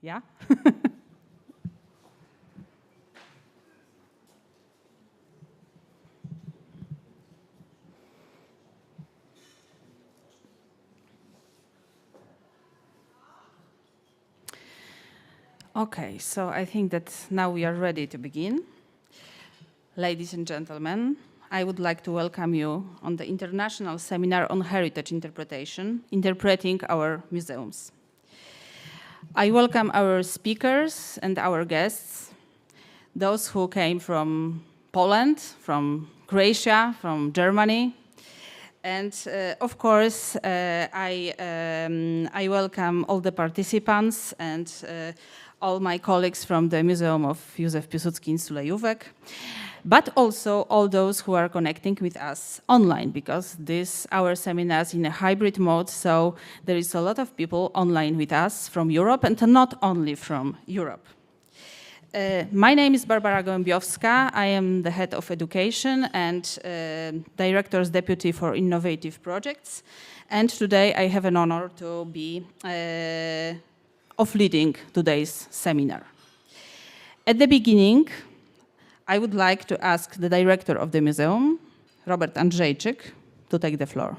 Yeah? Okay, so I think that now we are ready to begin. Ladies and gentlemen, I would like to welcome you on the International Seminar on Heritage Interpretation, Interpreting Our Museums. I welcome our speakers and our guests, those who came from Poland, from Croatia, from Germany. And of course, I welcome all the participants and all my colleagues from the Museum of Józef Piłsudski in Sulejówek, but also all those who are connecting with us online, because our seminar is in a hybrid mode, so there is a lot of people online with us from Europe, and not only from Europe. My name is Barbara Gołębiowska. I am the head of education and director's deputy for innovative projects. And today I have an honor to be leading today's seminar. At the beginning, I would like to ask the director of the museum, Robert Andrzejczyk, to take the floor.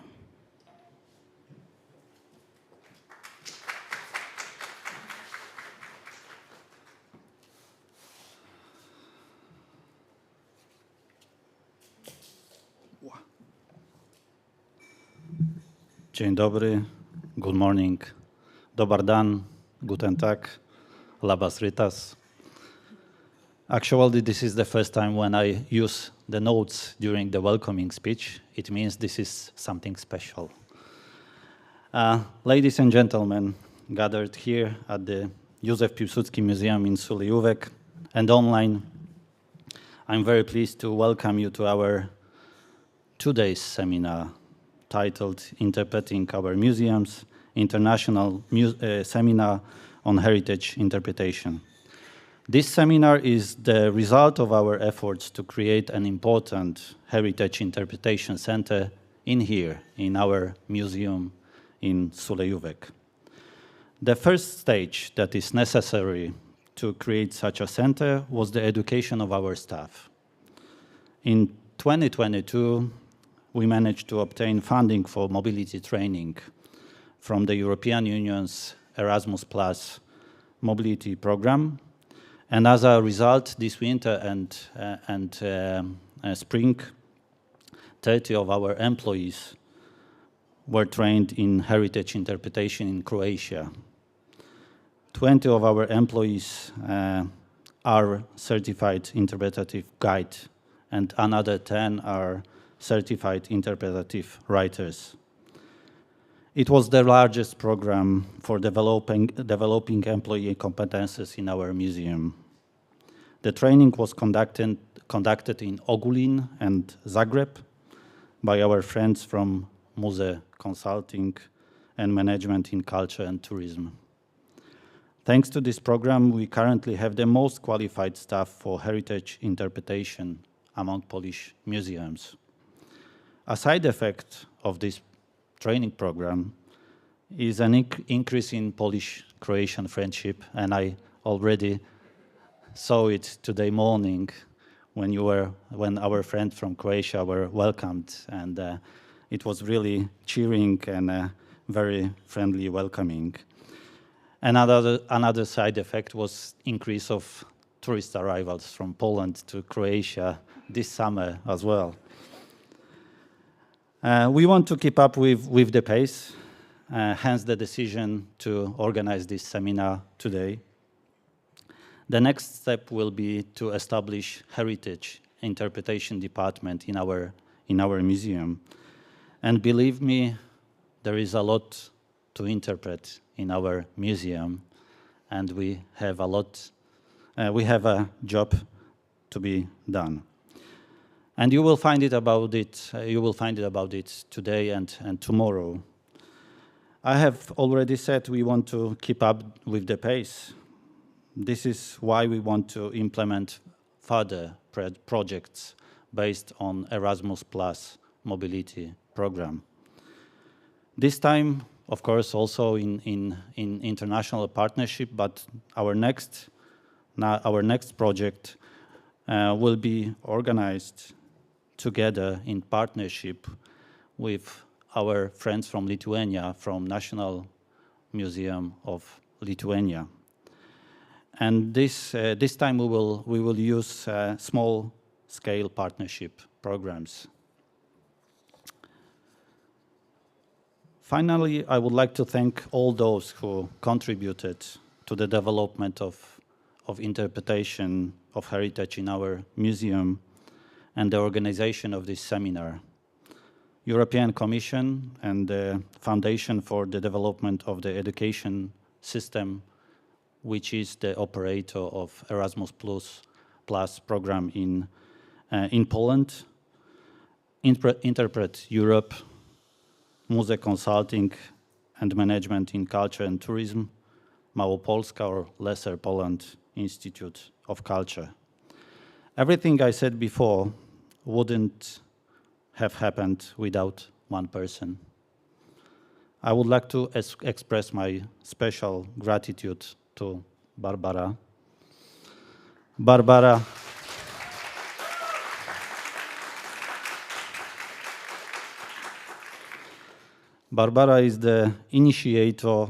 Dzień dobry, good morning, dobar dan, guten tag, labas ritas. Actually, this is the first time when I use the notes during the welcoming speech. It means this is something special. Ladies and gentlemen, gathered here at the Józef Piłsudski Museum in Sulejówek and online, I'm very pleased to welcome you to our today's seminar titled Interpreting Our Museums, International Seminar on Heritage Interpretation. This seminar is the result of our efforts to create an important heritage interpretation center in our museum in Sulejówek. The first stage that is necessary to create such a center was the education of our staff. In 2022, we managed to obtain funding for mobility training from the European Union's Erasmus Plus mobility program. And as a result, this winter and spring, 30 of our employees were trained in heritage interpretation in Croatia. 20 of our employees are certified interpretative guide, and another 10 are certified interpretative writers. It was the largest program for developing employee competences in our museum. The training was conducted in Ogulin and Zagreb by our friends from Muze Consulting and Management in Culture and Tourism. Thanks to this program, we currently have the most qualified staff for heritage interpretation among Polish museums. A side effect of this training program is an increase in Polish-Croatian friendship, and I already saw it today morning when our friends from Croatia were welcomed, and it was really cheering and very friendly welcoming. Another side effect was increase of tourist arrivals from Poland to Croatia this summer as well. We want to keep up with the pace, hence the decision to organize this seminar today. The next step will be to establish heritage interpretation department in our museum. And believe me, there is a lot to interpret in our museum, and we have a job to be done. And you will find it about it today and tomorrow. I have already said we want to keep up with the pace. This is why we want to implement further projects based on Erasmus Plus mobility program. This time of course, also in international partnership. But our next project will be organized together in partnership with our friends from Lithuania, from National Museum of Lithuania. And this time we will use small-scale partnership programs. Finally, I would like to thank all those who contributed to the development of interpretation of heritage in our museum and the organization of this seminar. European Commission and the Foundation for the Development of the Education System, which is the operator of Erasmus Plus program in Poland, Interpret Europe, Muze Consulting and Management in Culture and Tourism, Małopolska or Lesser Poland Institute of Culture. Everything I said before wouldn't have happened without one person. I would like to express my special gratitude to Barbara. Barbara is the initiator,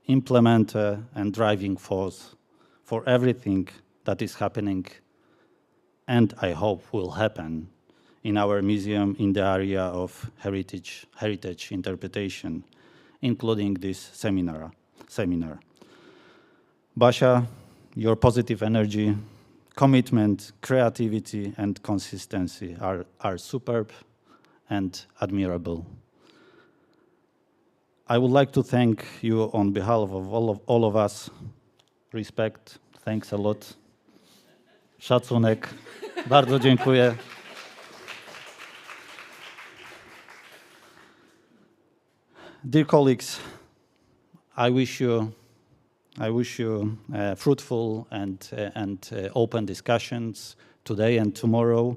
implementer, and driving force for everything that is happening and I hope will happen in our museum in the area of heritage interpretation, including this seminar. Basia, your positive energy, commitment, creativity, and consistency are superb and admirable. I would like to thank you on behalf of all of us. Respect, thanks a lot. Szacunek, bardzo dziękuję. Dear colleagues, I wish you fruitful and open discussions today and tomorrow,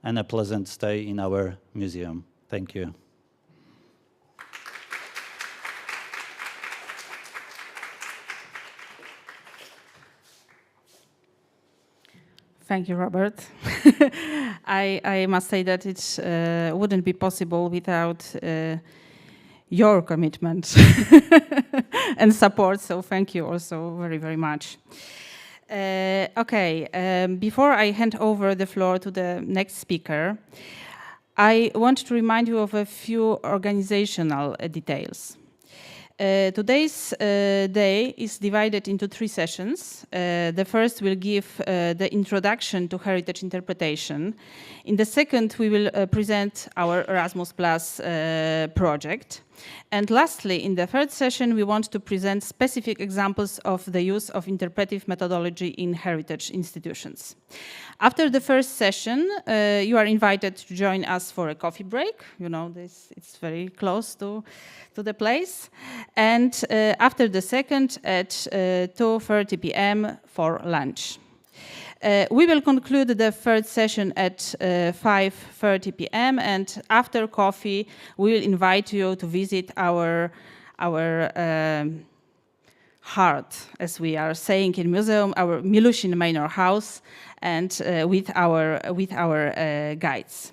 and a pleasant stay in our museum. Thank you. Thank you, Robert. I must say that it wouldn't be possible without your commitment and support, so thank you also very, very much. Before I hand over the floor to the next speaker, I want to remind you of a few organizational details. Today's day is divided into 3 sessions. The first will give the introduction to heritage interpretation. In the second, we will present our Erasmus Plus project. And lastly, in the third session, we want to present specific examples of the use of interpretive methodology in heritage institutions. After the first session, you are invited to join us for a coffee break. You know, it's very close to the place. And after the second, at 2:30 p.m. for lunch. We will conclude the third session at 5:30 p.m. and after coffee, we will invite you to visit our heart, as we are saying in museum, our Milusin Manor house, and with our guides.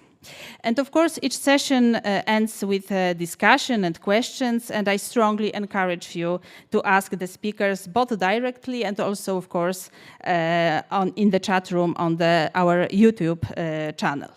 And of course, each session ends with a discussion and questions, and I strongly encourage you to ask the speakers both directly and also, of course, in the chat room on our YouTube channel.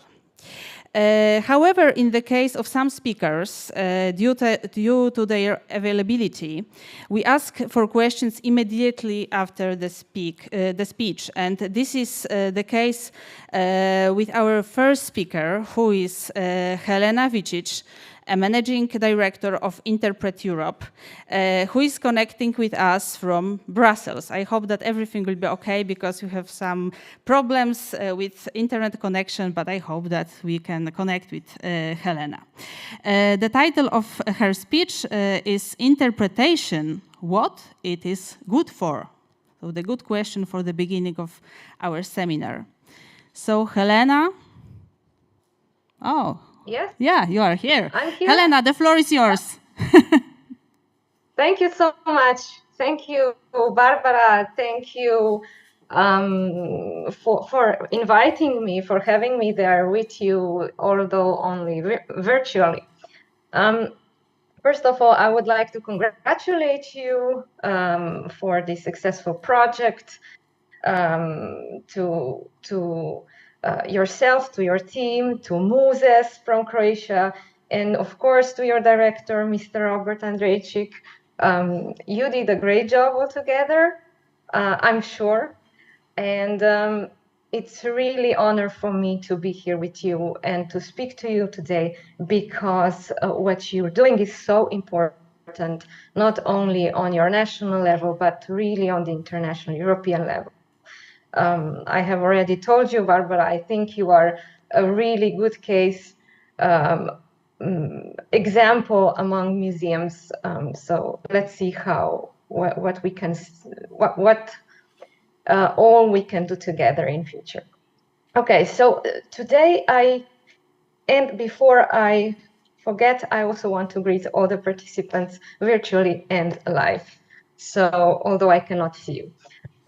However, in the case of some speakers, due to their availability, we ask for questions immediately after the speech. And this is the case with our first speaker, who is Helena Vicic, a managing director of Interpret Europe, who is connecting with us from Brussels. I hope that everything will be okay, because we have some problems with internet connection, but I hope that we can connect with Helena. The title of her speech is Interpretation, What It Is Good For. So the good question for the beginning of our seminar. So Helena? Oh. Yes. Yeah, you are here. I'm here. Helena, the floor is yours. Thank you so much. Thank you, Barbara. Thank you for inviting me, for having me there with you, although only virtually. First of all, I would like to congratulate you for this successful project, to yourself, to your team, to Moses from Croatia, and of course to your director, Mr. Robert Andrejczyk. You did a great job altogether, I'm sure, and it's really honor for me to be here with you and to speak to you today, because what you're doing is so important, not only on your national level, but really on the international European level. I have already told you, Barbara, I think you are a really good case example among museums. So let's see what we can, all we can do together in future. Okay, so today and before I forget, I also want to greet all the participants virtually and live. So although I cannot see you.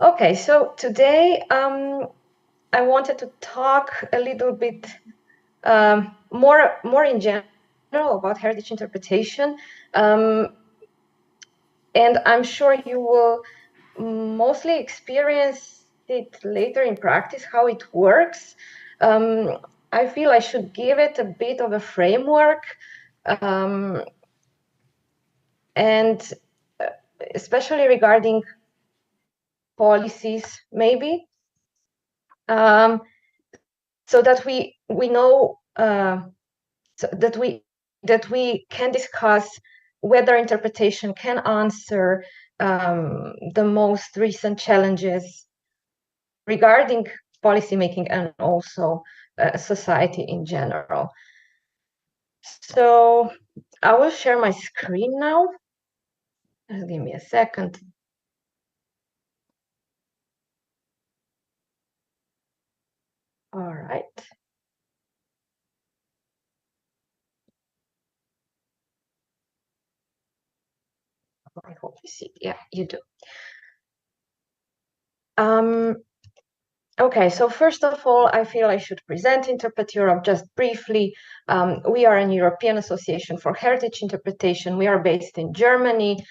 Okay, so today I wanted to talk a little bit more in general about heritage interpretation, and I'm sure you will mostly experience it later in practice, how it works. I feel I should give it a bit of a framework, and especially regarding policies, maybe, so that we know, so that we can discuss whether interpretation can answer the most recent challenges regarding policymaking and also society in general. So I will share my screen now. Give me a second. All right. I hope you see. Yeah, you do. Okay, so first of all, I feel I should present Interpret Europe just briefly. We are an European Association for Heritage Interpretation. We are based in Germany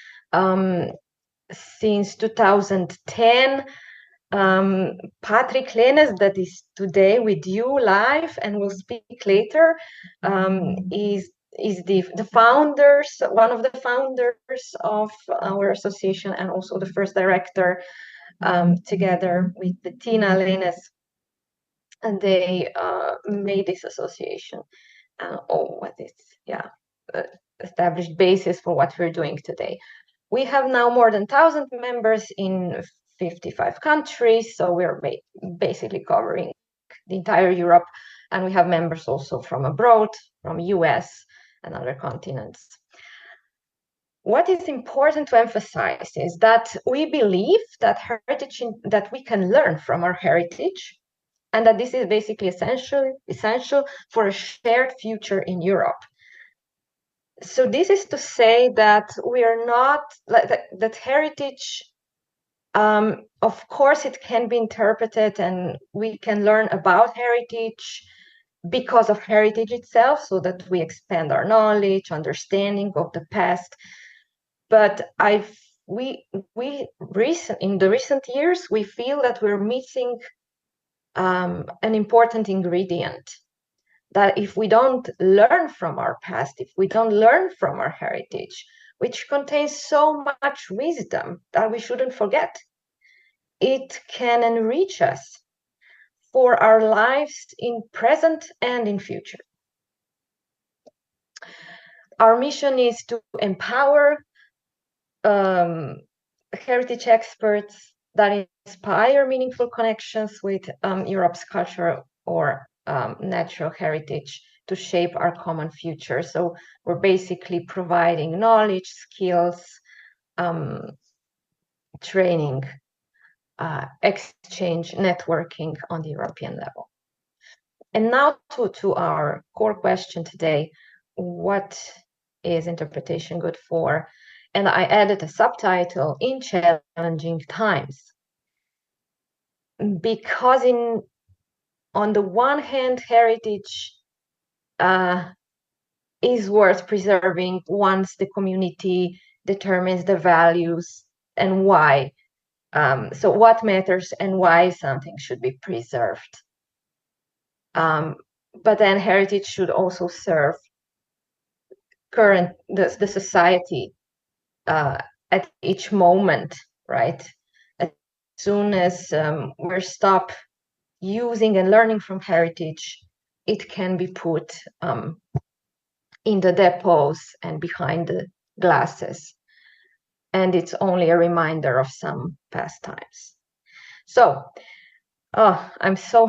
since 2010. Patrick Lenes, that is today with you live and will speak later, is the founders, one of the founders of our association, and also the first director, together with Bettina Lenes, and they made this association. Established basis for what we're doing today. We have now more than 1,000 members in 55 countries, so we're basically covering the entire Europe, and we have members also from abroad, from US and other continents. What is important to emphasize is that we believe that that we can learn from our heritage, and that this is basically essential for a shared future in Europe. So this is to say that we are not, that heritage, of course it can be interpreted and we can learn about heritage because of heritage itself, so that we expand our knowledge, understanding of the past. But in the recent years, we feel that we're missing an important ingredient, that if we don't learn from our past, if we don't learn from our heritage, which contains so much wisdom that we shouldn't forget, it can enrich us for our lives in present and in future. Our mission is to empower heritage experts that inspire meaningful connections with Europe's culture or natural heritage to shape our common future. So we're basically providing knowledge, skills, training, exchange, networking on the European level. And now to our core question today: what is interpretation good for? And I added a subtitle, "In Challenging Times," because on the one hand, heritage is worth preserving once the community determines the values and why. So what matters and why something should be preserved. But then heritage should also serve the society at each moment, right? As soon as we stop using and learning from heritage, it can be put in the depots and behind the glasses. And it's only a reminder of some past times. So, I'm so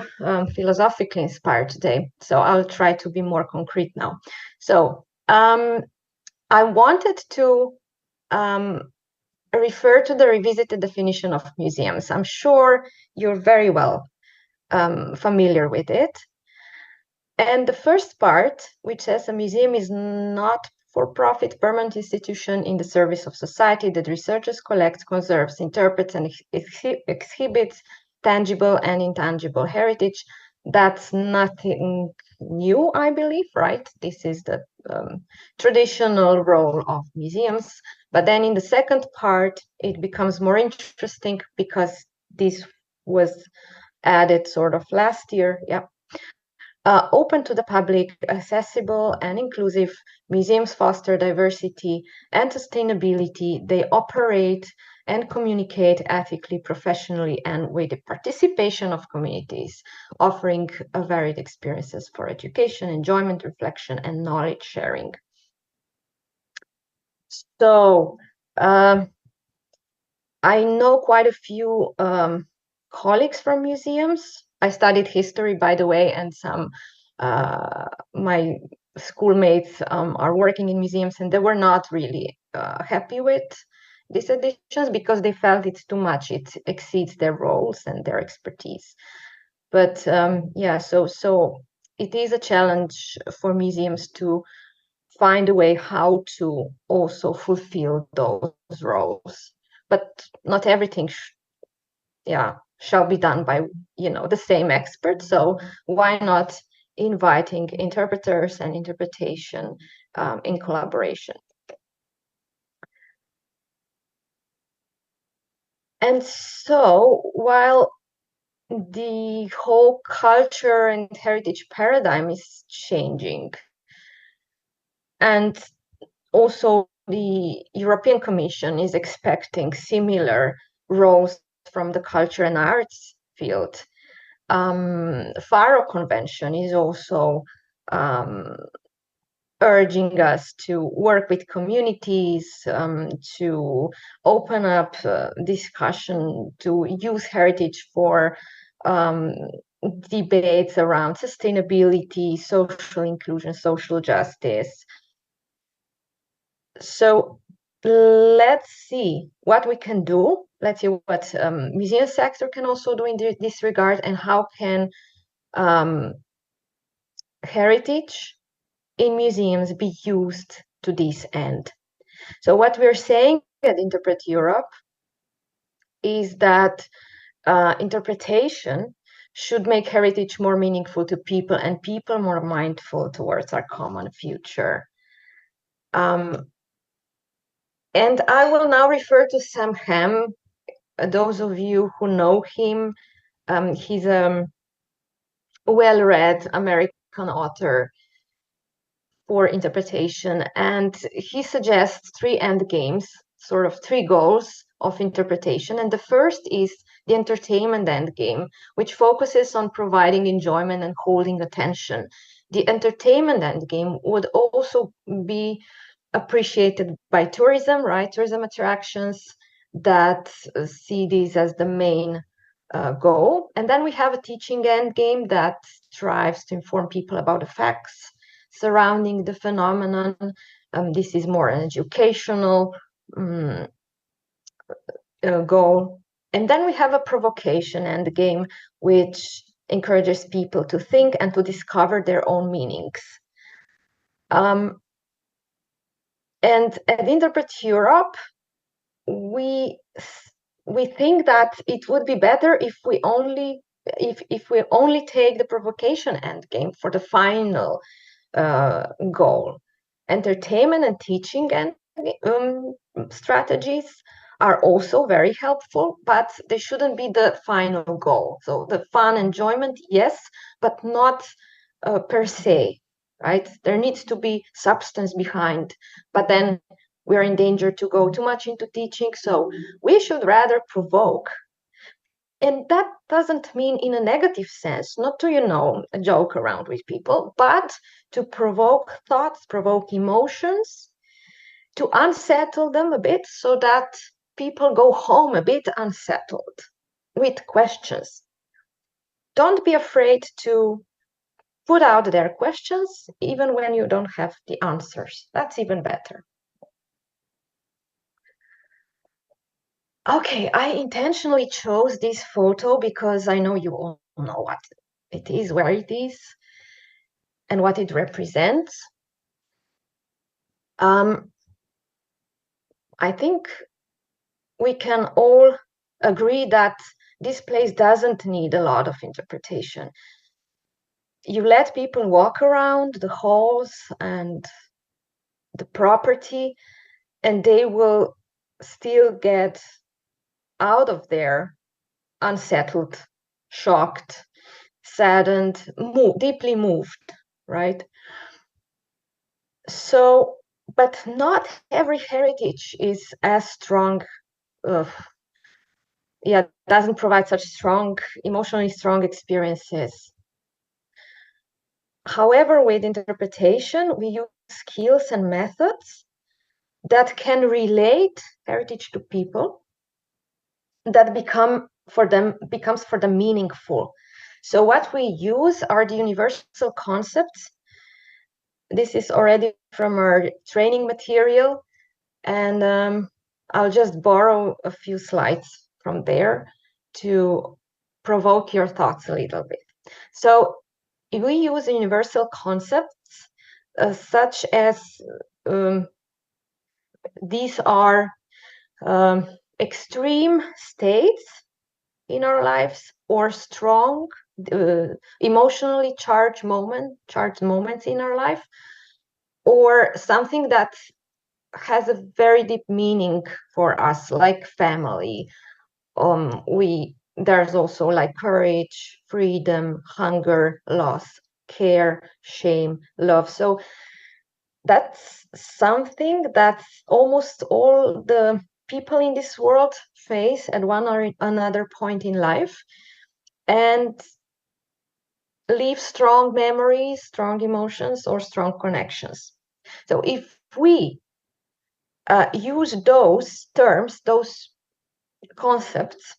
philosophically inspired today. So I'll try to be more concrete now. So I wanted to refer to the revisited definition of museums. I'm sure you're very well familiar with it. And the first part, which says a museum is not for-profit permanent institution in the service of society that researches, collects, conserves, interprets, and exhibits tangible and intangible heritage. That's nothing new, I believe, right? This is the traditional role of museums. But then in the second part, it becomes more interesting because this was added sort of last year. Yeah. Open to the public, accessible and inclusive, museums foster diversity and sustainability. They operate and communicate ethically, professionally, and with the participation of communities, offering a varied experiences for education, enjoyment, reflection, and knowledge sharing. So I know quite a few colleagues from museums. I studied history, by the way, and some my schoolmates are working in museums, and they were not really happy with these editions because they felt it's too much. It exceeds their roles and their expertise. But yeah, so it is a challenge for museums to find a way how to also fulfill those roles. But not everything shall be done by the same expert. So why not inviting interpreters and interpretation in collaboration? And so while the whole culture and heritage paradigm is changing, and also the European Commission is expecting similar roles from the culture and arts field, Faro Convention is also urging us to work with communities, to open up discussion, to use heritage for debates around sustainability, social inclusion, social justice. So let's see what we can do. Let's see what museum sector can also do in this regard, and how can heritage in museums be used to this end. So what we're saying at Interpret Europe is that interpretation should make heritage more meaningful to people, and people more mindful towards our common future. And I will now refer to Sam Ham. Those of you who know him, he's a well-read American author for interpretation, and he suggests three end games, sort of three goals of interpretation. And the first is the entertainment end game, which focuses on providing enjoyment and holding attention. The entertainment end game would also be appreciated by tourism, right? Tourism attractions that see these as the main goal. And then we have a teaching end game that strives to inform people about the facts surrounding the phenomenon. This is more an educational goal. And then we have a provocation end game, which encourages people to think and to discover their own meanings. And at Interpret Europe, we think that it would be better if we only take the provocation endgame for the final goal. Entertainment and teaching and strategies are also very helpful, but they shouldn't be the final goal. So the fun enjoyment, yes, but not per se, right? There needs to be substance behind, but then we're in danger to go too much into teaching. So we should rather provoke. And that doesn't mean in a negative sense, not to, joke around with people, but to provoke thoughts, provoke emotions, to unsettle them a bit so that people go home a bit unsettled with questions. Don't be afraid to put out their questions, even when you don't have the answers. That's even better. Okay, I intentionally chose this photo because I know you all know what it is, where it is, and what it represents. I think we can all agree that this place doesn't need a lot of interpretation. You let people walk around the halls and the property, and they will still get out of there unsettled, shocked, saddened, deeply moved, right? So, but not every heritage is as strong, doesn't provide such strong, emotionally strong experiences. However, with interpretation, we use skills and methods that can relate heritage to people that becomes for them meaningful. So what we use are the universal concepts. This is already from our training material, and I'll just borrow a few slides from there to provoke your thoughts a little bit. So we use universal concepts such as these are extreme states in our lives or strong emotionally charged moments in our life, or something that has a very deep meaning for us, like family. There's also like courage, freedom, hunger, loss, care, shame, love. So that's something that almost all the people in this world face at one or another point in life, and leave strong memories, strong emotions, or strong connections. So if we use those terms, those concepts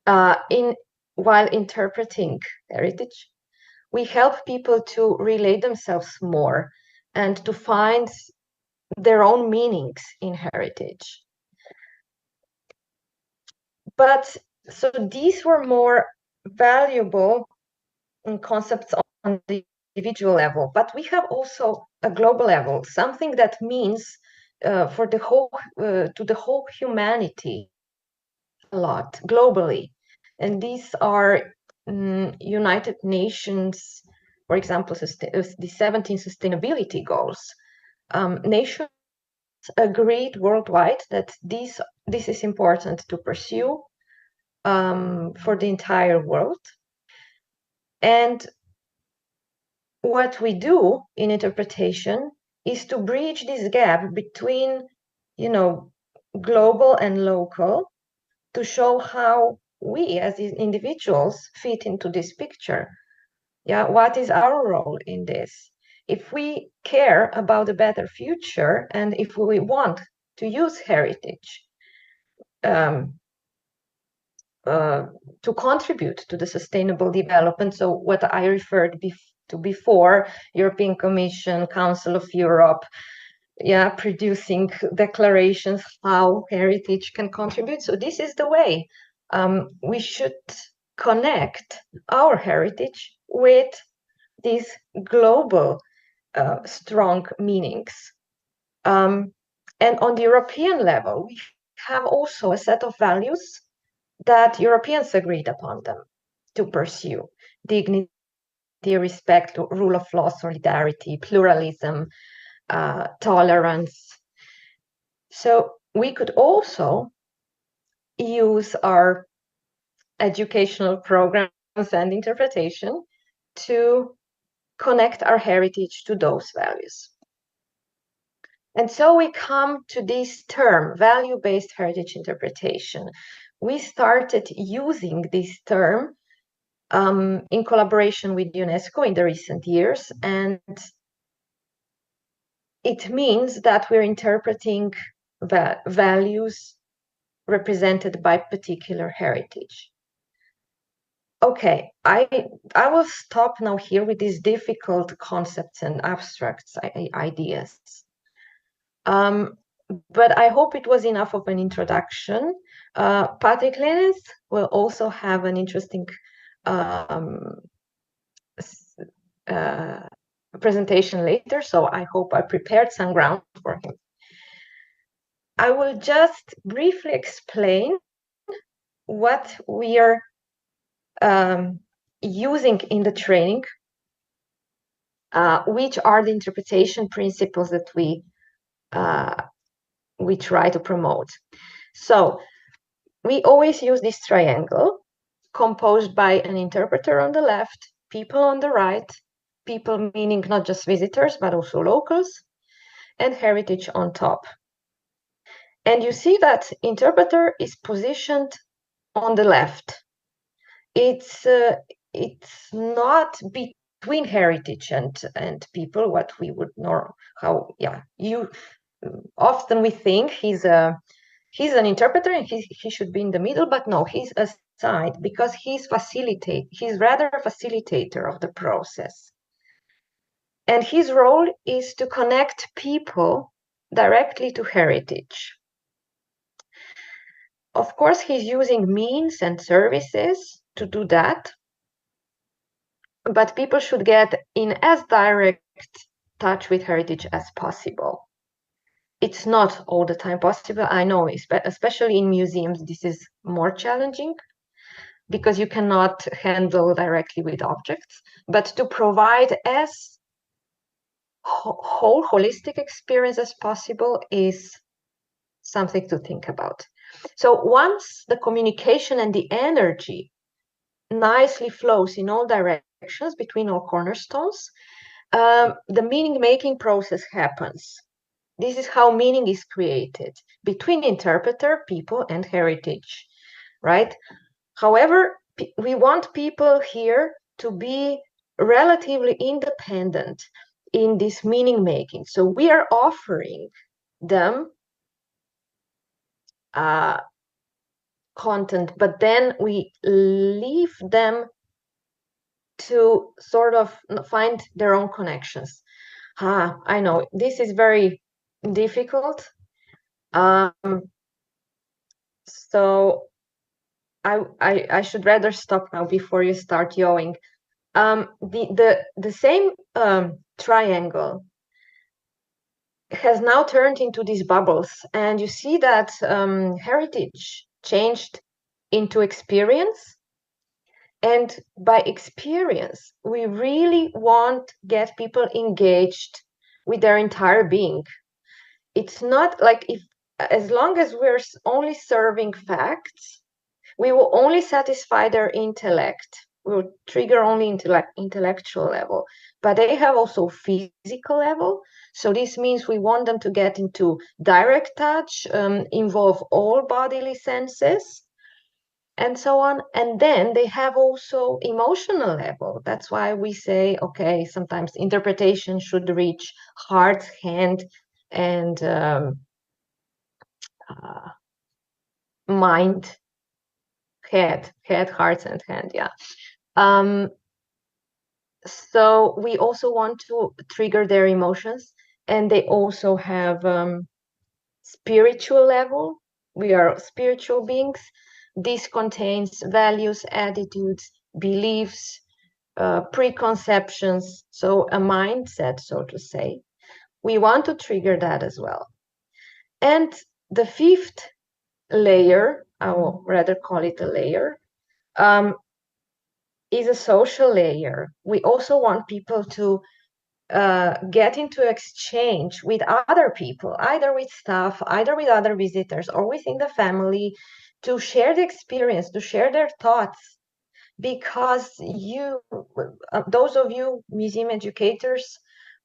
while interpreting heritage, we help people to relate themselves more and to find their own meanings in heritage. But so these were more valuable concepts on the individual level, but we have also a global level, something that means for the whole to the whole humanity a lot globally. And these are United Nations, for example, the 17 sustainability goals. Nations agreed worldwide that this is important to pursue for the entire world. And what we do in interpretation is to bridge this gap between, global and local, to show how we as individuals fit into this picture. Yeah, what is our role in this? If we care about a better future, and if we want to use heritage to contribute to the sustainable development, so what I referred to before, European Commission, Council of Europe, producing declarations how heritage can contribute. So this is the way we should connect our heritage with these global strong meanings. And on the European level, we have also a set of values that Europeans agreed upon them to pursue: dignity, respect, rule of law, solidarity, pluralism, tolerance. So we could also use our educational programs and interpretation to connect our heritage to those values. And so we come to this term, value-based heritage interpretation. We started using this term in collaboration with UNESCO in the recent years, and it means that we're interpreting values represented by particular heritage. Okay, I will stop now here with these difficult concepts and abstract ideas. But I hope it was enough of an introduction. Patrick Lennes will also have an interesting presentation later, so I hope I prepared some ground for him. I will just briefly explain what we are using in the training, which are the interpretation principles that we try to promote. So we always use this triangle composed by an interpreter on the left, people on the right, people meaning not just visitors, but also locals, and heritage on top. And you see that interpreter is positioned on the left. It's not between heritage and people, what we would know, often we think he's an interpreter and he should be in the middle, but no, he's aside because he's rather a facilitator of the process. And his role is to connect people directly to heritage. Of course, he's using means and services to do that, but people should get in as direct touch with heritage as possible. It's not all the time possible. I know, especially in museums, this is more challenging because you cannot handle directly with objects, but to provide as whole holistic experience as possible is something to think about. So once the communication and the energy nicely flows in all directions between all cornerstones, the meaning-making process happens. This is how meaning is created between interpreter, people, and heritage, right? However, we want people here to be relatively independent in this meaning-making. So we are offering them content, but then we leave them to sort of find their own connections. I know this is very difficult. So I should rather stop now before you start yawing. The same triangle has now turned into these bubbles, and you see that heritage changed into experience. And by experience, we really want to get people engaged with their entire being. It's not like as long as we're only serving facts, we will only satisfy their intellect. We will trigger only intellectual level, but they have also physical level. So this means we want them to get into direct touch, involve all bodily senses, and so on. And then they have also emotional level. That's why we say, okay, sometimes interpretation should reach heart, hand, and mind, head, heart, and hand. Yeah. So we also want to trigger their emotions, and they also have spiritual level. We are spiritual beings. This contains values, attitudes, beliefs, preconceptions, so a mindset, so to say. We want to trigger that as well. And the fifth layer, I will rather call it a layer, is a social layer. We also want people to get into exchange with other people, either with staff, either with other visitors, or within the family, to share the experience, to share their thoughts. Because those of you museum educators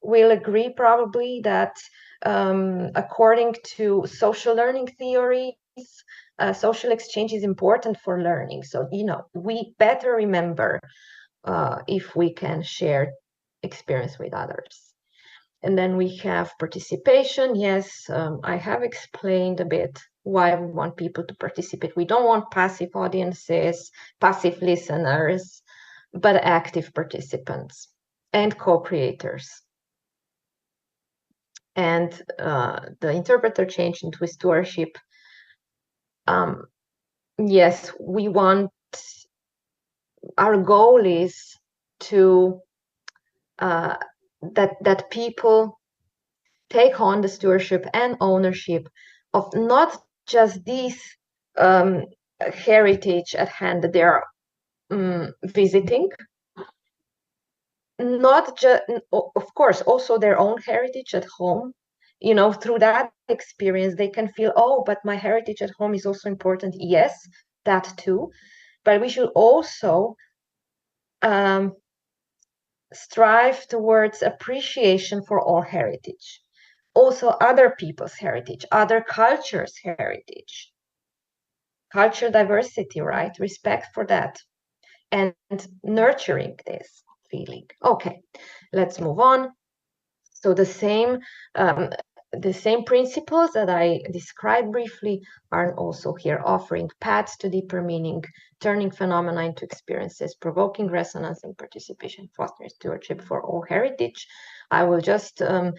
will agree probably that according to social learning theories, social exchange is important for learning. So, we better remember if we can share experience with others. And then we have participation. Yes, I have explained a bit why we want people to participate. We don't want passive audiences, passive listeners, but active participants and co-creators. And the interpreter change into stewardship. Yes, we want, our goal is to that people take on the stewardship and ownership of not just this heritage at hand that they are visiting, not just, of course, also their own heritage at home. Through that experience, they can feel, oh, but my heritage at home is also important. Yes, that too. But we should also strive towards appreciation for all heritage. Also other people's heritage, other cultures' heritage, culture diversity, right? Respect for that and nurturing this feeling. Okay, let's move on. So the same principles that I described briefly are also here, offering paths to deeper meaning, turning phenomena into experiences, provoking resonance and participation, fostering stewardship for all heritage. I will just a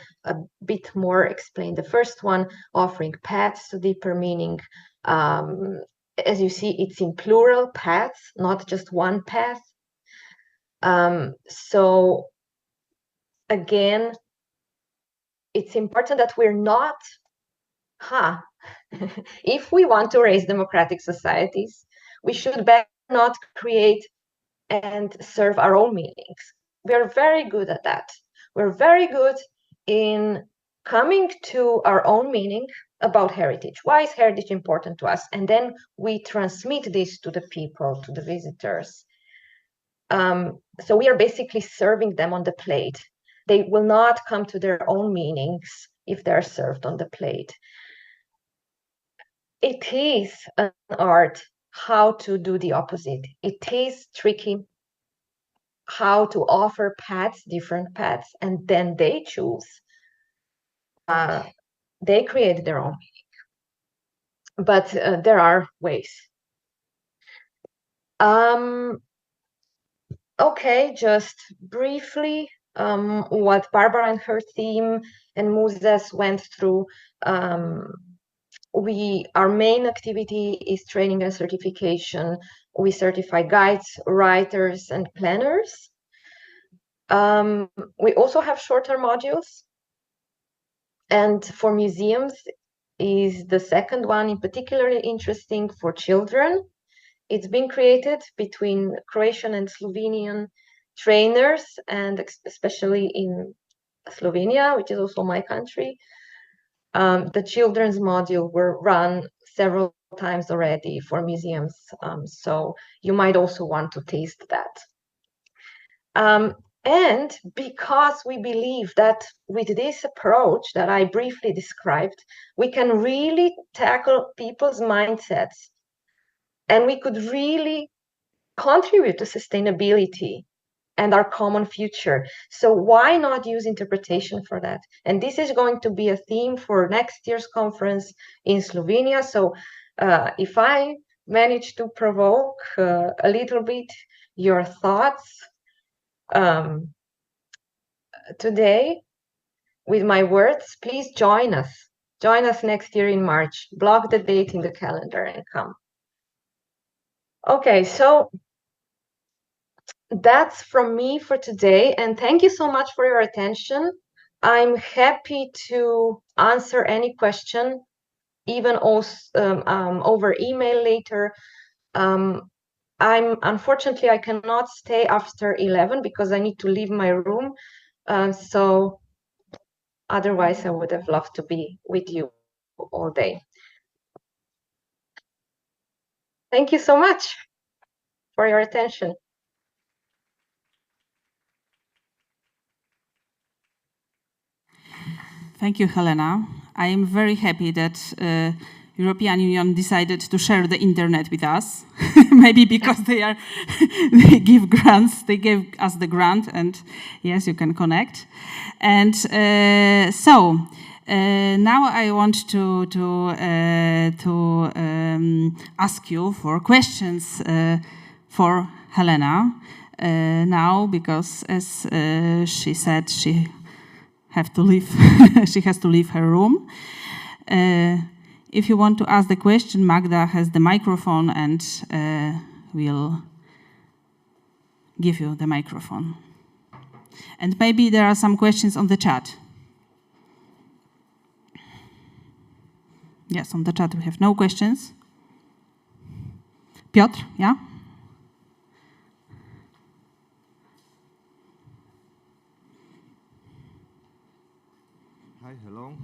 bit more explain the first one, offering paths to deeper meaning. As you see, it's in plural, paths, not just one path. So again, it's important that we're not, if we want to raise democratic societies, we should better not create and serve our own meanings. We're very good at that. We're very good in coming to our own meaning about heritage. Why is heritage important to us? And then we transmit this to the people, to the visitors. So we are basically serving them on the plate. They will not come to their own meanings if they're served on the plate. It is an art how to do the opposite. It is tricky how to offer paths, different paths, and then they choose. They create their own meaning. But there are ways. Okay, just briefly, what Barbara and her team and Moses went through. Our main activity is training and certification. We certify guides, writers, and planners. We also have shorter modules. And for museums is the second one, in particularly interesting for children. It's been created between Croatian and Slovenian trainers, and especially in Slovenia, which is also my country. The children's module were run several times already for museums, so you might also want to taste that. And because we believe that with this approach that I briefly described, we can really tackle people's mindsets, and we could really contribute to sustainability and our common future. So why not use interpretation for that? And this is going to be a theme for next year's conference in Slovenia. So if I manage to provoke a little bit your thoughts today with my words, please join us. Join us next year in March. Block the date in the calendar and come. Okay, so that's from me for today, and thank you so much for your attention. I'm happy to answer any question, even also over email later. Unfortunately, I cannot stay after 11 because I need to leave my room. So otherwise, I would have loved to be with you all day. Thank you so much for your attention. Thank you, Helena. I am very happy that European Union decided to share the internet with us. Maybe because they give grants, they gave us the grant, and yes, you can connect. And now I want to ask you for questions for Helena now, because as she said, she has to leave her room. If you want to ask the question, Magda has the microphone and will give you the microphone. And maybe there are some questions on the chat. Yes, on the chat we have no questions. Piotr, yeah? Hi, hello.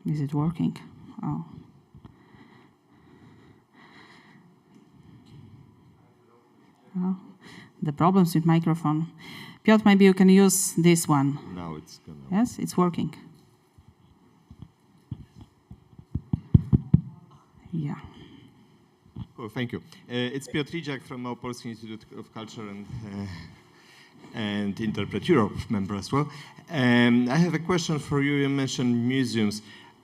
Is it working? Oh. Oh. The problems with microphone. Piotr, maybe you can use this one. Now it's gonna. Yes, it's working. Yeah. Oh, thank you. It's Piotr Lidziak from Małopolski Institute of Culture and Interpret Europe member as well. I have a question for you. You mentioned museums.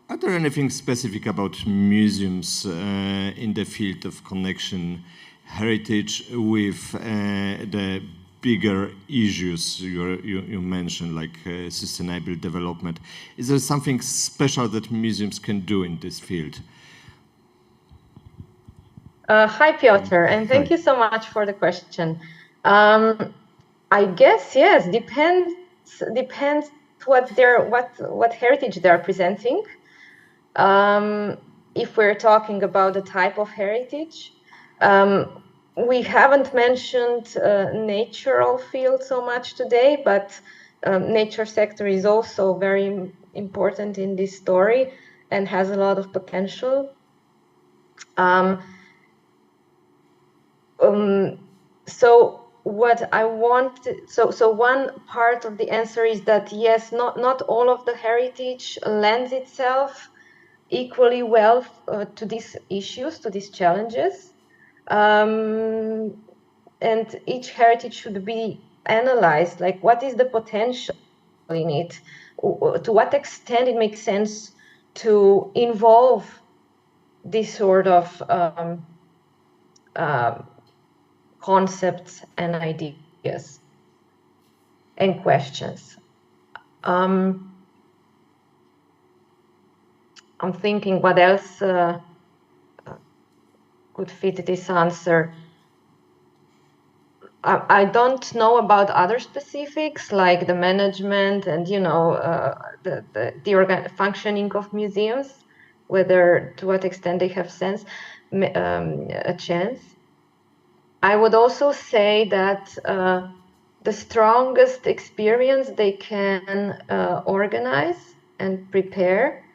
Are there anything specific about museums in the field of connection heritage with the bigger issues you mentioned, like sustainable development? Is there something special that museums can do in this field? Hi, Piotr, and thank you so much for the question. I guess yes. Depends what heritage they're presenting. If we're talking about the type of heritage, we haven't mentioned natural field so much today, but nature sector is also very important in this story and has a lot of potential. So what I want, so one part of the answer is that yes, not all of the heritage lends itself equally well to these issues, to these challenges. And each heritage should be analyzed, like what is the potential in it? To what extent it makes sense to involve this sort of concepts and ideas and questions. I'm thinking what else could fit this answer. I don't know about other specifics like the management and the functioning of museums, whether to what extent they have a chance. I would also say that the strongest experience they can organize and prepare,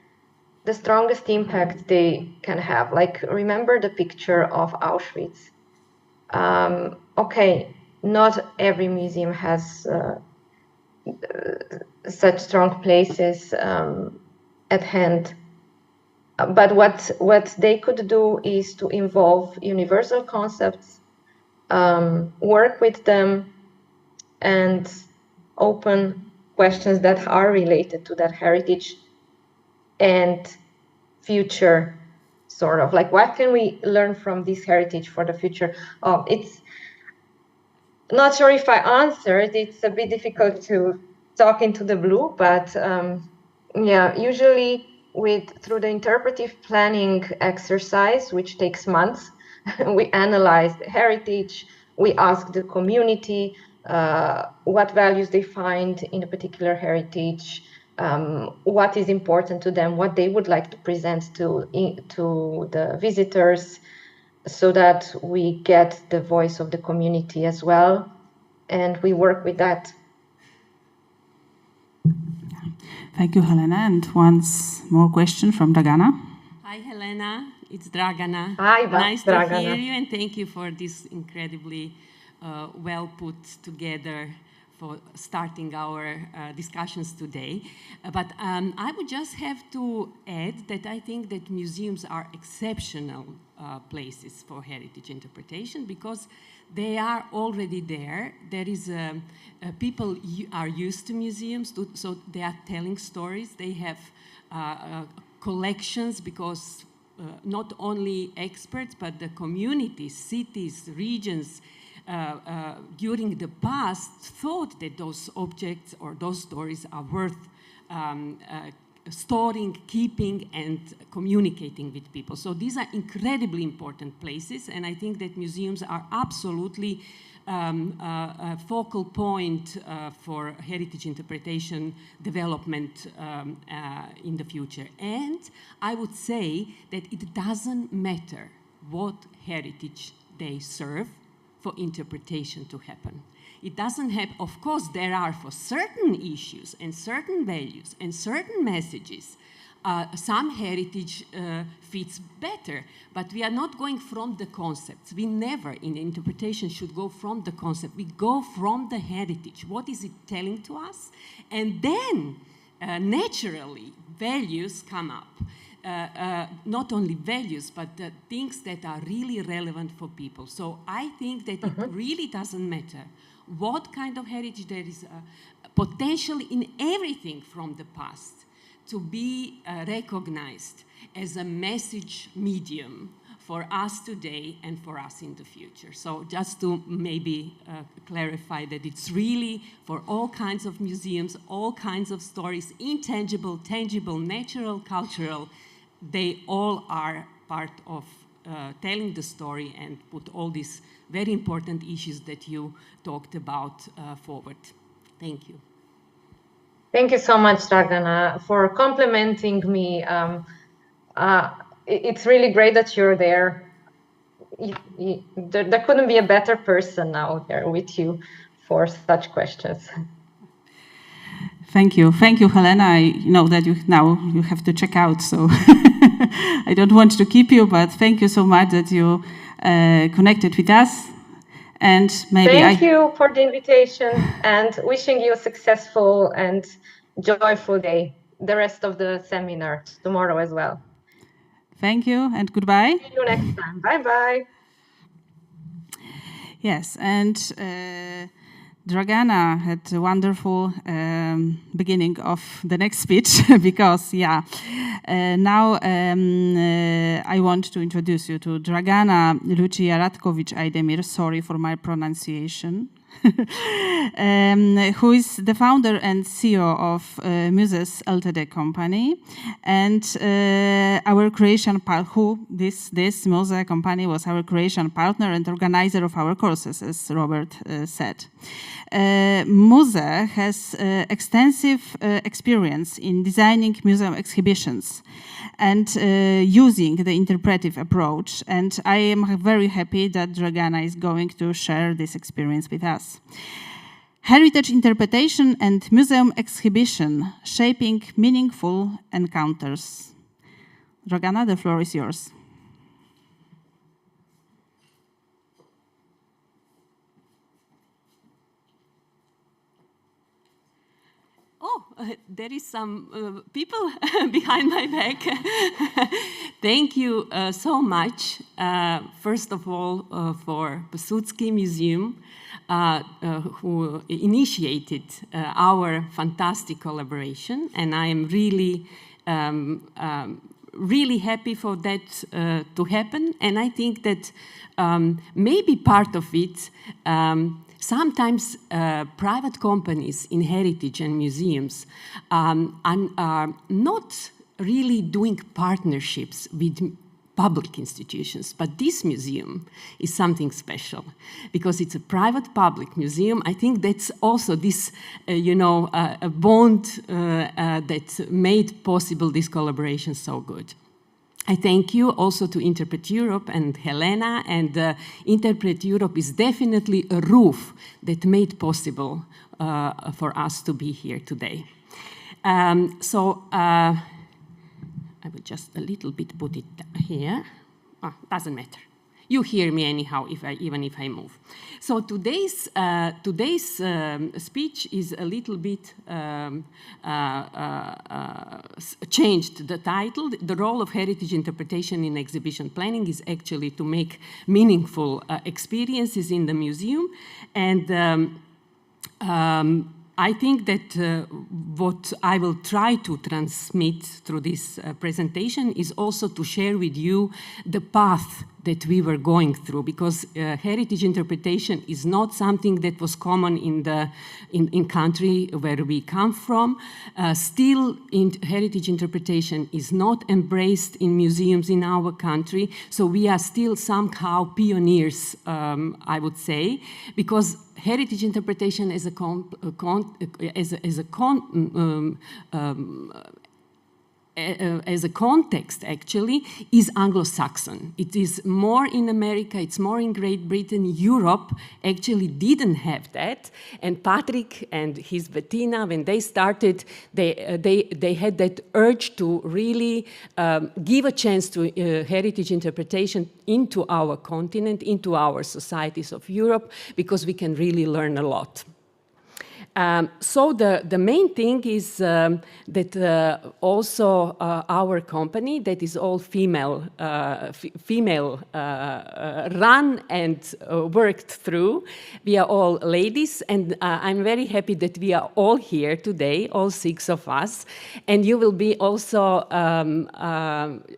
the strongest impact they can have. Like, remember the picture of Auschwitz. Okay, not every museum has such strong places at hand. But what they could do is to involve universal concepts, work with them, and open questions that are related to that heritage and future, sort of like what can we learn from this heritage for the future. It's not sure if I answered. It's a bit difficult to talk into the blue, but yeah, usually through the interpretive planning exercise, which takes months, we analyze the heritage, we ask the community what values they find in a particular heritage, what is important to them, what they would like to present to the visitors, so that we get the voice of the community as well, and we work with that. Thank you, Helena. And once more question from Dragana. Hi, Helena. It's Dragana. Hi, nice Dragana. to hear you, and thank you for this incredibly well put together for starting our discussions today. But I would just have to add that I think that museums are exceptional places for heritage interpretation, because they are already there. There is people are used to museums, so they are telling stories. They have collections, because not only experts, but the communities, cities, regions, during the past thought that those objects or those stories are worth storing, keeping, and communicating with people. So these are incredibly important places, and I think that museums are absolutely a focal point for heritage interpretation development in the future. And I would say that it doesn't matter what heritage they serve for interpretation to happen. It doesn't have, of course, there are for certain issues and certain values and certain messages, some heritage fits better, but we are not going from the concepts. We never in interpretation should go from the concept. We go from the heritage. What is it telling to us? And then naturally values come up. Not only values, but the things that are really relevant for people. So I think that it really doesn't matter what kind of heritage there is, potentially in everything from the past to be recognized as a message medium for us today and for us in the future. So just to maybe clarify that it's really for all kinds of museums, all kinds of stories, intangible, tangible, natural, cultural, they all are part of telling the story and put all these very important issues that you talked about forward. Thank you. Thank you so much, Dragana, for complimenting me. It's really great that you're there. There couldn't be a better person now there with you for such questions. Thank you, Helena. I know that you have to check out, so I don't want to keep you, but thank you so much that you connected with us. And maybe thank you for the invitation, and wishing you a successful and joyful day, the rest of the seminar tomorrow as well. Thank you and goodbye. See you next time. Bye-bye. Yes, and Dragana had a wonderful beginning of the next speech because, now I want to introduce you to Dragana Lucia Radkovic-Ajdemir, sorry for my pronunciation, who is the founder and CEO of Muses Ltd company, and our creation partner. This Muse company was our creation partner and organizer of our courses, as Robert said. Muse has extensive experience in designing museum exhibitions and using the interpretive approach, and I am very happy that Dragana is going to share this experience with us. Heritage interpretation and museum exhibition, shaping meaningful encounters. Dragana, the floor is yours. There is some people behind my back. Thank you so much, first of all, for Piłsudski Museum, who initiated our fantastic collaboration, and I am really, really happy for that to happen. And I think that maybe part of it, sometimes private companies in heritage and museums are not really doing partnerships with public institutions. But this museum is something special because it's a private public museum. I think that's also this, a bond that made possible this collaboration so good. I thank you also to Interpret Europe and Helena, and Interpret Europe is definitely a roof that made possible for us to be here today. I will just a little bit put it here. Doesn't matter. You hear me anyhow, even if I move. So today's speech is a little bit changed the title. The role of heritage interpretation in exhibition planning is actually to make meaningful experiences in the museum. And I think that what I will try to transmit through this presentation is also to share with you the path that we were going through, because heritage interpretation is not something that was common in country where we come from. Still, heritage interpretation is not embraced in museums in our country, so we are still somehow pioneers, I would say, because heritage interpretation as a context actually is Anglo-Saxon. It is more in America, it's more in Great Britain. Europe actually didn't have that. And Patrick and his Bettina, when they started, they had that urge to really give a chance to heritage interpretation into our continent, into our societies of Europe, because we can really learn a lot. So the main thing is that also our company, that is all female run and worked through. We are all ladies, and I'm very happy that we are all here today, all 6 of us. And you will be also,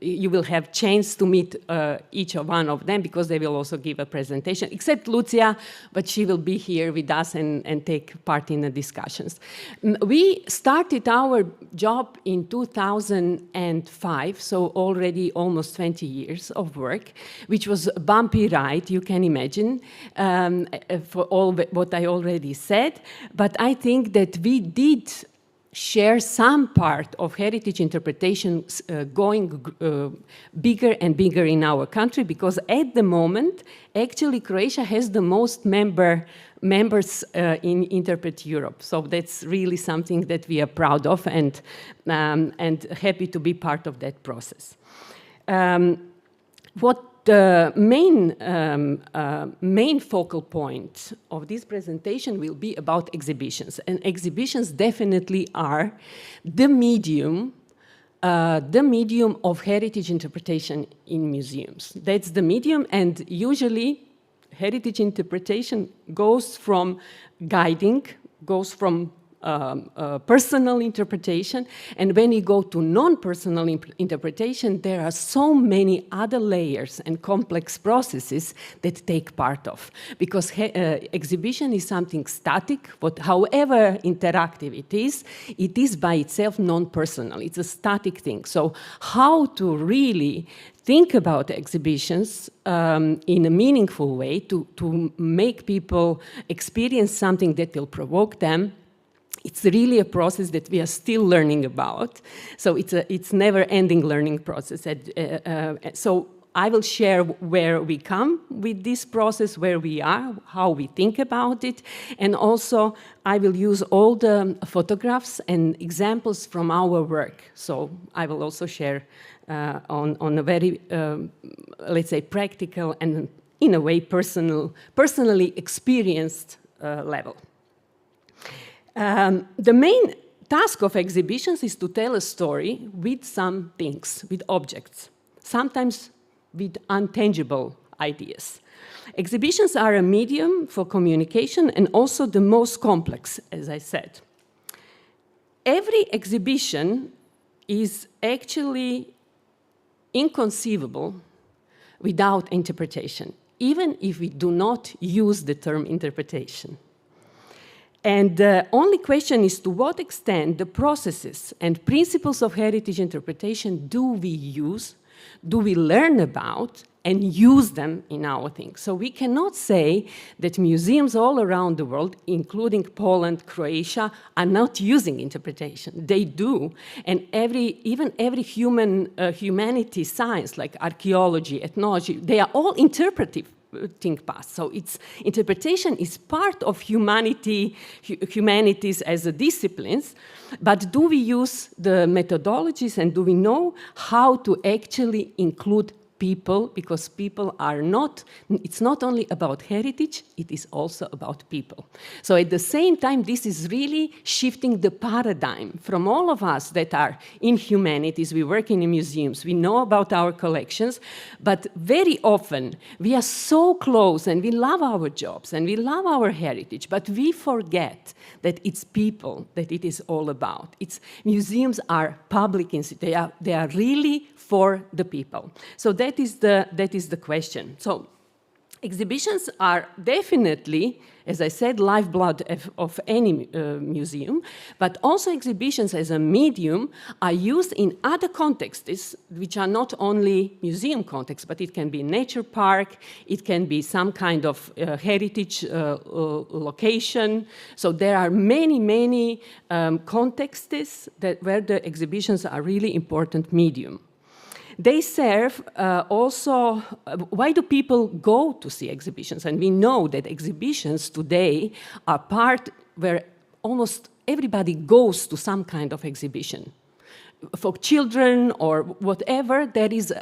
you will have chance to meet each one of them, because they will also give a presentation, except Lucia, but she will be here with us and take part in the discussions. We started our job in 2005, so already almost 20 years of work, which was a bumpy ride, you can imagine, for all what I already said. But I think that we did share some part of heritage interpretation going bigger and bigger in our country, because at the moment, actually Croatia has the most members in Interpret Europe. So that's really something that we are proud of, and happy to be part of that process. What the main focal point of this presentation will be about exhibitions. And exhibitions definitely are the medium of heritage interpretation in museums. That's the medium, and usually heritage interpretation goes from guiding, goes from personal interpretation, and when you go to non-personal interpretation, there are so many other layers and complex processes that take part of. Because exhibition is something static, but however interactive it is by itself non-personal. It's a static thing. So how to really think about exhibitions in a meaningful way to make people experience something that will provoke them, it's really a process that we are still learning about. So it's never-ending learning process. So I will share where we come with this process, where we are, how we think about it, and also I will use all the photographs and examples from our work. So I will also share on a very, let's say, practical and in a way personally experienced level. The main task of exhibitions is to tell a story with some things, with objects, sometimes with intangible ideas. Exhibitions are a medium for communication and also the most complex, as I said. Every exhibition is actually inconceivable without interpretation, even if we do not use the term interpretation. And the only question is to what extent the processes and principles of heritage interpretation do we use do we learn about and use them in our things? So we cannot say that museums all around the world, including Poland, Croatia, are not using interpretation. They do, and even every humanities science, like archaeology, ethnology, they are all interpretive paths. So interpretation is part of humanities as a disciplines, but do we use the methodologies and do we know how to actually include people, because people are not, it's not only about heritage, it is also about people. So at the same time, this is really shifting the paradigm from all of us that are in humanities, we work in museums, we know about our collections, but very often we are so close and we love our jobs and we love our heritage, but we forget that it's people that it is all about. Museums are public institutions, they are really for the people. So that is the question. So exhibitions are definitely, as I said, lifeblood of any museum, but also exhibitions as a medium are used in other contexts, which are not only museum contexts, but it can be nature park, it can be some kind of heritage location. So there are many contexts where the exhibitions are really important medium. They serve also, why do people go to see exhibitions? And we know that exhibitions today are part where almost everybody goes to some kind of exhibition. For children or whatever, there is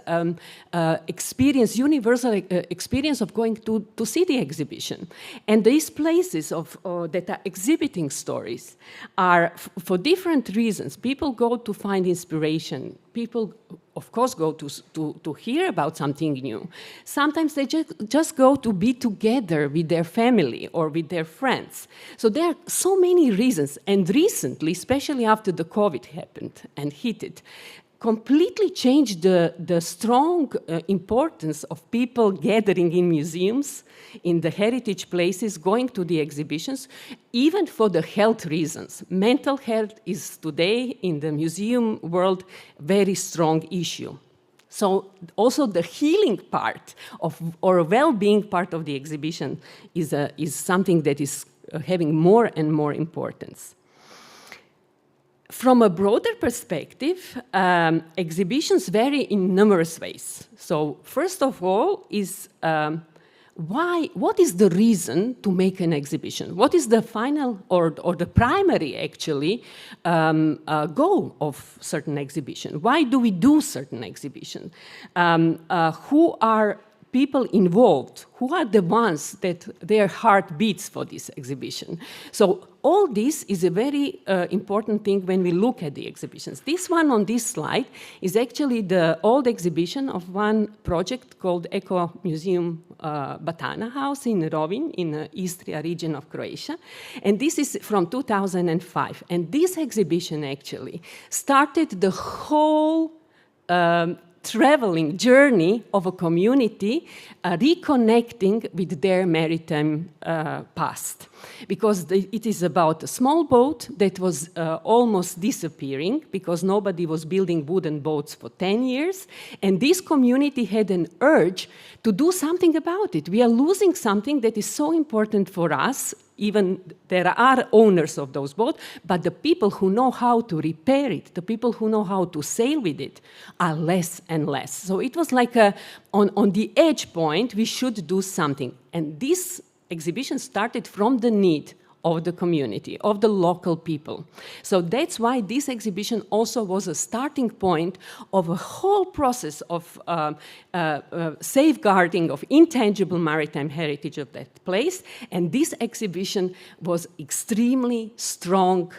universal experience of going to see the exhibition. And these places that are exhibiting stories are, for different reasons, people go to find inspiration. People, of course, go to hear about something new. Sometimes they just go to be together with their family or with their friends. So there are so many reasons. And recently, especially after the COVID happened and hit it, completely changed the strong importance of people gathering in museums, in the heritage places, going to the exhibitions, even for the health reasons. Mental health is today in the museum world very strong issue. So also the healing part or well-being part of the exhibition is something that is having more and more importance. From a broader perspective, exhibitions vary in numerous ways. So first of all is what is the reason to make an exhibition? What is the final or the primary actually goal of certain exhibition? Why do we do certain exhibition? Who are people involved? Who are the ones that their heart beats for this exhibition? So all this is a very important thing when we look at the exhibitions. This one on this slide is actually the old exhibition of one project called Eco Museum Batana House in Rovinj in the Istria region of Croatia. And this is from 2005. And this exhibition actually started the whole traveling journey of a community reconnecting with their maritime past. Because it is about a small boat that was almost disappearing because nobody was building wooden boats for 10 years. And this community had an urge to do something about it. We are losing something that is so important for us. Even there are owners of those boats, but the people who know how to repair it, the people who know how to sail with it, are less and less. So it was like on the edge point, we should do something. And this exhibition started from the need of the community, of the local people. So that's why this exhibition also was a starting point of a whole process of safeguarding of intangible maritime heritage of that place. And this exhibition was extremely strong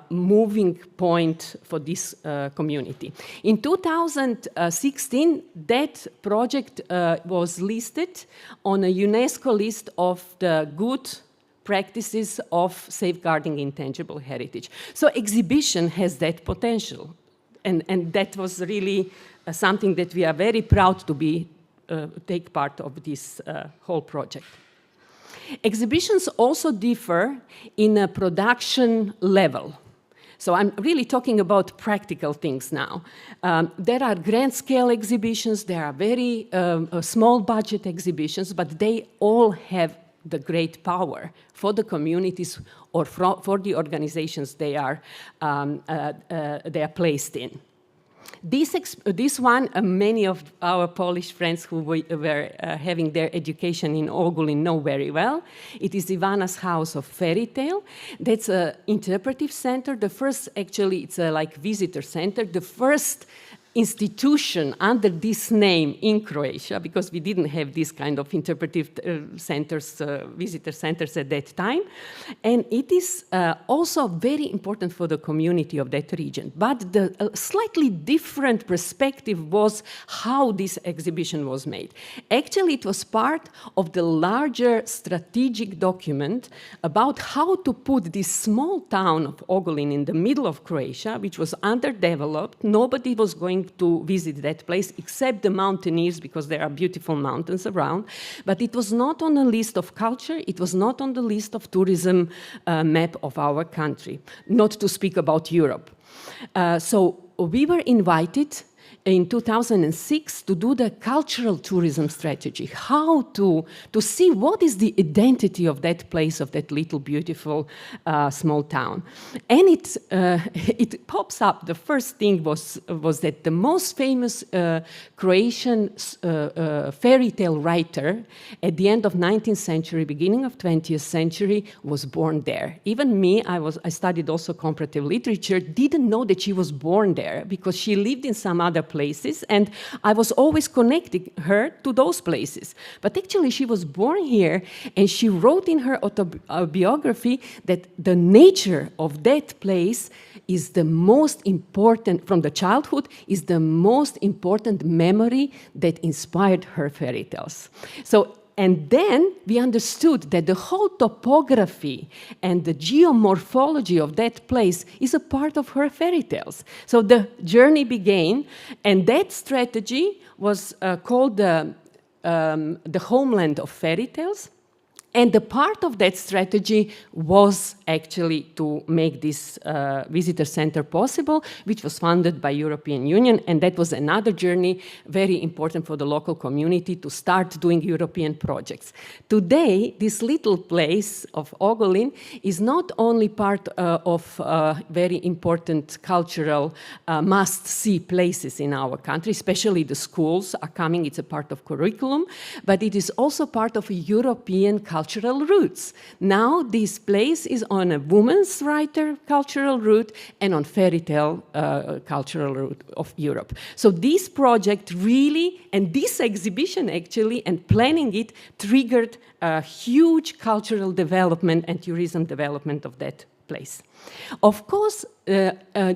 moving point for this community. In 2016, that project was listed on a UNESCO list of the good practices of safeguarding intangible heritage. So exhibition has that potential. And that was really something that we are very proud to take part of this whole project. Exhibitions also differ in a production level. So I'm really talking about practical things now. There are grand scale exhibitions, there are very small budget exhibitions, but they all have the great power for the communities or for the organizations they are placed in. This one, many of our Polish friends who were having their education in Ogulin know very well. It is Ivana's House of Fairy Tale. That's an interpretive center. The first, actually, it's a like visitor center. The first institution under this name in Croatia, because we didn't have this kind of interpretive centers, visitor centers at that time. And it is also very important for the community of that region. But the slightly different perspective was how this exhibition was made. Actually, it was part of the larger strategic document about how to put this small town of Ogulin in the middle of Croatia, which was underdeveloped. Nobody was going to visit that place except the mountaineers, because there are beautiful mountains around. But it was not on the list of culture, it was not on the list of tourism map of our country, not to speak about Europe. So we were invited in 2006 to do the cultural tourism strategy, how to see what is the identity of that place, of that little beautiful small town. And it pops up, the first thing was that the most famous Croatian fairy tale writer at the end of 19th century, beginning of 20th century, was born there. Even me, I studied also comparative literature, didn't know that she was born there because she lived in some other places, and I was always connecting her to those places. But actually she was born here, and she wrote in her autobiography that the nature of that place is the most important, from the childhood, is the most important memory that inspired her fairy tales. And then we understood that the whole topography and the geomorphology of that place is a part of her fairy tales. So the journey began, and that strategy was called the Homeland of Fairy Tales. And the part of that strategy was actually to make this visitor center possible, which was funded by European Union, and that was another journey very important for the local community to start doing European projects. Today, this little place of Ogulin is not only part of very important cultural must-see places in our country, especially the schools are coming, it's a part of curriculum, but it is also part of a European cultural roots. Now this place is on a woman's writer cultural route and on fairy tale cultural route of Europe. So this project really, and this exhibition actually, and planning it, triggered a huge cultural development and tourism development of that place. Of course,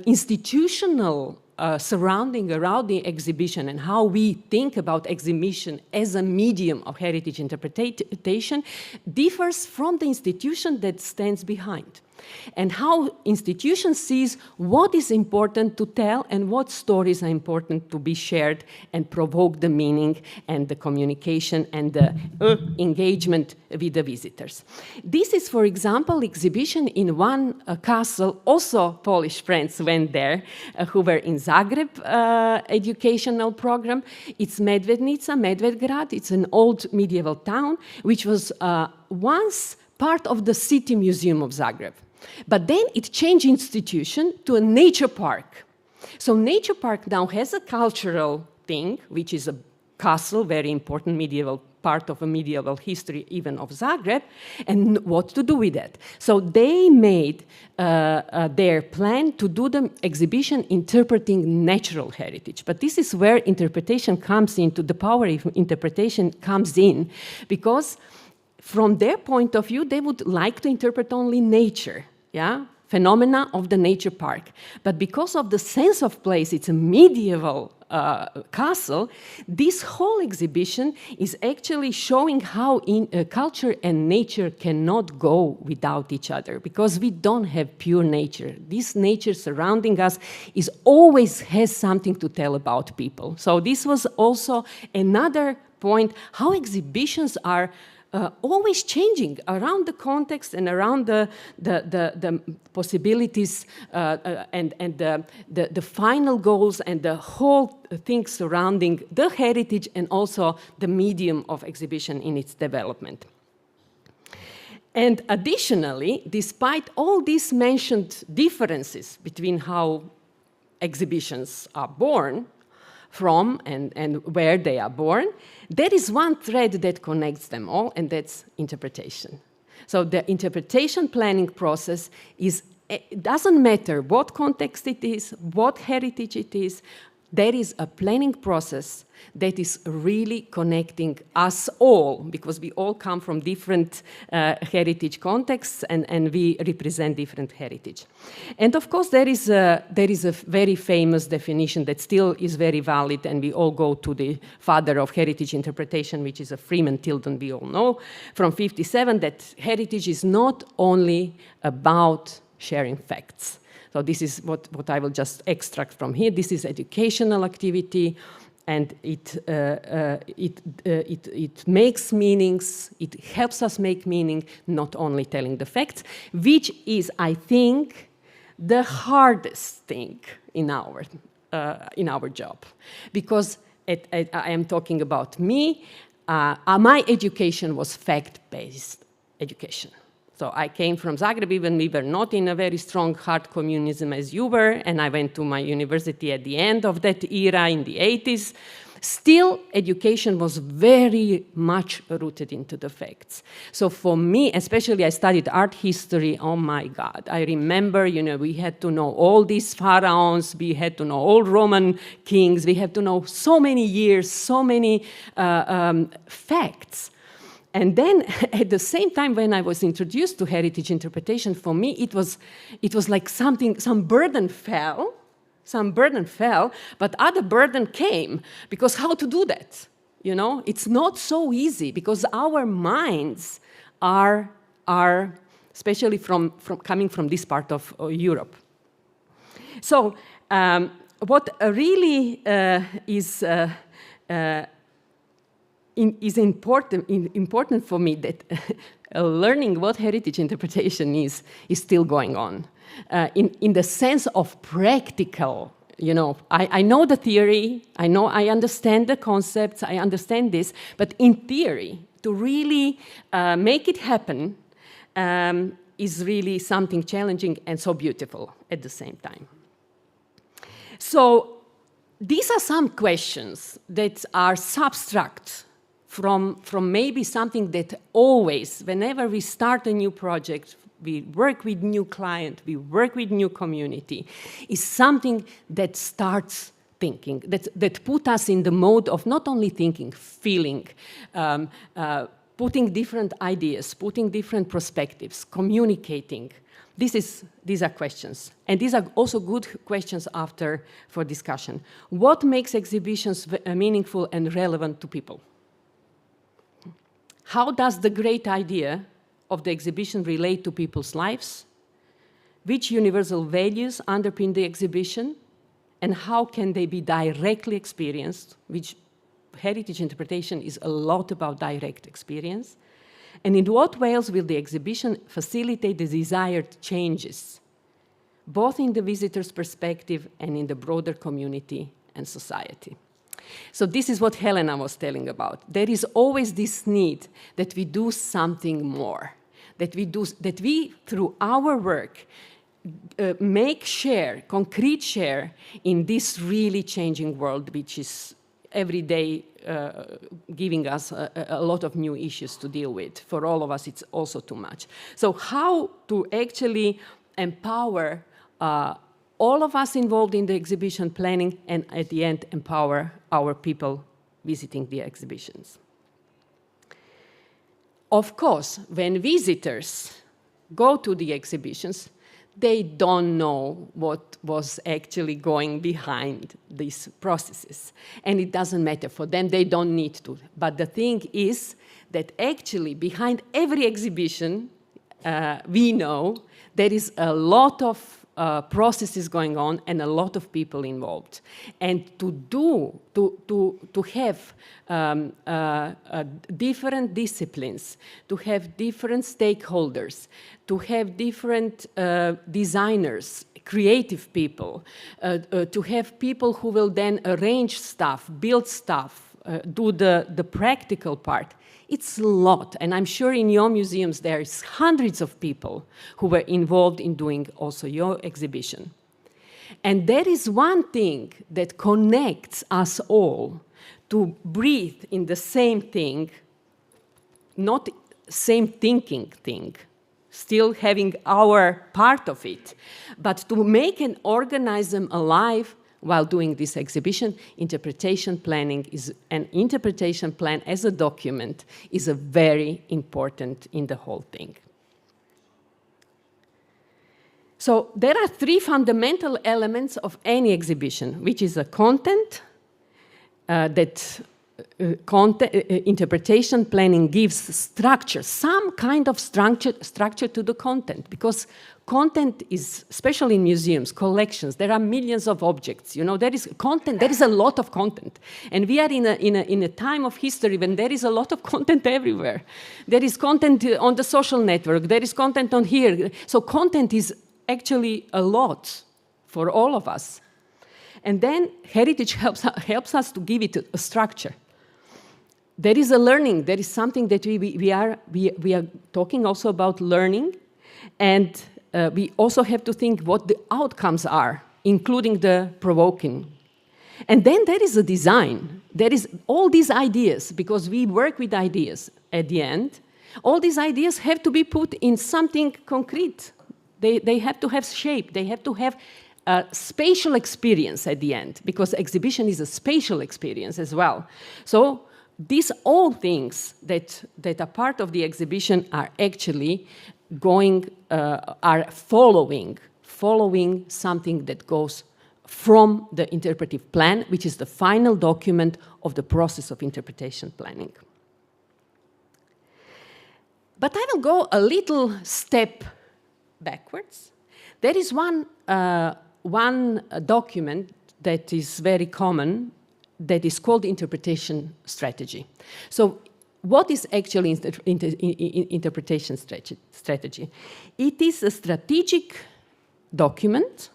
institutional surrounding around the exhibition and how we think about exhibition as a medium of heritage interpretation differs from the institution that stands behind, and how institution sees what is important to tell and what stories are important to be shared and provoke the meaning and the communication and the engagement with the visitors. This is, for example, exhibition in one castle. Also Polish friends went there who were in Zagreb educational program. It's Medvedgrad. It's an old medieval town which was once part of the City Museum of Zagreb. But then it changed institution to a nature park. So nature park now has a cultural thing, which is a castle, very important medieval part of a medieval history even of Zagreb, and what to do with that. So they made their plan to do the exhibition interpreting natural heritage. But this is where interpretation comes into, the power of interpretation comes in, because from their point of view, they would like to interpret only nature, phenomena of the nature park. But because of the sense of place, it's a medieval castle, this whole exhibition is actually showing how culture and nature cannot go without each other, because we don't have pure nature. This nature surrounding us always has something to tell about people. So this was also another point, how exhibitions are always changing around the context and around the possibilities and the final goals and the whole thing surrounding the heritage and also the medium of exhibition in its development. And additionally, despite all these mentioned differences between how exhibitions are born from and where they are born, there is one thread that connects them all, and that's interpretation. So the interpretation planning process it doesn't matter what context it is, what heritage it is, there is a planning process that is really connecting us all, because we all come from different heritage contexts and we represent different heritage. And of course, there is a very famous definition that still is very valid, and we all go to the father of heritage interpretation, which is a Freeman Tilden, we all know, from 1957, that heritage is not only about sharing facts. So this is what I will just extract from here. This is educational activity, and it makes meanings. It helps us make meaning, not only telling the facts, which is, I think, the hardest thing in our job, because I am talking about me. My education was fact-based education. So I came from Zagreb, even we were not in a very strong hard communism as you were, and I went to my university at the end of that era in the 80s. Still, education was very much rooted into the facts. So for me, especially I studied art history, oh my God. I remember, we had to know all these pharaohs, we had to know all Roman kings, we had to know so many years, so many facts. And then at the same time, when I was introduced to heritage interpretation, for me, it was like some burden fell, but other burden came, because how to do that? It's not so easy, because our minds are especially from coming from this part of Europe. So what really is important for me, that learning what heritage interpretation is still going on. In the sense of practical, I know the theory, I understand the concepts, I understand this, but in theory, to really make it happen is really something challenging and so beautiful at the same time. So these are some questions that are subtract from maybe something that always, whenever we start a new project, we work with new client, we work with new community, is something that starts thinking, that put us in the mode of not only thinking, feeling, putting different ideas, putting different perspectives, communicating. These are questions. And these are also good questions for discussion. What makes exhibitions meaningful and relevant to people? How does the great idea of the exhibition relate to people's lives? Which universal values underpin the exhibition? And how can they be directly experienced? Which heritage interpretation is a lot about direct experience. And in what ways will the exhibition facilitate the desired changes, both in the visitor's perspective and in the broader community and society? So this is what Helena was telling about. There is always this need that we do something more, that we through our work, make concrete share in this really changing world, which is every day giving us a lot of new issues to deal with. For all of us, it's also too much. So how to actually empower all of us involved in the exhibition planning, and at the end, empower our people visiting the exhibitions. Of course, when visitors go to the exhibitions, they don't know what was actually going behind these processes. And it doesn't matter for them, they don't need to. But the thing is that actually behind every exhibition, we know there is a lot of processes going on and a lot of people involved. And to have different disciplines, to have different stakeholders, to have different designers, creative people, to have people who will then arrange stuff, build stuff, do the practical part. It's a lot, and I'm sure in your museums there is hundreds of people who were involved in doing also your exhibition. And there is one thing that connects us all to breathe in the same thing, not same thinking thing, still having our part of it, but to make an organism alive while doing this exhibition. Interpretation planning is an interpretation plan as a document is a very important in the whole thing. So there are three fundamental elements of any exhibition, which is a content, interpretation planning gives structure, some kind of structure to the content, because content is, especially in museums, collections, there are millions of objects, you know, there is content, there is a lot of content. And we are in a time of history when there is a lot of content everywhere. There is content on the social network, there is content on here. So content is actually a lot for all of us. And then heritage helps us to give it a structure. There is a learning, there is something that we are talking also about learning, and we also have to think what the outcomes are, including the provoking. And then there is a design. There is all these ideas, because we work with ideas at the end. All these ideas have to be put in something concrete. They have to have shape. They have to have a spatial experience at the end, because exhibition is a spatial experience as well. So these all things that are part of the exhibition are actually are following something that goes from the interpretive plan, which is the final document of the process of interpretation planning. But I will go a little step backwards. There is one document that is very common that is called interpretation strategy. So what is actually interpretation strategy? It is a strategic document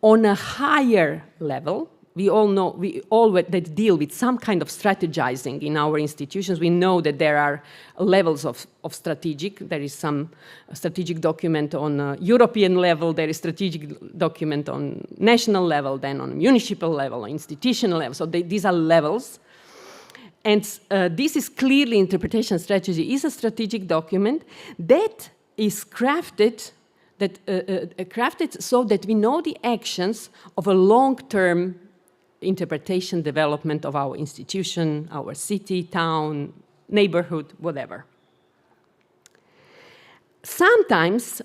on a higher level. We all know, that deal with some kind of strategizing in our institutions. We know that there are levels of strategic. There is some strategic document on a European level, there is strategic document on national level, then on municipal level, institutional level. So these are levels. And this is clearly interpretation strategy is a strategic document that is crafted so that we know the actions of a long-term interpretation development of our institution, our city, town, neighborhood, whatever. Sometimes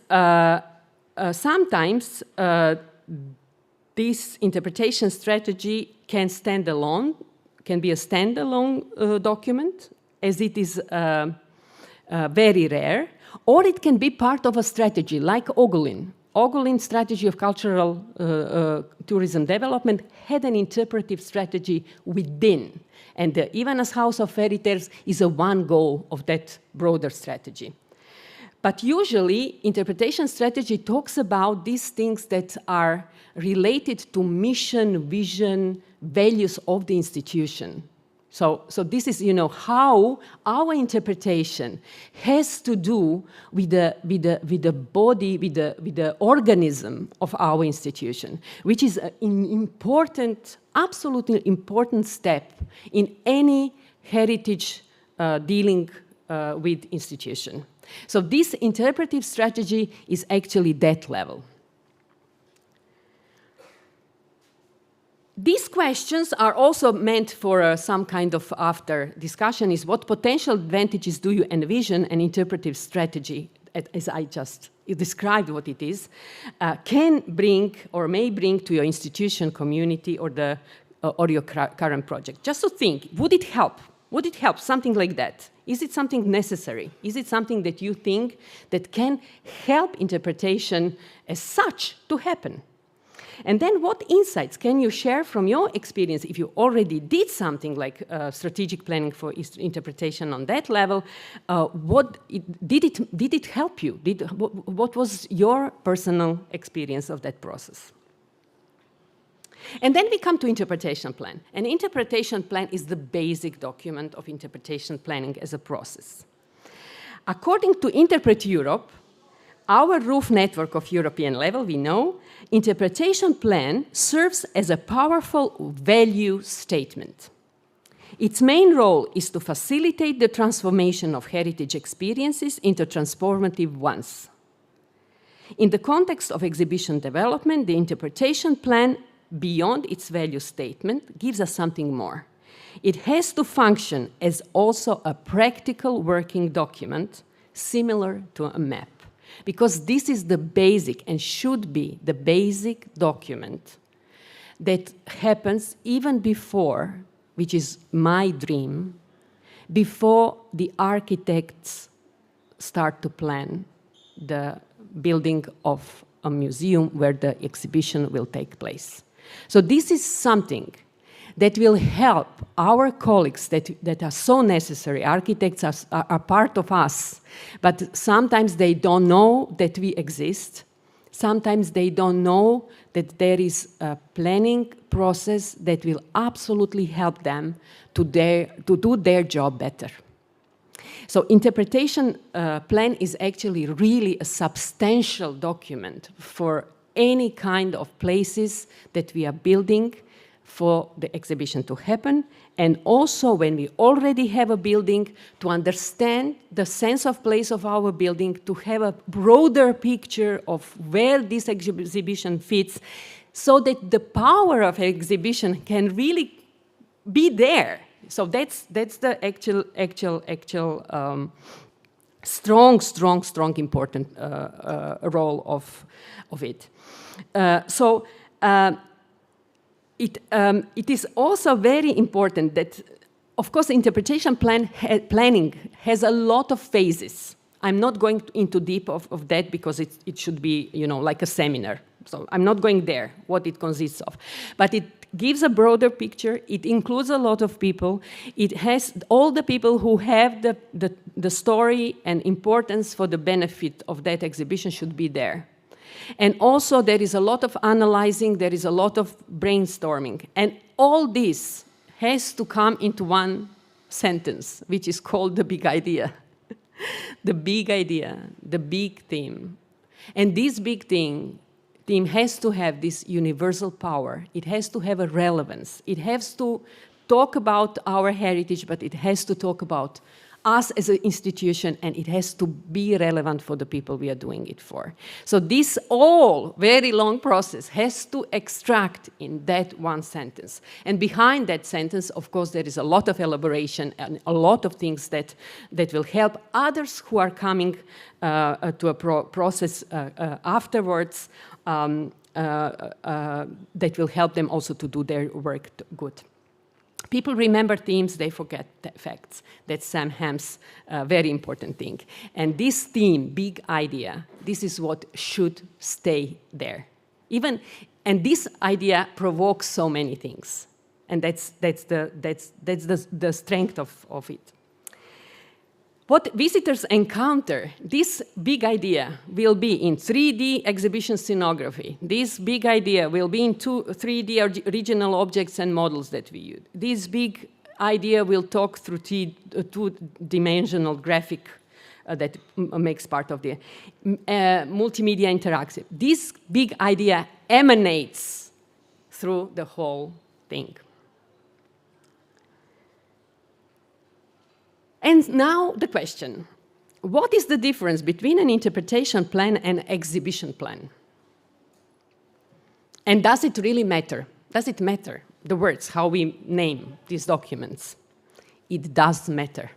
this interpretation strategy can stand alone, can be a standalone document, as it is very rare, or it can be part of a strategy, like Ogulin. Ogulin's strategy of cultural tourism development had an interpretive strategy within, and the Ivana's House of Fairy Tales is a one goal of that broader strategy. But usually, interpretation strategy talks about these things that are related to mission, vision, values of the institution. So this is, you know, how our interpretation has to do with the body, with the organism of our institution, which is an important, absolutely important step in any heritage dealing with institution. So this interpretive strategy is actually that level. These questions are also meant for some kind of after discussion, is what potential advantages do you envision an interpretive strategy, as I just described what it is, can bring or may bring to your institution, community, or your current project. Just to think, would it help? Would it help? Something like that. Is it something necessary? Is it something that you think that can help interpretation as such to happen? And then what insights can you share from your experience if you already did something like strategic planning for interpretation on that level? Did it help you? What was your personal experience of that process? And then we come to interpretation plan. An interpretation plan is the basic document of interpretation planning as a process. According to Interpret Europe, our roof network of European level, we know, interpretation plan serves as a powerful value statement. Its main role is to facilitate the transformation of heritage experiences into transformative ones. In the context of exhibition development, the interpretation plan, beyond its value statement, gives us something more. It has to function as also a practical working document, similar to a map. Because this is the basic and should be the basic document that happens even before, which is my dream, before the architects start to plan the building of a museum where the exhibition will take place. So this is something that will help our colleagues that are so necessary. Architects are part of us, but sometimes they don't know that we exist. Sometimes they don't know that there is a planning process that will absolutely help them to do their job better. So interpretation plan is actually really a substantial document for any kind of places that we are building for the exhibition to happen, and also when we already have a building, to understand the sense of place of our building, to have a broader picture of where this exhibition fits, so that the power of exhibition can really be there. So that's the actual strong important role of it. It is also very important that, of course, interpretation planning has a lot of phases. I'm not going into deep of that because it should be, like a seminar. So I'm not going there, what it consists of. But it gives a broader picture. It includes a lot of people. It has all the people who have the story and importance for the benefit of that exhibition should be there. And also there is a lot of analyzing, there is a lot of brainstorming. And all this has to come into one sentence, which is called the big idea. The big idea, the big theme. And this big theme has to have this universal power. It has to have a relevance. It has to talk about our heritage, but it has to talk about us as an institution, and it has to be relevant for the people we are doing it for. So this all very long process has to extract in that one sentence. And behind that sentence, of course, there is a lot of elaboration and a lot of things that will help others who are coming to a process afterwards, that will help them also to do their work good. People remember themes, they forget facts. That's Sam Hamm's very important thing. And this theme, big idea, this is what should stay there. And this idea provokes so many things. And that's the strength of it. What visitors encounter, this big idea will be in 3D exhibition scenography. This big idea will be in 3D regional objects and models that we use. This big idea will talk through two-dimensional graphic that makes part of the multimedia interactive. This big idea emanates through the whole thing. And now the question, what is the difference between an interpretation plan and exhibition plan? And does it really matter? Does it matter, the words, how we name these documents? It does matter.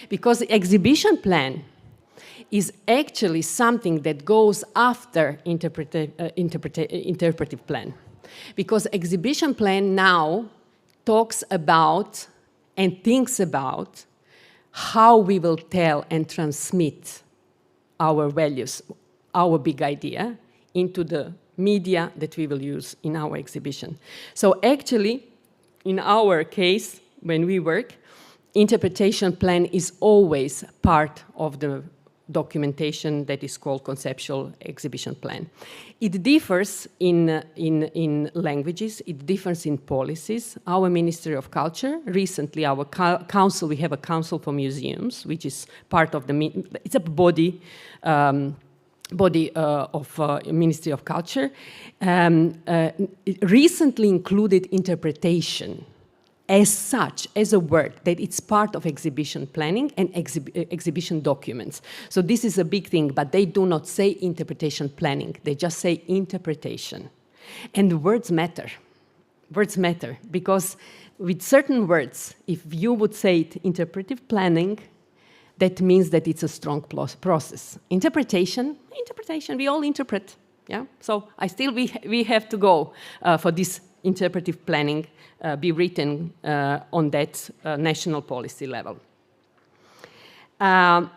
Because the exhibition plan is actually something that goes after interpretive plan. Because exhibition plan now talks about and thinks about how we will tell and transmit our values, our big idea, into the media that we will use in our exhibition. So actually, in our case, when we work, interpretation plan is always part of the documentation that is called conceptual exhibition plan. It differs in languages, it differs in policies. Our Ministry of Culture, recently our council, we have a council for museums, which is part of it's a body of Ministry of Culture, it recently included interpretation as such, as a word, that it's part of exhibition planning and exhibition documents. So this is a big thing, but they do not say interpretation planning, they just say interpretation. And words matter. Words matter, because with certain words, if you would say it interpretive planning, that means that it's a strong process. Interpretation, we all interpret, yeah? So we have to go for this interpretive planning be written on that national policy level. On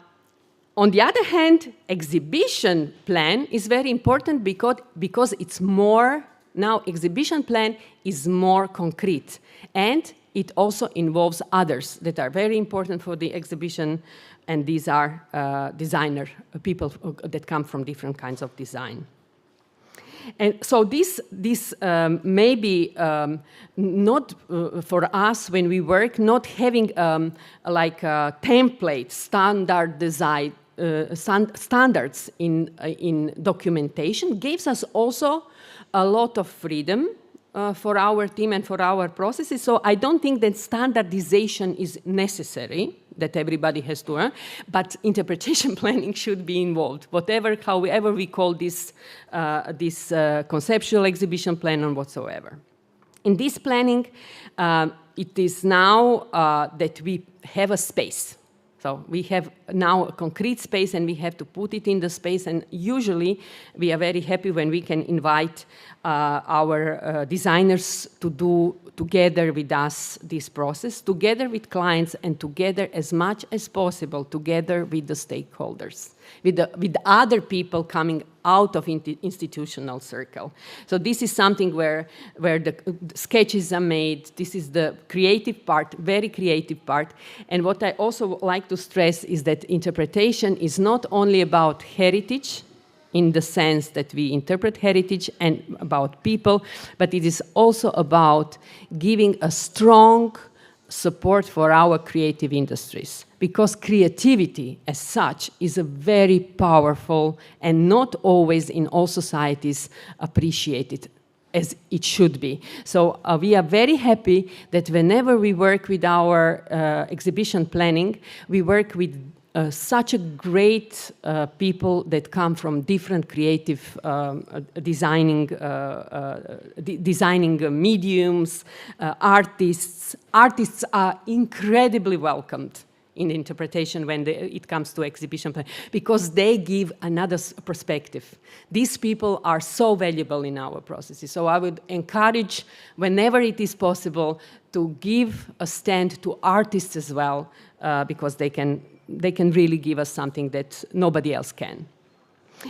the other hand, exhibition plan is very important because it's more, now exhibition plan is more concrete, and it also involves others that are very important for the exhibition, and these are designer people that come from different kinds of design. And so this may be not for us when we work, not having like a template, standard design, standards in documentation gives us also a lot of freedom for our team and for our processes. So I don't think that standardization is necessary, that everybody has to earn, but interpretation planning should be involved, however we call this, conceptual exhibition plan or whatsoever. In this planning, it is now that we have a space. So we have now a concrete space and we have to put it in the space, and usually we are very happy when we can invite our designers to do together with us this process, together with clients and together as much as possible, together with the stakeholders, with other people coming out of institutional circle. So this is something where the sketches are made. This is the creative part, very creative part. And what I also like to stress is that interpretation is not only about heritage, in the sense that we interpret heritage and about people, but it is also about giving a strong support for our creative industries, because creativity as such is a very powerful and not always in all societies appreciated as it should be. So we are very happy that whenever we work with our exhibition planning, we work with such a great people that come from different creative designing mediums, artists. Artists are incredibly welcomed in interpretation when it comes to exhibition plan, because they give another perspective. These people are so valuable in our processes. So I would encourage, whenever it is possible, to give a stand to artists as well, because they can really give us something that nobody else can.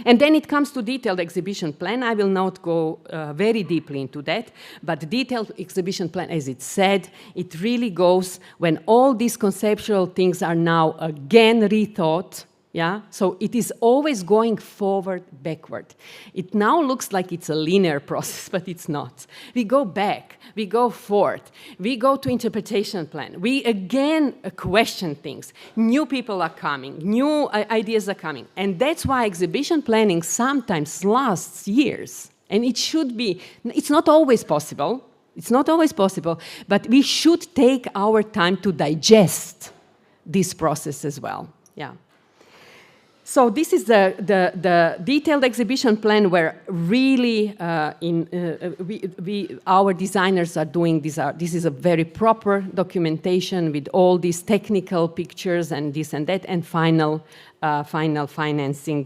And then it comes to detailed exhibition plan. I will not go very deeply into that, but detailed exhibition plan, as it said, it really goes when all these conceptual things are now again rethought. Yeah, so it is always going forward, backward. It now looks like it's a linear process, but it's not. We go back, we go forth, we go to interpretation plan. We again question things. New people are coming, new ideas are coming. And that's why exhibition planning sometimes lasts years. And it should be, it's not always possible. It's not always possible, but we should take our time to digest this process as well. Yeah. So this is the detailed exhibition plan where really our designers are doing this. This is a very proper documentation with all these technical pictures and this and that, and final financing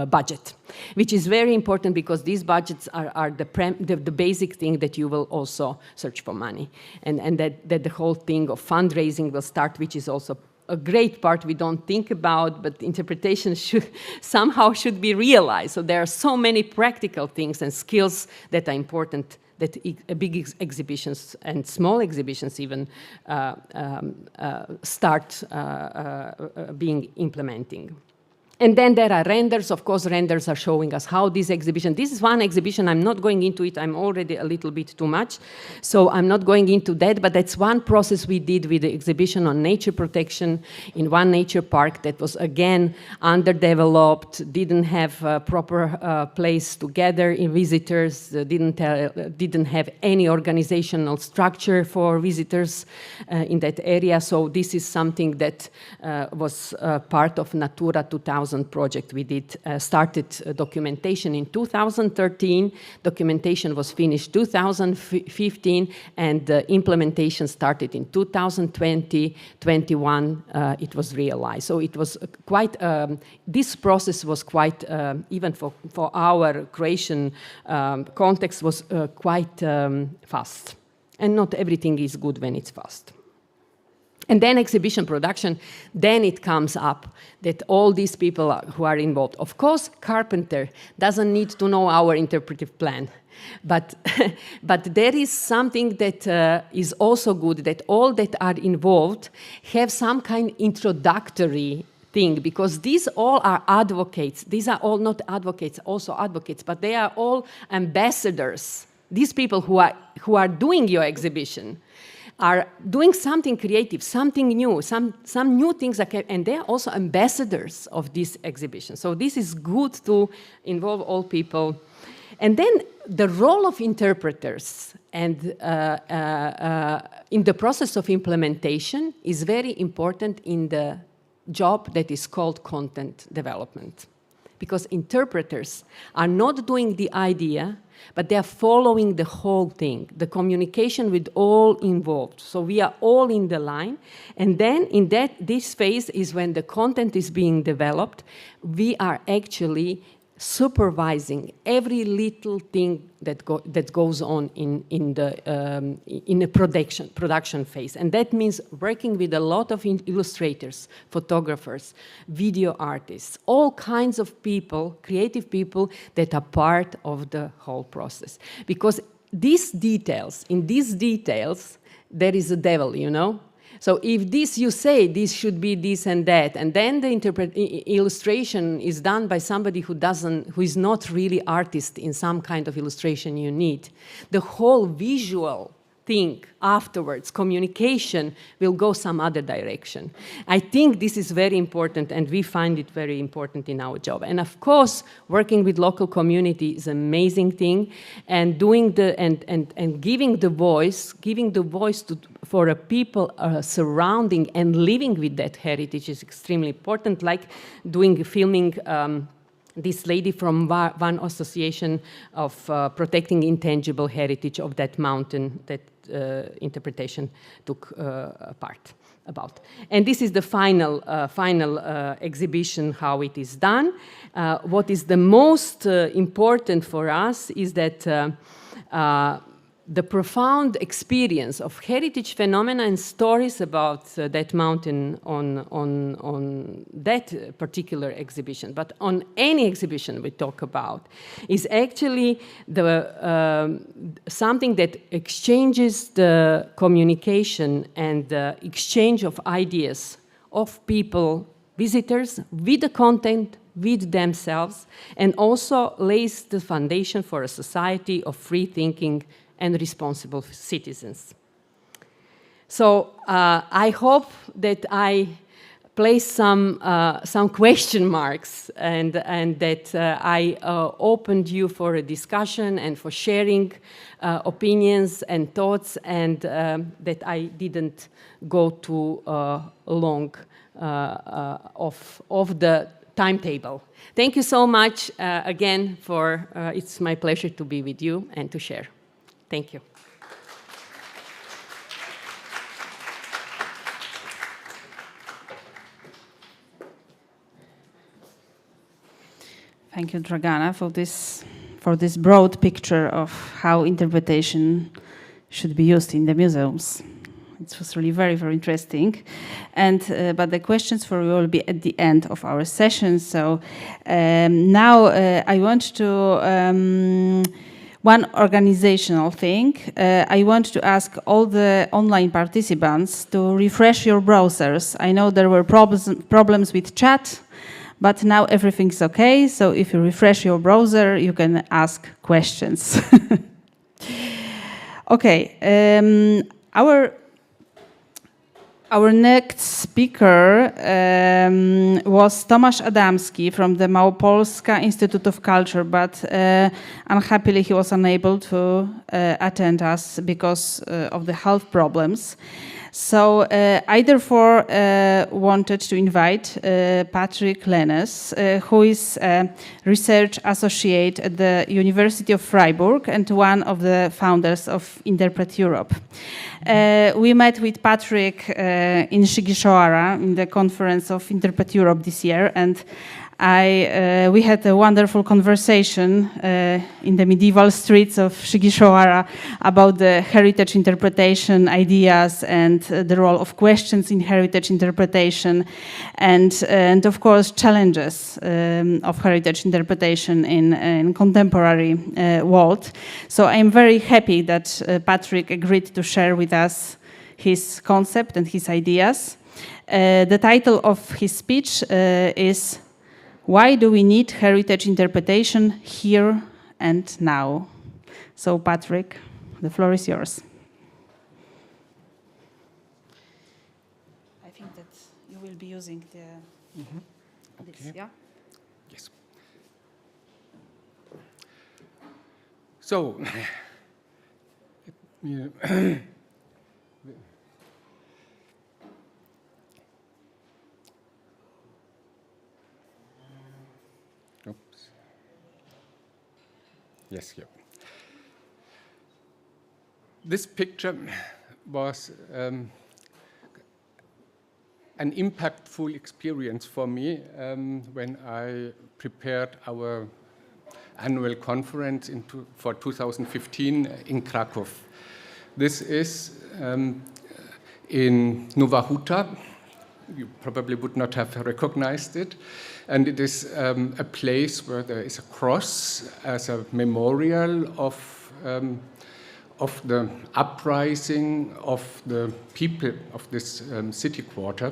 budget, which is very important because these budgets are the basic thing that you will also search for money, and that the whole thing of fundraising will start, which is also a great part we don't think about, but interpretation should be realized. So there are so many practical things and skills that are important that big exhibitions and small exhibitions even start being implementing. And then there are renders. Of course, renders are showing us how this is one exhibition, I'm not going into it, I'm already a little bit too much, so I'm not going into that, but that's one process we did with the exhibition on nature protection in one nature park that was, again, underdeveloped, didn't have a proper place to gather in visitors, didn't have any organizational structure for visitors in that area, so this is something that was part of Natura 2000 project. We did started documentation in 2013. Documentation was finished 2015, and the implementation started in 2020. 21 it was realized. So it was quite. This process was quite even for our Croatian context was quite fast. And not everything is good when it's fast. And then exhibition production, then it comes up that all these people who are involved. Of course, carpenter doesn't need to know our interpretive plan. But there is something that is also good, that all that are involved have some kind of introductory thing, because these all are advocates. These are all not advocates, also advocates, but they are all ambassadors. These people who are doing your exhibition are doing something creative, something new, some new things, and they're also ambassadors of this exhibition. So this is good to involve all people. And then the role of interpreters and in the process of implementation is very important in the job that is called content development. Because interpreters are not doing the idea, but they are following the whole thing, the communication with all involved. So we are all in the line. And then in this phase is when the content is being developed, we are actually supervising every little thing that goes on in the production phase. And that means working with a lot of illustrators, photographers, video artists, all kinds of people, creative people that are part of the whole process. Because in these details, there is a devil, you know? So if this, you say this should be this and that, and then the illustration is done by somebody who is not really artist in some kind of illustration you need, the whole visual thing afterwards, communication, will go some other direction. I think this is very important, and we find it very important in our job. And of course, working with local community is an amazing thing, and doing and giving the voice for a people surrounding and living with that heritage is extremely important. Like filming. This lady from one association of protecting intangible heritage of that mountain that interpretation took part about. And this is the final exhibition, how it is done. What is the most important for us is that the profound experience of heritage phenomena and stories about that mountain on that particular exhibition, but on any exhibition we talk about, is actually something that exchanges the communication and the exchange of ideas of people, visitors, with the content, with themselves, and also lays the foundation for a society of free thinking and responsible citizens. So I hope that I place some question marks and that I opened you for a discussion and for sharing opinions and thoughts, and that I didn't go too long of the timetable. Thank you so much again for, it's my pleasure to be with you and to share. Thank you. Thank you, Dragana, for this broad picture of how interpretation should be used in the museums. It was really very, very interesting. And but the questions for you will be at the end of our session. So now I want to one organizational thing. I want to ask all the online participants to refresh your browsers. I know there were problems with chat, but now everything's okay. So if you refresh your browser, you can ask questions. Okay, our next speaker was Tomasz Adamski from the Małopolska Institute of Culture, but unhappily he was unable to attend us because of the health problems. So I therefore wanted to invite Patrick Lennes, who is a research associate at the University of Freiburg and one of the founders of Interpret Europe. We met with Patrick in Shigishoara in the conference of Interpret Europe this year, and we had a wonderful conversation in the medieval streets of Shigishoara about the heritage interpretation ideas and the role of questions in heritage interpretation, and of course challenges of heritage interpretation in contemporary world. So I'm very happy that Patrick agreed to share with us his concept and his ideas. The title of his speech is "Why do we need heritage interpretation here and now?" So, Patrick, the floor is yours. I think that you will be using the this, Okay. yeah? Yes. So, oops. Yes, here. This picture was an impactful experience for me when I prepared our annual conference for 2015 in Krakow. This is in Nowa Huta. You probably would not have recognized it. And it is a place where there is a cross as a memorial of the uprising of the people of this city quarter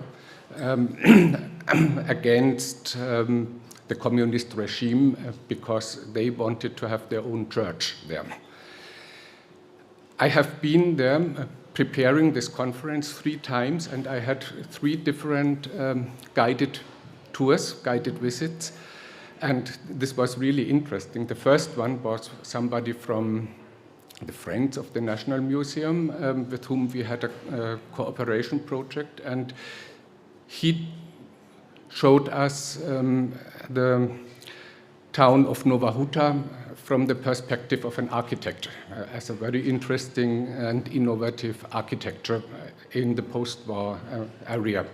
against the communist regime because they wanted to have their own church there. I have been there preparing this conference 3 times, and I had 3 different guided tours, guided visits, and this was really interesting. The first one was somebody from the Friends of the National Museum with whom we had a cooperation project, and he showed us the town of Nowa Huta from the perspective of an architect, as a very interesting and innovative architecture in the post-war area.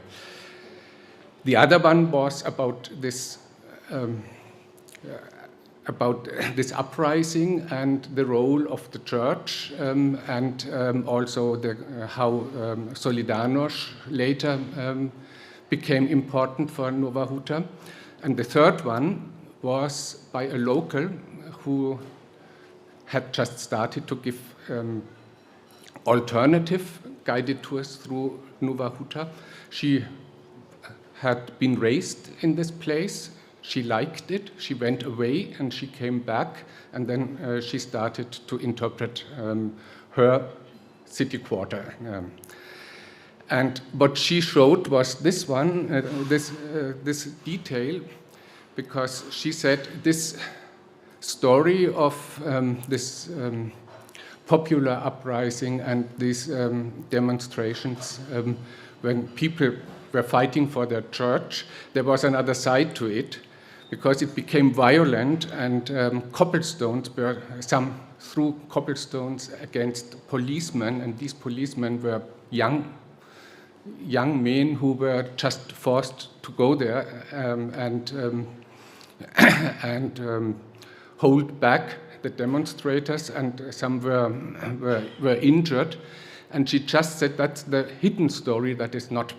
The other one was about this uprising and the role of the church, and also how Solidarność later became important for Nowa Huta. And the third one was by a local who had just started to give alternative guided tours through Nowa Huta. She had been raised in this place. She liked it. She went away and she came back, and then she started to interpret her city quarter. And what she showed was this one, this detail, because she said this story of this popular uprising and these demonstrations when people were fighting for their church, there was another side to it, because it became violent, and some threw cobblestones against policemen, and these policemen were young men who were just forced to go there and hold back the demonstrators, and some were injured. And she just said that's the hidden story that is not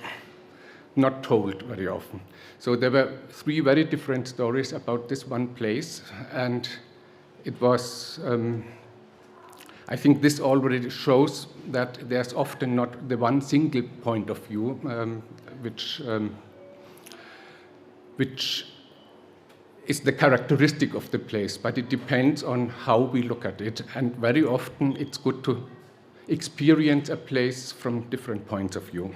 told very often. So there were 3 very different stories about this one place, and it was, I think this already shows that there's often not the one single point of view which is the characteristic of the place, but it depends on how we look at it, and very often it's good to experience a place from different points of view.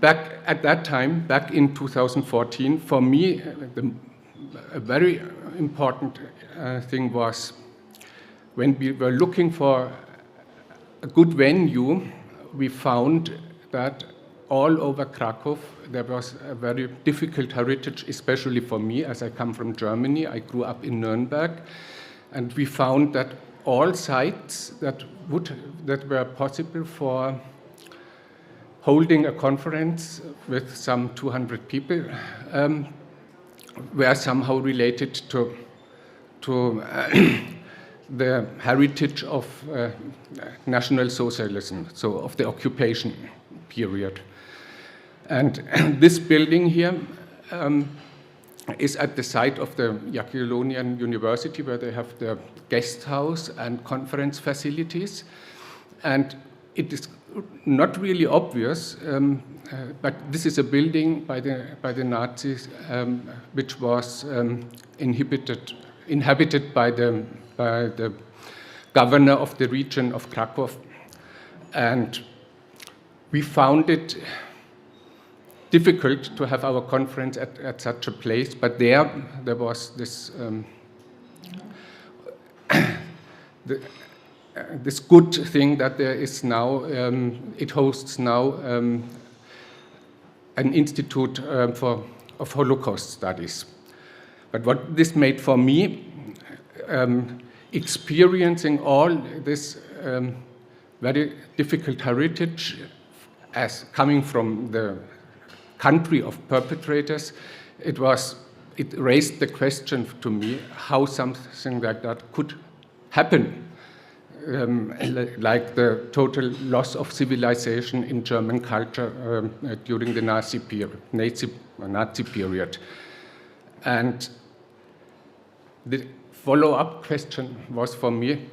Back at that time, back in 2014, for me, a very important thing was when we were looking for a good venue, we found that all over Krakow there was a very difficult heritage, especially for me, as I come from Germany. I grew up in Nuremberg, and we found that all sites that were possible for holding a conference with some 200 people were somehow related to the heritage of National Socialism, so of the occupation period. And this building here is at the site of the Jagiellonian University, where they have the guest house and conference facilities. And it is not really obvious, but this is a building by the Nazis, which was inhabited by the governor of the region of Krakow. And we found it difficult to have our conference at such a place, but there was this this good thing that there is now, it hosts now an institute of Holocaust studies. But what this made for me, experiencing all this very difficult heritage as coming from the country of perpetrators, it raised the question to me how something like that could happen. Like the total loss of civilization in German culture during the Nazi period. And the follow-up question was for me,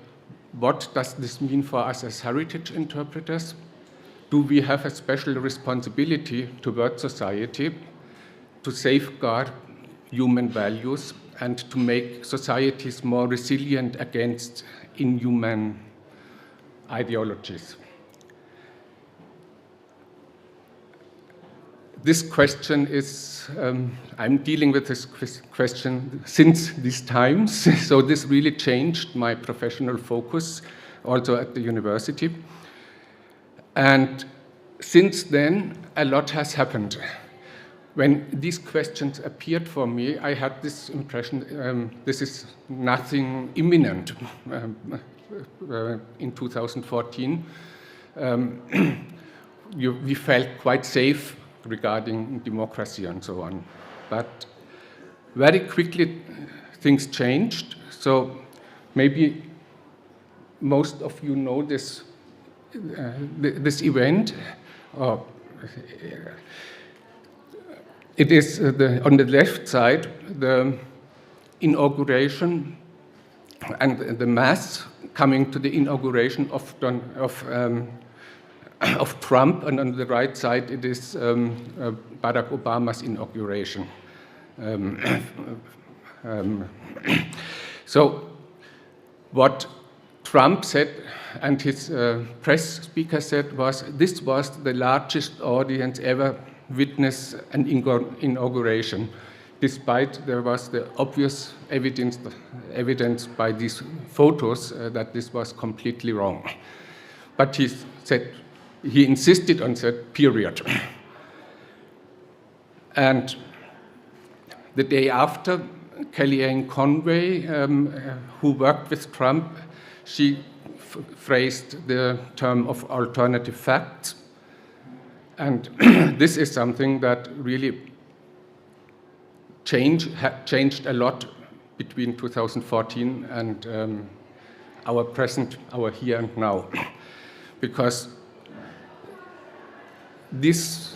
what does this mean for us as heritage interpreters? Do we have a special responsibility towards society to safeguard human values and to make societies more resilient against inhuman ideologies? This question is, I'm dealing with this question since these times, so this really changed my professional focus also at the university. And since then, a lot has happened. When these questions appeared for me, I had this impression, this is nothing imminent. In 2014, we felt quite safe regarding democracy and so on. But very quickly, things changed. So maybe most of you know this event. It is on the left side, the inauguration and the mass coming to the inauguration of Trump, and on the right side it is Barack Obama's inauguration. So what Trump said and his press speaker said was, this was the largest audience ever witness an inauguration, despite there was the obvious evidence by these photos that this was completely wrong. But he said he insisted on that period. And the day after, Kellyanne Conway, who worked with Trump, she phrased the term of alternative facts. And this is something that really changed a lot between 2014 and our present, our here and now. Because this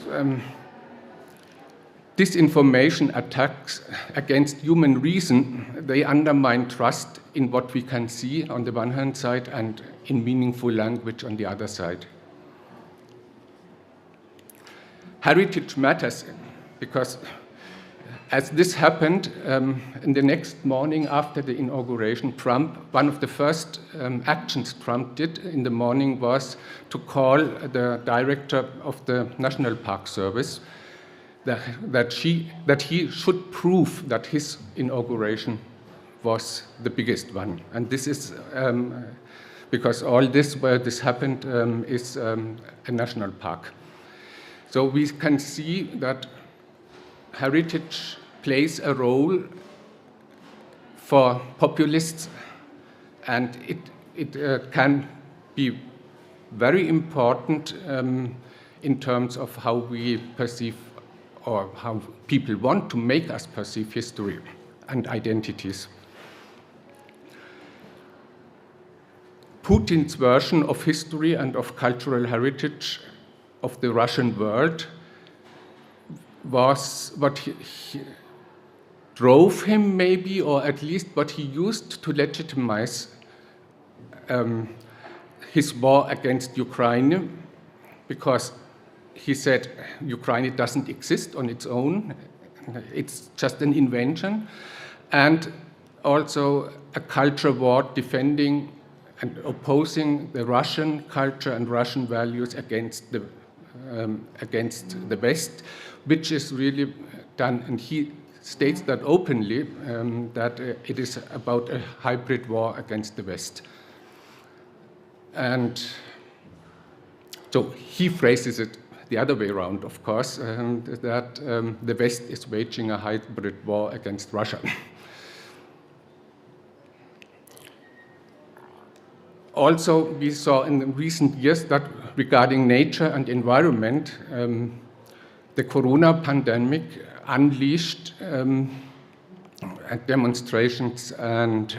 disinformation attacks against human reason, they undermine trust in what we can see on the one hand side and in meaningful language on the other side. Heritage matters because as this happened, in the next morning after the inauguration, Trump, one of the first actions Trump did in the morning was to call the director of the National Park Service that he should prove that his inauguration was the biggest one. And this is because all this, where this happened, is a national park. So we can see that heritage plays a role for populists, and it can be very important in terms of how we perceive or how people want to make us perceive history and identities. Putin's version of history and of cultural heritage of the Russian world was what he drove him maybe, or at least what he used to legitimize his war against Ukraine, because he said Ukraine doesn't exist on its own, it's just an invention, and also a culture war defending and opposing the Russian culture and Russian values against the West, which is really done, and he states that openly, that it is about a hybrid war against the West. And so he phrases it the other way around, of course, that the West is waging a hybrid war against Russia. Also, we saw in recent years that regarding nature and environment, the corona pandemic unleashed demonstrations and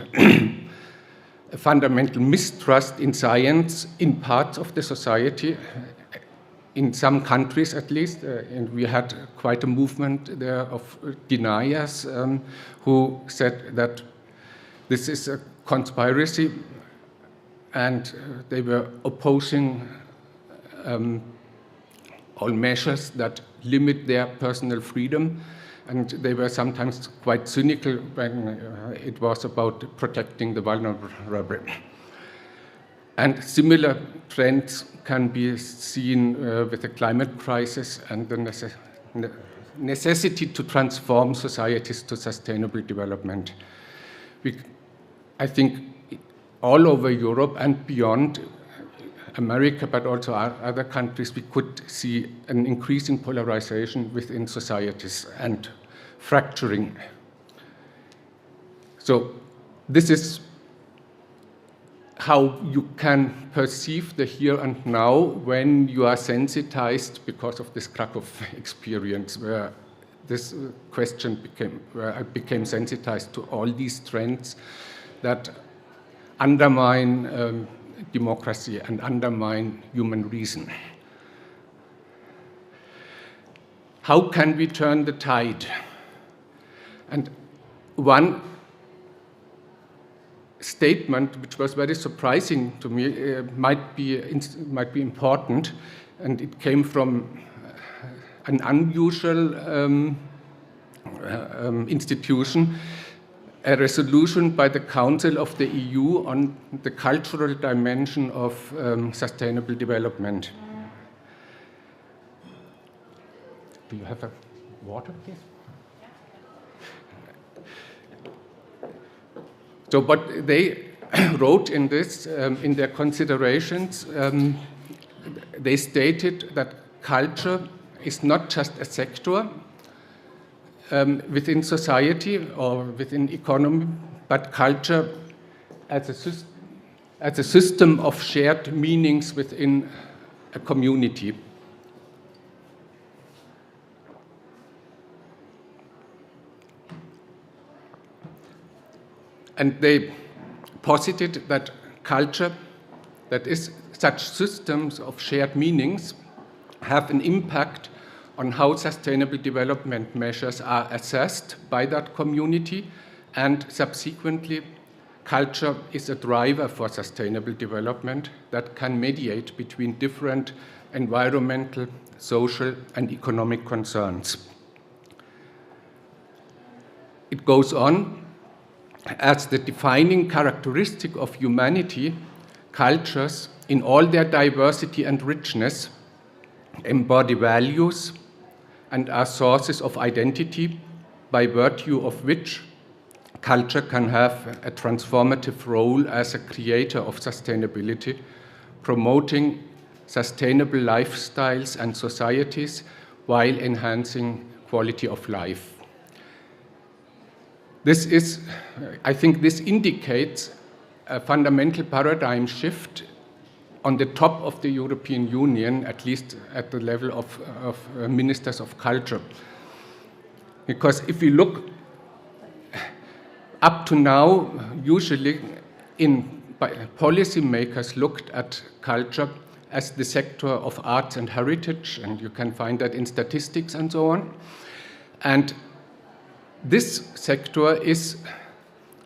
a fundamental mistrust in science in parts of the society, in some countries at least, and we had quite a movement there of deniers who said that this is a conspiracy, and they were opposing all measures that limit their personal freedom, and they were sometimes quite cynical when it was about protecting the vulnerable. And similar trends can be seen with the climate crisis and the necessity to transform societies to sustainable development. I think all over Europe and beyond America, but also other countries, we could see an increasing polarization within societies and fracturing. So this is how you can perceive the here and now when you are sensitized because of this Krakow experience, where this question where I became sensitized to all these trends that undermine democracy and undermine human reason. How can we turn the tide? And one statement which was very surprising to me might be important, and it came from an unusual institution, a resolution by the Council of the EU on the cultural dimension of sustainable development. Do you have a water, please? So what they wrote in this, in their considerations, they stated that culture is not just a sector within society or within economy, but culture as a system of shared meanings within a community. And they posited that culture, that is, such systems of shared meanings, have an impact on how sustainable development measures are assessed by that community, and subsequently, culture is a driver for sustainable development that can mediate between different environmental, social, and economic concerns. It goes on, as the defining characteristic of humanity, cultures, in all their diversity and richness, embody values and are sources of identity by virtue of which culture can have a transformative role as a creator of sustainability, promoting sustainable lifestyles and societies while enhancing quality of life. I think this indicates a fundamental paradigm shift on the top of the European Union, at least at the level of ministers of culture. Because if we look up to now, usually policymakers looked at culture as the sector of arts and heritage, and you can find that in statistics and so on. And this sector is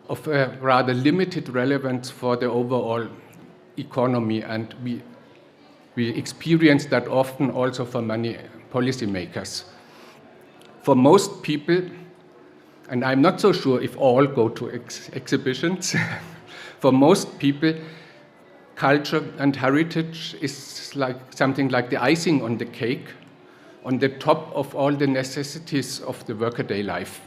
of a rather limited relevance for the overall economy, and we experience that often also for many policymakers. For most people, and I'm not so sure if all go to exhibitions, for most people, culture and heritage is like something like the icing on the cake, on the top of all the necessities of the workaday life.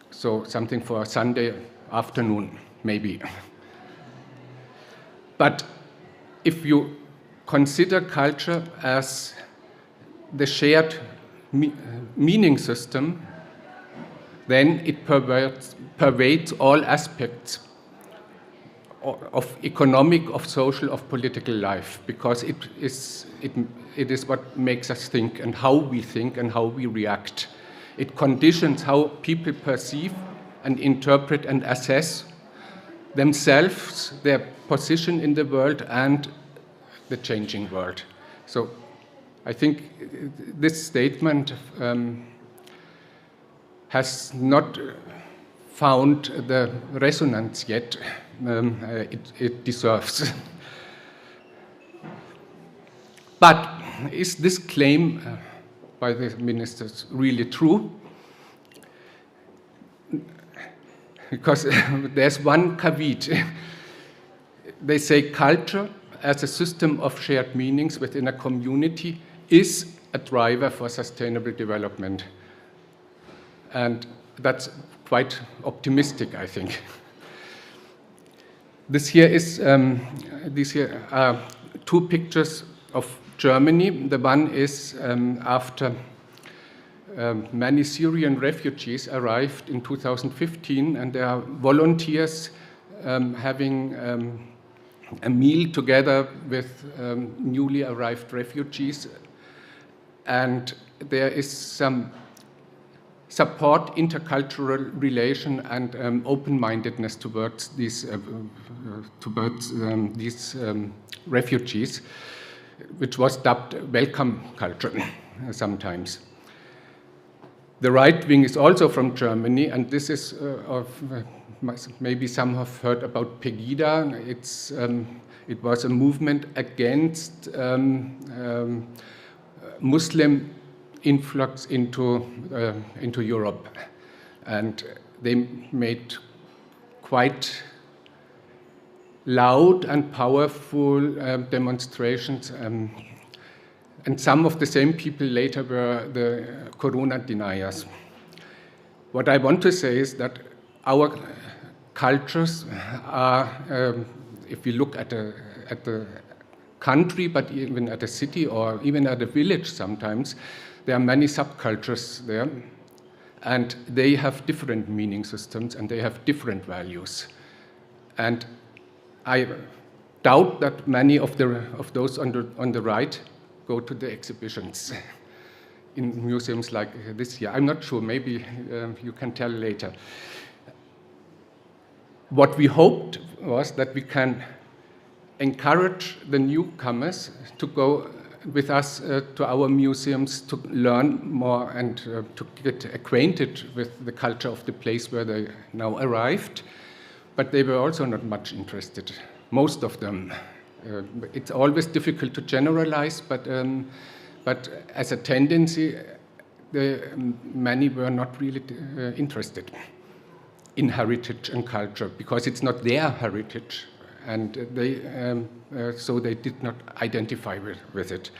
So something for a Sunday afternoon, maybe. But if you consider culture as the shared meaning system, then it pervades all aspects of economic, of social, of political life, because it is what makes us think and how we react. It conditions how people perceive and interpret and assess themselves, their position in the world, and the changing world. So I think this statement has not found the resonance yet it deserves. But is this claim by the ministers really true? Because there's one caveat. They say culture as a system of shared meanings within a community is a driver for sustainable development. And that's quite optimistic, I think. These here are two pictures of Germany. The one is after many Syrian refugees arrived in 2015, and there are volunteers having a meal together with newly arrived refugees, and there is some support, intercultural relation, and open-mindedness towards these refugees, which was dubbed welcome culture sometimes. The right wing is also from Germany, and this is maybe some have heard about Pegida. It was a movement against Muslim influx into Europe, and they made quite loud and powerful demonstrations, and some of the same people later were the corona deniers. What I want to say is that our cultures are, if we look at the country, but even at a city or even at a village sometimes, there are many subcultures there, and they have different meaning systems and they have different values. And I doubt that many of those on the right go to the exhibitions in museums like this here. I'm not sure, maybe you can tell later. What we hoped was that we can encourage the newcomers to go with us to our museums to learn more and to get acquainted with the culture of the place where they now arrived. But they were also not much interested, most of them. It's always difficult to generalize, but as a tendency, many were not really interested in heritage and culture because it's not their heritage, and so they did not identify with it.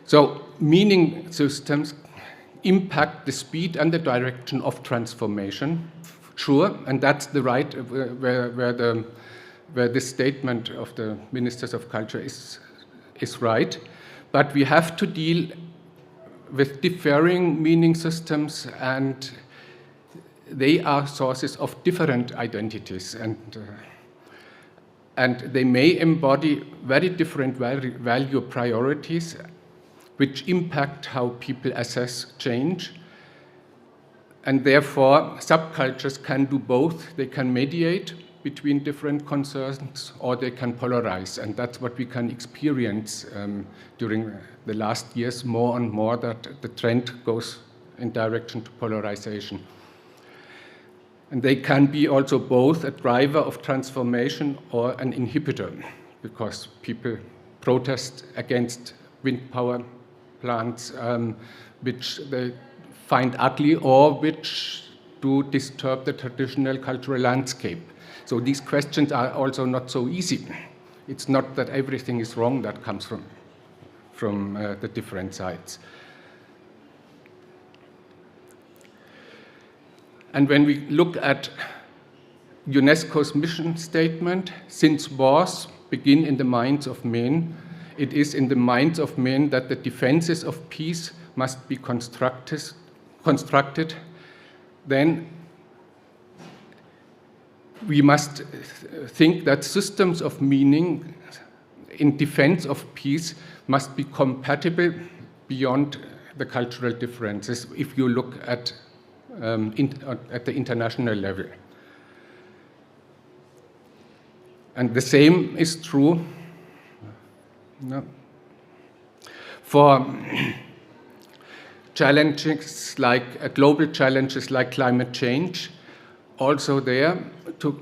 So meaning systems impact the speed and the direction of transformation, sure, and that's the right where this statement of the Ministers of Culture is right. But we have to deal with differing meaning systems, and they are sources of different identities, and they may embody very different value priorities which impact how people assess change. And therefore, subcultures can do both. They can mediate between different concerns, or they can polarize. And that's what we can experience during the last years more and more, that the trend goes in direction to polarization. And they can be also both a driver of transformation or an inhibitor, because people protest against wind power plants, which they find ugly or which do disturb the traditional cultural landscape. So these questions are also not so easy. It's not that everything is wrong that comes from the different sides. And when we look at UNESCO's mission statement, since wars begin in the minds of men, it is in the minds of men that the defenses of peace must be constructed, then we must think that systems of meaning in defense of peace must be compatible beyond the cultural differences if you look at the international level. And the same is true for challenges like global challenges like climate change. Also there, to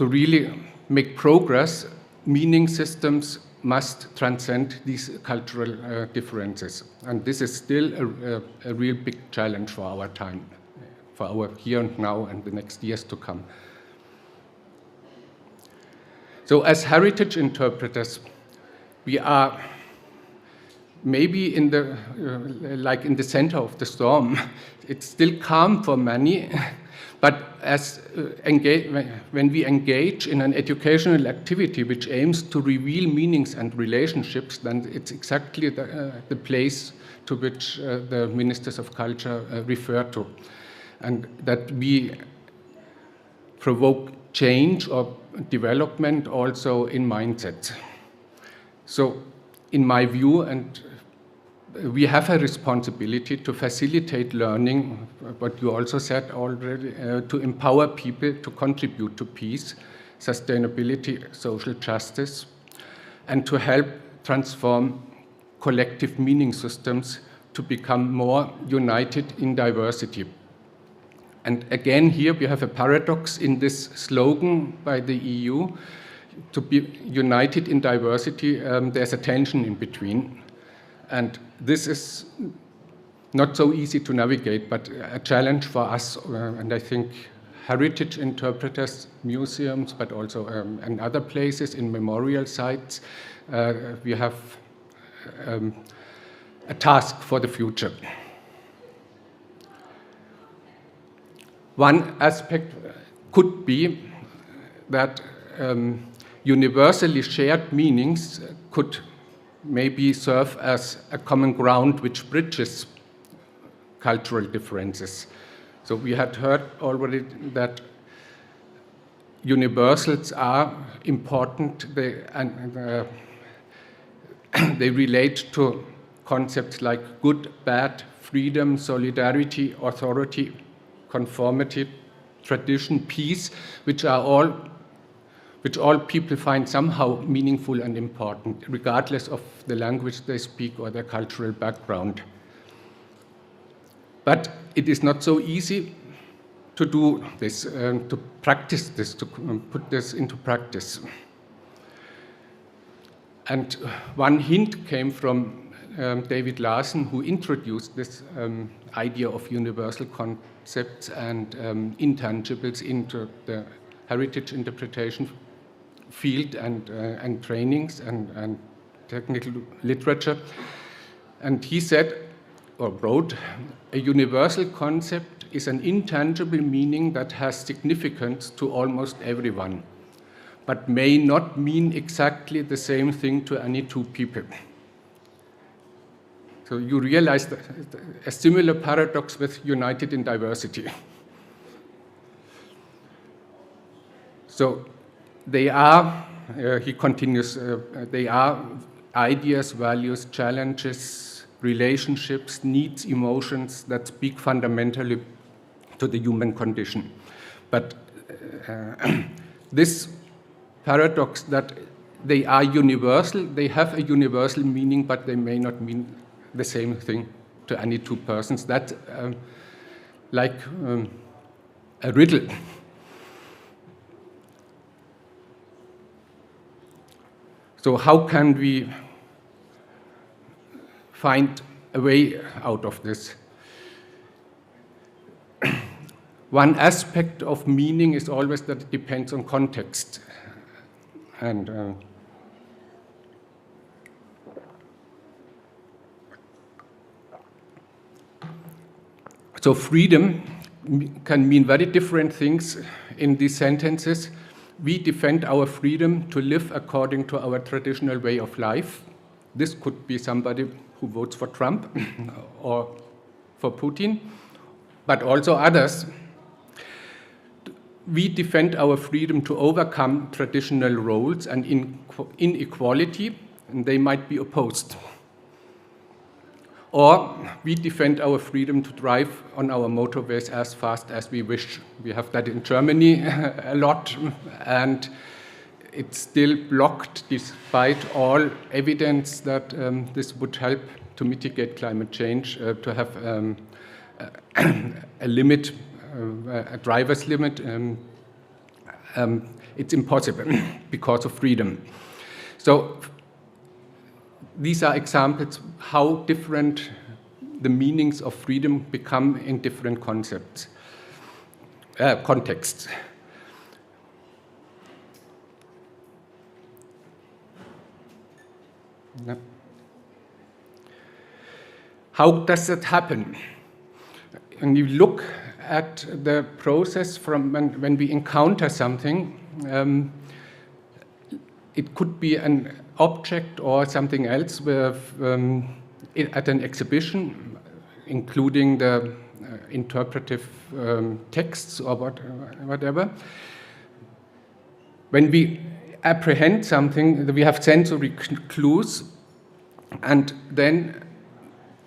really make progress, meaning systems must transcend these cultural differences. And this is still a real big challenge for our time, for our here and now and the next years to come. So as heritage interpreters, we are maybe in the, like in the center of the storm. It's still calm for many, but as when we engage in an educational activity which aims to reveal meanings and relationships, then it's exactly the place to which the Ministers of Culture refer to, and that we provoke change or development also in mindsets. So in my view, and we have a responsibility to facilitate learning, what you also said already, to empower people to contribute to peace, sustainability, social justice, and to help transform collective meaning systems to become more united in diversity. And again, here we have a paradox in this slogan by the EU, to be united in diversity. There's a tension in between. And this is not so easy to navigate, but a challenge for us. And I think heritage interpreters, museums, but also in other places, in memorial sites, we have a task for the future. One aspect could be that universally shared meanings could maybe serve as a common ground which bridges cultural differences. So we had heard already that universals are important, they relate to concepts like good, bad, freedom, solidarity, authority, conformity, tradition, peace, which all people find somehow meaningful and important, regardless of the language they speak or their cultural background. But it is not so easy to do this, to practice this, to put this into practice. And one hint came from David Larson, who introduced this idea of universal concepts and intangibles into the heritage interpretation field and trainings and technical literature. And he said, or wrote, a universal concept is an intangible meaning that has significance to almost everyone, but may not mean exactly the same thing to any two people. So you realize that a similar paradox with united in diversity. So they are, he continues, they are ideas, values, challenges, relationships, needs, emotions that speak fundamentally to the human condition. But this paradox that they are universal, they have a universal meaning, but they may not mean the same thing to any two persons. That's like a riddle. So how can we find a way out of this? One aspect of meaning is always that it depends on context. And so freedom can mean very different things in these sentences. We defend our freedom to live according to our traditional way of life. This could be somebody who votes for Trump or for Putin, but also others. We defend our freedom to overcome traditional roles and inequality, and they might be opposed. Or we defend our freedom to drive on our motorways as fast as we wish. We have that in Germany a lot, and it's still blocked despite all evidence that this would help to mitigate climate change, to have a limit, a driver's limit. It's impossible because of freedom. So these are examples how different the meanings of freedom become in different contexts. No. How does that happen? When you look at the process from when we encounter something, it could be an object or something else with, at an exhibition, including the interpretive texts or whatever. When we apprehend something, we have sensory clues, and then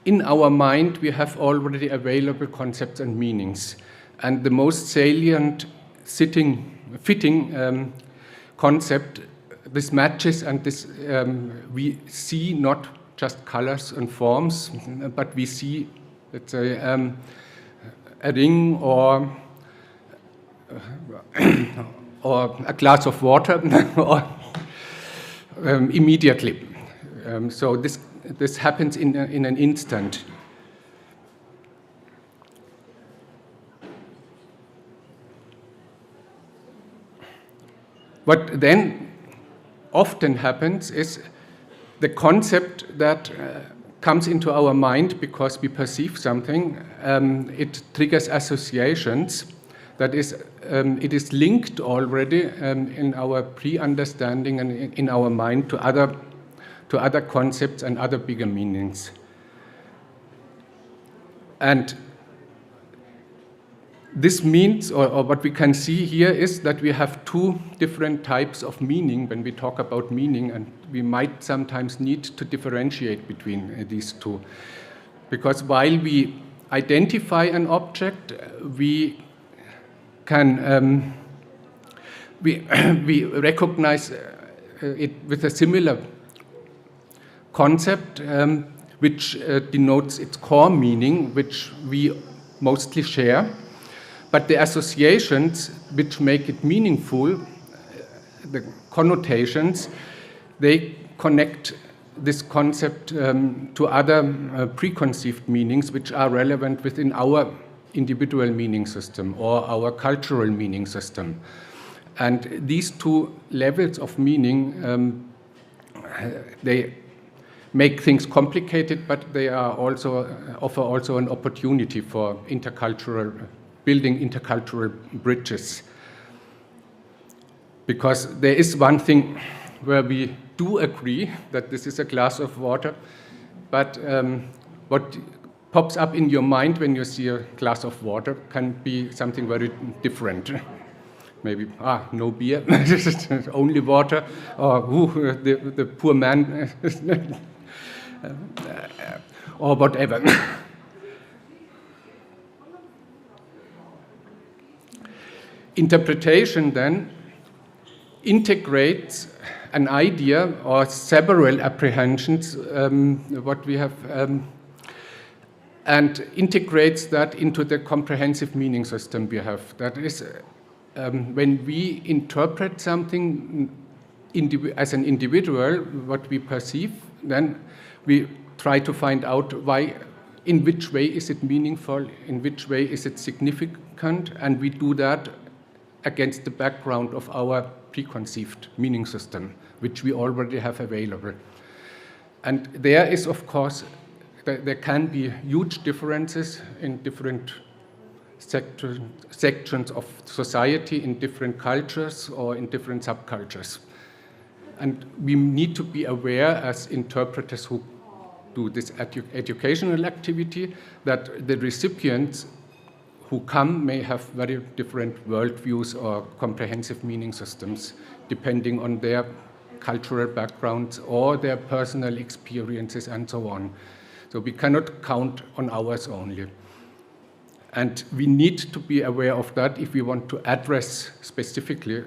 in our mind we have already available concepts and meanings. And the most salient fitting concept, this matches, and this we see not just colors and forms, but we see, let's say, a ring or a glass of water or immediately. So this happens in an instant. What then often happens is the concept that comes into our mind because we perceive something, it triggers associations. That is, it is linked already in our pre-understanding and in our mind to other concepts and other bigger meanings. And this means, or what we can see here is that we have two different types of meaning when we talk about meaning, and we might sometimes need to differentiate between these two. Because while we identify an object, we can we recognize it with a similar concept, which denotes its core meaning, which we mostly share. But the associations which make it meaningful, the connotations, they connect this concept to other preconceived meanings which are relevant within our individual meaning system or our cultural meaning system. And these two levels of meaning, they make things complicated, but they are also offer also an opportunity for building intercultural bridges. Because there is one thing where we do agree that this is a glass of water, but what pops up in your mind when you see a glass of water can be something very different. Maybe, no beer, only water, or the poor man, or whatever. Interpretation then integrates an idea or several apprehensions, what we have, and integrates that into the comprehensive meaning system we have. That is, when we interpret something as an individual, what we perceive, then we try to find out in which way is it meaningful, in which way is it significant, and we do that against the background of our preconceived meaning system, which we already have available. And there is, of course, there can be huge differences in different sections of society, in different cultures or in different subcultures. And we need to be aware as interpreters who do this educational activity that the recipients who come may have very different worldviews or comprehensive meaning systems, depending on their cultural backgrounds or their personal experiences and so on. So we cannot count on ours only. And we need to be aware of that if we want to address specifically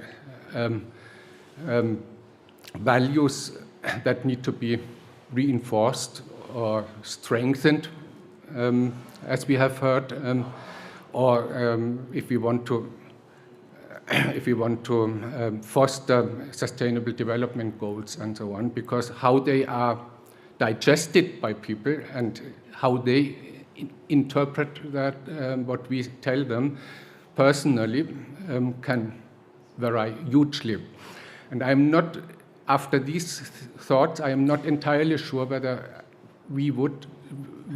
values that need to be reinforced or strengthened, as we have heard, or if we want to foster sustainable development goals and so on, because how they are digested by people and how they interpret that, what we tell them personally, can vary hugely. And I'm not, after these thoughts, I am not entirely sure whether we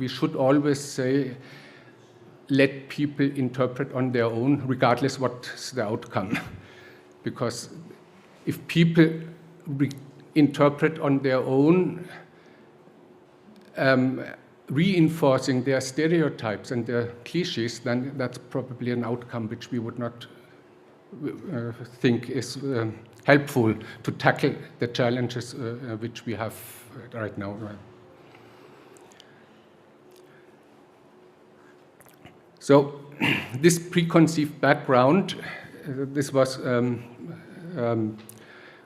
should always say, let people interpret on their own, regardless what's the outcome. Because if people interpret on their own, reinforcing their stereotypes and their cliches, then that's probably an outcome which we would not think is helpful to tackle the challenges which we have right now. So this preconceived background, this was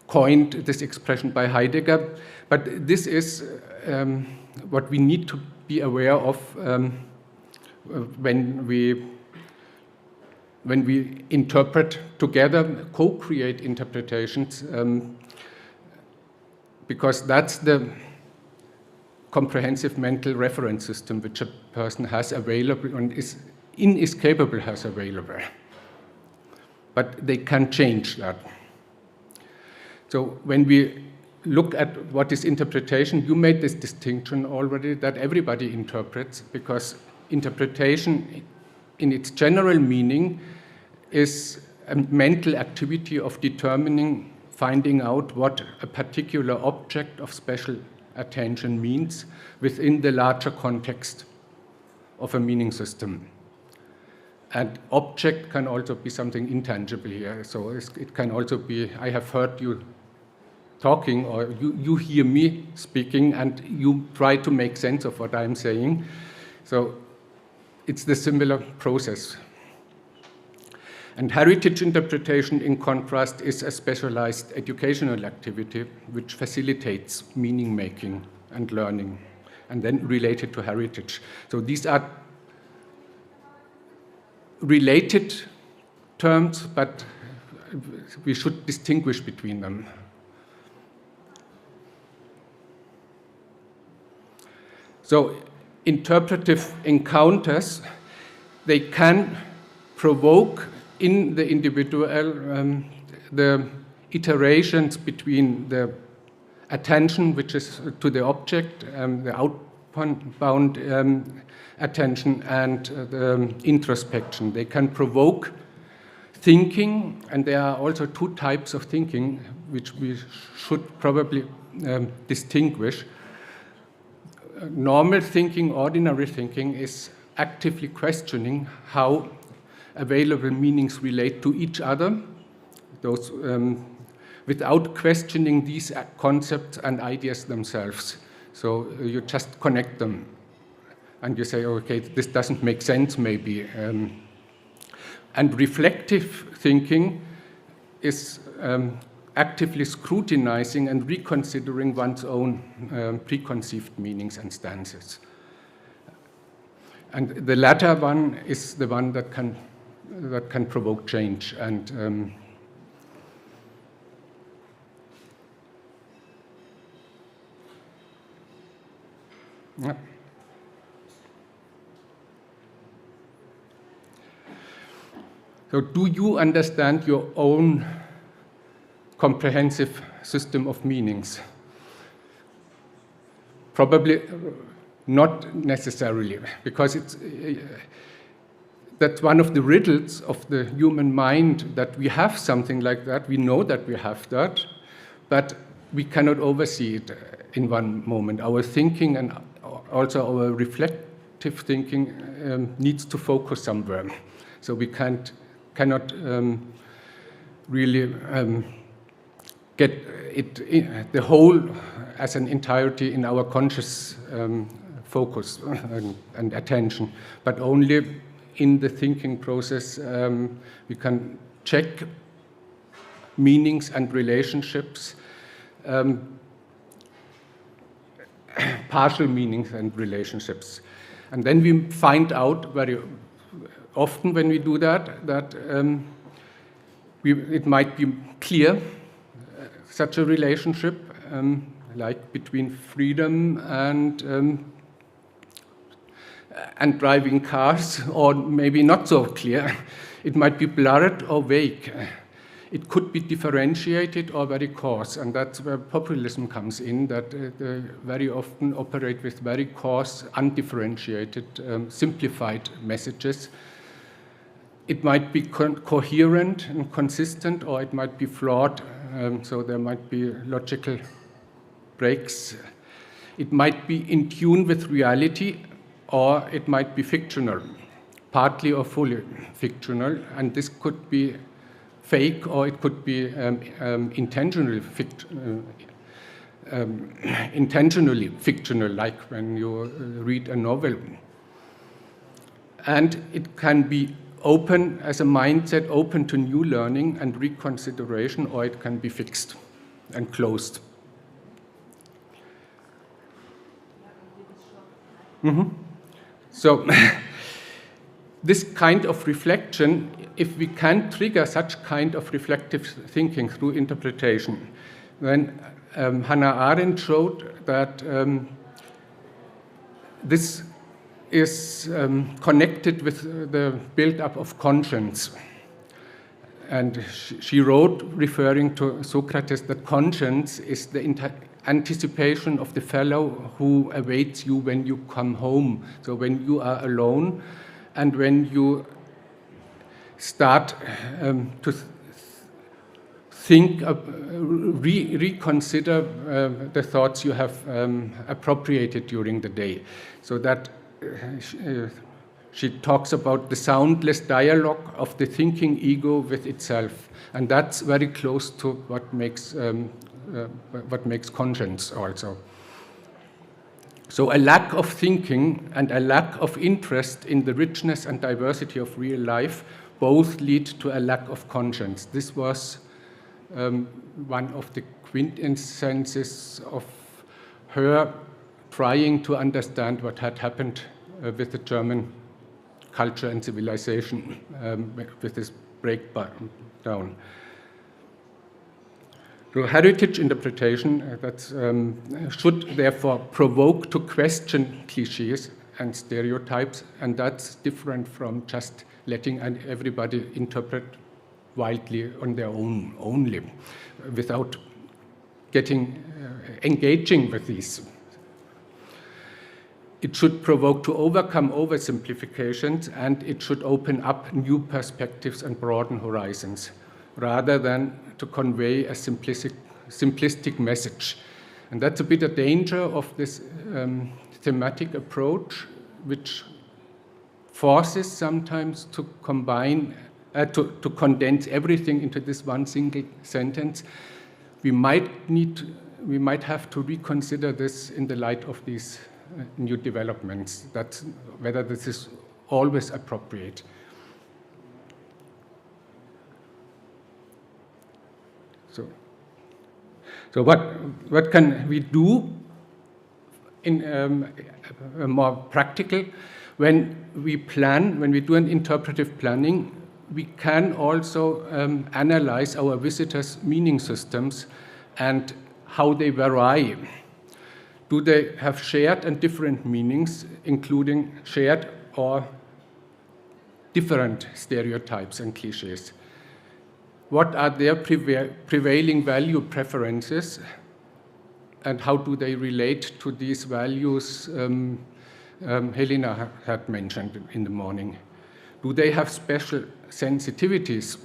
coined, this expression, by Heidegger, but this is what we need to be aware of when we interpret together, co-create interpretations, because that's the comprehensive mental reference system which a person has available and is inescapable has available. But they can change that. So when we look at what is interpretation, you made this distinction already that everybody interprets, because interpretation in its general meaning is a mental activity of determining, finding out what a particular object of special attention means within the larger context of a meaning system. And object can also be something intangible here. So it can also be, I have heard you talking, or you hear me speaking, and you try to make sense of what I'm saying. So it's the similar process. And heritage interpretation, in contrast, is a specialized educational activity which facilitates meaning making and learning, and then related to heritage. So these are related terms, but we should distinguish between them. So interpretive encounters, they can provoke in the individual the iterations between the attention, which is to the object, the outbound attention, and the introspection. They can provoke thinking, and there are also two types of thinking which we should probably distinguish. Normal thinking, ordinary thinking, is actively questioning how available meanings relate to each other, those, without questioning these concepts and ideas themselves. So you just connect them, and you say, okay, this doesn't make sense maybe. And reflective thinking is actively scrutinizing and reconsidering one's own preconceived meanings and stances. And the latter one is the one that can provoke change. And yeah. So do you understand your own comprehensive system of meanings? Probably not necessarily, because that's one of the riddles of the human mind, that we have something like that, we know that we have that, but we cannot oversee it in one moment. Our thinking and also our reflective thinking needs to focus somewhere. So we cannot really get it, the whole as an entirety in our conscious focus and attention, but only in the thinking process we can check meanings and relationships, partial meanings and relationships. And then we find out very often when we do that, it might be clear, such a relationship, like between freedom and driving cars, or maybe not so clear. It might be blurred or vague. It could be differentiated or very coarse, and that's where populism comes in, that they very often operate with very coarse, undifferentiated, simplified messages. It might be coherent and consistent, or it might be flawed, so there might be logical breaks. It might be in tune with reality, or it might be fictional, partly or fully fictional, and this could be fake, or it could be intentionally fictional, like when you read a novel. And it can be open as a mindset, open to new learning and reconsideration, or it can be fixed and closed. Mm-hmm. So this kind of reflection, if we can trigger such kind of reflective thinking through interpretation, then Hannah Arendt showed that this is connected with the build-up of conscience. And she wrote, referring to Socrates, that conscience is the anticipation of the fellow who awaits you when you come home. So when you are alone, and when you start to think, reconsider the thoughts you have appropriated during the day. So that she talks about the soundless dialogue of the thinking ego with itself. And that's very close to what makes conscience also. So a lack of thinking and a lack of interest in the richness and diversity of real life both lead to a lack of conscience. This was one of the quintessences of her trying to understand what had happened with the German culture and civilization, with this breakdown. So heritage interpretation should therefore provoke to question cliches and stereotypes, and that's different from just letting everybody interpret wildly on their own only, without engaging with these. It should provoke to overcome oversimplifications, and it should open up new perspectives and broaden horizons, rather than to convey a simplistic message. And that's a bit a danger of this thematic approach, which forces sometimes to combine, to condense everything into this one single sentence. We might have to reconsider this in the light of these new developments, that's whether this is always appropriate. So what can we do in a more practical? When we do an interpretive planning, we can also analyze our visitors' meaning systems and how they vary. Do they have shared and different meanings, including shared or different stereotypes and cliches? What are their prevailing value preferences, and how do they relate to these values Helena had mentioned in the morning? Do they have special sensitivities?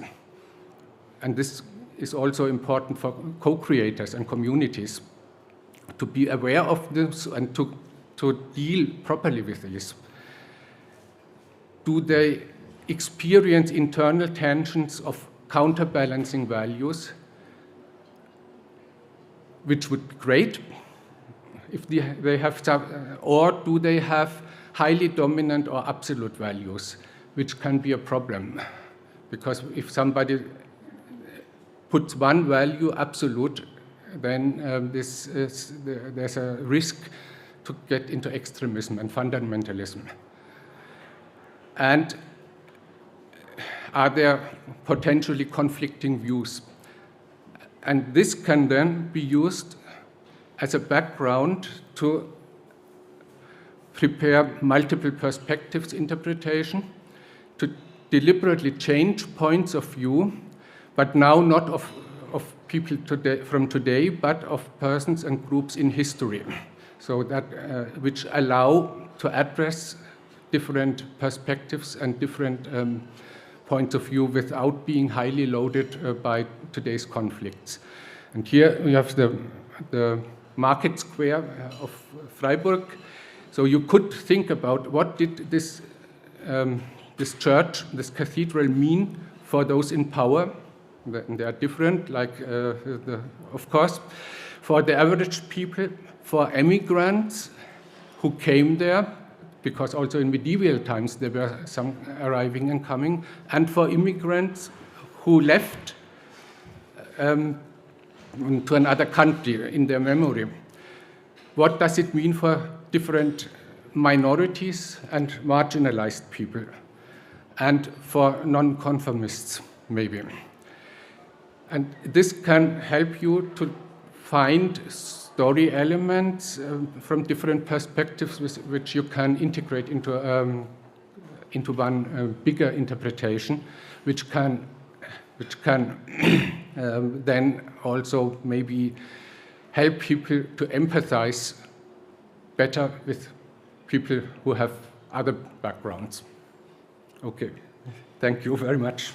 And this is also important for co-creators and communities to be aware of this and to deal properly with these. Do they experience internal tensions of counterbalancing values, which would be great if they have some, or do they have highly dominant or absolute values, which can be a problem? Because if somebody puts one value absolute, then there's a risk to get into extremism and fundamentalism. And are there potentially conflicting views? And this can then be used as a background to prepare multiple perspectives interpretation, to deliberately change points of view, but now not of people from today, but of persons and groups in history, so that which allow to address different perspectives and different points of view without being highly loaded by today's conflicts. And here we have the market square of Freiburg. So you could think about what did this church, this cathedral mean for those in power. They are different, like, of course, for the average people, for immigrants who came there, because also in medieval times there were some arriving and coming, and for immigrants who left to another country in their memory. What does it mean for different minorities and marginalized people, and for non-conformists, maybe? And this can help you to find story elements from different perspectives which you can integrate into one bigger interpretation, which can then also maybe help people to empathize better with people who have other backgrounds. Okay, Thank you very much.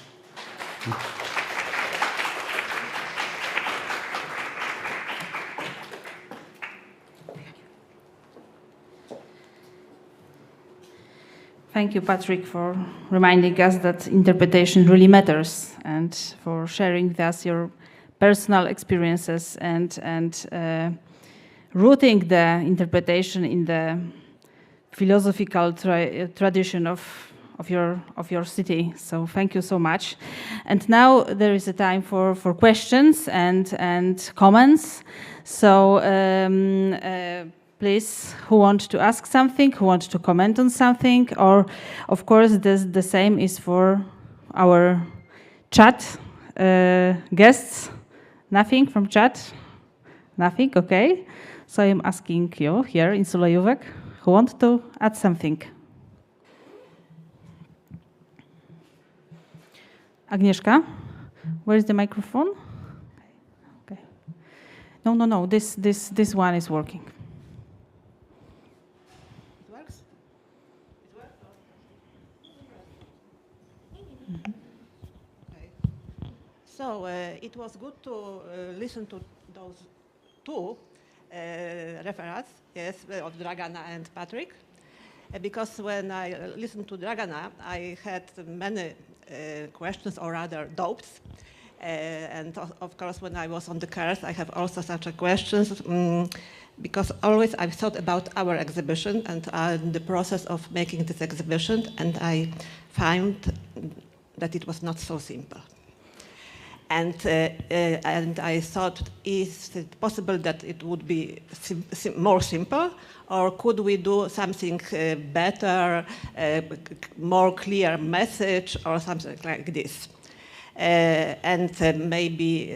Thank you, Patrick, for reminding us that interpretation really matters and for sharing with us your personal experiences and rooting the interpretation in the philosophical tradition of your city. So thank you so much. And now there is a time for questions and comments. So please, who want to ask something, who want to comment on something, or of course the same is for our chat guests. Nothing from chat? Nothing, okay. So I'm asking you here in Sulejówek, who want to add something? Agnieszka, where is the microphone? Okay. No, this one is working. It works? It works? Okay. So it was good to listen to those two referates, yes, of Dragana and Patrick, because when I listened to Dragana, I had many questions or rather doubts. And of course, when I was on the course, I have also such a questions because always I've thought about our exhibition and the process of making this exhibition, and I found that it was not so simple. And I thought, is it possible that it would be more simple, or could we do something better, more clear message, or something like this? And maybe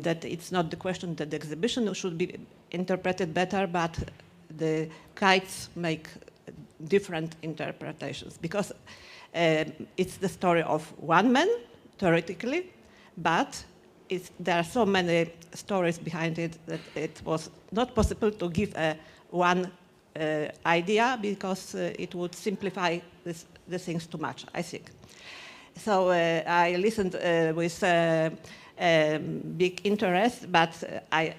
that it's not the question that the exhibition should be interpreted better, but the guides make different interpretations, because it's the story of one man, theoretically, but there are so many stories behind it that it was not possible to give one idea, because it would simplify the things too much, I think. So I listened with big interest, but I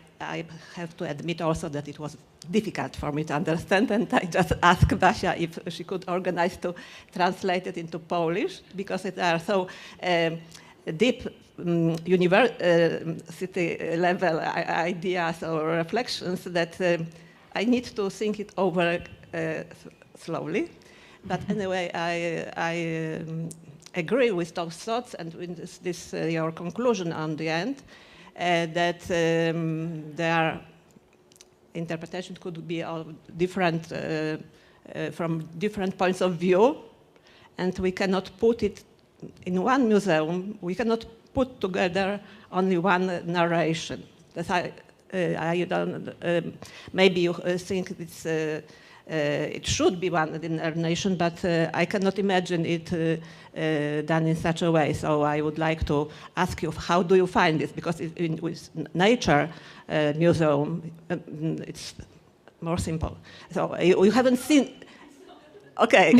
have to admit also that it was difficult for me to understand, and I just asked Basia if she could organize to translate it into Polish, because it are so deep university level ideas or reflections that I need to think it over slowly. But anyway, I agree with those thoughts and with this your conclusion on the end, that their interpretation could be all different from different points of view, and we cannot put it in one museum. We cannot put together only one narration. That I don't. Maybe you think it's. It should be one narration, but I cannot imagine it done in such a way. So I would like to ask you, how do you find this? Because with nature museum, it's more simple. So you haven't seen. Okay,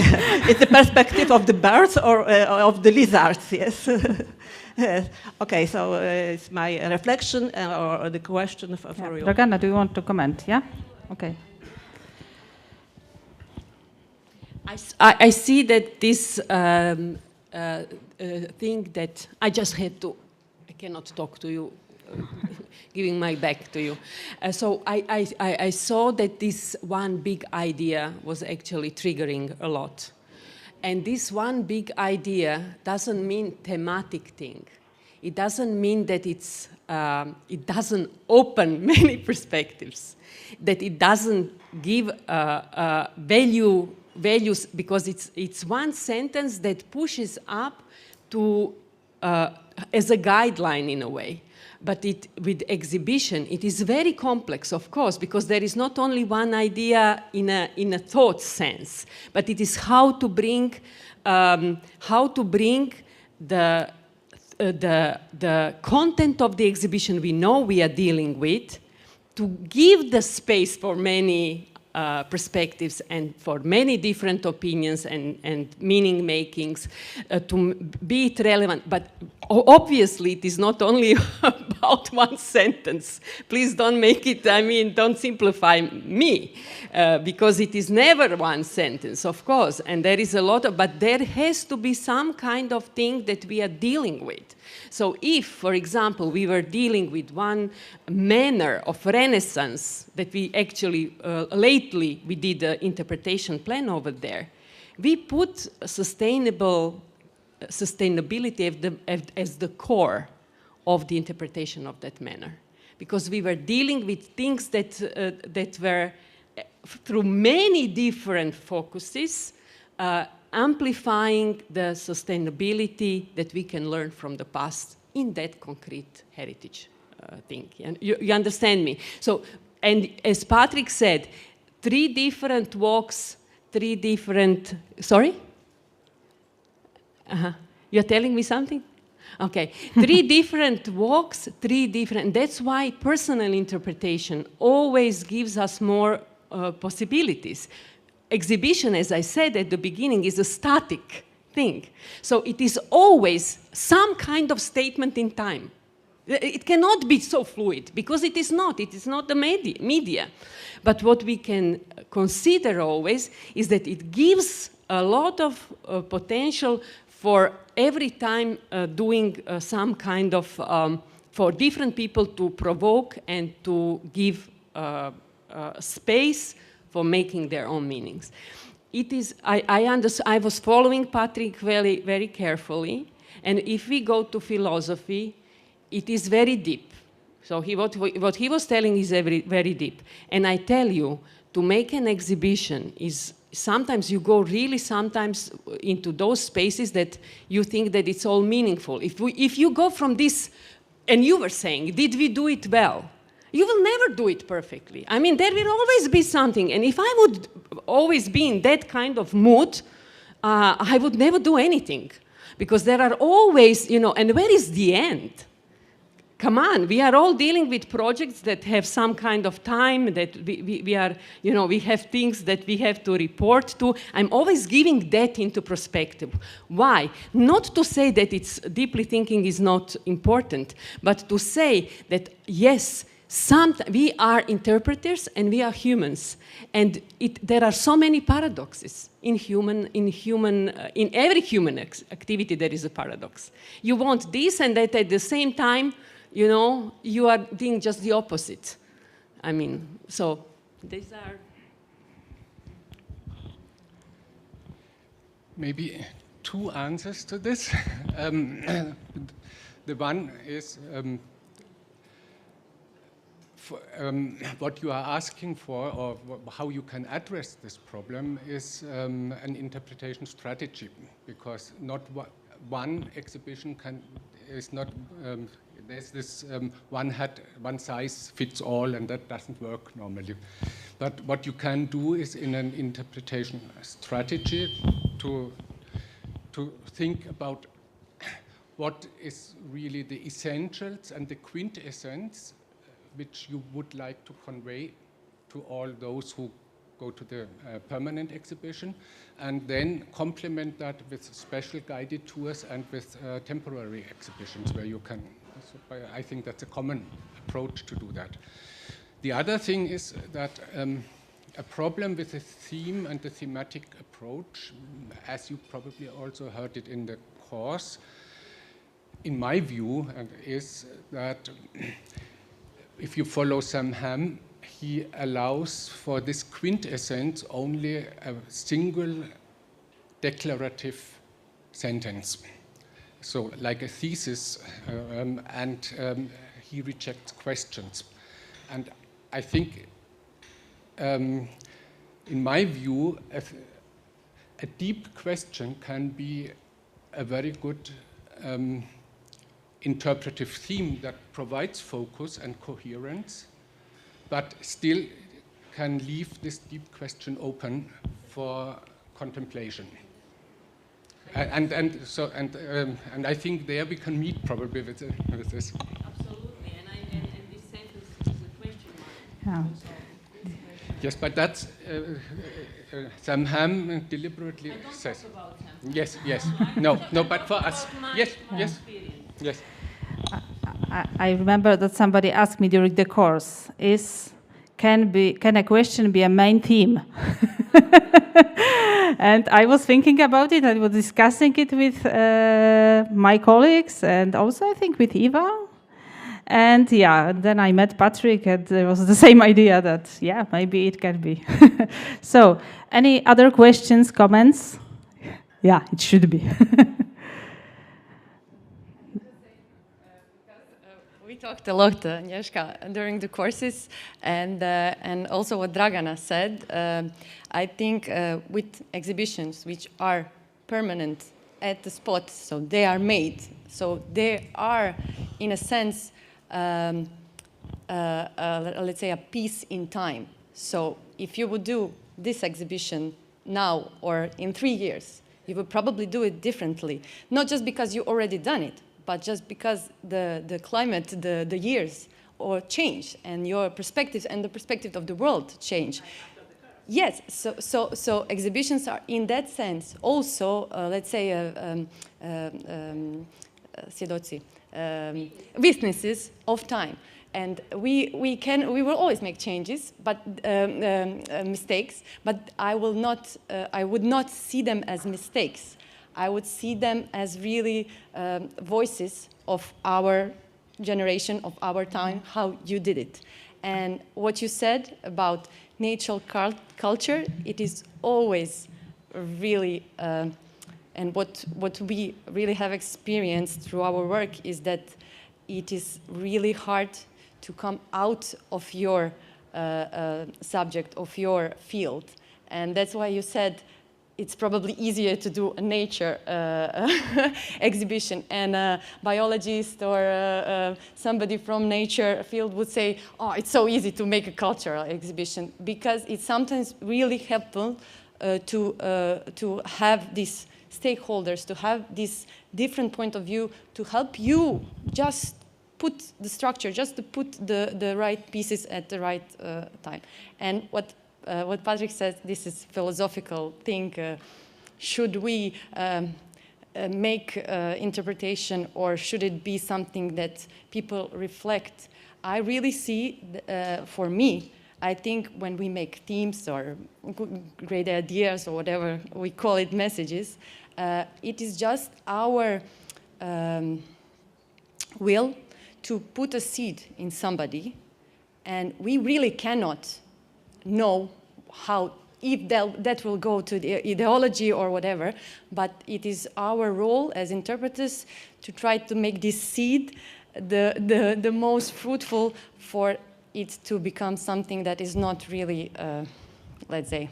it's the perspective of the birds or of the lizards, yes. Okay, so it's my reflection or the question for you. Dragana, do you want to comment? Yeah? Okay. I see that this thing that I just had to, I cannot talk to you, giving my back to you. So I saw that this one big idea was actually triggering a lot. And this one big idea doesn't mean thematic thing. It doesn't mean that it doesn't open many perspectives, that it doesn't give values, because it's one sentence that pushes up to as a guideline in a way. But with exhibition, it is very complex, of course, because there is not only one idea in a thought sense, but it is how to bring the content of the exhibition we know we are dealing with, to give the space for many perspectives and for many different opinions and meaning makings to be it relevant. But obviously it is not only about one sentence. Please don't make it, I mean, don't simplify me, because it is never one sentence, of course, and there is a lot of, but there has to be some kind of thing that we are dealing with. So if, for example, we were dealing with one manner of Renaissance that we actually, lately, we did an interpretation plan over there, we put sustainability as the core of the interpretation of that manner. Because we were dealing with things that were, through many different focuses, amplifying the sustainability that we can learn from the past in that concrete heritage thing. And you understand me? So, and as Patrick said, 3 different walks, 3 different, sorry? You're telling me something? Okay, 3 different walks, 3 different, that's why personal interpretation always gives us more possibilities. Exhibition, as I said at the beginning, is a static thing. So it is always some kind of statement in time. It cannot be so fluid, because it is not the media. But what we can consider always is that it gives a lot of potential for every time doing some kind of, for different people to provoke and to give space for making their own meanings. It is, I was following Patrick very, very carefully, and if we go to philosophy, it is very deep. So what he was telling is very, very deep. And I tell you, to make an exhibition is, sometimes you go really sometimes into those spaces that you think that it's all meaningful. If you go from this, and you were saying, did we do it well? You will never do it perfectly. I mean, there will always be something. And if I would always be in that kind of mood, I would never do anything. Because there are always, and where is the end? Come on, we are all dealing with projects that have some kind of time, that we are, we have things that we have to report to. I'm always giving that into perspective. Why? Not to say that it's deeply thinking is not important, but to say that, yes, we are interpreters and we are humans, and there are so many paradoxes in every human activity. There is a paradox. You want this, and that at the same time, you are doing just the opposite. I mean, so these are maybe 2 answers to this. The one is. What you are asking for, or how you can address this problem, is an interpretation strategy, because not one exhibition is not, there's this one size fits all, and that doesn't work normally. But what you can do is, in an interpretation strategy, to think about what is really the essentials and the quintessence which you would like to convey to all those who go to the permanent exhibition, and then complement that with special guided tours and with temporary exhibitions where you can, I think that's a common approach to do that. The other thing is that a problem with the theme and the thematic approach, as you probably also heard it in the course, in my view, is that if you follow Sam Ham, he allows for this quintessence only a single declarative sentence. So like a thesis, and he rejects questions. And I think, in my view, a deep question can be a very good interpretive theme that provides focus and coherence, but still can leave this deep question open for contemplation. And I think there we can meet probably with this. Absolutely, and this sentence is a question mark. Yeah. Yes, but that's Sam Ham deliberately says. Yes, yes. No, but for us. Yes, yes, yes. I remember that somebody asked me during the course, can a question be a main theme? And I was thinking about it, I was discussing it with my colleagues and also I think with Eva. And yeah, then I met Patrick and there was the same idea that, yeah, maybe it can be. So, any other questions, comments? Yeah, it should be. We talked a lot, Agnieszka, during the courses, and also what Dragana said. I think with exhibitions which are permanent at the spot, so they are made, so they are, in a sense, let's say a piece in time. So if you would do this exhibition now or in 3 years, you would probably do it differently, not just because you already done it, but just because the climate, the years or change, and your perspectives and the perspective of the world change. Yes, so exhibitions are in that sense also, let's say, witnesses of time. And we will always make changes, but mistakes. But I would not see them as mistakes. I would see them as really voices of our generation, of our time, how you did it. And what you said about natural culture, it is always really, and what we really have experienced through our work is that it is really hard to come out of your subject, of your field. And that's why you said it's probably easier to do a nature exhibition. And a biologist or somebody from nature field would say, oh, it's so easy to make a cultural exhibition, because it's sometimes really helpful to have these stakeholders, to have this different point of view, to help you just put the structure, just to put the right pieces at the right time. And what Patrick says, this is philosophical thing. Should we make interpretation, or should it be something that people reflect? I really see, for me, I think when we make themes or great ideas or whatever we call it, messages, it is just our will to put a seed in somebody, and we really cannot know how, if that will go to the ideology or whatever, but it is our role as interpreters to try to make this seed the most fruitful for it to become something that is not really, let's say,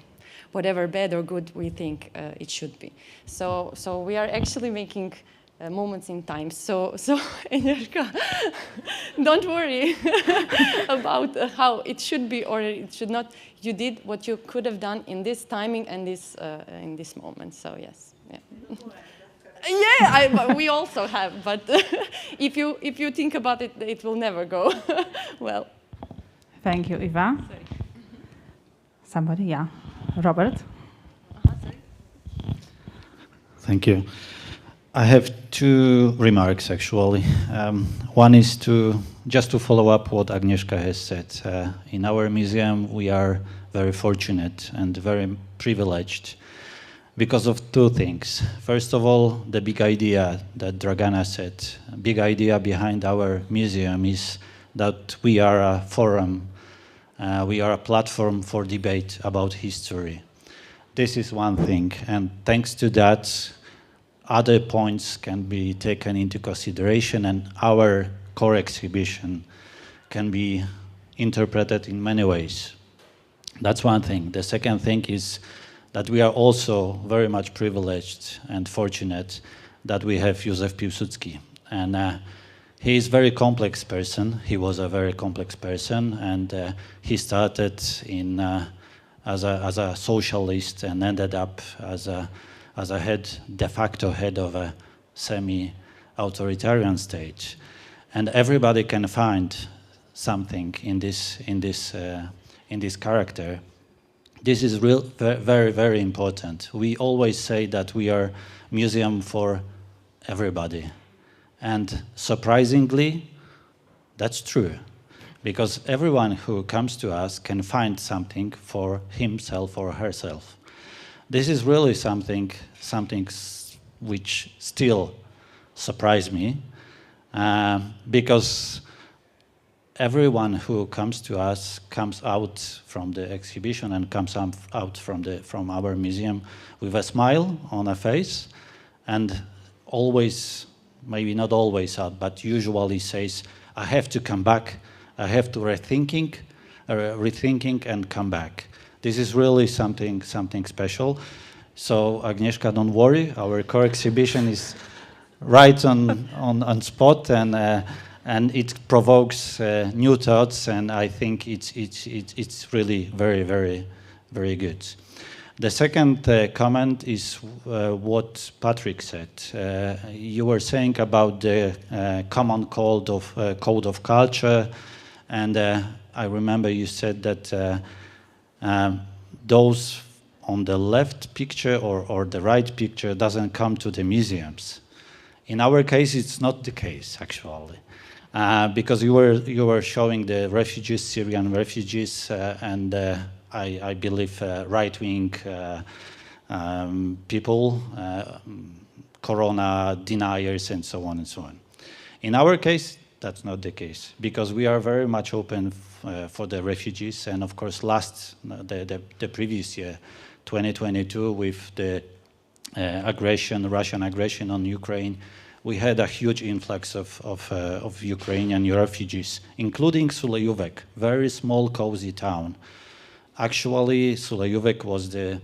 whatever bad or good we think it should be. So we are actually making moments in time. So Agnieszka, don't worry about how it should be or it should not. You did what you could have done in this timing and this in this moment. So yes, yeah. Yeah, we also have. But if you think about it, it will never go well. Thank you, Eva. Sorry. Somebody, yeah, Robert. Sorry. Thank you. I have two remarks, actually. One is just to follow up what Agnieszka has said. In our museum, we are very fortunate and very privileged because of two things. First of all, the big idea that Dragana said, big idea behind our museum is that we are a forum, we are a platform for debate about history. This is one thing, and thanks to that, other points can be taken into consideration, and our core exhibition can be interpreted in many ways. That's one thing. The second thing is that we are also very much privileged and fortunate that we have Józef Piłsudski. And he is a very complex person. He was a very complex person, and he started as a socialist and ended up as a de facto head of a semi-authoritarian state. And everybody can find something in this character. This is very, very important. We always say that we are museum for everybody. And surprisingly, that's true. Because everyone who comes to us can find something for himself or herself. This is really something which still surprised me, because everyone who comes to us comes out from the exhibition and comes out from our museum with a smile on a face, and always, maybe not always, but usually says, I have to come back, I have to rethinking and come back. This is really something special. So Agnieszka, don't worry, our core exhibition is right on spot, and it provokes new thoughts, and I think it's really very good. The second comment is what Patrick said. You were saying about the common code of culture, and I remember you said that those on the left picture or the right picture doesn't come to the museums. In our case, it's not the case, actually. Because you were showing the refugees, Syrian refugees, and I believe right-wing people, corona deniers, and so on and so on. In our case, that's not the case, because we are very much open for the refugees, and of course, the previous year, 2022, with the Russian aggression on Ukraine, we had a huge influx of Ukrainian refugees, including Sulejówek, very small, cozy town. Actually, Sulejówek was the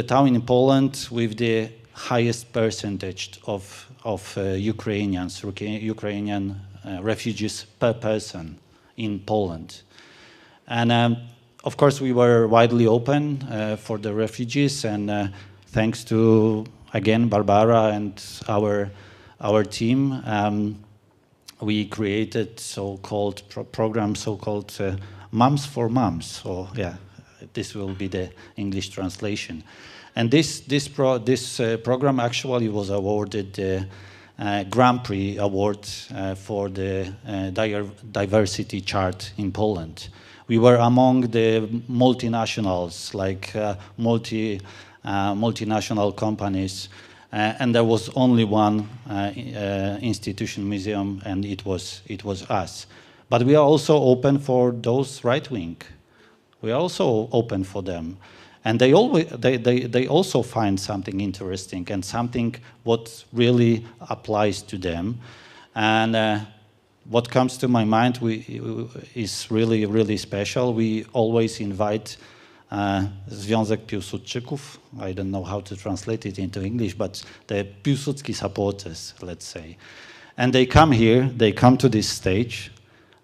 town in Poland with the highest percentage of Ukrainian refugees per person in Poland. And of course, we were widely open for the refugees, and thanks to, again, Barbara and our team, we created so-called program, so-called Moms for Moms. So yeah, this will be the English translation. And this program actually was awarded the Grand Prix Award for the diversity chart in Poland. We were among the multinationals, like multinational companies, and there was only one institution museum, and it was us. But we are also open for those right-wing. We are also open for them, and they also find something interesting and something what really applies to them. And what comes to my mind is really special. We always invite Związek Piłsudczyków. I don't know how to translate it into English, but the Piłsudski supporters, let's say. And they come here, they come to this stage,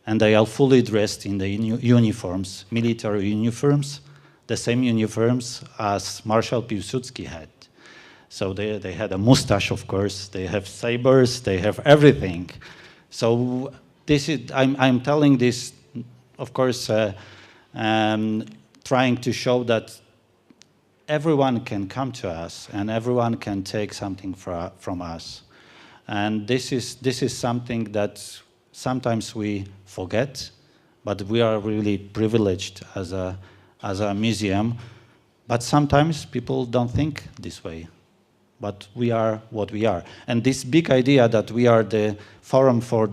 and they are fully dressed in the uniforms, military uniforms, the same uniforms as Marshal Piłsudski had. So they had a mustache, of course, they have sabers, they have everything. So this is, I'm telling this, of course, trying to show that everyone can come to us and everyone can take something from us. And this is something that sometimes we forget, but we are really privileged as a museum. But sometimes people don't think this way. But we are what we are. And this big idea that we are the forum for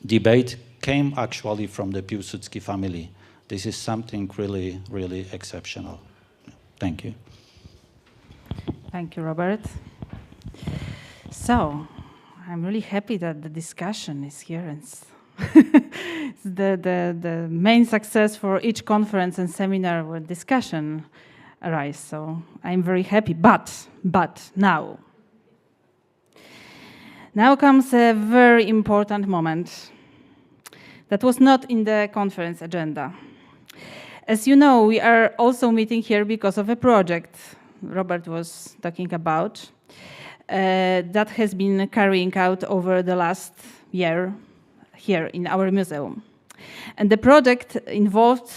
debate came actually from the Piłsudski family. This is something really exceptional. Thank you. Thank you, Robert. So, I'm really happy that the discussion is here, and it's the main success for each conference and seminar where discussion arise. So I'm very happy. But now comes a very important moment that was not in the conference agenda. As you know, we are also meeting here because of a project Robert was talking about that has been carrying out over the last year here in our museum. And the project involved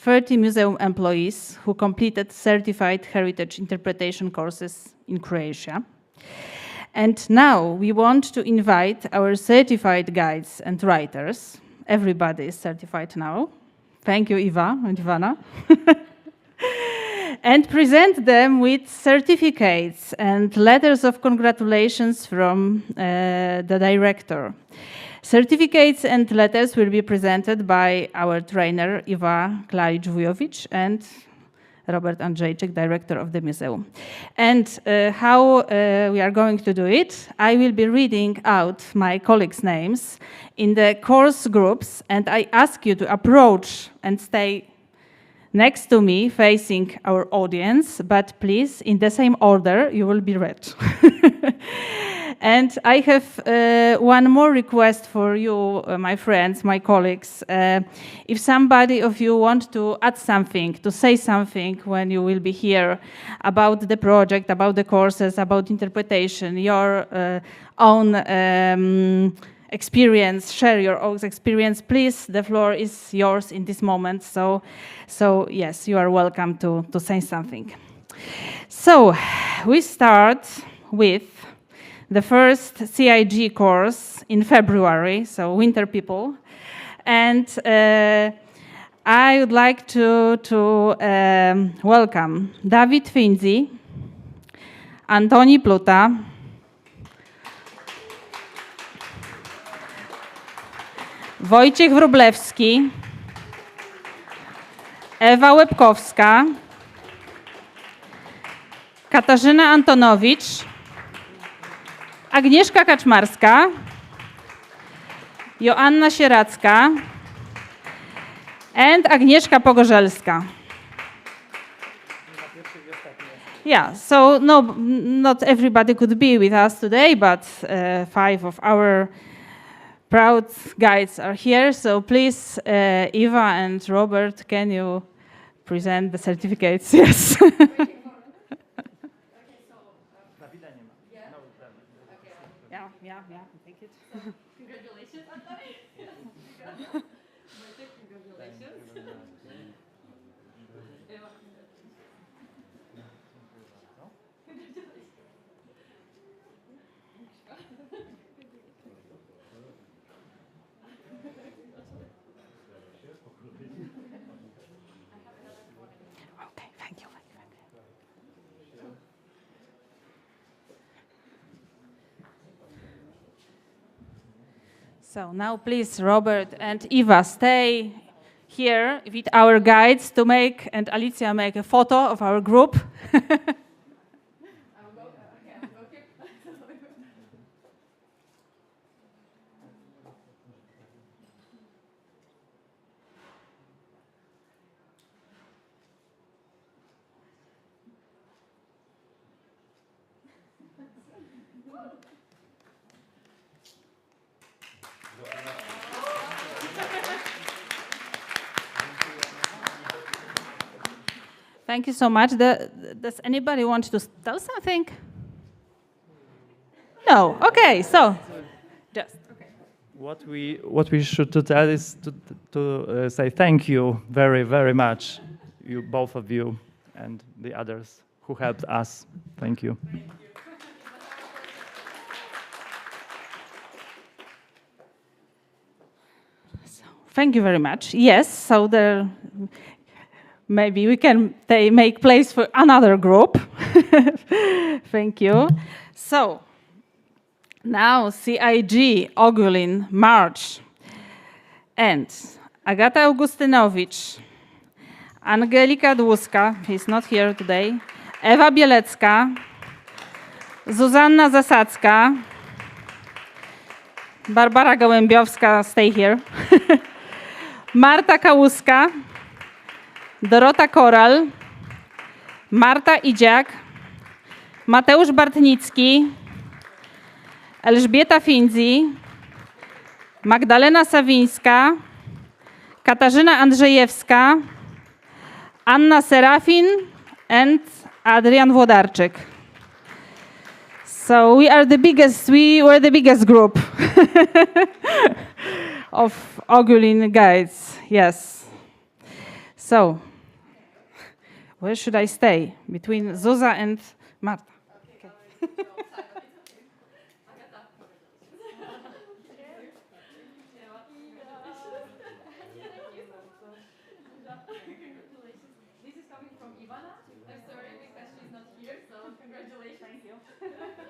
30 museum employees who completed certified heritage interpretation courses in Croatia. And now we want to invite our certified guides and writers. Everybody is certified now. Thank you, Iva and Ivana. And present them with certificates and letters of congratulations from the director. Certificates and letters will be presented by our trainer, Iva Klaric-Vujovic, and Robert Andrzejczyk, director of the museum. And how we are going to do it, I will be reading out my colleagues' names in the course groups, and I ask you to approach and stay next to me, facing our audience, but please, in the same order, you will be read. And I have one more request for you, my friends, my colleagues. If somebody of you want to add something, to say something when you will be here about the project, about the courses, about interpretation, your own experience, share your own experience, please, the floor is yours in this moment. So yes, you are welcome to say something. So we start with the first CIG course in February, so winter people. And I would like to welcome Dawid Finzi, Antoni Pluta, Wojciech Wróblewski, Ewa Łebkowska, Katarzyna Antonowicz, Agnieszka Kaczmarska, Joanna Sieracka, and Agnieszka Pogorzelska. Yeah, so no, not everybody could be with us today, but 5 of our proud guides are here. So please, Eva and Robert, can you present the certificates? Yes. Yeah, take it. Congratulations, Antoni. Congratulations. Okay, thank you. So now please, Robert and Eva, stay here with our guides to make, and Alicia make a photo of our group. Thank you so much. Does anybody want to tell something? No. Okay. So, just. Okay. What we should tell is to say thank you very, very much, you both of you and the others who helped us. Thank you. Thank you very much. Yes. So there. Maybe we can make place for another group. Thank you. So, now CIG, Ogulin, March, and Agata Augustynowicz, Angelika Dłuska, he's not here today, Ewa Bielecka, Zuzanna Zasadzka, Barbara Gołębiowska, stay here, Marta Kałuska, Dorota Koral, Marta Idziak, Mateusz Bartnicki, Elżbieta Finzi, Magdalena Sawińska, Katarzyna Andrzejewska, Anna Serafin, and Adrian Włodarczyk. So we were the biggest group of Ogulin guides, yes. So, where should I stay? Between Zuza and Marta. This is coming from Ivana. I'm sorry because she's not here, so congratulations. Thank you. Congratulations.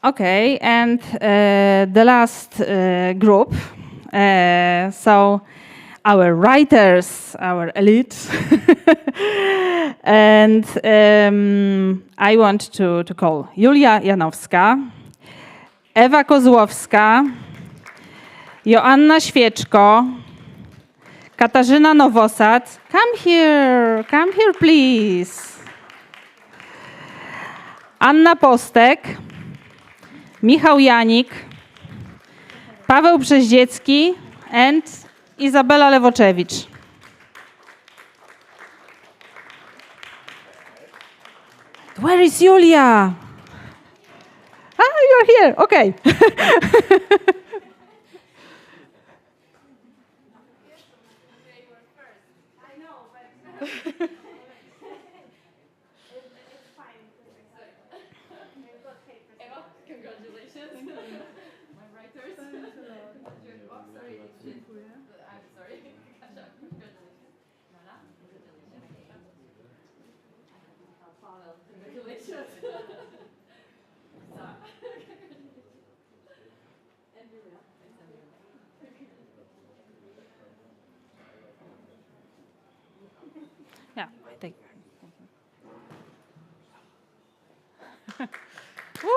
Okay, and the last group. So our writers, our elite. And I want to call Julia Janowska, Ewa Kozłowska, Joanna Świeczko, Katarzyna Nowosad. Come here please. Anna Postek, Michał Janik, Paweł Brzeździecki and Izabela Lewoczewicz. Where is Julia? Ah, you're here. Okay. Yeah, I think. Woo!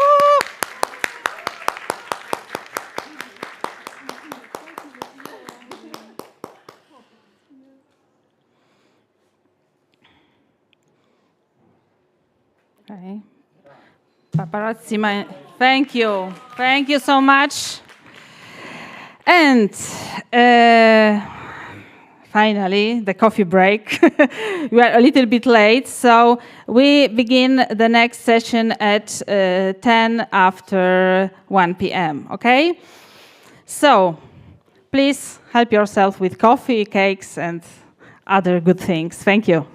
Okay. Paparazzi, thank you. Thank you so much. And finally, the coffee break. We are a little bit late, so we begin the next session at 10 after 1 p.m., okay? So please help yourself with coffee, cakes, and other good things. Thank you.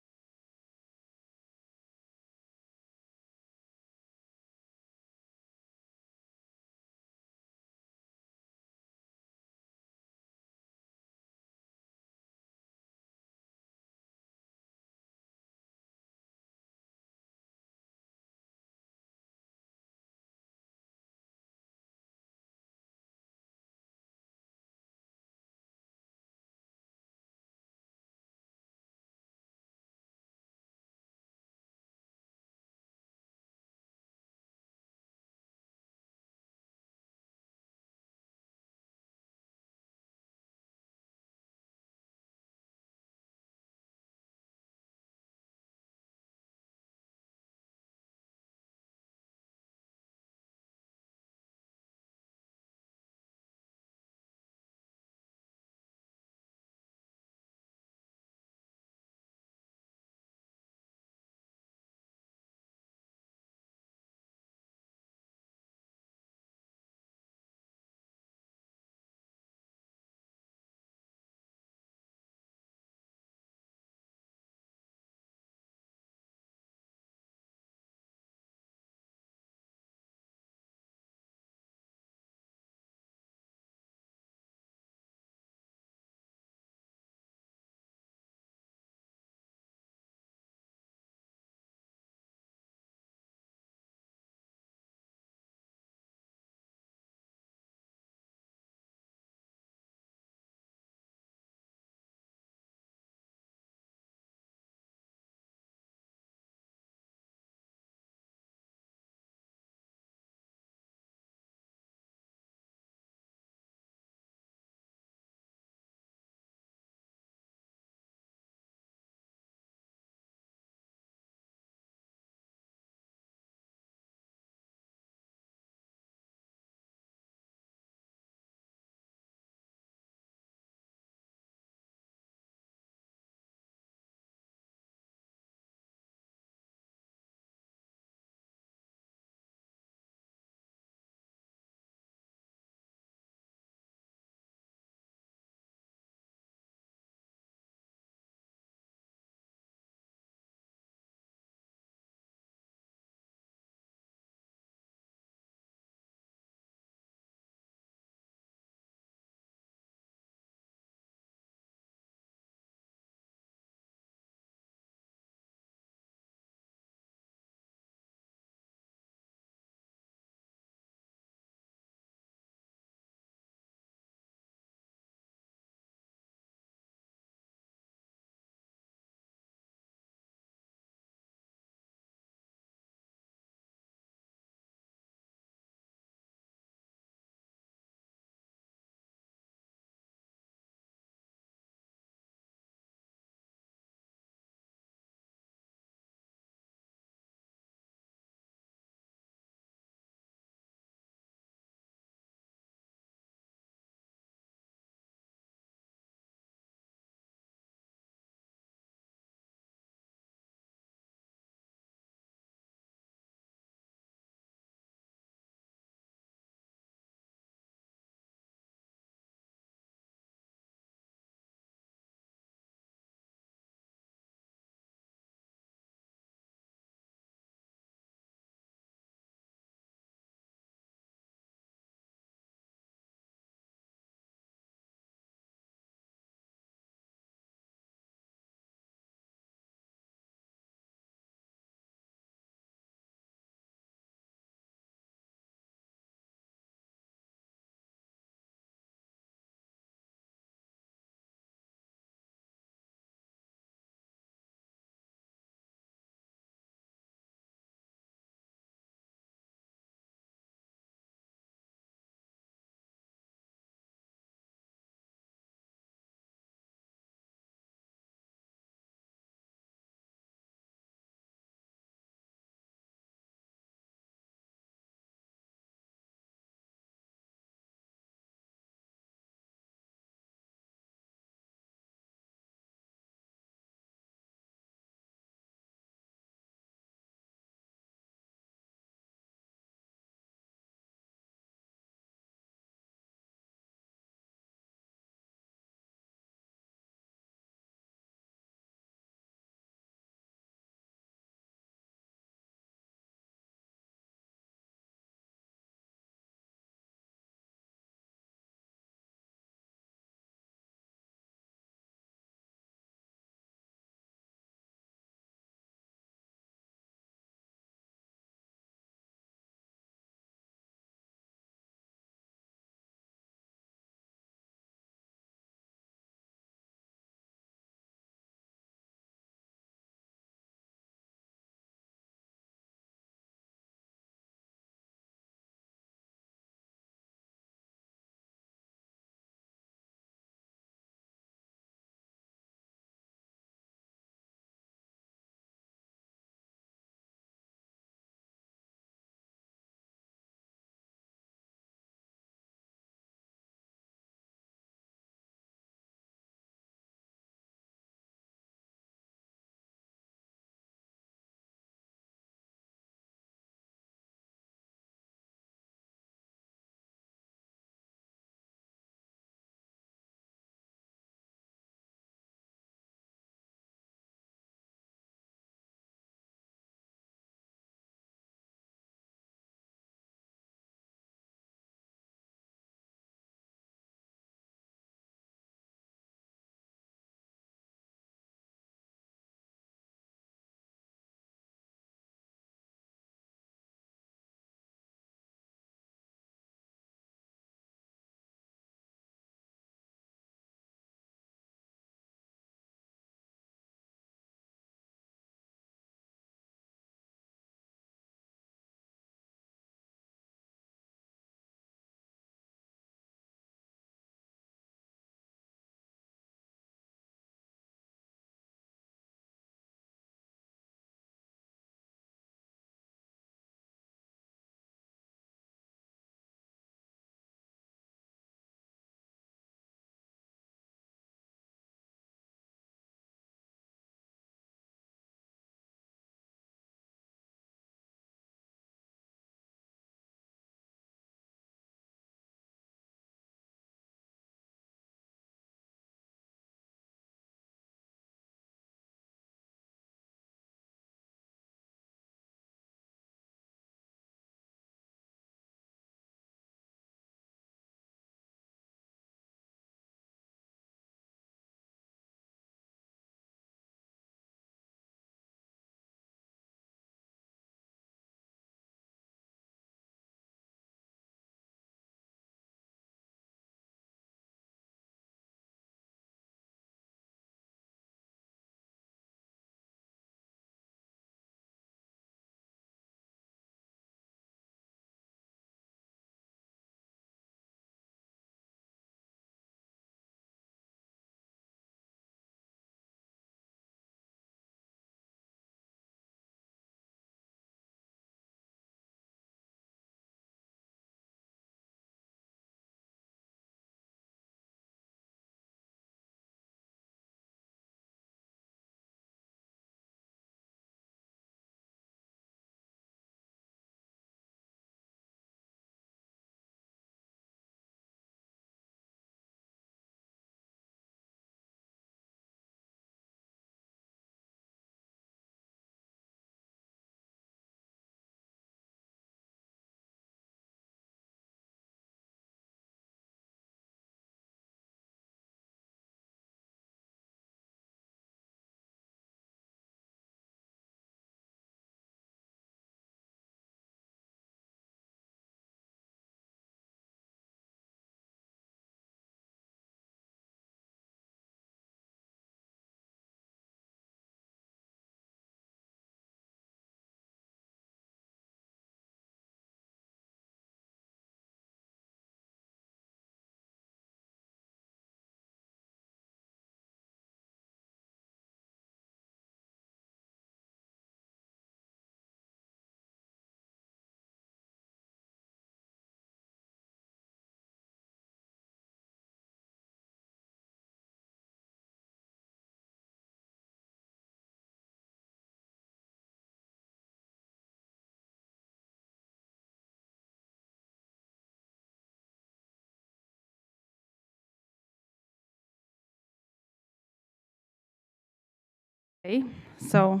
Okay, so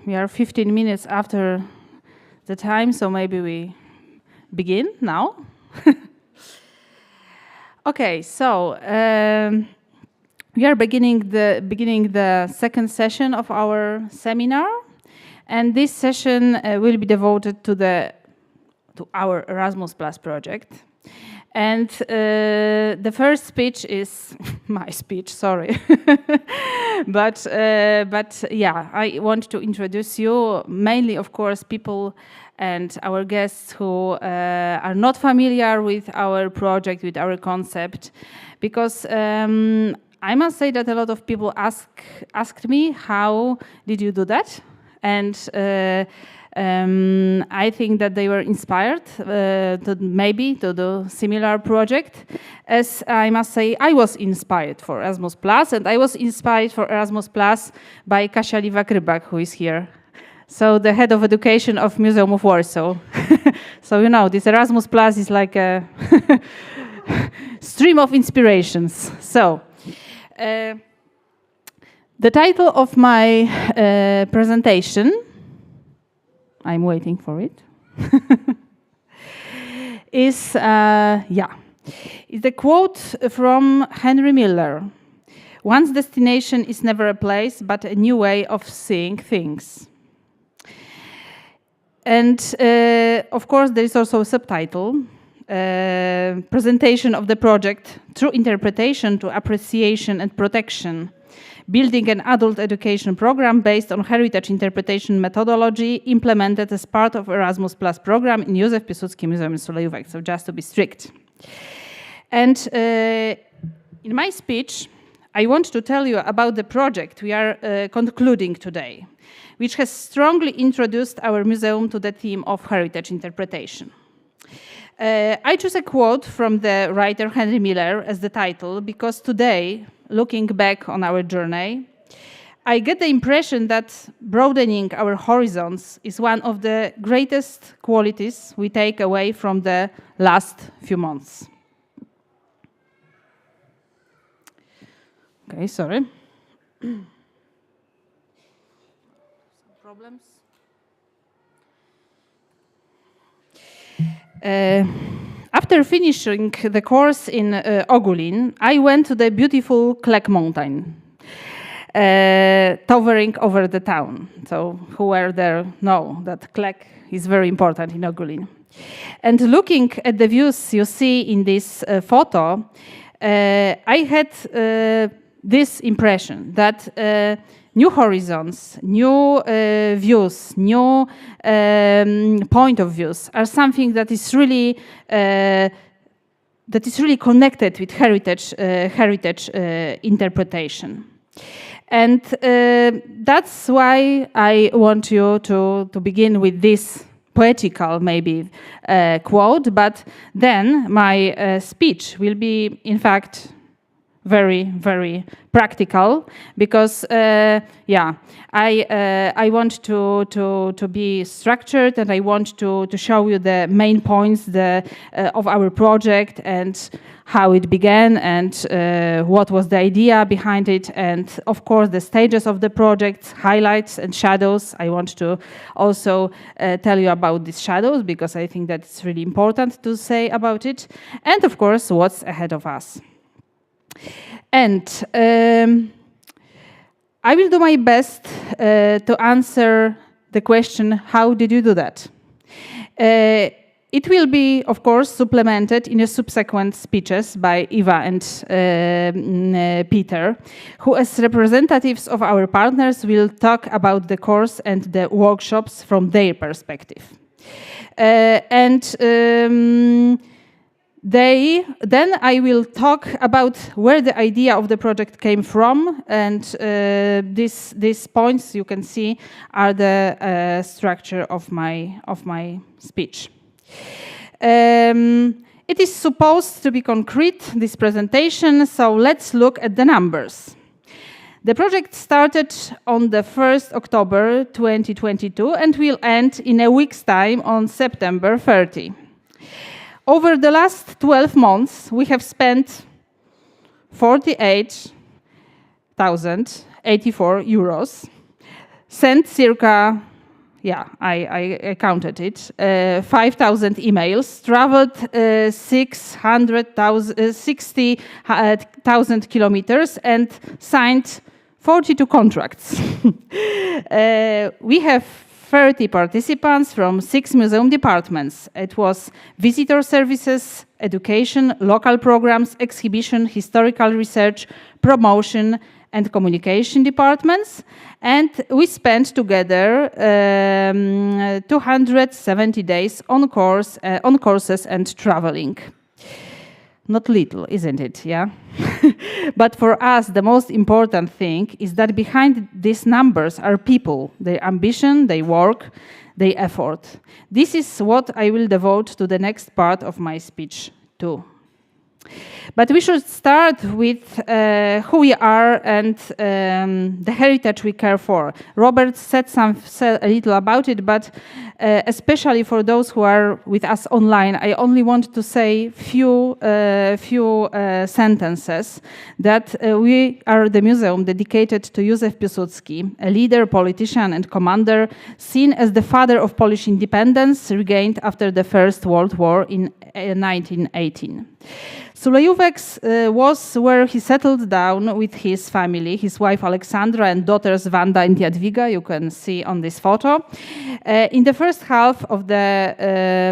we are 15 minutes after the time, so maybe we begin now. Okay, so we are beginning the second session of our seminar, and this session will be devoted to our Erasmus Plus project. And the first speech is my speech, sorry. but yeah, I want to introduce you, mainly, of course, people and our guests who are not familiar with our project, with our concept, because I must say that a lot of people asked me, how did you do that? And I think that they were inspired to do similar project. As I must say, I was inspired for Erasmus Plus, and I was inspired for Erasmus Plus by Kasia Liwak-Rybak, who is here. So the head of education of Museum of Warsaw. So you know, this Erasmus Plus is like a stream of inspirations. So the title of my presentation, I'm waiting for it, is a quote from Henry Miller. One's destination is never a place, but a new way of seeing things. And of course, there is also a subtitle, presentation of the project through interpretation to appreciation and protection. Building an adult education program based on heritage interpretation methodology implemented as part of Erasmus Plus program in Józef Piłsudski Museum in Sulejówek, so just to be strict. And in my speech, I want to tell you about the project we are concluding today, which has strongly introduced our museum to the theme of heritage interpretation. I choose a quote from the writer Henry Miller as the title because today, looking back on our journey, I get the impression that broadening our horizons is one of the greatest qualities we take away from the last few months. Okay, sorry. Some problems? After finishing the course in Ogulin, I went to the beautiful Klek mountain, towering over the town. So who were there know that Klek is very important in Ogulin. And looking at the views you see in this photo, I had this impression that new horizons, new views, new point of views are something that is really connected with heritage interpretation, and that's why I want you to begin with this poetical maybe quote, but then my speech will be in fact very, very practical because, I want to be structured, and I want to show you the main points of our project and how it began and what was the idea behind it, and of course the stages of the project, highlights and shadows. I want to also tell you about these shadows because I think that it's really important to say about it, and of course what's ahead of us. And I will do my best to answer the question, how did you do that? It will be, of course, supplemented in a subsequent speeches by Eva and Peter, who as representatives of our partners will talk about the course and the workshops from their perspective. Then I will talk about where the idea of the project came from, and these points you can see are the structure of my speech. It is supposed to be concrete, this presentation, so let's look at the numbers. The project started on the 1st October 2022 and will end in a week's time on September 30. Over the last 12 months, we have spent 48 1,084 euros, sent circa, yeah, I counted it, 5,000 emails, traveled 60,000 kilometers, and signed 42 contracts. We have 30 participants from 6 museum departments. It was visitor services, education, local programs, exhibition, historical research, promotion, and communication departments. And we spent together 270 days on courses and traveling. Not little, isn't it? Yeah. But for us, the most important thing is that behind these numbers are people, their ambition, their work, their effort. This is what I will devote to the next part of my speech too. But we should start with who we are and the heritage we care for. Robert said a little about it, but especially for those who are with us online, I only want to say few sentences that we are the museum dedicated to Józef Piłsudski, a leader, politician, and commander, seen as the father of Polish independence regained after the First World War in 1918. Sulejówek was where he settled down with his family, his wife Alexandra and daughters Wanda and Jadwiga, you can see on this photo, in the first half of the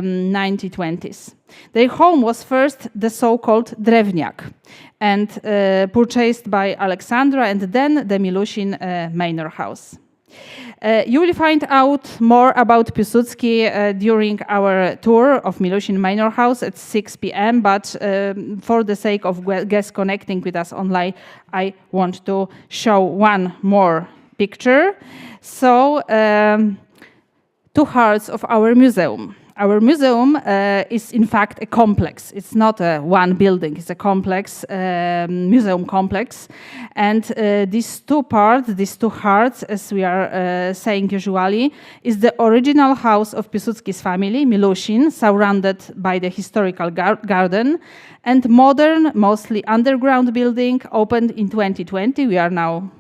1920s. Their home was first the so-called Drewniak, and purchased by Alexandra, and then the Milusin manor house. You will find out more about Piłsudski during our tour of Milusin Manor House at 6 p.m., but for the sake of guests connecting with us online, I want to show one more picture. So, two hearts of our museum. Our museum is in fact a complex. It's not a one building, it's a complex, museum complex. And these two parts, these two hearts, as we are saying usually, is the original house of Piłsudski's family, Milusin, surrounded by the historical garden, and modern, mostly underground building opened in 2020. We are now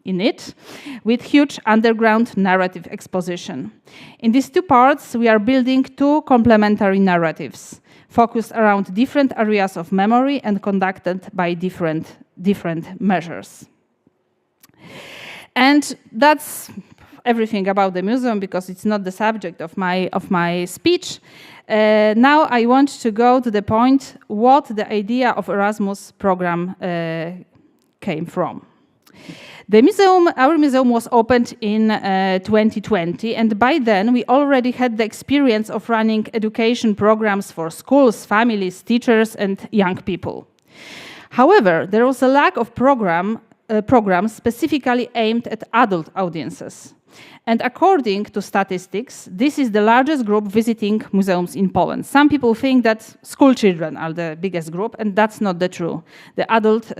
in it, with huge underground narrative exposition. In these two parts, we are building two complementary narratives, focused around different areas of memory and conducted by different measures. And that's everything about the museum, because it's not the subject of my speech. Now I want to go to the point what the idea of Erasmus program came from. The museum, our museum, was opened in 2020, and by then we already had the experience of running education programs for schools, families, teachers, and young people. However, there was a lack of programs specifically aimed at adult audiences. And according to statistics, this is the largest group visiting museums in Poland. Some people think that school children are the biggest group, and that's not the true. The adult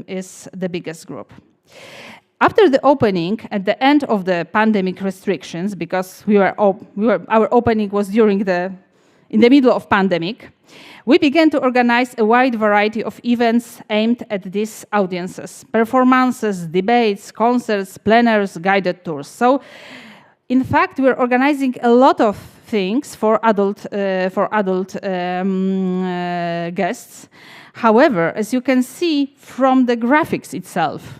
is the biggest group. After the opening, at the end of the pandemic restrictions, because our opening was in the middle of pandemic, we began to organize a wide variety of events aimed at these audiences: performances, debates, concerts, plenaires, guided tours. So, in fact, we're organizing a lot of things for adult guests. However, as you can see from the graphics itself,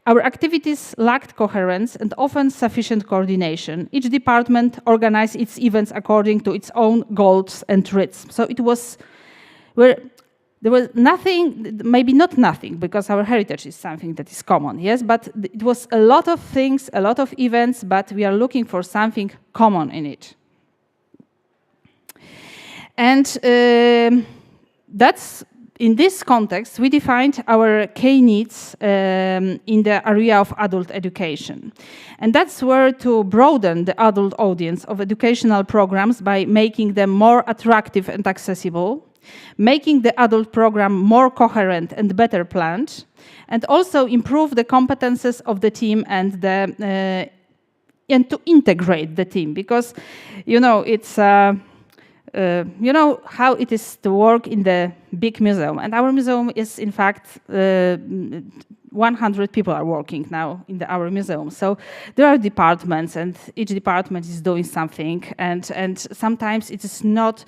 our activities lacked coherence and often sufficient coordination. Each department organized its events according to its own goals and rhythms. So it was there was nothing, maybe not nothing, because our heritage is something that is common, yes, but it was a lot of things, a lot of events, but we are looking for something common in it. And that's in this context, we defined our key needs in the area of adult education. And that's where to broaden the adult audience of educational programs by making them more attractive and accessible, making the adult program more coherent and better planned, and also improve the competences of the team and to integrate the team, because, you know, it's you know how it is to work in the big museum. And our museum is, in fact, 100 people are working now in our museum. So there are departments, and each department is doing something. And sometimes it is not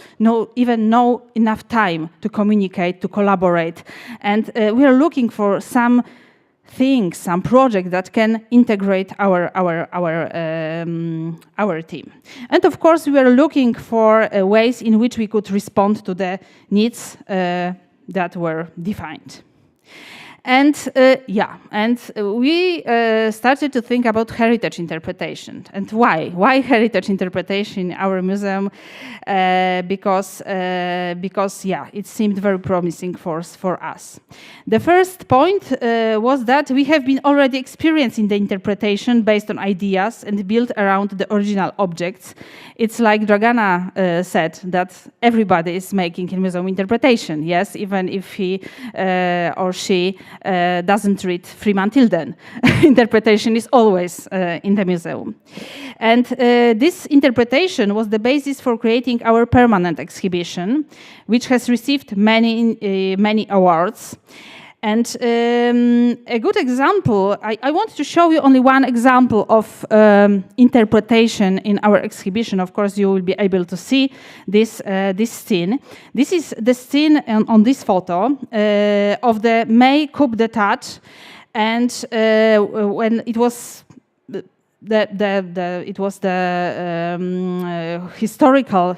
even enough time to communicate, to collaborate. And we are looking for some things, some project that can integrate our team. And of course, we are looking for ways in which we could respond to the needs that were defined. And we started to think about heritage interpretation. And why? Why heritage interpretation in our museum? Because it seemed very promising for us. The first point was that we have been already experiencing the interpretation based on ideas and built around the original objects. It's like Dragana said, that everybody is making in museum interpretation, yes, even if he or she doesn't read Freeman Tilden. Interpretation is always in the museum. And this interpretation was the basis for creating our permanent exhibition, which has received many awards. And a good example, I want to show you only one example of interpretation in our exhibition. Of course, you will be able to see this scene. This is the scene on this photo of the May coup d'état, and when it was historical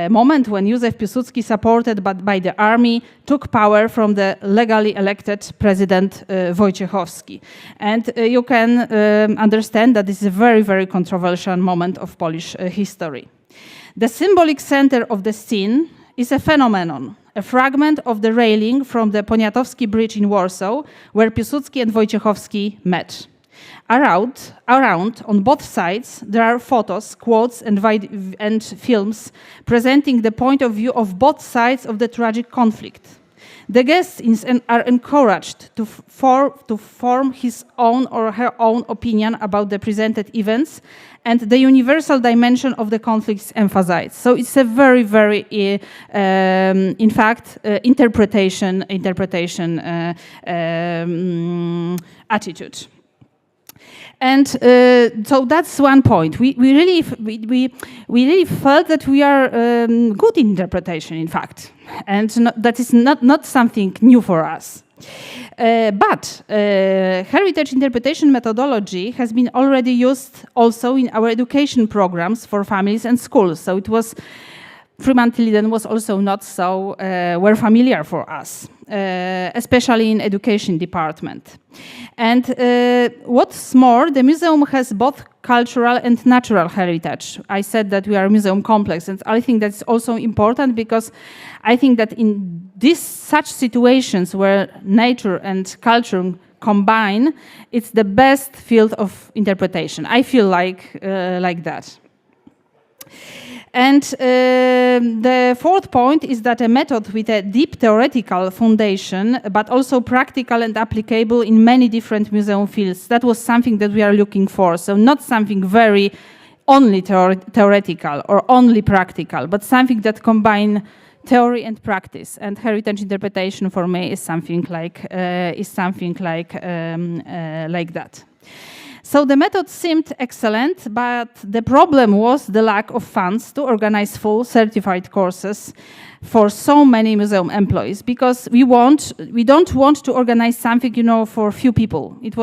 moment when Józef Piłsudski, supported by the army, took power from the legally elected president Wojciechowski. And you can understand that this is a very, very controversial moment of Polish history. The symbolic center of the scene is a phenomenon, a fragment of the railing from the Poniatowski Bridge in Warsaw, where Piłsudski and Wojciechowski met. Around, on both sides, there are photos, quotes, and films presenting the point of view of both sides of the tragic conflict. The guests are encouraged to form his own or her own opinion about the presented events, and the universal dimension of the conflict is emphasized. So it's a very, very, in fact, interpretation attitude. And so that's one point. We really felt that we are good in interpretation, in fact, and that is not something new for us. But heritage interpretation methodology has been already used also in our education programs for families and schools. So it was Freeman Tilden was also not so were familiar for us, especially in education department. And what's more, the museum has both cultural and natural heritage. I said that we are a museum complex, and I think that's also important because I think that in such situations where nature and culture combine, it's the best field of interpretation. I feel like that. And the fourth point is that a method with a deep theoretical foundation, but also practical and applicable in many different museum fields. That was something that we are looking for. So not something very only theoretical or only practical, but something that combine theory and practice. And heritage interpretation for me is something like that. So the method seemed excellent, but the problem was the lack of funds to organize full certified courses for so many museum employees, because we don't want to organize something, for few people. It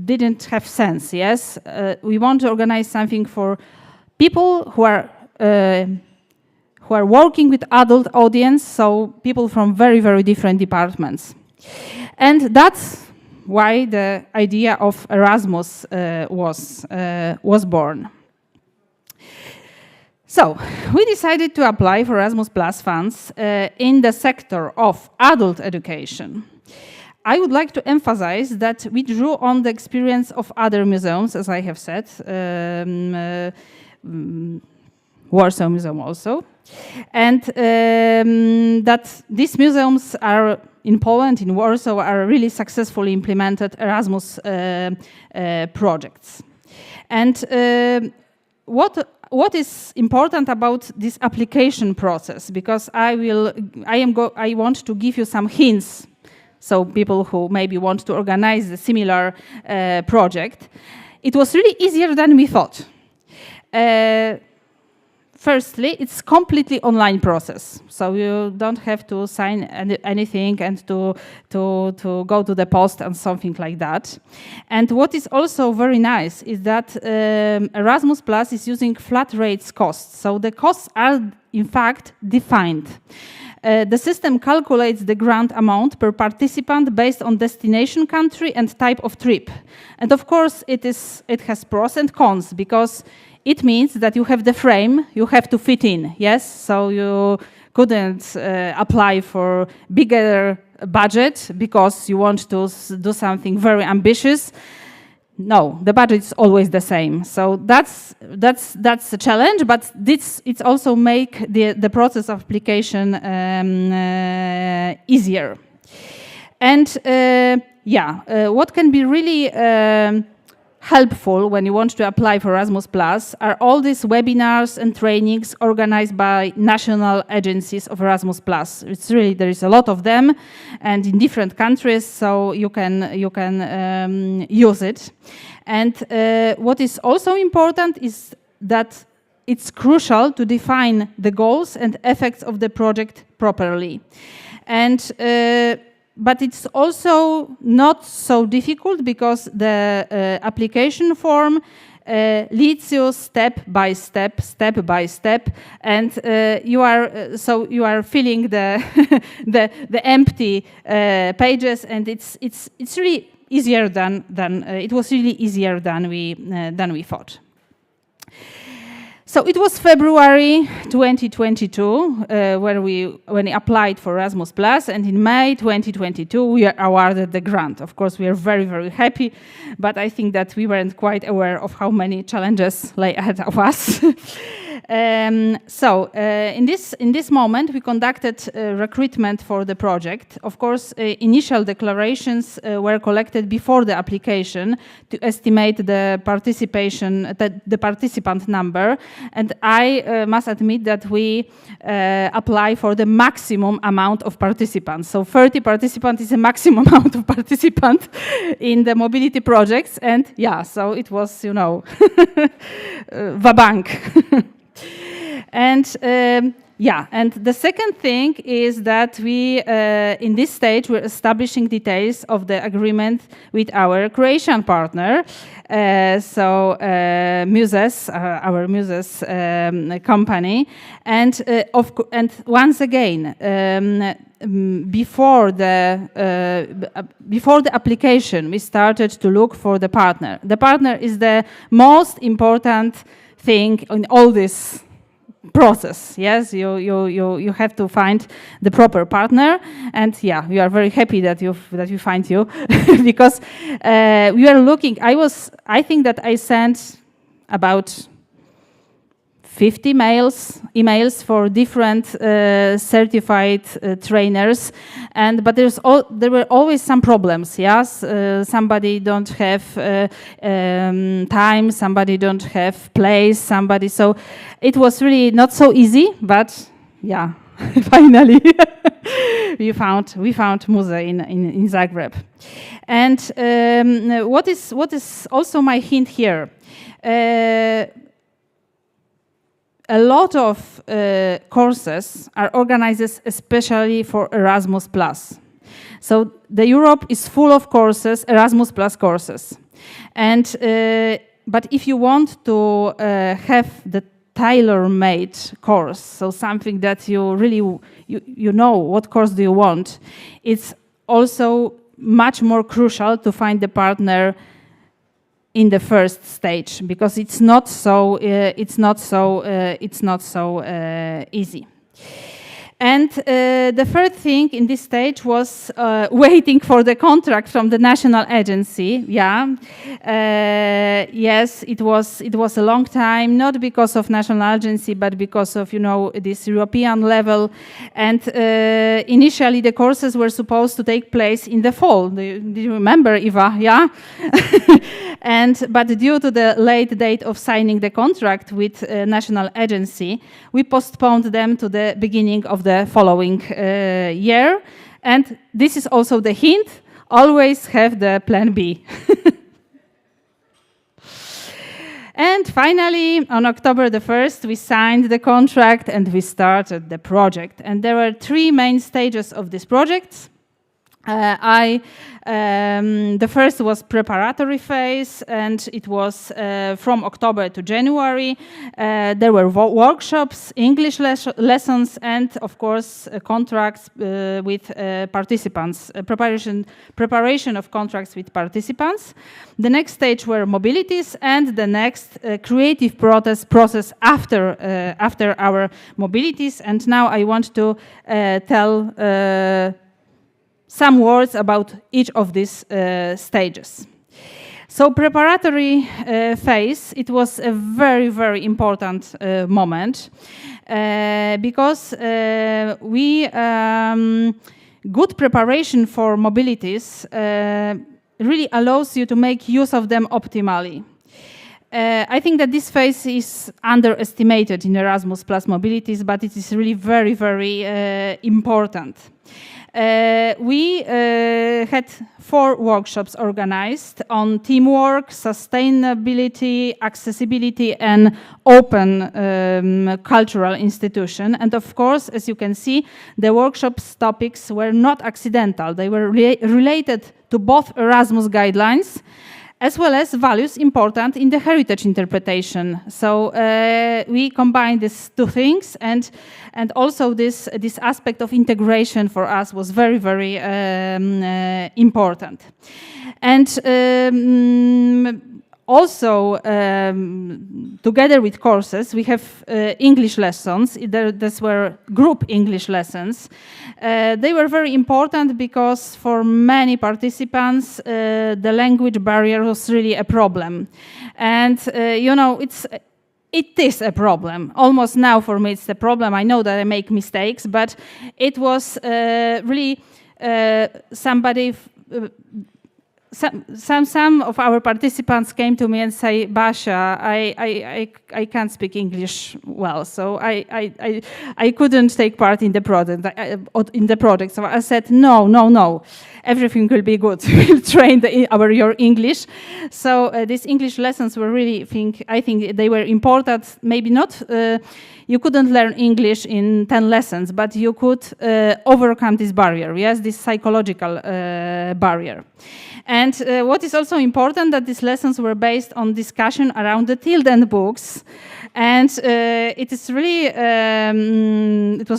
didn't have sense. Yes, we want to organize something for people who are working with adult audience, so people from very, very different departments, and that's why the idea of Erasmus was born. So we decided to apply for Erasmus Plus funds in the sector of adult education. I would like to emphasize that we drew on the experience of other museums, as I have said, Warsaw Museum also, and that these museums are in Poland, in Warsaw, are really successfully implemented Erasmus projects. And what is important about this application process? Because I want to give you some hints, so people who maybe want to organize a similar project. It was really easier than we thought. Firstly, it's completely online process, so you don't have to sign anything and to go to the post and something like that. And what is also very nice is that Erasmus Plus is using flat rates costs, so the costs are in fact defined. The system calculates the grant amount per participant based on destination country and type of trip. And of course, it has pros and cons, because it means that you have the frame you have to fit in, yes? So you couldn't apply for bigger budget because you want to do something very ambitious. No, the budget is always the same. So that's a challenge, but it's also make the process of application easier. And what can be really helpful when you want to apply for Erasmus Plus are all these webinars and trainings organized by national agencies of Erasmus Plus. It's really, there is a lot of them, and in different countries, so you can use it. And what is also important is that it's crucial to define the goals and effects of the project properly. And but it's also not so difficult, because the application form leads you step by step, and you are filling the the empty pages, and it's really easier than it was really easier than we thought. So it was February 2022 when we applied for Erasmus Plus, and in May 2022 we are awarded the grant. Of course, we are very, very happy, but I think that we weren't quite aware of how many challenges lay ahead of us. In this moment, we conducted recruitment for the project. Of course, initial declarations were collected before the application to estimate the participant number. And I must admit that we apply for the maximum amount of participants. So 30 participants is a maximum amount of participants in the mobility projects. And yeah, so it was, you know, va-bank. And and the second thing is that we, in this stage, we're establishing details of the agreement with our Croatian partner. Muses, our Muses company, and once again, before the application, we started to look for the partner. The partner is the most important thing in all this process. Yes, you have to find the proper partner, and yeah, we are very happy that we find you because we are looking. I think that I sent about 50 emails for different certified trainers, but there were always some problems. Yes, somebody don't have time, somebody don't have place, somebody. So it was really not so easy, but yeah, finally we found Muse in Zagreb. And what is also my hint here? A lot of courses are organized especially for Erasmus Plus. So the Europe is full of courses, Erasmus Plus courses. And but if you want to have the tailor-made course, so something that you really you know what course do you want, it's also much more crucial to find the partner in the first stage, because it's not so easy. And the third thing in this stage was waiting for the contract from the national agency. Yeah, yes, it was a long time, not because of national agency, but because of, you know, this European level. And initially the courses were supposed to take place in the fall. Do you remember, Eva? Yeah. But due to the late date of signing the contract with national agency, we postponed them to the beginning of the following year. And this is also the hint: always have the plan B. And finally, on October the 1st, we signed the contract and we started the project. And there were 3 main stages of this project. The first was preparatory phase, and it was from October to January. There were workshops, English lessons, and of course contracts with participants, preparation of contracts with participants. The next stage were mobilities, and the next creative process after our mobilities. And now I want to tell some words about each of these stages. So preparatory phase, it was a very, very important moment because good preparation for mobilities really allows you to make use of them optimally. I think that this phase is underestimated in Erasmus Plus mobilities, but it is really very, very important. We had 4 workshops organized on teamwork, sustainability, accessibility, and open cultural institution. And of course, as you can see, the workshops topics were not accidental. They were related to both Erasmus guidelines as well as values important in the heritage interpretation. So we combined these 2 things, and also this aspect of integration for us was very, very important. And also, together with courses, we have English lessons. These were group English lessons. They were very important because for many participants, the language barrier was really a problem. And, you know, it is a problem. Almost now for me it's a problem. I know that I make mistakes, but it was really somebody... Some of our participants came to me and say, Basia, I can't speak English well, so I couldn't take part in the project. So I said, no, everything will be good. We'll train your English. So these English lessons were really, I think they were important. Maybe not. You couldn't learn English in 10 lessons, but you could overcome this barrier. Yes, this psychological barrier. And what is also important, that these lessons were based on discussion around the Tilden books, and it was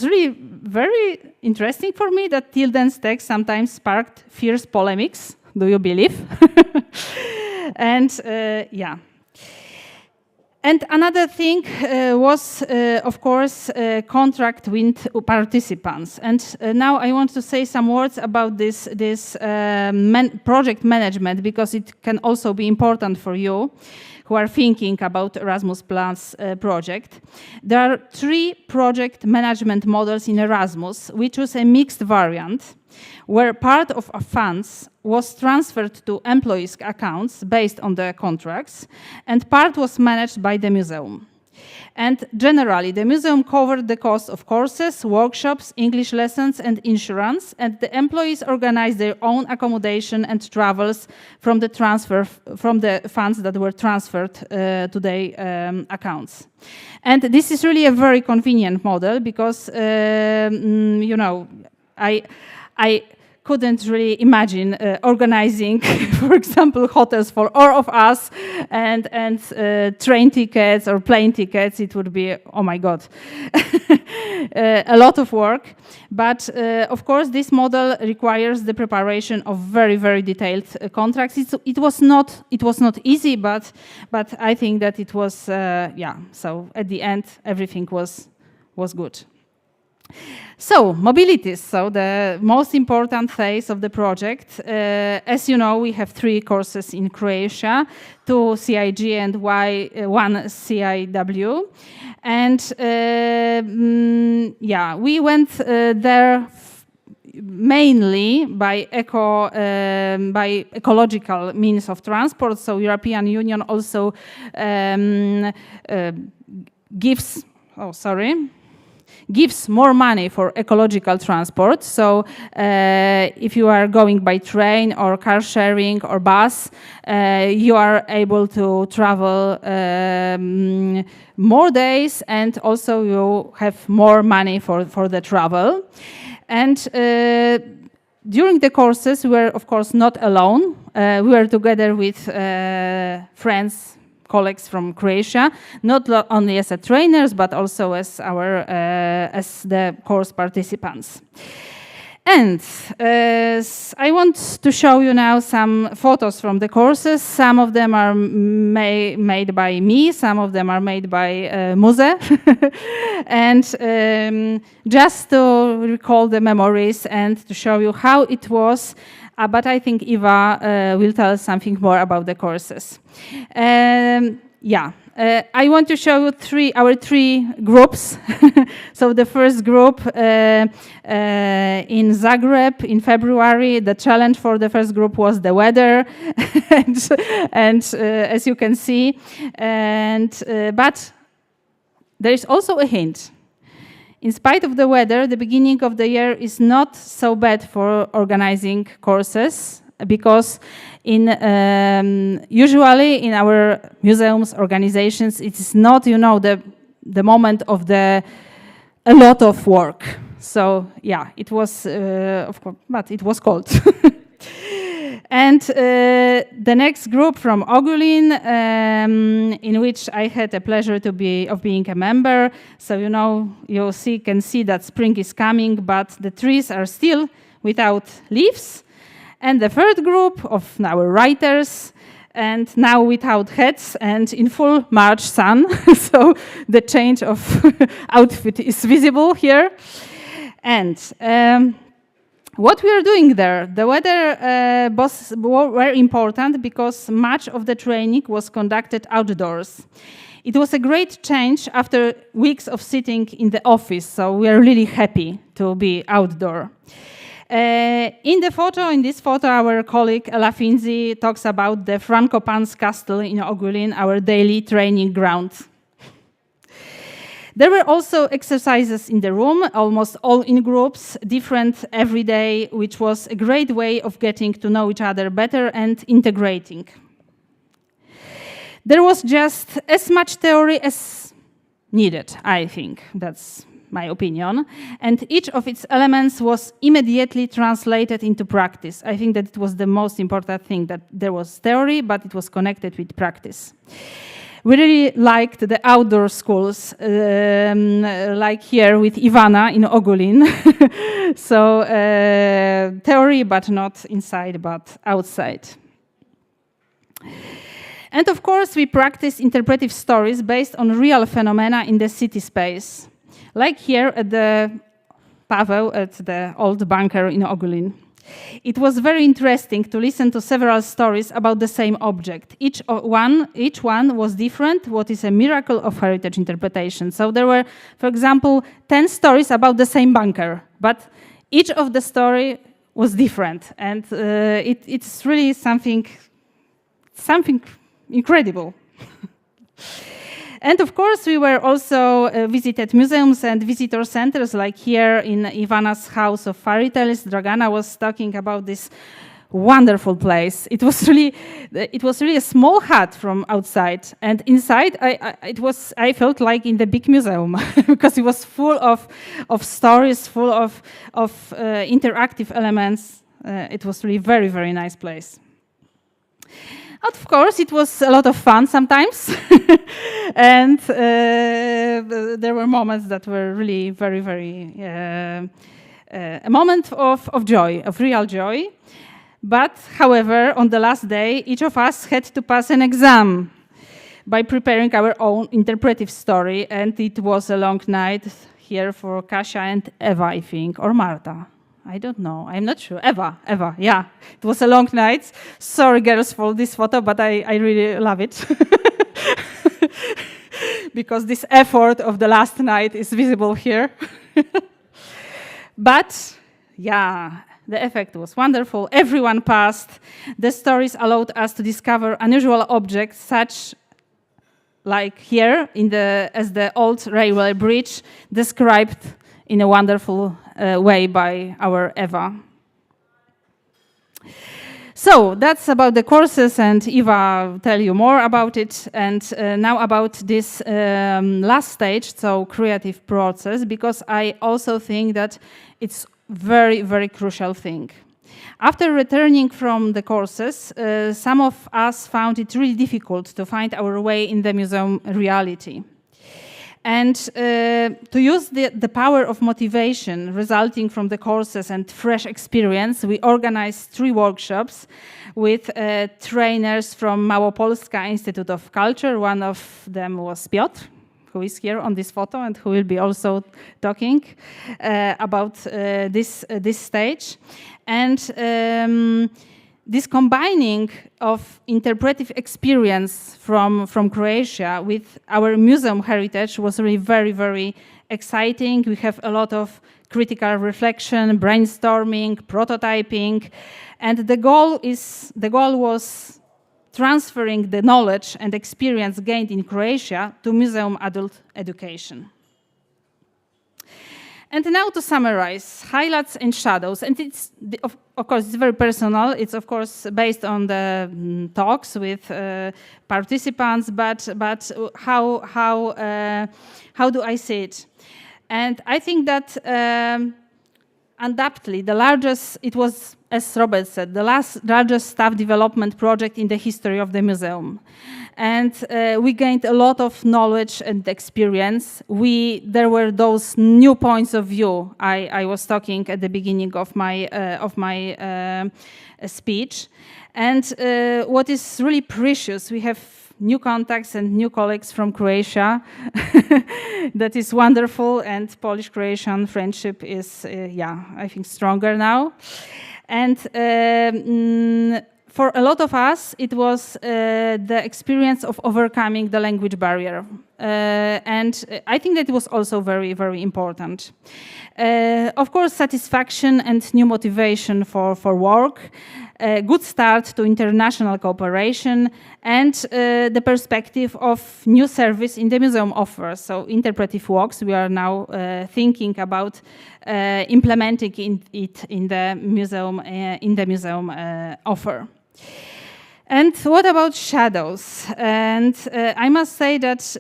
really very interesting for me that Tilden's text sometimes sparked fierce polemics. Do you believe? And yeah. And another thing was, of course, contract with participants. And now I want to say some words about this project management, because it can also be important for you who are thinking about Erasmus Plus project. There are 3 project management models in Erasmus, which was a mixed variant, where part of funds was transferred to employees' accounts based on the contracts, and part was managed by the museum. And generally, the museum covered the cost of courses, workshops, English lessons, and insurance, and the employees organized their own accommodation and travels from the funds that were transferred to their accounts. And this is really a very convenient model because, you know, I couldn't really imagine organizing, for example, hotels for all of us and train tickets or plane tickets. It would be, oh my God, a lot of work. But of course, this model requires the preparation of very, very detailed contracts. It was not easy, but I think that it was, yeah. So at the end, everything was good. So, mobility, so the most important phase of the project. As you know, we have 3 courses in Croatia, 2 CIG and 1 CIW. And yeah, we went there mainly by ecological means of transport. So European Union also gives more money for ecological transport. So if you are going by train or car sharing or bus, you are able to travel more days, and also you have more money for the travel. And during the courses, we were, of course, not alone. We were together with friends, colleagues from Croatia, not only as trainers, but also as the course participants. And I want to show you now some photos from the courses. Some of them are made by me, some of them are made by Muse. And just to recall the memories and to show you how it was, but I think Eva will tell us something more about the courses. I want to show you our three groups. So the first group in Zagreb in February, the challenge for the first group was the weather, and as you can see, but there is also a hint. In spite of the weather, the beginning of the year is not so bad for organizing courses, because usually in our museums, organizations, it is not, the moment of a lot of work. So yeah, it was, of course, but it was cold. And the next group from Ogulin, in which I had the pleasure of being a member. So you can see that spring is coming, but the trees are still without leaves. And the third group of our writers, and now without hats and in full March sun. So the change of outfit is visible here. And what we are doing there, the weather were important because much of the training was conducted outdoors. It was a great change after weeks of sitting in the office, so we are really happy to be outdoor. In this photo, our colleague Ela Finzi talks about the Frankopans Castle in Ogulin, our daily training ground. There were also exercises in the room, almost all in groups, different every day, which was a great way of getting to know each other better and integrating. There was just as much theory as needed, I think. That's my opinion. And each of its elements was immediately translated into practice. I think that it was the most important thing, that there was theory, but it was connected with practice. We really liked the outdoor schools, like here with Ivana in Ogulin. So theory, but not inside, but outside. And of course, we practiced interpretive stories based on real phenomena in the city space, like here at the Paweł, at the old bunker in Ogulin. It was very interesting to listen to several stories about the same object. Each one was different, what is a miracle of heritage interpretation. So there were, for example, 10 stories about the same bunker, but each of the story was different. And it's really something incredible. And of course, we were also visited museums and visitor centers, like here in Ivana's House of Fairy Tales. Dragana was talking about this wonderful place. It was really a small hut from outside, and inside I felt like in the big museum because it was full of stories, full of interactive elements. It was really very, very nice place. Of course, it was a lot of fun sometimes, and there were moments that were really very, very a moment of joy, of real joy. But, however, on the last day, each of us had to pass an exam by preparing our own interpretive story, and it was a long night. here for Kasia and Eva, I think, or Marta. I don't know. I'm not sure. Eva, yeah. It was a long night. Sorry, girls, for this photo, but I really love it. Because this effort of the last night is visible here. But, yeah, the effect was wonderful. Everyone passed. The stories allowed us to discover unusual objects, such like here, as the old railway bridge, described in a wonderful way by our Eva. So that's about the courses, and Eva will tell you more about it. And now about this last stage, so creative process, because I also think that it's very, very crucial thing. After returning from the courses, some of us found it really difficult to find our way in the museum reality. And to use the power of motivation resulting from the courses and fresh experience, we organized 3 workshops with trainers from Małopolska Institute of Culture. One of them was Piotr, who is here on this photo and who will be also talking about this stage. And this combining of interpretive experience from Croatia with our museum heritage was really very, very exciting. We have a lot of critical reflection, brainstorming, prototyping, and the goal was transferring the knowledge and experience gained in Croatia to museum adult education. And now to summarize, highlights and shadows. And it's, of course, it's very personal. It's, of course, based on the talks with participants, but how do I see it? And I think that undoubtedly it was, as Robert said, the largest staff development project in the history of the museum. And we gained a lot of knowledge and experience. There were those new points of view I was talking at the beginning of my speech. And what is really precious, we have new contacts and new colleagues from Croatia. That is wonderful, and Polish-Croatian friendship is, I think, stronger now. And for a lot of us, it was the experience of overcoming the language barrier. And I think that it was also very, very important. Of course, satisfaction and new motivation for work, a good start to international cooperation, and the perspective of new service in the museum offer. So interpretive walks, we are now thinking about implementing it in the museum offer. And what about shadows? And I must say that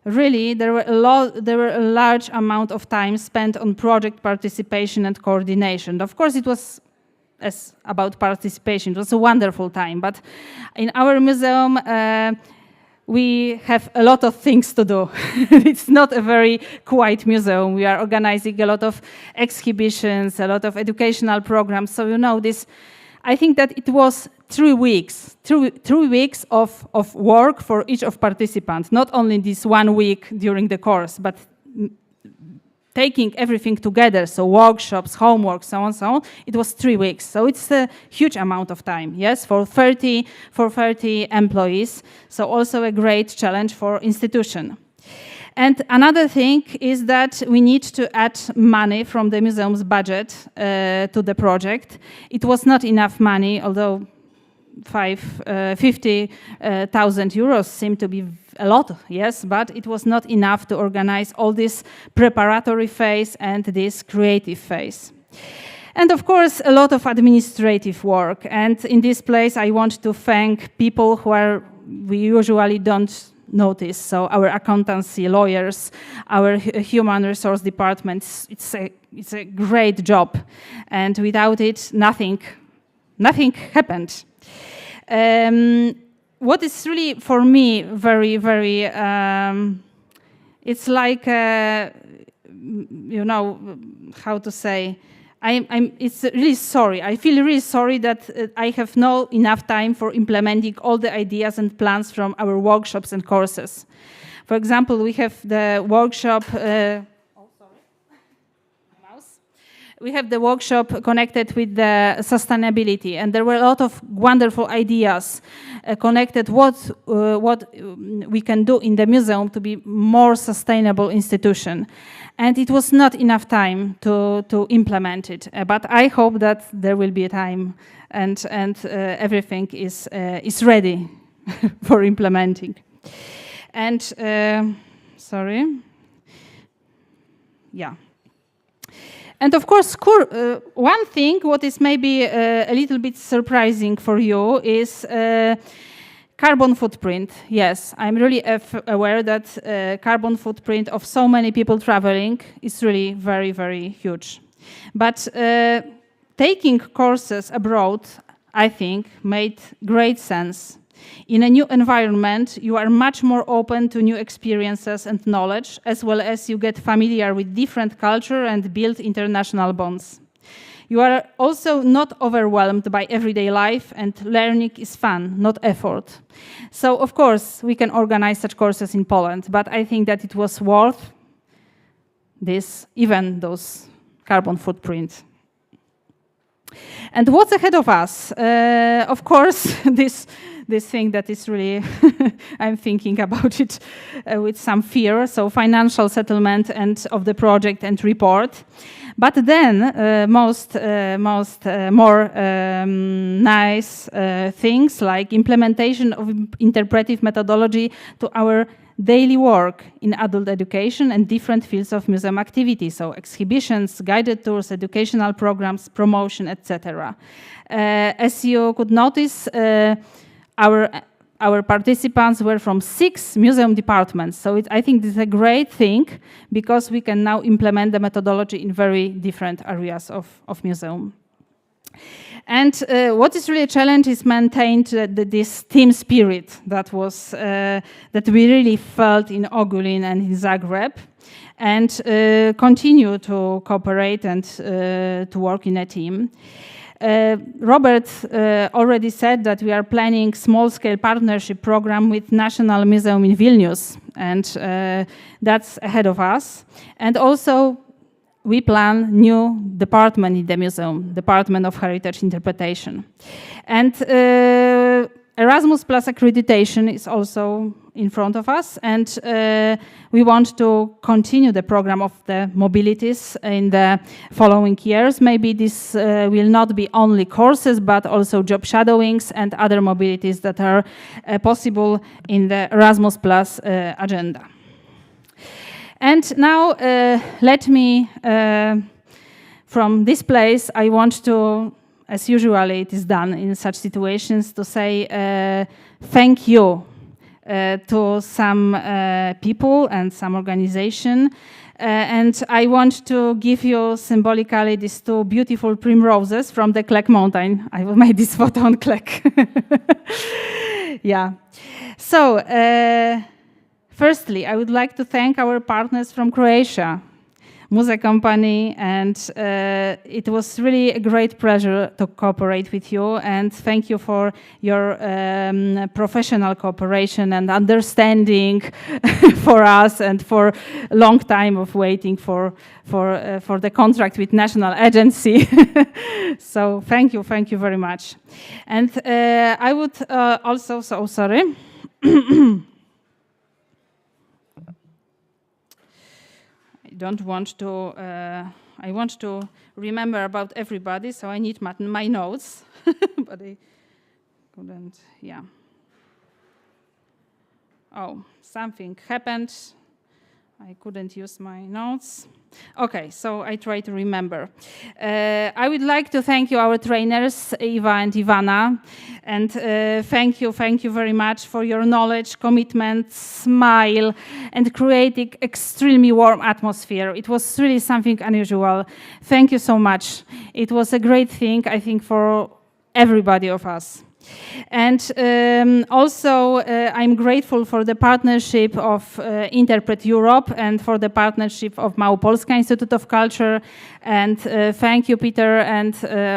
really there were a large amount of time spent on project participation and coordination. Of course, it was about participation. It was a wonderful time, but in our museum we have a lot of things to do. It's not a very quiet museum. We are organizing a lot of exhibitions, a lot of educational programs. So you know this. I think that it was 3 weeks, 3 weeks of work for each of participants, not only this 1 week during the course, but taking everything together, so workshops, homework, so on, it was 3 weeks. So it's a huge amount of time, yes, for 30 employees. So also a great challenge for institution. And another thing is that we need to add money from the museum's budget to the project. It was not enough money, although 50,000 euros seemed to be a lot, yes, but it was not enough to organize all this preparatory phase and this creative phase. And of course, a lot of administrative work. And in this place, I want to thank people we usually don't notice. So our accountancy, lawyers, our human resource departments, it's a great job. And without it, nothing happened. What is really for me very, very, it's like, you know, how to say, it's really sorry. I feel really sorry that I have not enough time for implementing all the ideas and plans from our workshops and courses. For example, we have the workshop. We have the workshop connected with the sustainability, and there were a lot of wonderful ideas connected what we can do in the museum to be more sustainable institution. And it was not enough time to implement it, but I hope that there will be a time and everything is ready for implementing. And sorry, yeah. And of course, one thing what is maybe a little bit surprising for you is carbon footprint. Yes, I'm really aware that carbon footprint of so many people traveling is really very, very huge. But taking courses abroad, I think, made great sense. In a new environment, you are much more open to new experiences and knowledge, as well as you get familiar with different culture and build international bonds. You are also not overwhelmed by everyday life, and learning is fun, not effort. So, of course, we can organize such courses in Poland, but I think that it was worth this, even those carbon footprint. And what's ahead of us? Of course, this thing that is really, I'm thinking about it with some fear, so financial settlement and of the project and report. But then more nice things like implementation of interpretive methodology to our daily work in adult education and different fields of museum activity, so exhibitions, guided tours, educational programs, promotion, etc. As you could notice, our participants were from 6 museum departments, so I think this is a great thing because we can now implement the methodology in very different areas of museum. And what is really a challenge is maintain this team spirit that was that we really felt in Ogulin and in Zagreb, and continue to cooperate and to work in a team. Robert already said that we are planning small-scale partnership program with National Museum in Vilnius, and that's ahead of us. And also, we plan new department in the museum, Department of Heritage Interpretation. And Erasmus Plus accreditation is also in front of us, and we want to continue the program of the mobilities in the following years. Maybe this will not be only courses, but also job shadowings and other mobilities that are possible in the Erasmus Plus agenda. And now, let me, from this place, I want to, as usually it is done in such situations, to say thank you to some people and some organization. And I want to give you symbolically these 2 beautiful primroses from the Klek mountain. I will make this photo on Klek. Yeah. So, firstly, I would like to thank our partners from Croatia, Muze Company, and it was really a great pleasure to cooperate with you, and thank you for your professional cooperation and understanding for us and for a long time of waiting for the contract with National Agency. So thank you very much. And I would also, so sorry. Don't want to, I want to remember about everybody, so I need my notes, but I couldn't, yeah. Oh, something happened. I couldn't use my notes. Okay, so I try to remember. I would like to thank you, our trainers, Eva and Ivana, and thank you very much for your knowledge, commitment, smile, and creating extremely warm atmosphere. It was really something unusual. Thank you so much. It was a great thing, I think, for everybody of us. And also, I'm grateful for the partnership of Interpret Europe and for the partnership of Małopolska Institute of Culture. And thank you, Peter, and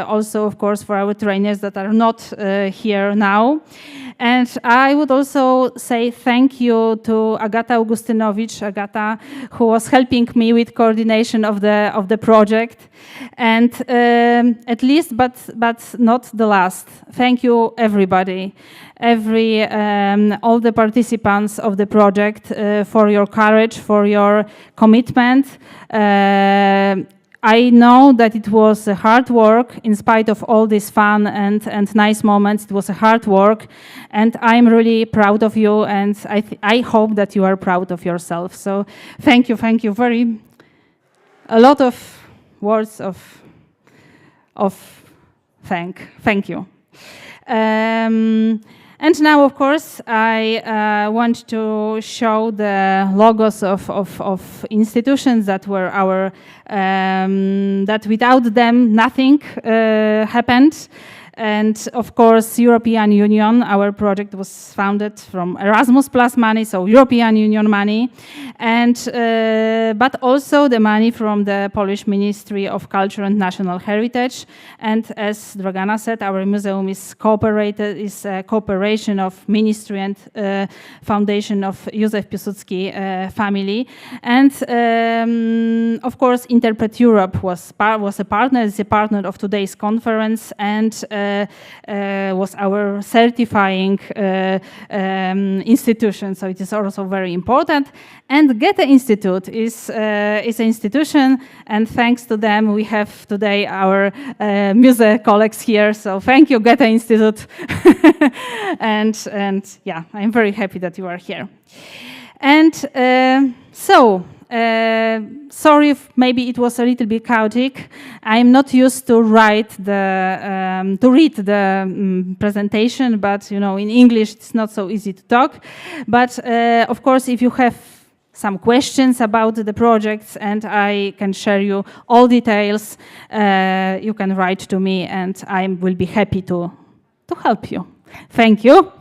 also, of course, for our trainers that are not here now. And I would also say thank you to Agata Augustynowicz, Agata, who was helping me with coordination of the project. And at least, but not the last, thank you everybody, all the participants of the project for your courage, for your commitment. I know that it was a hard work, in spite of all this fun and nice moments. It was a hard work, and I'm really proud of you, and I hope that you are proud of yourself. So thank you a lot of words of thank you. And now, of course, I want to show the logos of institutions that were that without them nothing happened. And of course, European Union, our project was founded from Erasmus Plus money, so European Union money, and but also the money from the Polish Ministry of Culture and National Heritage. And as Dragana said, our museum is a cooperation of Ministry and Foundation of Józef Piłsudski family. And of course, Interpret Europe was a partner, is a partner of today's conference, and was our certifying institution, so it is also very important. And Goethe Institute is an institution, and thanks to them we have today our Muse colleagues here. So thank you, Goethe Institute, and yeah, I'm very happy that you are here. And sorry if maybe it was a little bit chaotic. I'm not used to read the presentation, but you know, in English it's not so easy to talk. But of course, if you have some questions about the projects and I can share you all details, you can write to me, and I will be happy to help you. Thank you.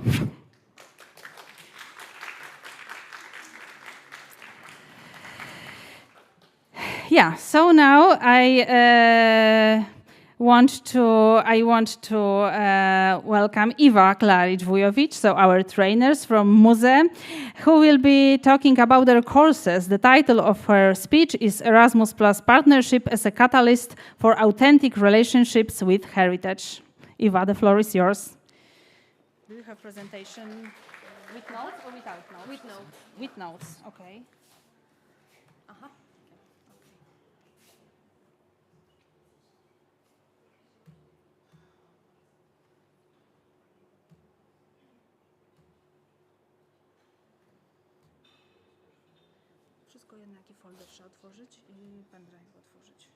Yeah, so now I want to welcome Iwa Klarić-Wujowicz, so our trainers from Muse, who will be talking about their courses. The title of her speech is Erasmus Plus Partnership as a Catalyst for Authentic Relationships with Heritage. Iwa, the floor is yours. Do you have presentation with notes or without notes? With notes. With notes, okay. Wszystko jednaki folder trzeba otworzyć i pendrive otworzyć.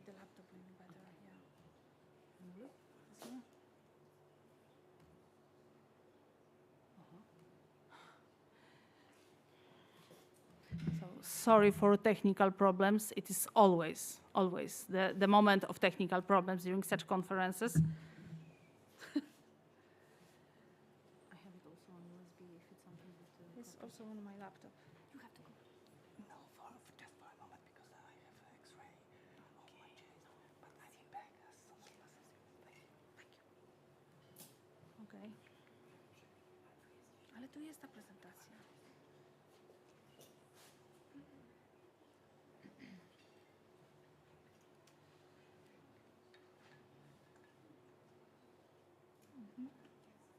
The laptop will be better, yeah. So sorry for technical problems. It is always the moment of technical problems during such conferences. I have it also on USB if it's something that... It's also on my laptop. You have to go. No, just for a moment, because I have X-ray on my chest. But I think back as soon as Thank you. Okay. Ale tu jest ta prezentacja.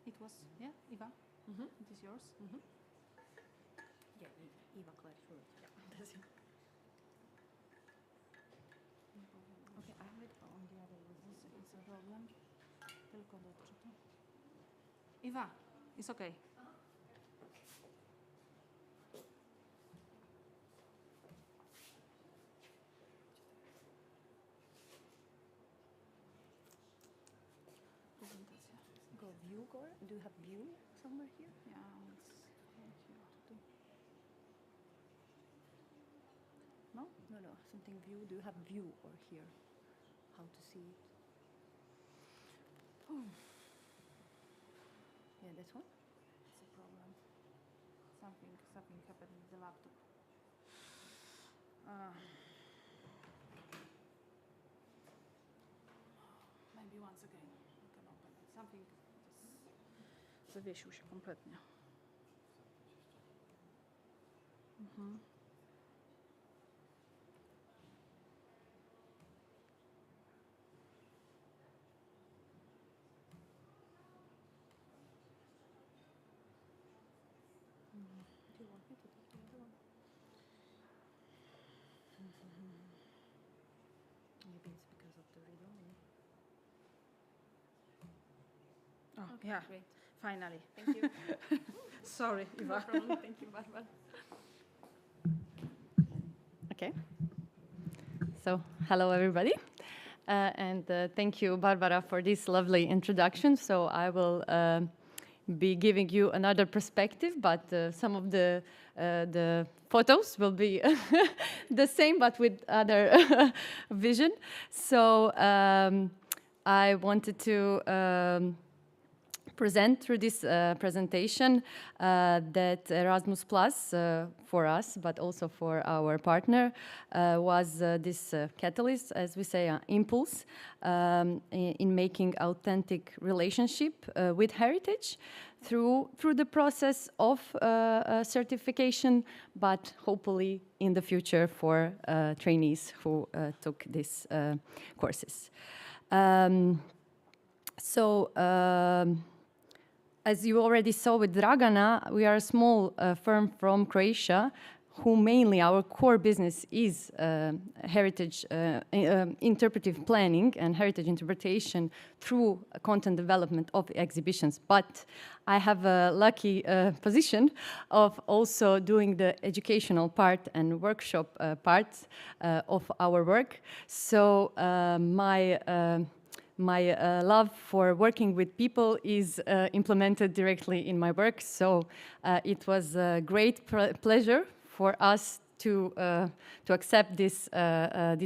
It was, yeah, Iwa? It is yours? Yeah, Iwa Klarić-Wujowicz. Yeah, that's it. Okay, I have it on the other one. It's a problem. Tylko do odczytu. Iwa, it's okay. view, Gora? Do you have view somewhere here? Yeah, let's here to do. No? No, no, something view. Do you have view or here? How to see it? Oh, Yeah, that's one. it's a problem. Something happened with the laptop. Maybe once again we can open it. Something just zawiesił się kompletnie. Mhm. Do you want me to take the other one? Maybe it's because of the read-only. Oh, Okay, yeah, great. finally. Thank you. Sorry, No Iva. problem. Thank you, Barbara. Okay. So, hello everybody. And thank you, Barbara, for this lovely introduction. So I will be giving you another perspective, but some of the photos will be the same, but with other vision. So I wanted to present through this presentation that Erasmus Plus for us, but also for our partner, was this catalyst, as we say, impulse in making authentic relationship with heritage through the process of certification, but hopefully in the future for trainees who took these courses. As you already saw with Dragana, we are a small firm from Croatia, who mainly our core business is heritage interpretive planning and heritage interpretation through content development of exhibitions. But I have a lucky position of also doing the educational part and workshop part of our work. So my love for working with people is implemented directly in my work. So it was a great pleasure for us to accept this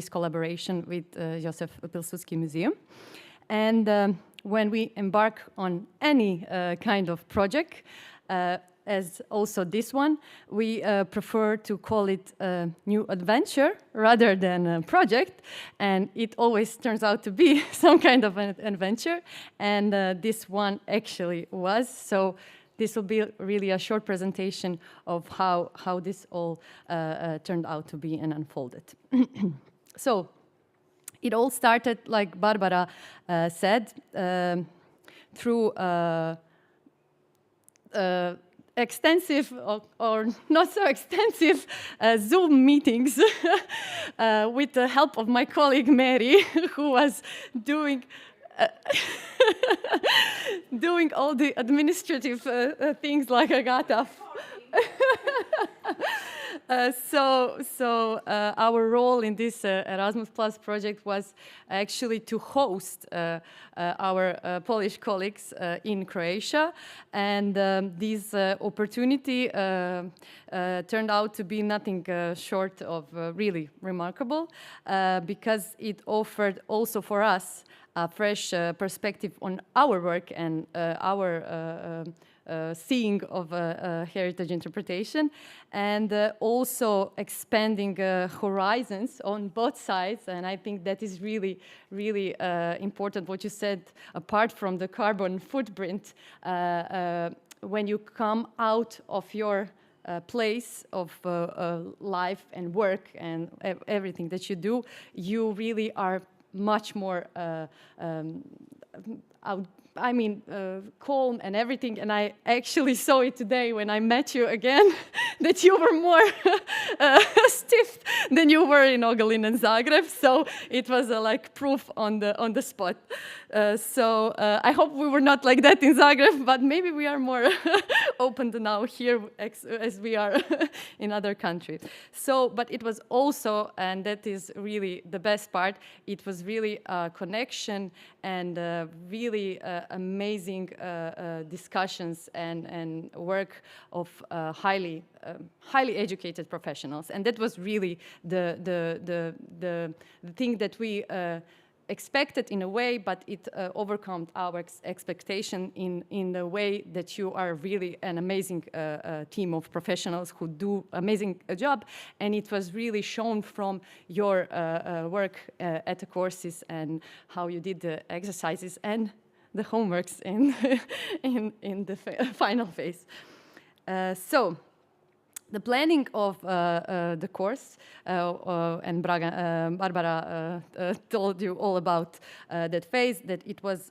collaboration with Józef Piłsudski Museum. And when we embark on any kind of project, as also this one, we prefer to call it a new adventure rather than a project, and it always turns out to be some kind of an adventure, and this one actually was. So this will be really a short presentation of how this all turned out to be and unfolded. So it all started, like Barbara said, through extensive or not so extensive Zoom meetings with the help of my colleague Mary, who was doing doing all the administrative things like Agata. So our role in this Erasmus Plus project was actually to host our Polish colleagues in Croatia, and this opportunity turned out to be nothing short of really remarkable, because it offered also for us a fresh perspective on our work and our seeing of heritage interpretation, and also expanding horizons on both sides. And I think that is really, really important what you said, apart from the carbon footprint, when you come out of your place of life and work and everything that you do, you really are much more calm and everything. And I actually saw it today when I met you again, that you were more stiff than you were in Ogulin and Zagreb. So it was like proof on the spot. So I hope we were not like that in Zagreb, but maybe we are more open now here as we are in other countries. So, but it was also, and that is really the best part, it was really a connection and really amazing discussions and work of highly educated professionals. And that was really the thing that we expected in a way, but it overcome our expectation in the way that you are really an amazing team of professionals who do amazing job, and it was really shown from your work at the courses and how you did the exercises and the homeworks in the final phase. So. The planning of the course, and Barbara told you all about that phase, that it was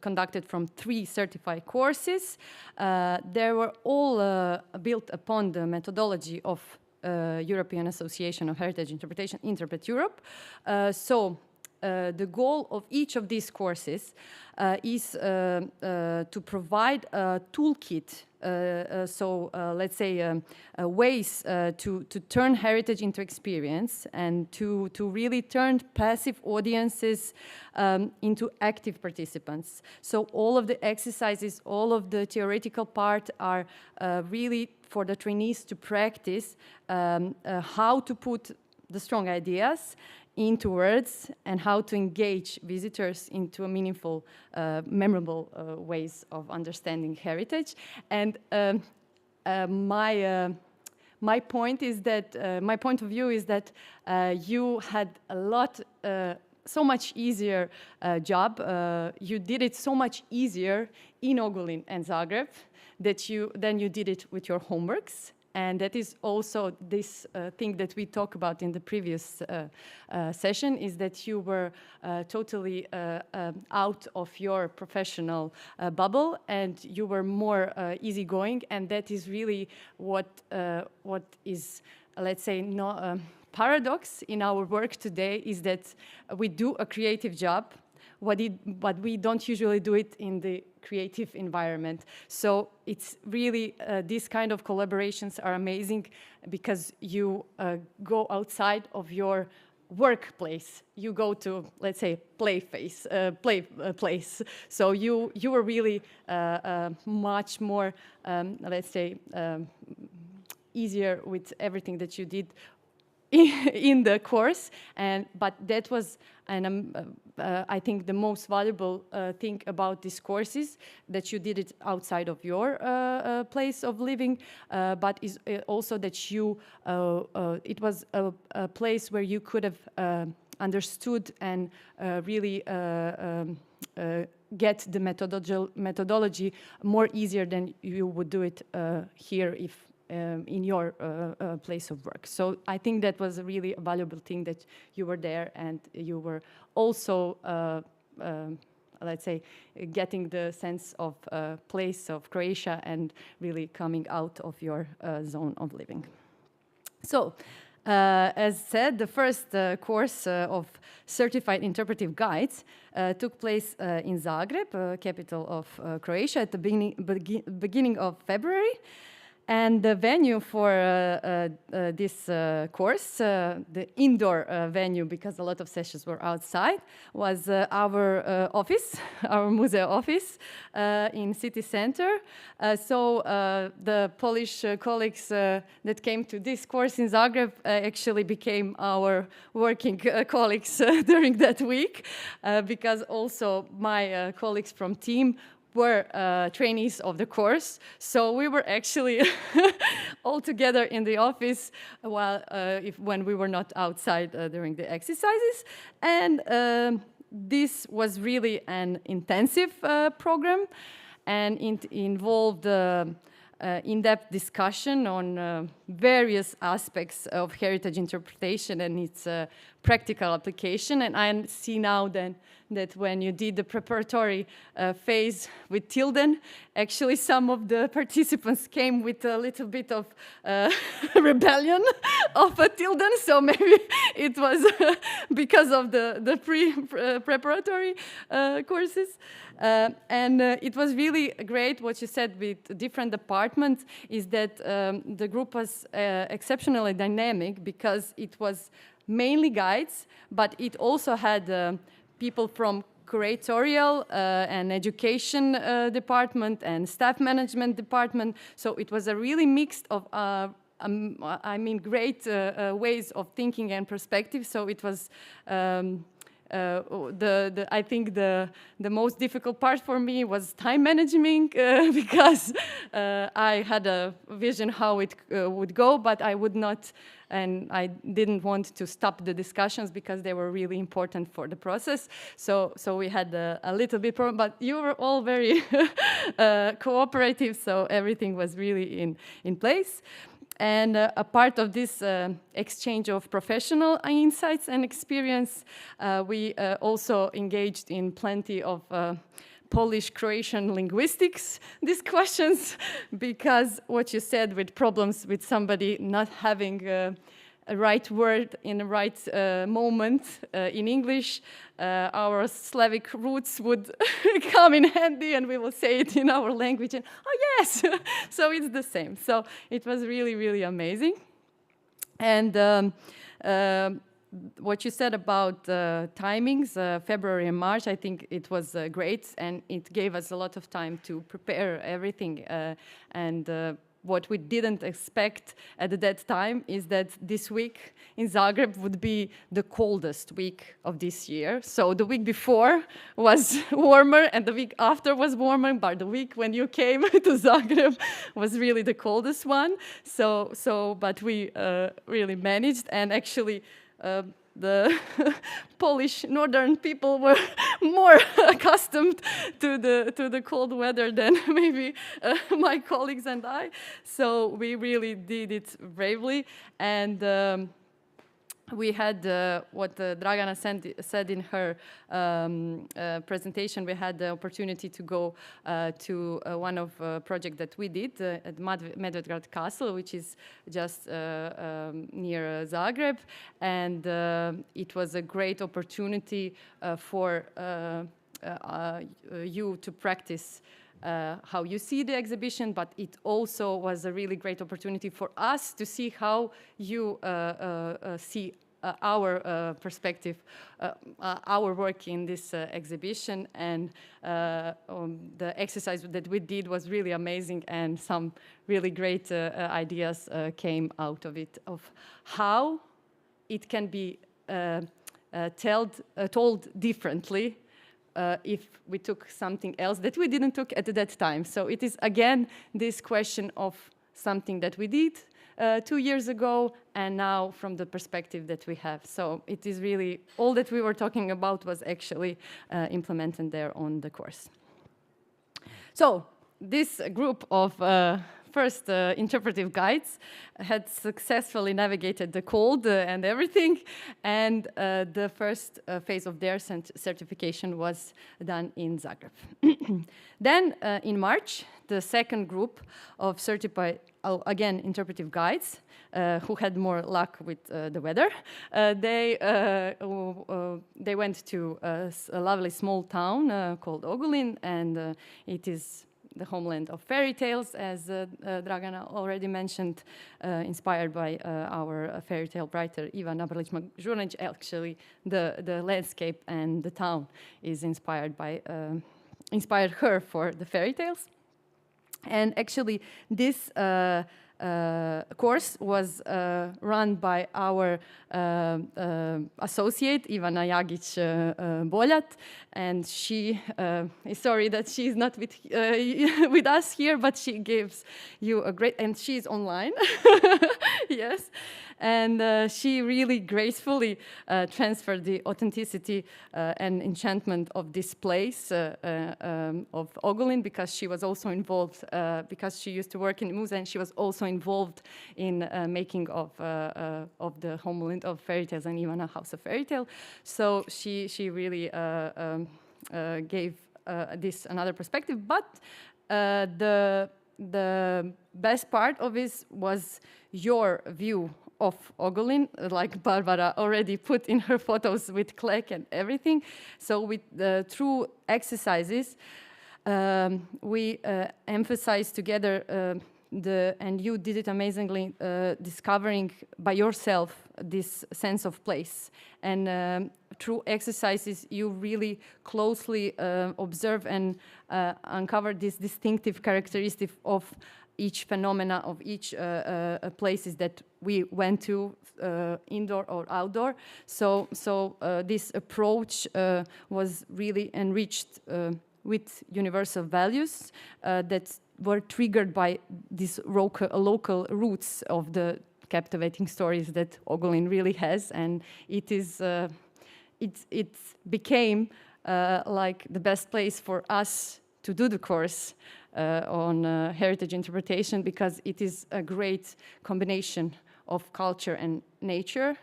conducted from 3 certified courses. They were all built upon the methodology of European Association of Heritage Interpretation, Interpret Europe. The goal of each of these courses is to provide a toolkit, let's say ways to turn heritage into experience and to really turn passive audiences into active participants. So all of the exercises, all of the theoretical part are really for the trainees to practice how to put the strong ideas into words and how to engage visitors into a meaningful, memorable ways of understanding heritage. And my point is that my point of view is that you had a lot, so much easier job. You did it so much easier in Ogulin and Zagreb than you did it with your homeworks. And that is also this thing that we talked about in the previous session, is that you were totally out of your professional bubble and you were more easygoing. And that is really what is, let's say, no paradox in our work today, is that we do a creative job, but we don't usually do it in the creative environment. So it's really, these kind of collaborations are amazing because you go outside of your workplace. You go to, let's say, place. So you were really much more, let's say, easier with everything that you did in the course, but that was, I think, the most valuable thing about these courses, that you did it outside of your place of living, but is also that you it was a place where you could have understood and really get the methodology more easier than you would do it here if in your place of work. So I think that was a really valuable thing, that you were there and you were also, let's say, getting the sense of place of Croatia and really coming out of your zone of living. So, as said, the first course of certified interpretive guides took place in Zagreb, capital of Croatia, at the beginning of February. And the venue for this course, the indoor venue, because a lot of sessions were outside, was our office, our museum office in city center. So the Polish colleagues that came to this course in Zagreb actually became our working colleagues during that week, because also my colleagues from team were trainees of the course. So we were actually all together in the office when we were not outside during the exercises. And this was really an intensive program, and it involved in-depth discussion on various aspects of heritage interpretation and its practical application. And I see now then that when you did the preparatory phase with Tilden, actually some of the participants came with a little bit of rebellion of Tilden, so maybe it was because of the preparatory courses. And it was really great what you said with different departments, is that the group was exceptionally dynamic, because it was mainly guides, but it also had people from curatorial and education department and staff management department. So it was a really mix of great ways of thinking and perspective. So it was I think the most difficult part for me was time management because I had a vision how it would go, but I would not, and I didn't want to stop the discussions because they were really important for the process. So we had a little bit problem, but you were all very cooperative, so everything was really in place. And a part of this exchange of professional insights and experience, we also engaged in plenty of Polish-Croatian linguistics discussions, because what you said with problems with somebody not having a right word in the right moment in English, our Slavic roots would come in handy and we will say it in our language and, oh yes, so it's the same. So it was really, really amazing. And what you said about timings, February and March, I think it was great, and it gave us a lot of time to prepare everything. What we didn't expect at that time is that this week in Zagreb would be the coldest week of this year. So the week before was warmer and the week after was warmer, but the week when you came to Zagreb was really the coldest one. But we really managed, and actually the Polish northern people were more accustomed to the cold weather than maybe my colleagues and I. So we really did it bravely, and we had what Dragana said in her presentation. We had the opportunity to go to one of projects that we did at Medvedgrad Castle, which is just near Zagreb, and it was a great opportunity for you to practice how you see the exhibition, but it also was a really great opportunity for us to see how you see our perspective, our work in this exhibition, and the exercise that we did was really amazing, and some really great ideas came out of it, of how it can be told differently if we took something else that we didn't took at that time. So it is again this question of something that we did 2 years ago, and now from the perspective that we have. So it is really, all that we were talking about was actually implemented there on the course. So this group of first interpretive guides had successfully navigated the cold and everything, and the first phase of their certification was done in Zagreb. Then in March, the second group of certified, again, interpretive guides who had more luck with the weather, they went to a lovely small town called Ogulin, and it is the homeland of fairy tales, as Dragana already mentioned, inspired by our fairy tale writer Ivan Abrlić-Mažuranić. Actually, the landscape and the town is inspired her for the fairy tales. And actually, this course was run by our associate, Ivana Jagić-Boljat, and she is sorry that she's not with us here, but she gives you a great, and she's online, yes, and she really gracefully transferred the authenticity and enchantment of this place of Ogulin, because she was also involved, because she used to work in the museum, and she was also involved in making of the homeland of fairy tales and even a house of fairy tale. So she really gave this another perspective. But the best part of this was your view of Ogulin, like Barbara already put in her photos with Klek and everything. So with through exercises, we emphasize together and you did it amazingly, discovering by yourself this sense of place. And through exercises, you really closely observe and uncover this distinctive characteristic of each phenomena, of each places that we went to, indoor or outdoor. So this approach was really enriched with universal values that were triggered by these local roots of the captivating stories that Ogulin really has, and it became like the best place for us to do the course on heritage interpretation, because it is a great combination of culture and nature,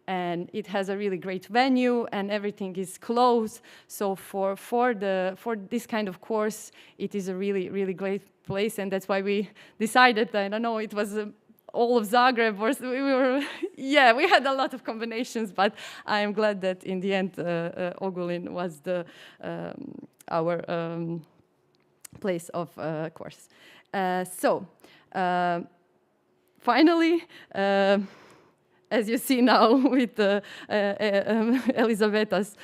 and it has a really great venue, and everything is close. So for this kind of course, it is a really great place, and that's why we decided. I don't know, it was all of Zagreb, or we had a lot of combinations, but I am glad that in the end Ogulin was our place of course. Finally, as you see now with Elisaveta's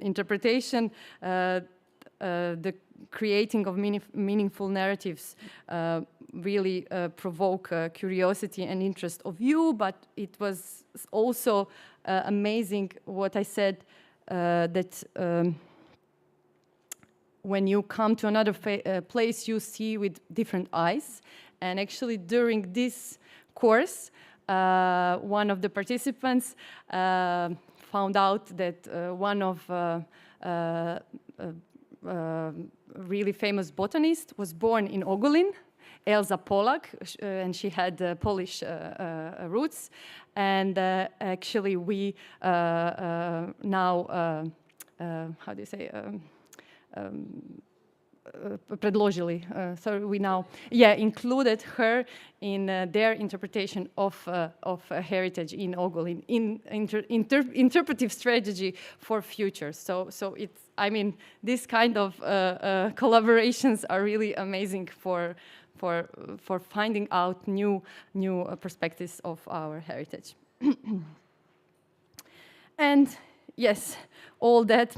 interpretation, the creating of meaningful narratives really provoke curiosity and interest of you, but it was also amazing what I said, that when you come to another place, you see with different eyes. And actually during this course, one of the participants found out that one of really famous botanist was born in Ogulin, Elza Polak, and she had Polish roots. And actually we now, how do you say, предложили, so we now, included her in their interpretation of heritage in Ogulin, in interpretive strategy for future. So it's, I mean, this kind of collaborations are really amazing for finding out new perspectives of our heritage. And yes, all that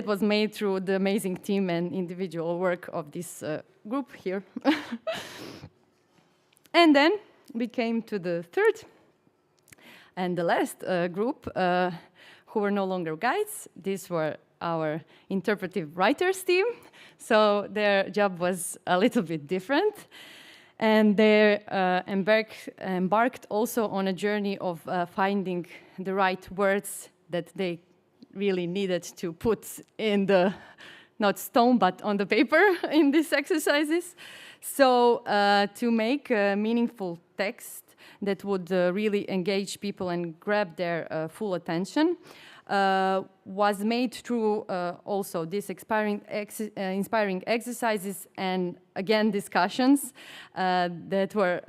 was made through the amazing team and individual work of this group here. And then we came to the third and the last group, who were no longer guides. These were our interpretive writers team. So their job was a little bit different. And they embarked also on a journey of finding the right words that they really needed to put in the, not stone, but on the paper in these exercises. So to make a meaningful text that would really engage people and grab their full attention was made through also these inspiring exercises and again discussions that were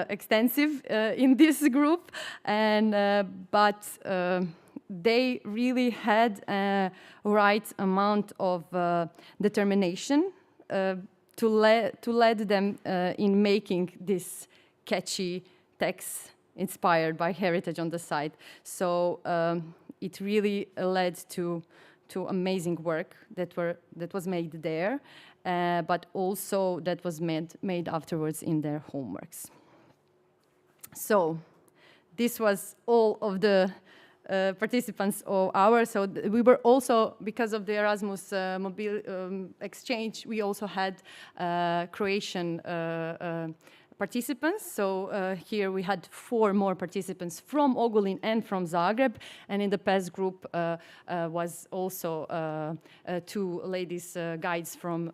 extensive in this group, and but they really had a right amount of determination to lead them in making this catchy text inspired by heritage on the side. So it really led to amazing work that was made there, but also that was made afterwards in their homeworks. So this was all of the participants of ours. So we were also, because of the Erasmus exchange, we also had Croatian participants. So here we had 4 more participants from Ogulin and from Zagreb, and in the PES group was also 2 ladies guides from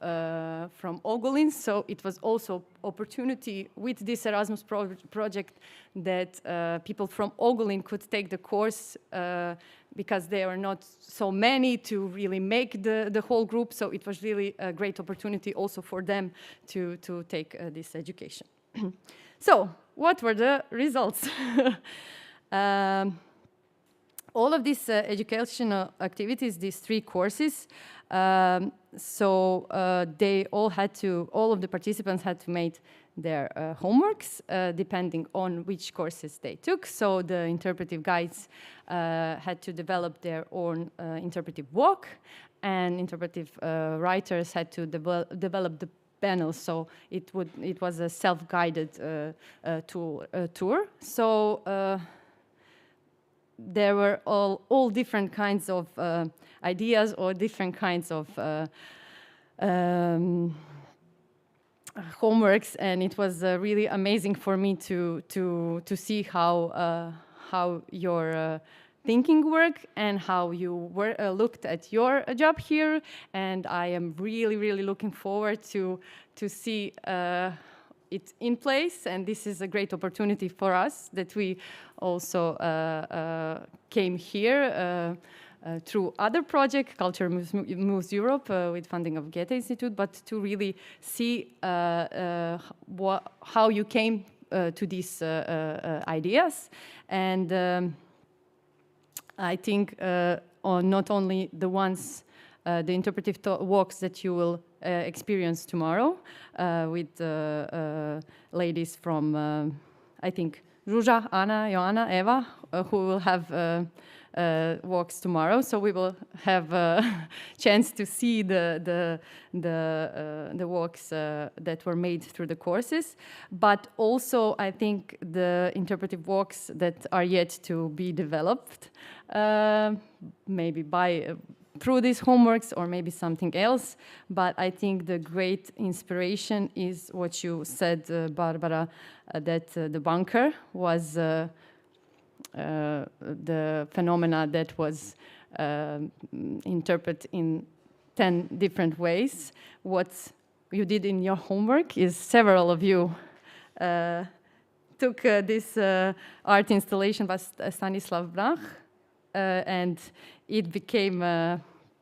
Ogulin. So it was also opportunity with this Erasmus project that people from Ogulin could take the course because there are not so many to really make the whole group. So it was really a great opportunity also for them to take this education. So what were the results? all of these educational activities, these 3 courses, they all of the participants had to make their homeworks depending on which courses they took. So the interpretive guides had to develop their own interpretive walk, and interpretive writers had to develop the panel. So it was a self-guided tour. So there were all different kinds of ideas or different kinds of homeworks, and it was really amazing for me to see how your thinking work and how you looked at your job here. And I am really looking forward to see it in place, and this is a great opportunity for us that we also came here through other project, Culture Moves Europe, with funding of Goethe Institute, but to really see how you came to these ideas. And I think not only the ones, the interpretive walks that you will experience tomorrow with ladies from, I think, Ruža, Anna, Joanna, Eva, who will have walks tomorrow. So we will have a chance to see the walks that were made through the courses. But also, I think the interpretive walks that are yet to be developed, maybe through these homeworks or maybe something else. But I think the great inspiration is what you said, Barbara, that the bunker was the phenomena that was interpreted in 10 different ways. What you did in your homework is several of you took this art installation by Stanislav Brach, and it became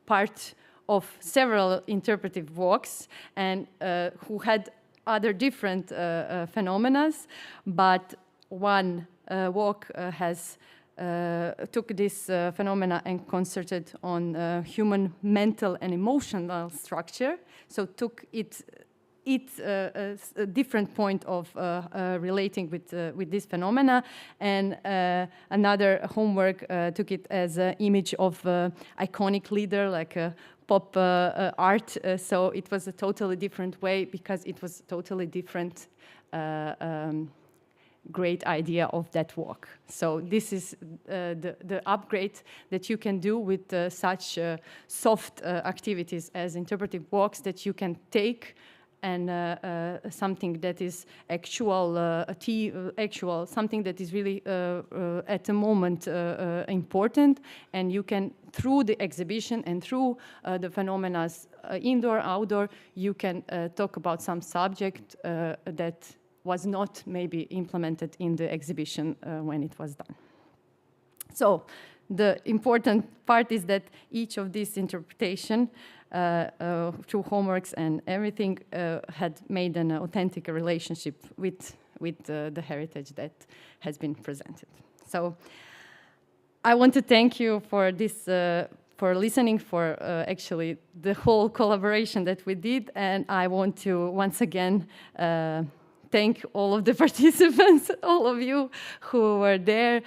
part of several interpretive walks, and who had other different phenomena, but one walk took this phenomena and concentrated on human mental and emotional structure. So took it a different point of relating with this phenomena, and another homework took it as an image of iconic leader, like a pop art. So it was a totally different way, because it was totally different great idea of that walk. So this is the upgrade that you can do with such soft activities as interpretive walks, that you can take and something that is actual, something that is really at the moment important, and you can, through the exhibition and through the phenomena, indoor, outdoor, you can talk about some subject that was not maybe implemented in the exhibition when it was done. So the important part is that each of these interpretation through homeworks and everything had made an authentic relationship with the heritage that has been presented. So I want to thank you for this, for listening, for actually the whole collaboration that we did, and I want to once again thank all of the participants, all of you who were there,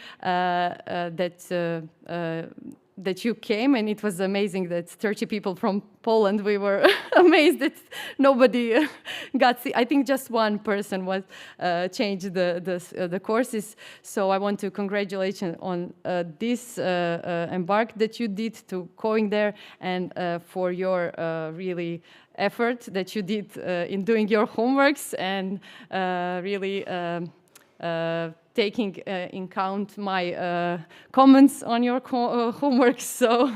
that you came, and it was amazing that 30 people from Poland, we were amazed that nobody got, I think just one person was changed the courses. So I want to congratulate you on this embark that you did to going there, and for your really effort that you did in doing your homeworks, and really taking in count my comments on your homework. So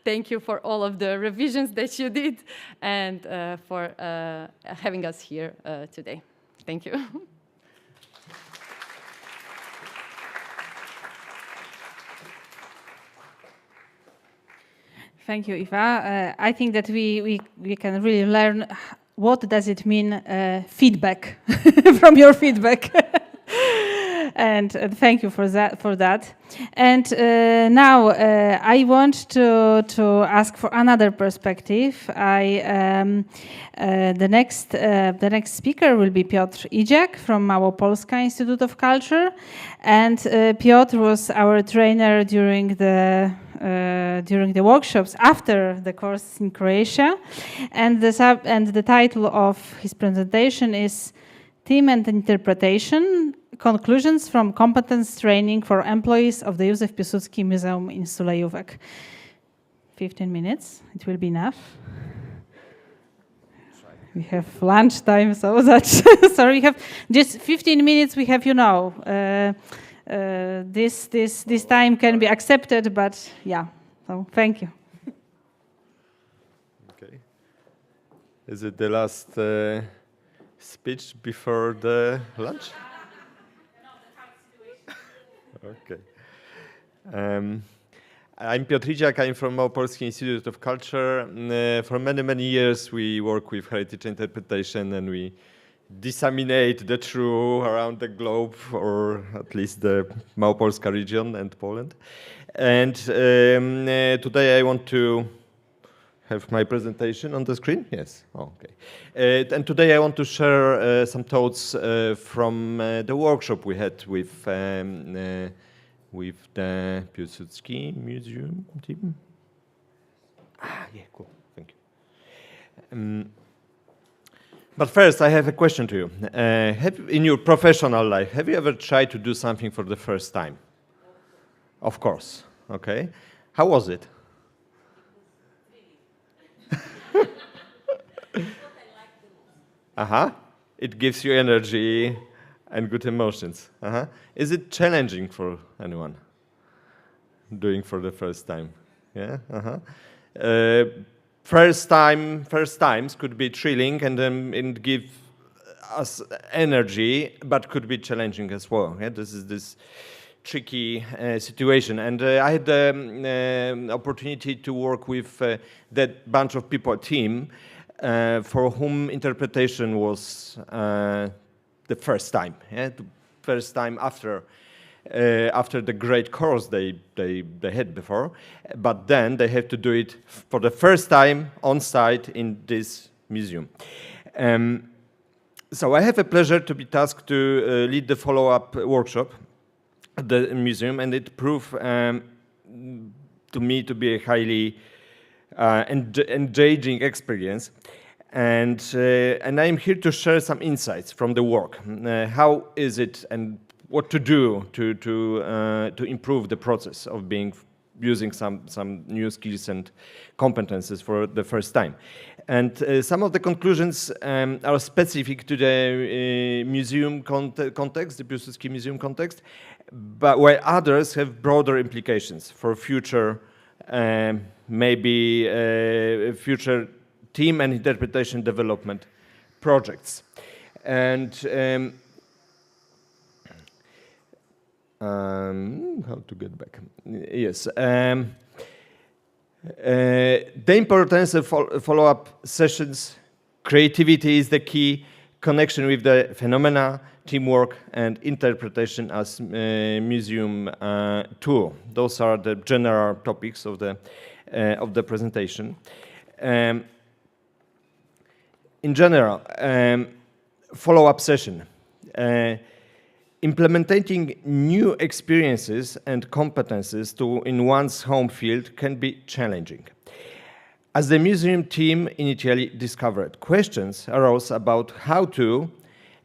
thank you for all of the revisions that you did, and for having us here today. Thank you. Thank you, Eva. I think that we can really learn what does it mean, feedback, from your feedback. and thank you for that. And now I want to ask for another perspective. The next speaker will be Piotr Idziak from Małopolska Institute of Culture, and Piotr was our trainer during the workshops after the course in Croatia, and the title of his presentation is Team and Interpretation: Conclusions from Competence Training for Employees of the Józef Piłsudski Museum in Sulejówek. 15 minutes, it will be enough. We have lunch time, so that's sorry. We have just 15 minutes. We have, this time can be accepted, but yeah. So thank you. Okay. Is it the last speech before the lunch? Okay. I'm Piotr Idziak. I'm from Małopolski Institute of Culture. For many, many years, we work with heritage interpretation, and we disseminate the truth around the globe, or at least the Małopolska region and Poland. And today I want to have my presentation on the screen. Yes. Oh, okay. And today I want to share some thoughts from the workshop we had with the Piłsudski Museum team. Yeah, cool. Thank you. But first, I have a question to you. In your professional life, have you ever tried to do something for the first time? Of course. Okay. How was it? It gives you energy and good emotions. Is it challenging for anyone doing for the first time? Yeah. First times could be thrilling and give us energy, but could be challenging as well. Yeah? This is this tricky situation, and I had the opportunity to work with that bunch of people, team, for whom interpretation was the first time. Yeah? The first time after the great course they had before, but then they have to do it for the first time on site in this museum. So I have a pleasure to be tasked to lead the follow-up workshop at the museum, and it proved to me to be a highly engaging experience. And I'm here to share some insights from the work. How is it and what to do to improve the process of using some new skills and competences for the first time. And some of the conclusions are specific to the museum context, the Piłsudski Museum context, but while others have broader implications for future, future team and interpretation development projects. And how to get back? Yes. The importance of follow-up sessions, creativity is the key, connection with the phenomena, teamwork, and interpretation as museum tool. Those are the general topics of the presentation. In general, follow-up session. Implementing new experiences and competences in one's home field can be challenging. As the museum team initially discovered, questions arose about how to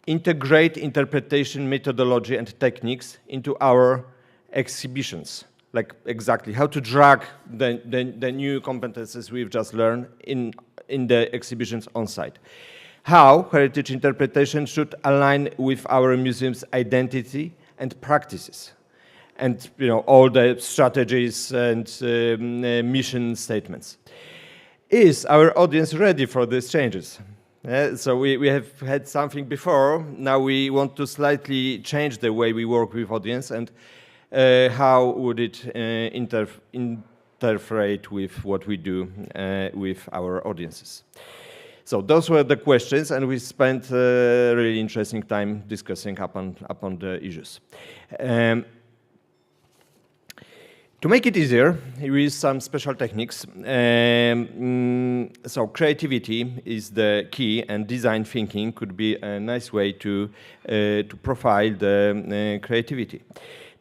integrate interpretation methodology and techniques into our exhibitions, like exactly how to drag the new competences we've just learned in the exhibitions on site. How heritage interpretation should align with our museum's identity and practices, and all the strategies and mission statements. Is our audience ready for these changes? So we have had something before. Now we want to slightly change the way we work with audience, and how would it interfere with what we do with our audiences? So those were the questions, and we spent really interesting time discussing upon the issues. To make it easier, we use some special techniques. So creativity is the key, and design thinking could be a nice way to profile the creativity.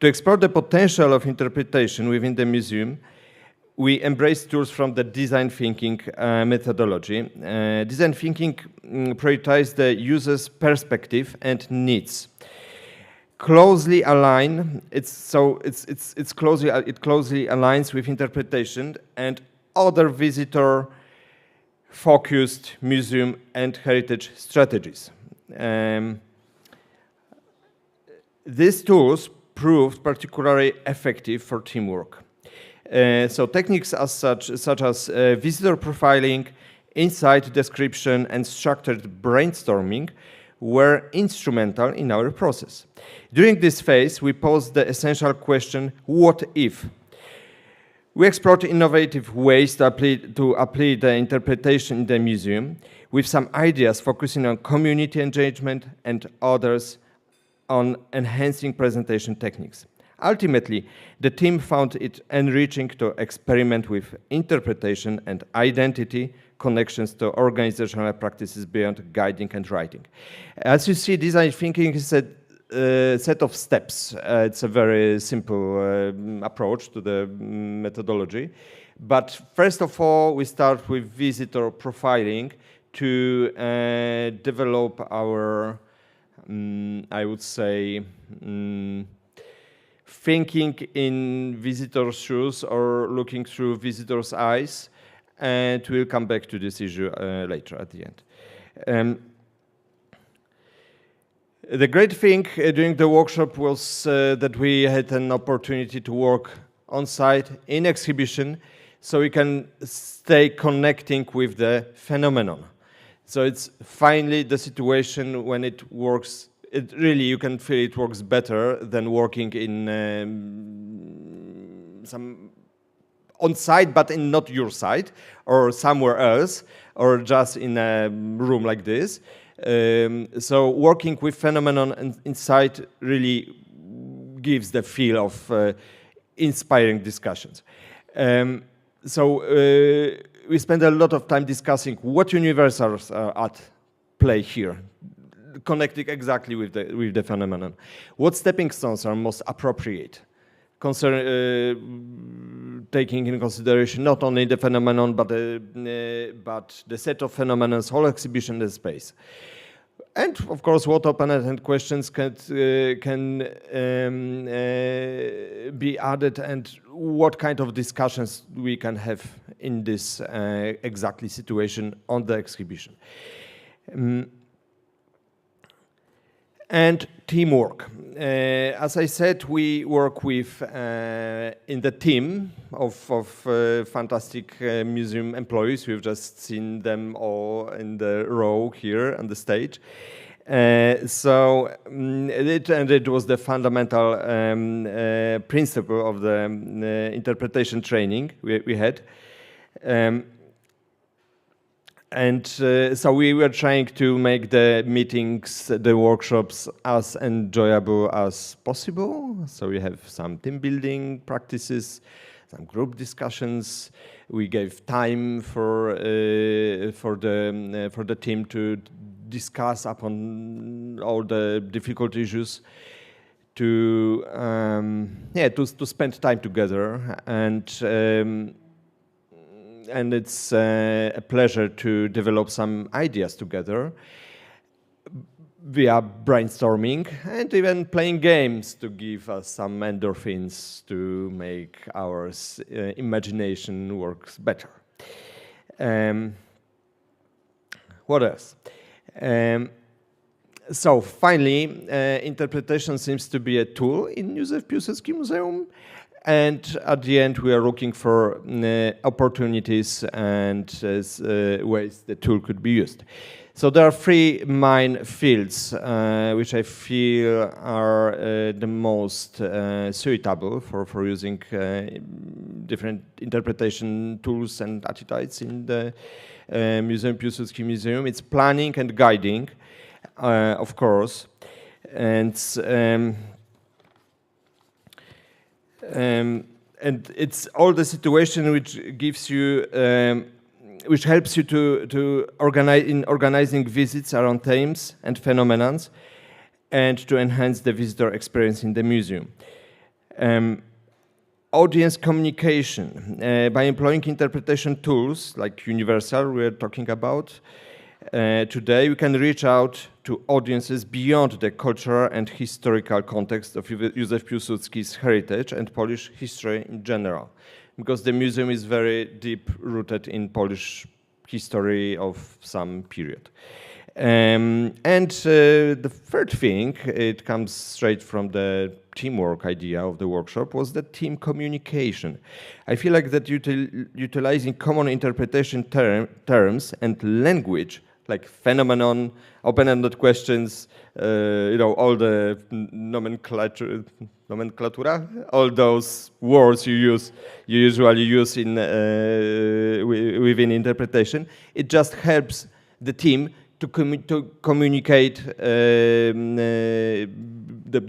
To explore the potential of interpretation within the museum, we embrace tools from the design thinking methodology. Design thinking prioritizes the user's perspective and needs. Closely align. It closely aligns with interpretation and other visitor-focused museum and heritage strategies. These tools proved particularly effective for teamwork. So techniques such as visitor profiling, insight description, and structured brainstorming were instrumental in our process. During this phase, we posed the essential question, what if? We explored innovative ways to apply the interpretation in the museum, with some ideas focusing on community engagement and others on enhancing presentation techniques. Ultimately, the team found it enriching to experiment with interpretation and identity connections to organizational practices beyond guiding and writing. As you see, design thinking is a set of steps. It's a very simple approach to the methodology. But first of all, we start with visitor profiling to develop our, I would say, thinking in visitors' shoes or looking through visitors' eyes, and we'll come back to this issue later at the end. The great thing during the workshop was that we had an opportunity to work on site in exhibition, so we can stay connecting with the phenomenon. So it's finally the situation when it works. It really, you can feel it works better than working in some on site, but in not your site, or somewhere else, or just in a room like this. So working with phenomenon inside really gives the feel of inspiring discussions. So we spend a lot of time discussing what universals are at play here, connecting exactly with the phenomenon. What stepping stones are most appropriate, taking in consideration not only the phenomenon, but the set of phenomena, whole exhibition, the space. And of course, what open-ended questions can be added, and what kind of discussions we can have in this exactly situation on the exhibition. And teamwork. As I said, we work with in the team of fantastic museum employees. We've just seen them all in the row here on the stage. It was the fundamental principle of the interpretation training we had. So we were trying to make the meetings, the workshops, as enjoyable as possible. So we have some team building practices, some group discussions. We gave time for the team to discuss upon all the difficult issues, to spend time together, and it's a pleasure to develop some ideas together via brainstorming and even playing games to give us some endorphins to make our imagination works better. What else? So finally, interpretation seems to be a tool in Józef Piłsudski Museum. And at the end, we are looking for opportunities and ways the tool could be used. So there are three main fields which I feel are the most suitable for using different interpretation tools and attitudes in the Muzeum Piłsudski Museum. It's planning and guiding, of course, and it's all the situation which gives you, which helps you to organize in organizing visits around themes and phenomena, and to enhance the visitor experience in the museum. Audience communication by employing interpretation tools like Universal we are talking about today, we can reach out to audiences beyond the cultural and historical context of Józef Piłsudski's heritage and Polish history in general, because the museum is very deep rooted in Polish history of some period. The third thing, it comes straight from the teamwork idea of the workshop, was the team communication. I feel like that utilizing common interpretation terms and language, like phenomenon, open-ended questions, all the nomenclatura, all those words you usually use in within interpretation. It just helps the team to communicate the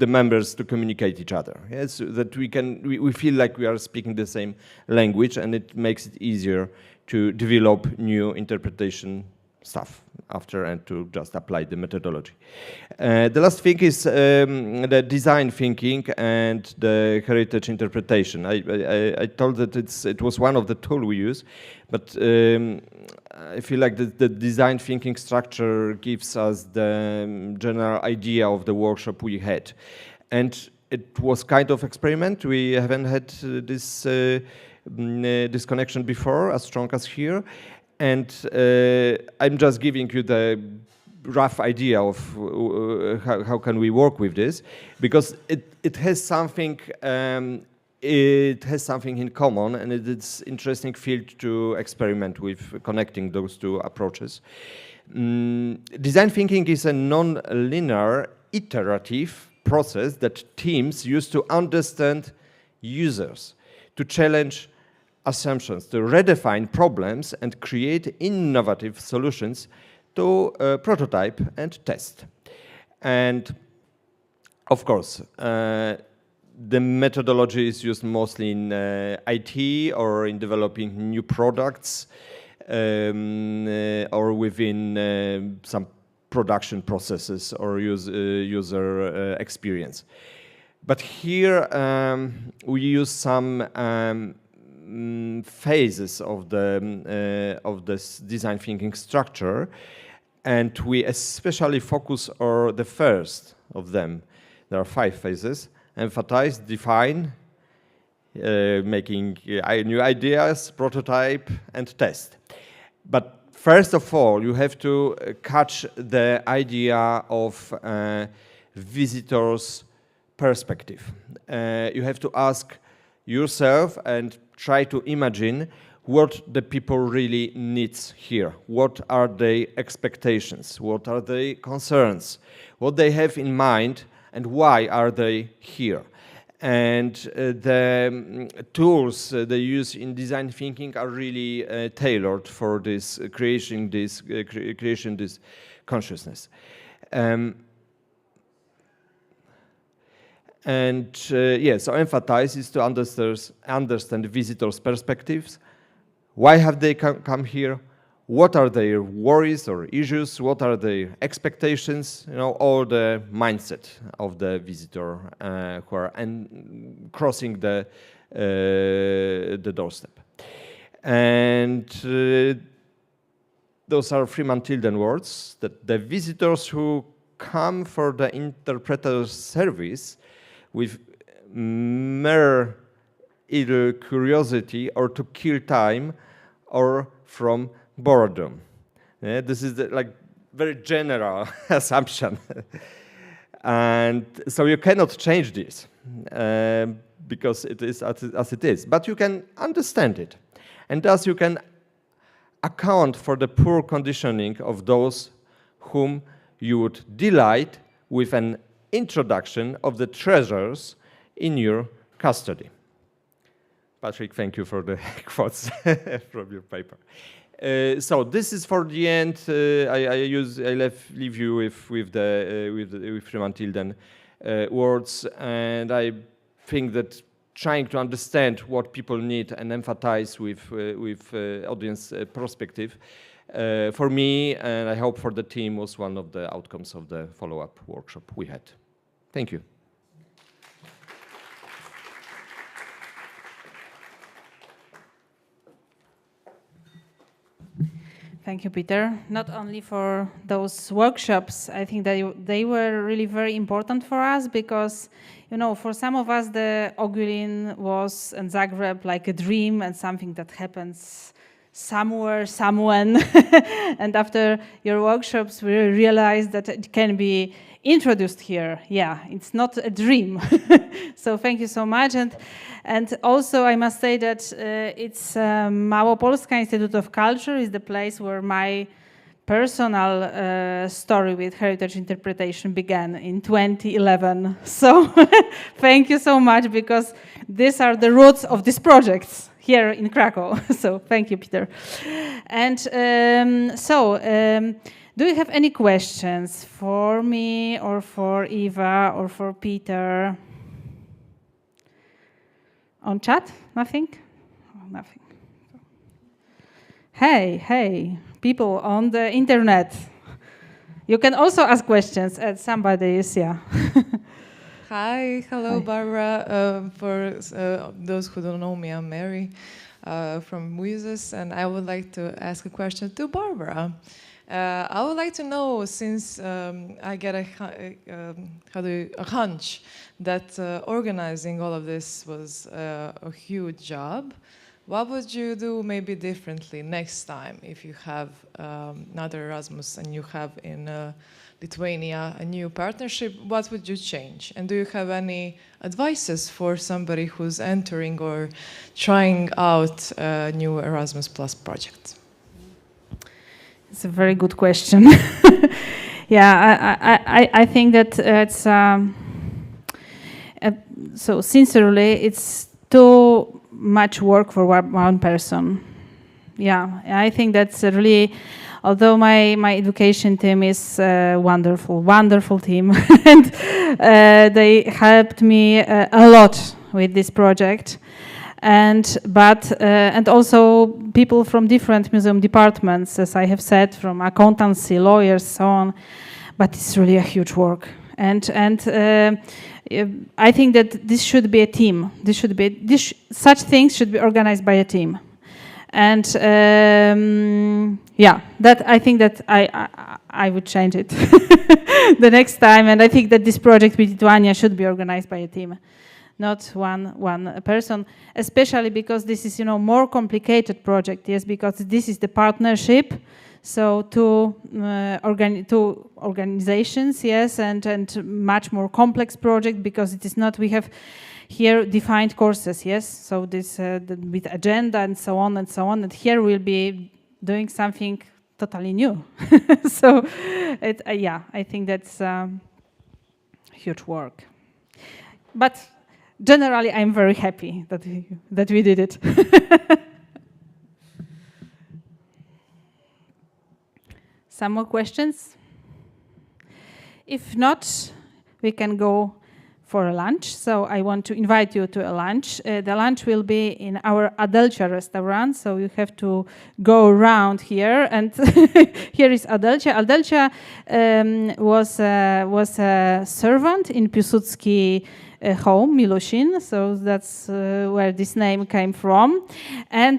members to communicate each other. Yes, so that we feel like we are speaking the same language, and it makes it easier to develop new interpretation stuff after and to just apply the methodology. The last thing is the design thinking and the heritage interpretation. I told that it was one of the tools we use, but I feel like the design thinking structure gives us the general idea of the workshop we had. And it was kind of experiment. We haven't had this connection before as strong as here. And I'm just giving you the rough idea of how can we work with this, because it has something in common, and it's interesting field to experiment with, connecting those two approaches. Design thinking is a non-linear, iterative process that teams use to understand users, to challenge assumptions, to redefine problems and create innovative solutions to prototype and test. And of course, the methodology is used mostly in IT or in developing new products or within some production processes or user experience. But here we use some phases of this design thinking structure, and we especially focus on the first of them. There are 5 phases: emphasize, define, making new ideas, prototype, and test. But first of all, you have to catch the idea of visitors' perspective. You have to ask yourself and try to imagine what the people really needs here. What are their expectations? What are their concerns? What they have in mind, and why are they here? And the tools they use in design thinking are really tailored for this creation this consciousness. So empathize is to understand visitors' perspectives. Why have they come here? What are their worries or issues? What are their expectations? All the mindset of the visitor who are crossing the doorstep. And those are Freeman-Tilden words, that the visitors who come for the interpreter's service with mere either curiosity or to kill time or from boredom. This is very general assumption. And so you cannot change this because it is as it is. But you can understand it. And thus you can account for the poor conditioning of those whom you would delight with an introduction of the treasures in your custody. Patrick, thank you for the quotes from your paper. So this is for the end. I leave you with Matilden words, and I think that trying to understand what people need and empathize with audience perspective for me, and I hope for the team, was one of the outcomes of the follow-up workshop we had. Thank you. Thank you, Peter. Not only for those workshops, I think that they were really very important for us because, you know, for some of us, the Ogulin was in Zagreb like a dream and something that happens somewhere, someone. And after your workshops, we realized that it can be introduced here. Yeah, it's not a dream. So thank you so much. And also I must say that it's Małopolska Institute of Culture is the place where my personal story with heritage interpretation began in 2011. So thank you so much, because these are the roots of these projects here in Krakow. So thank you, Peter. And do you have any questions for me or for Eva or for Peter? On chat? Nothing? Oh, nothing. Hey, people on the internet. You can also ask questions, and somebody is, yeah. Hi, hello, Hi. Barbara. For those who don't know me, I'm Mary from Muses, and I would like to ask a question to Barbara. I would like to know, since I get a hunch that organizing all of this was a huge job, what would you do maybe differently next time if you have another Erasmus and you have in Lithuania a new partnership? What would you change? And do you have any advices for somebody who's entering or trying out a new Erasmus Plus project? It's a very good question. Yeah, I think that it's so sincerely, it's too much work for one person. Yeah, I think that's really, although my education team is a wonderful team, and they helped me a lot with this project. And also people from different museum departments, as I have said, from accountancy, lawyers, so on. But it's really a huge work, and I think that this should be a team. Such things should be organized by a team, and yeah, that I think that I would change it the next time, and I think that this project with Lithuania should be organized by a team. Not one person, especially because this is, more complicated project, yes, because this is the partnership, so two organizations, yes, and much more complex project, because it is not, we have here defined courses, yes, so this with agenda and so on, and here we'll be doing something totally new. So, yeah, I think that's huge work. But generally, I'm very happy that we did it. Some more questions? If not, we can go for a lunch. So I want to invite you to a lunch. The lunch will be in our Adelcia restaurant, so you have to go around here. And here is Adelcia. Adelcia was a servant in Piłsudski home, Milusin, so that's where this name came from. And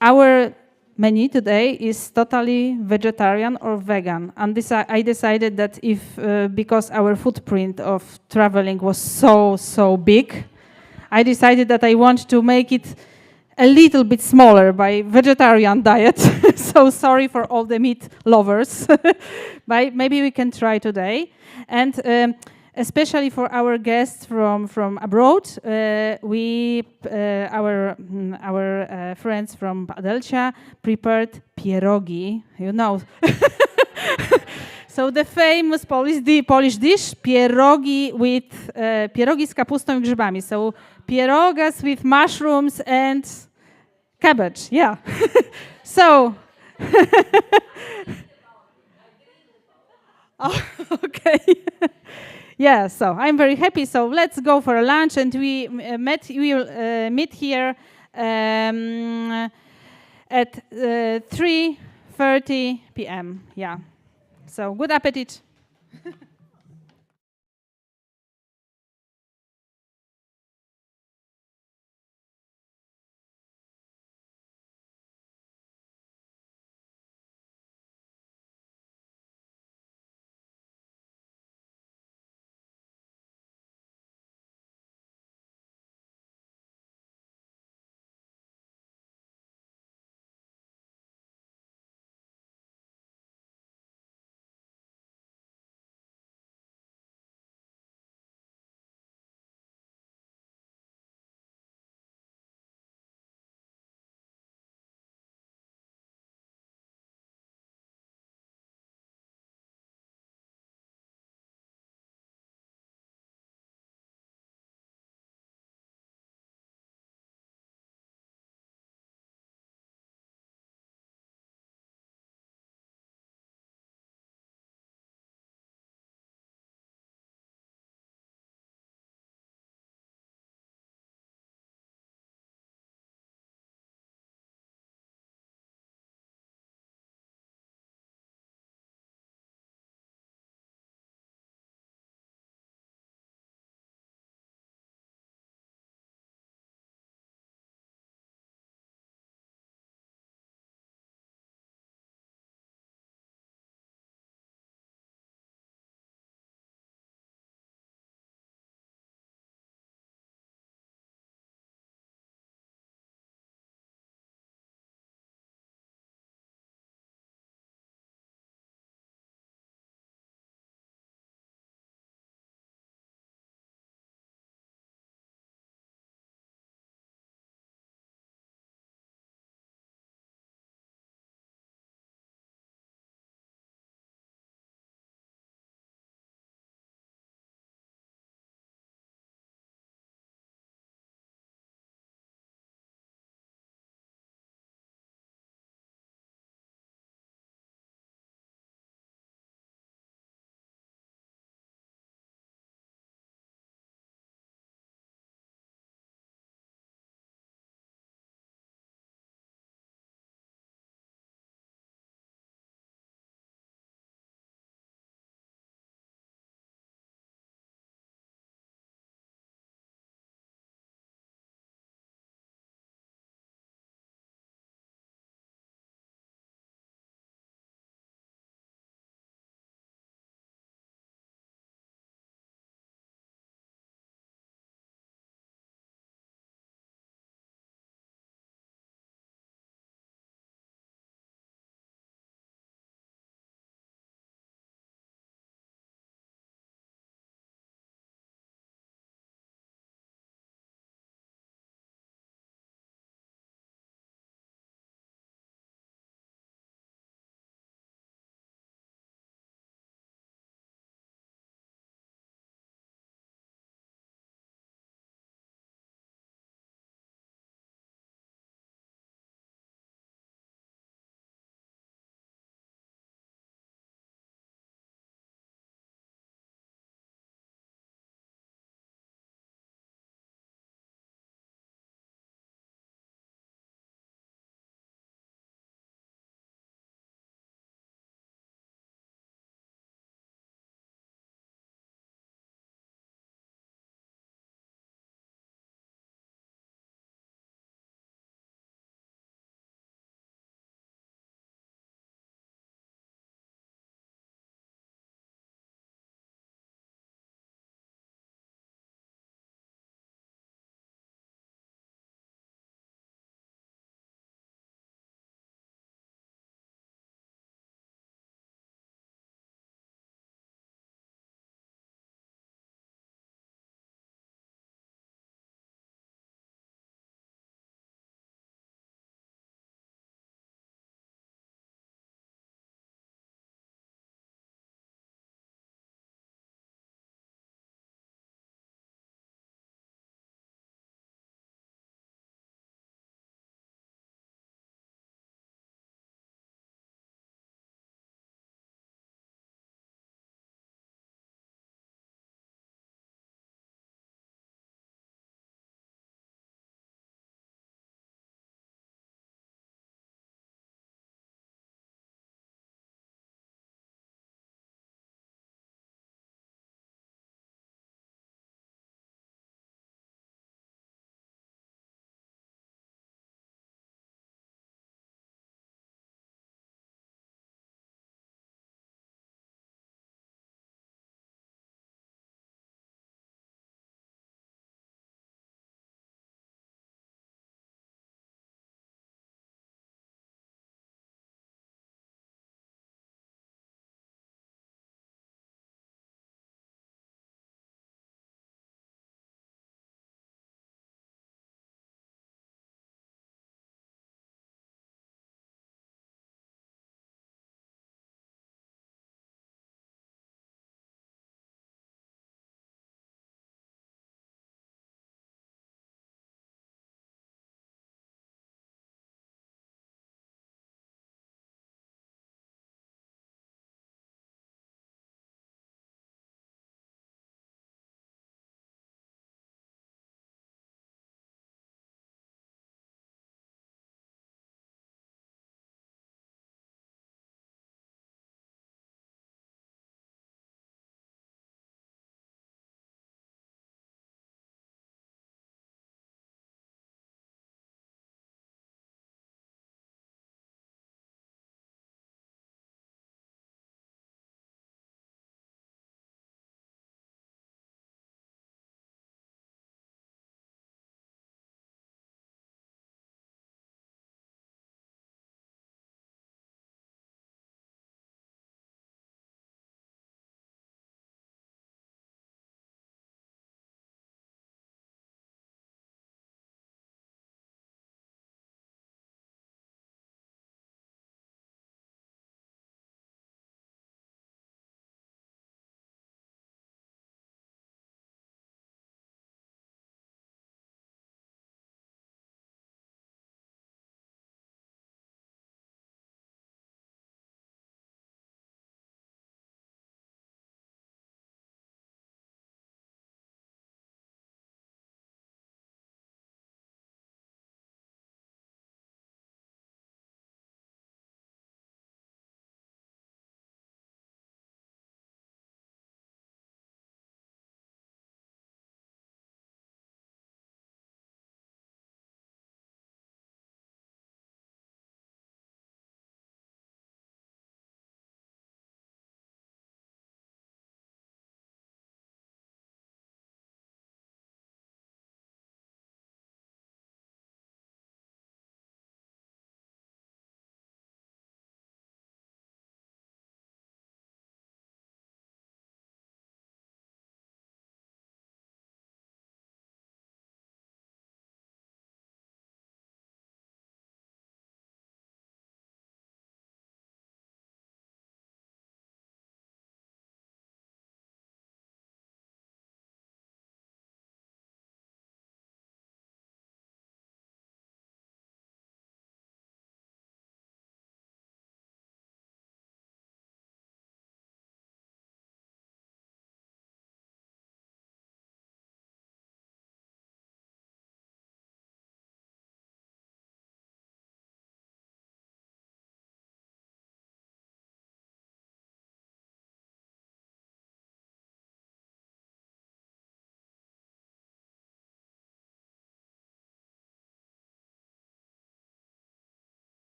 our menu today is totally vegetarian or vegan. And I decided that because our footprint of traveling was so big, I decided that I want to make it a little bit smaller by vegetarian diet. So sorry for all the meat lovers, but maybe we can try today. And especially for our guests from abroad, our friends from Adelcia prepared pierogi. So the famous Polish dish, pierogi z kapustą i grzybami. So pierogas with mushrooms and cabbage, yeah. So, oh, okay. Yeah, so I'm very happy. So let's go for a lunch, and we will meet here at 3:30 p.m. Yeah. So good appetite.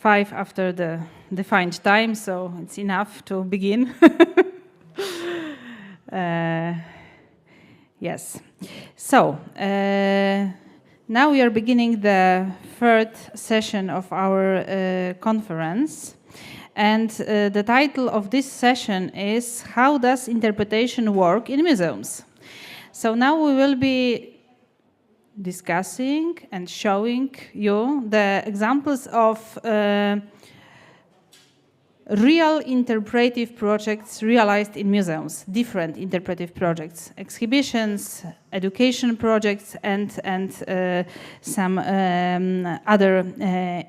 5 after the defined time, so it's enough to begin. Yes. So, now we are beginning the third session of our conference. And the title of this session is How Does Interpretation Work in Museums? So now we will be discussing and showing you the examples of real interpretive projects realized in museums, different interpretive projects, exhibitions, education projects, and some other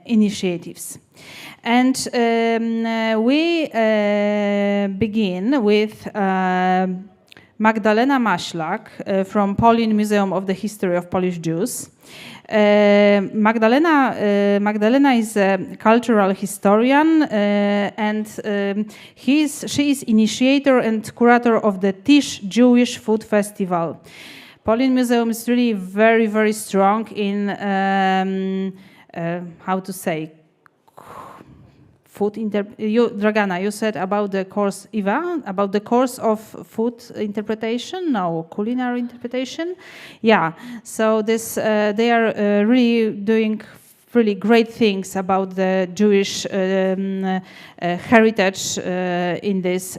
initiatives. And we begin with Magdalena Maślak from Polin Museum of the History of Polish Jews. Magdalena is a cultural historian and she is initiator and curator of the Tisch Jewish Food Festival. Polin Museum is really very, very strong in how to say, food Dragana, you said about the course, Iva, about the course of food interpretation, no, culinary interpretation. Yeah, so this they are really doing really great things about the Jewish heritage in this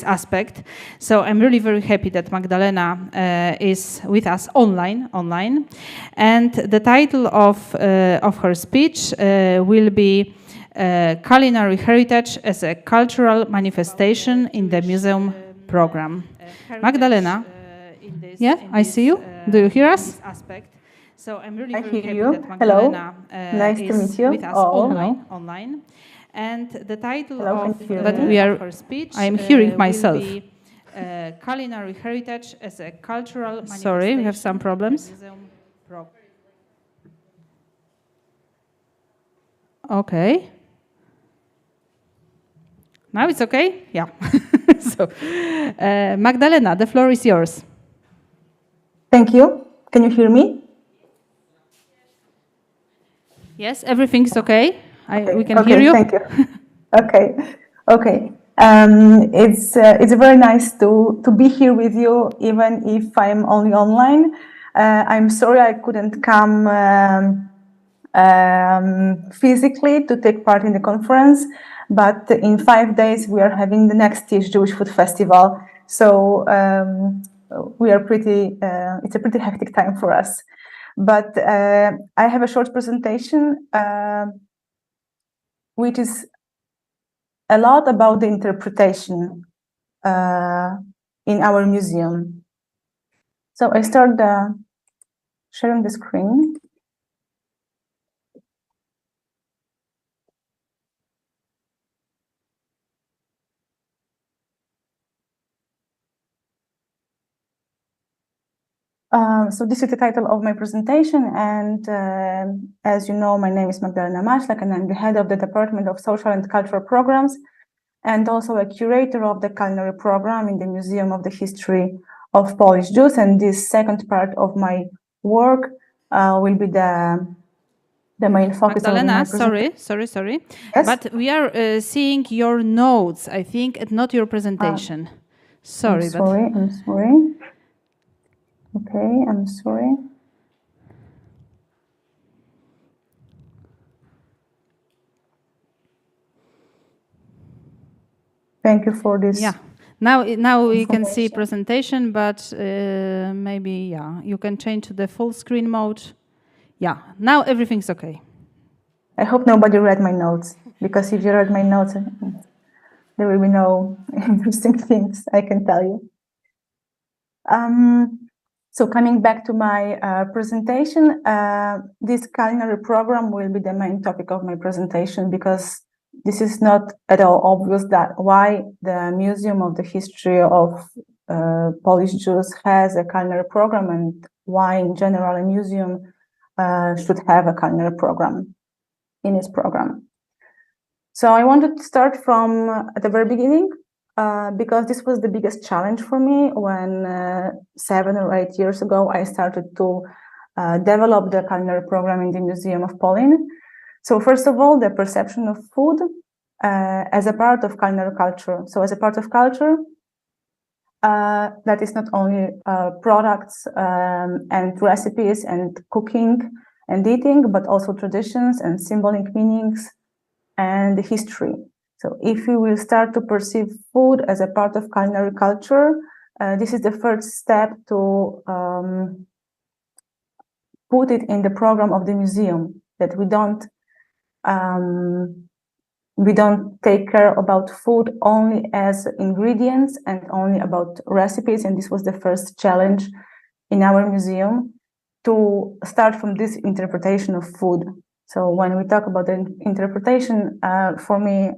aspect. So I'm really very happy that Magdalena is with us online, and the title of her speech will be Culinary Heritage as a Cultural Manifestation in the Museum Program. Magdalena, yeah, I see you. Do you hear us? So I'm really very happy that Magdalena is with us online. And the title of her speech, I am hearing myself. Culinary Heritage as a Cultural Manifestation. Sorry, we have some problems. Okay. Now it's okay? Yeah. So, Magdalena, the floor is yours. Thank you. Can you hear me? Yes, everything's okay. We can hear you. Thank you. Okay. It's very nice to be here with you, even if I'm only online. I'm sorry I couldn't come physically to take part in the conference, but in 5 days we are having the next Tisch Jewish Food Festival. So we are it's a pretty hectic time for us. But I have a short presentation, which is a lot about the interpretation in our museum. So I start sharing the screen. So this is the title of my presentation, and as you know, my name is Magdalena Maślak, and I'm the head of the Department of Social and Cultural Programs, and also a curator of the culinary program in the Museum of the History of Polish Jews. And this second part of my work will be the main focus. Magdalena, sorry. Yes? But we are seeing your notes, I think, and not your presentation. I'm sorry. Okay, I'm sorry. Thank you for this. Yeah. Now we can see presentation, but maybe you can change to the full screen mode. Yeah. Now everything's okay. I hope nobody read my notes, because if you read my notes, there will be no interesting things I can tell you. So coming back to my presentation, this culinary program will be the main topic of my presentation, because this is not at all obvious that why the Museum of the History of Polish Jews has a culinary program, and why in general a museum should have a culinary program in its program. So I wanted to start from at the very beginning, because this was the biggest challenge for me when 7 or 8 years ago I started to develop the culinary program in the Museum of Polin. So first of all, the perception of food as a part of culinary culture. So as a part of culture, that is not only products and recipes and cooking and eating, but also traditions and symbolic meanings and history. So if we will start to perceive food as a part of culinary culture, this is the first step to put it in the program of the museum, that we don't take care about food only as ingredients and only about recipes. And this was the first challenge in our museum, to start from this interpretation of food. So when we talk about the interpretation, for me,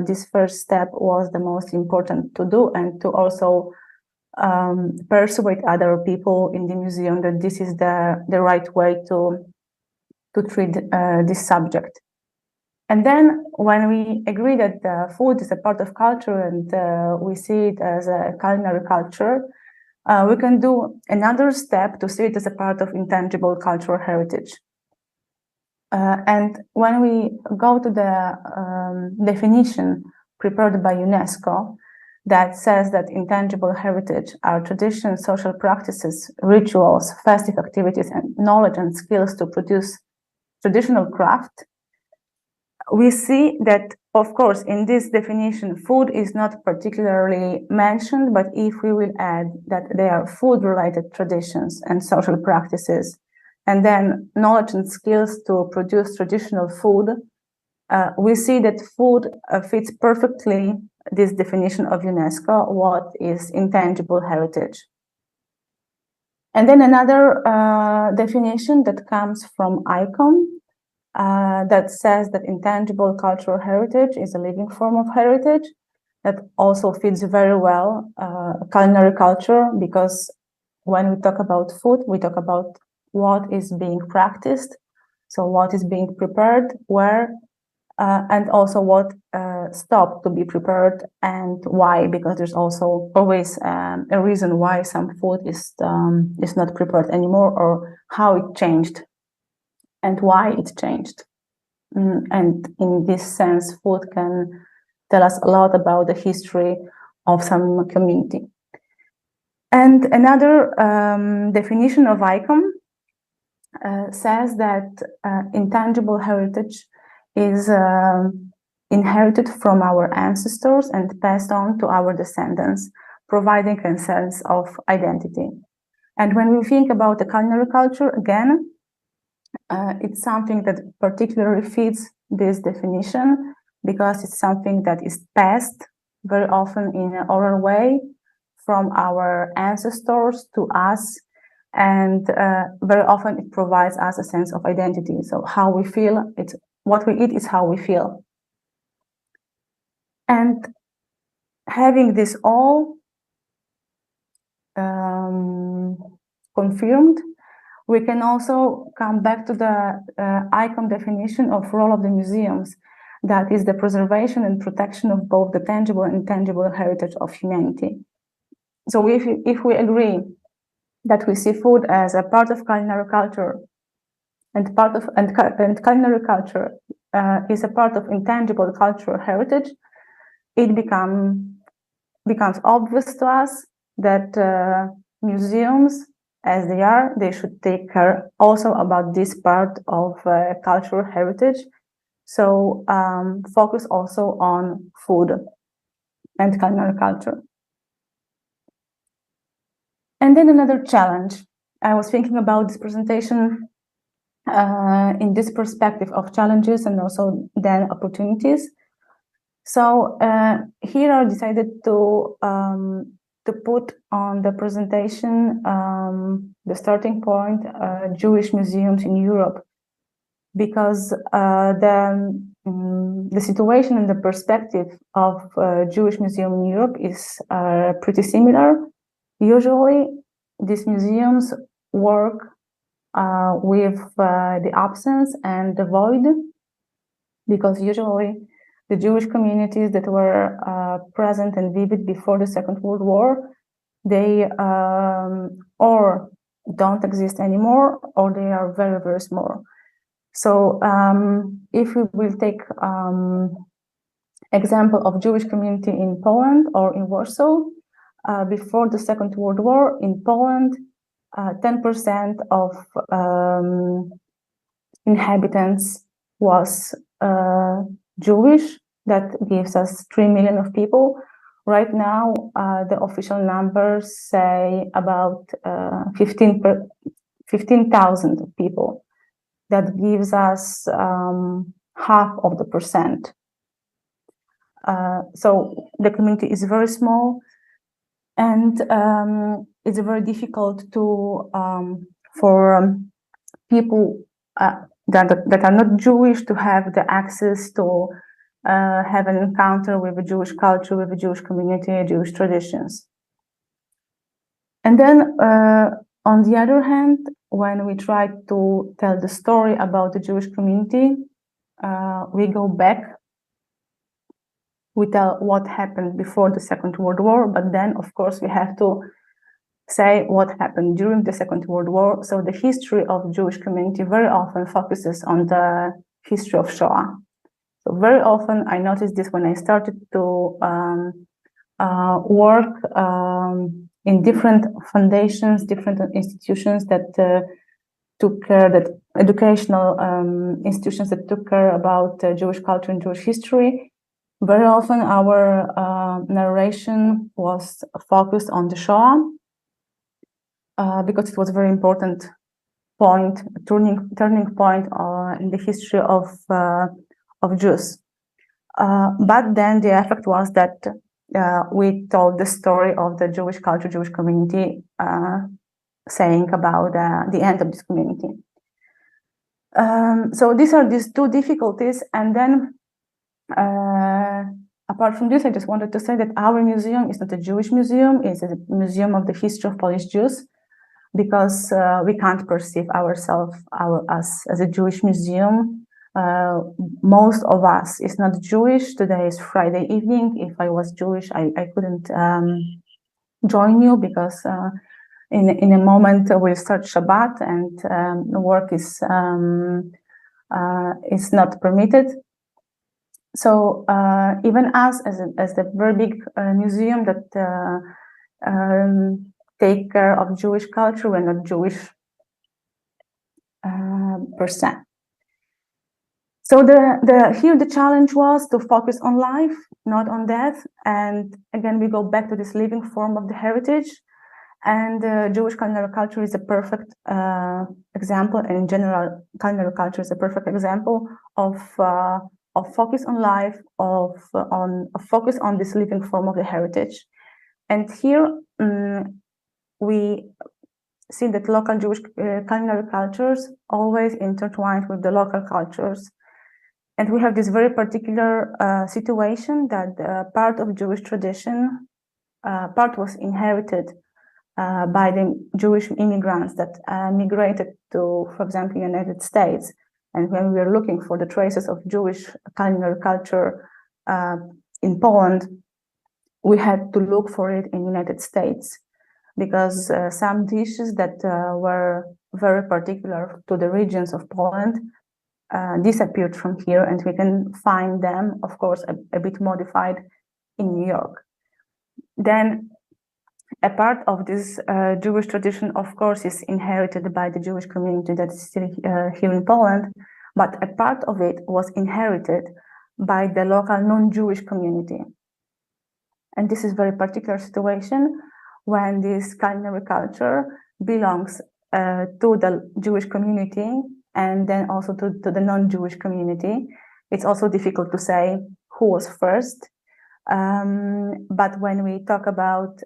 this first step was the most important to do, and to also persuade other people in the museum that this is the right way to treat this subject. And then when we agree that food is a part of culture and we see it as a culinary culture, we can do another step to see it as a part of intangible cultural heritage. And when we go to the definition prepared by UNESCO, that says that intangible heritage are traditions, social practices, rituals, festive activities, and knowledge and skills to produce traditional craft, we see that, of course, in this definition, food is not particularly mentioned, but if we will add that they are food-related traditions and social practices, and then knowledge and skills to produce traditional food, we see that food fits perfectly this definition of UNESCO, what is intangible heritage. And then another definition that comes from ICOM, that says that intangible cultural heritage is a living form of heritage, that also fits very well culinary culture, because when we talk about food, we talk about what is being practiced, so what is being prepared, where, and also what stopped to be prepared and why, because there's also always a reason why some food is not prepared anymore, or how it changed and why it changed. And in this sense, food can tell us a lot about the history of some community. And another definition of ICOM says that intangible heritage is inherited from our ancestors and passed on to our descendants, providing a sense of identity. And when we think about the culinary culture, again, it's something that particularly fits this definition, because it's something that is passed very often in an oral way from our ancestors to us, and very often it provides us a sense of identity. So how we feel, it's what we eat is how we feel. And having this all confirmed, we can also come back to the ICOM definition of role of the museums, that is the preservation and protection of both the tangible and intangible heritage of humanity. So if we agree that we see food as a part of culinary culture, and culinary culture is a part of intangible cultural heritage, it becomes obvious to us that museums, as they should take care also about this part of cultural heritage. So focus also on food and culinary culture. And then another challenge. I was thinking about this presentation in this perspective of challenges and also then opportunities. So here I decided to put on the presentation the starting point, Jewish museums in Europe, because the situation and the perspective of Jewish museum in Europe is pretty similar. Usually, these museums work with the absence and the void, because usually the Jewish communities that were present and vivid before the Second World War, they or don't exist anymore, or they are very, very small. So if we will take example of Jewish community in Poland or in Warsaw, before the Second World War in Poland, 10% of inhabitants was Jewish. That gives us 3 million of people. Right now, the official numbers say about 15,000 people. That gives us half of the percent. So the community is very small, and it's very difficult to for people that are not Jewish to have the access to have an encounter with the Jewish culture, with the Jewish community, Jewish traditions. And then on the other hand, when we try to tell the story about the Jewish community, we go back. We tell what happened before the Second World War, but then, of course, we have to say what happened during the Second World War. So the history of Jewish community very often focuses on the history of Shoah. So very often, I noticed this when I started to work in different foundations, different institutions that took care, that educational institutions that took care about Jewish culture and Jewish history. Very often our narration was focused on the Shoah because it was a very important point, turning point in the history of Jews. But then the effect was that we told the story of the Jewish culture, Jewish community, saying about the end of this community. So these are these two difficulties, and then apart from this, I just wanted to say that our museum is not a Jewish museum; it's a museum of the history of Polish Jews, because we can't perceive ourselves as a Jewish museum. Most of us is not Jewish. Today is Friday evening. If I was Jewish, I couldn't join you because in a moment we'll start Shabbat and work is not permitted. So even us as the very big museum that take care of Jewish culture, we're not Jewish percent. So here the challenge was to focus on life, not on death. And again, we go back to this living form of the heritage. And Jewish culinary culture is a perfect example, and in general, culinary culture is a perfect example of focus on life, of focus on this living form of the heritage. And here we see that local Jewish culinary cultures always intertwined with the local cultures. And we have this very particular situation that part of Jewish tradition, part was inherited by the Jewish immigrants that migrated to, for example, United States. And when we were looking for the traces of Jewish culinary culture in Poland, we had to look for it in United States, because some dishes that were very particular to the regions of Poland disappeared from here, and we can find them, of course, a bit modified in New York. Then a part of this Jewish tradition, of course, is inherited by the Jewish community that is still here in Poland, but a part of it was inherited by the local non-Jewish community. And this is a very particular situation when this culinary culture belongs to the Jewish community and then also to the non-Jewish community. It's also difficult to say who was first. But when we talk about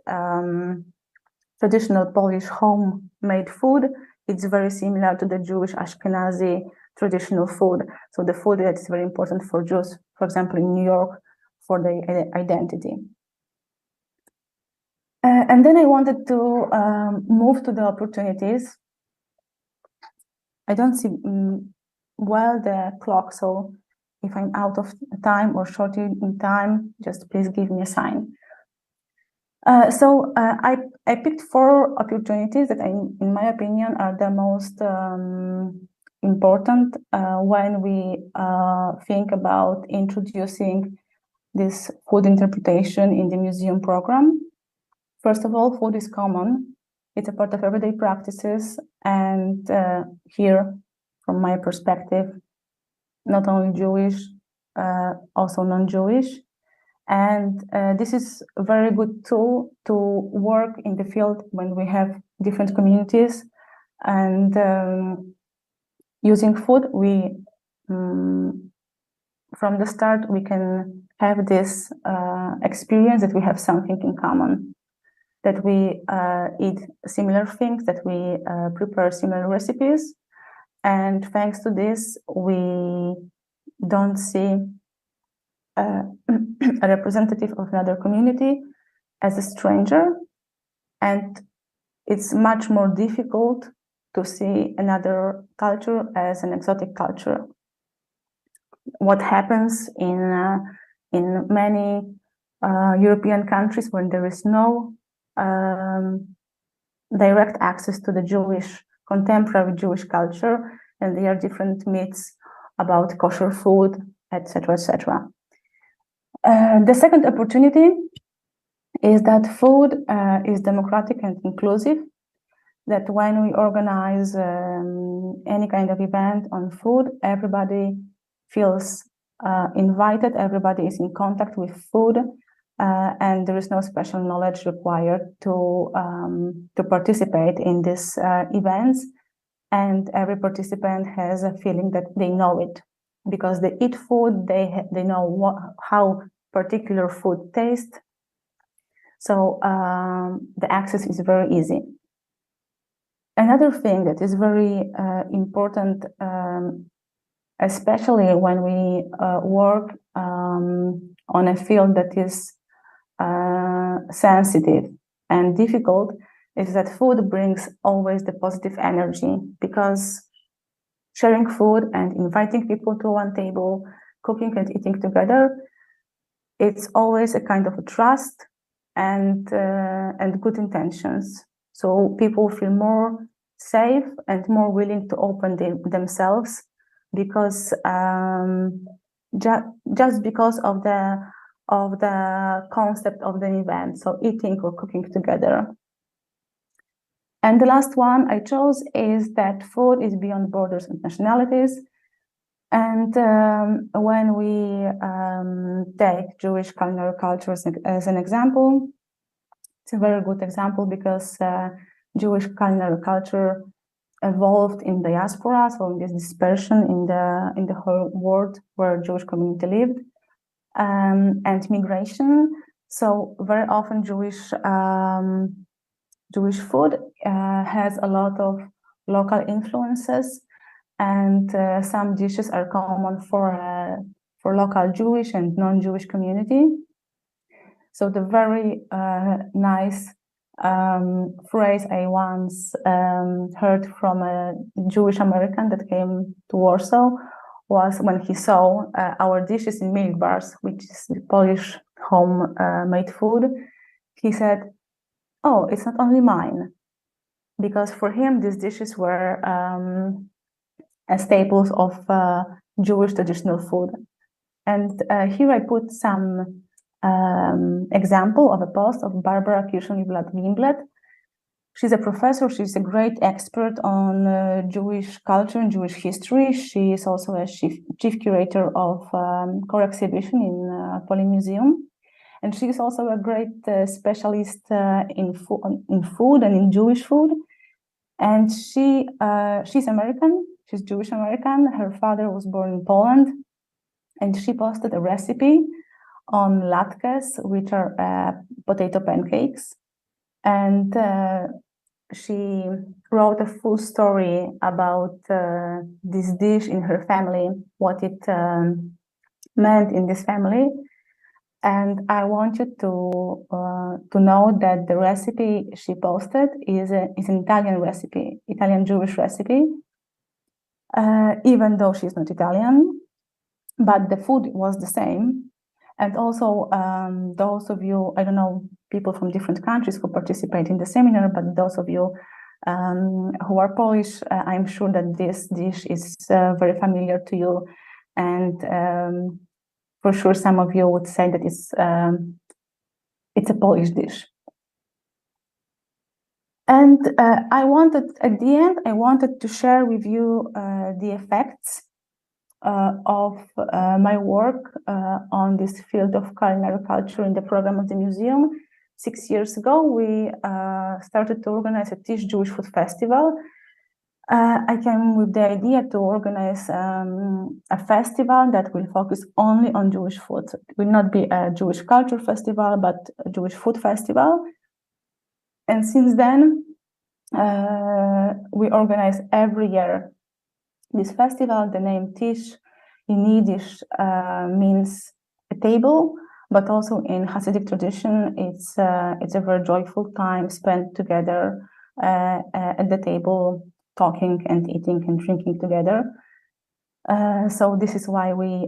traditional Polish homemade food, it's very similar to the Jewish Ashkenazi traditional food. So the food that is very important for Jews, for example, in New York, for their identity. And then I wanted to move to the opportunities. I don't see well the clock, so if I'm out of time or short in time, just please give me a sign. So I picked 4 opportunities that, in my opinion, are the most important when we think about introducing this food interpretation in the museum program. First of all, food is common. It's a part of everyday practices. And here, from my perspective, not only Jewish, also non-Jewish. And this is a very good tool to work in the field when we have different communities. And using food, we from the start, we can have this experience that we have something in common, that we eat similar things, that we prepare similar recipes. And thanks to this, we don't see a representative of another community as a stranger. And it's much more difficult to see another culture as an exotic culture. What happens in many European countries when there is no direct access to the Jewish, contemporary Jewish culture, and there are different myths about kosher food, etc., etc. The second opportunity is that food is democratic and inclusive, that when we organize any kind of event on food, everybody feels invited, everybody is in contact with food, and there is no special knowledge required to participate in these events. And every participant has a feeling that they know it, because they eat food, they know how particular food tastes. So the access is very easy. Another thing that is very important, especially when we work on a field that is sensitive and difficult, is that food brings always the positive energy, because sharing food and inviting people to one table, cooking and eating together, it's always a kind of a trust and good intentions. So people feel more safe and more willing to open themselves, because just because of the concept of the event, so eating or cooking together. And the last one I chose is that food is beyond borders and nationalities. And when we take Jewish culinary cultures as an example, it's a very good example, because Jewish culinary culture evolved in diaspora, so in this dispersion in the whole world where Jewish community lived, and migration. So very often Jewish food has a lot of local influences, and some dishes are common for local Jewish and non-Jewish community. So the very nice phrase I once heard from a Jewish American that came to Warsaw was when he saw our dishes in milk bars, which is Polish home-made food. He said, "Oh, it's not only mine," because for him these dishes were staples of Jewish traditional food. And here I put some example of a post of Barbara Kirschenblatt-Wimblet. She's a professor, she's a great expert on Jewish culture and Jewish history. She is also a chief curator of core exhibition in Poly Museum. And she is also a great specialist in food and in Jewish food. And she's American, she's Jewish American. Her father was born in Poland. And she posted a recipe on latkes, which are potato pancakes. And she wrote a full story about this dish in her family, what it meant in this family. And I want you to know that the recipe she posted is an Italian recipe, Italian Jewish recipe, even though she's not Italian, but the food was the same. And also, those of you, I don't know, people from different countries who participate in the seminar, but those of you who are Polish, I'm sure that this dish is very familiar to you, and for sure some of you would say that it's a Polish dish. And at the end, I wanted to share with you the effects of my work on this field of culinary culture in the program of the museum. 6 years ago, we started to organize a Tish Jewish Food Festival. I came with the idea to organize a festival that will focus only on Jewish food. It will not be a Jewish culture festival, but a Jewish food festival. And since then, we organize every year this festival. The name Tish in Yiddish means a table, but also in Hasidic tradition, it's a very joyful time spent together at the table, talking and eating and drinking together. So this is why we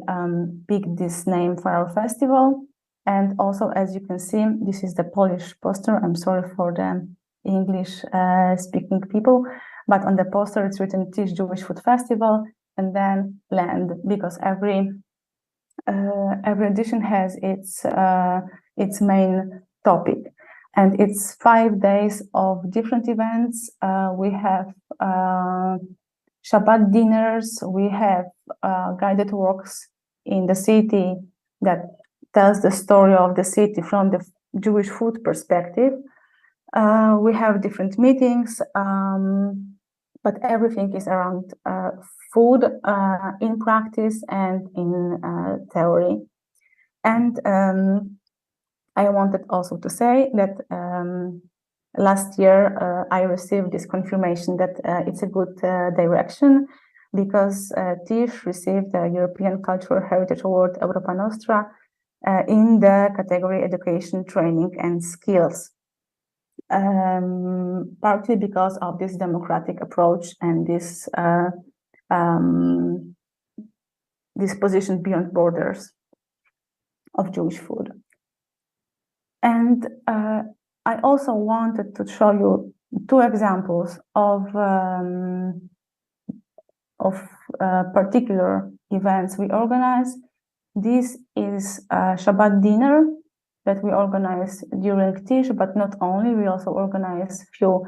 picked this name for our festival. And also, as you can see, this is the Polish poster. I'm sorry for the English speaking people, but on the poster it's written Tish Jewish Food Festival and then land, because every edition has its main topic, and it's 5 days of different events. We have Shabbat dinners, we have guided walks in the city that tells the story of the city from the Jewish food perspective. We have different meetings, but everything is around food in practice and in theory. And I wanted also to say that last year I received this confirmation that it's a good direction, because Tish received the European Cultural Heritage Award Europa Nostra in the category Education, Training and Skills. Partly because of this democratic approach and this position beyond borders of Jewish food. And I also wanted to show you 2 examples of particular events we organize. This is a Shabbat dinner that we organize during Tish, but not only, we also organize few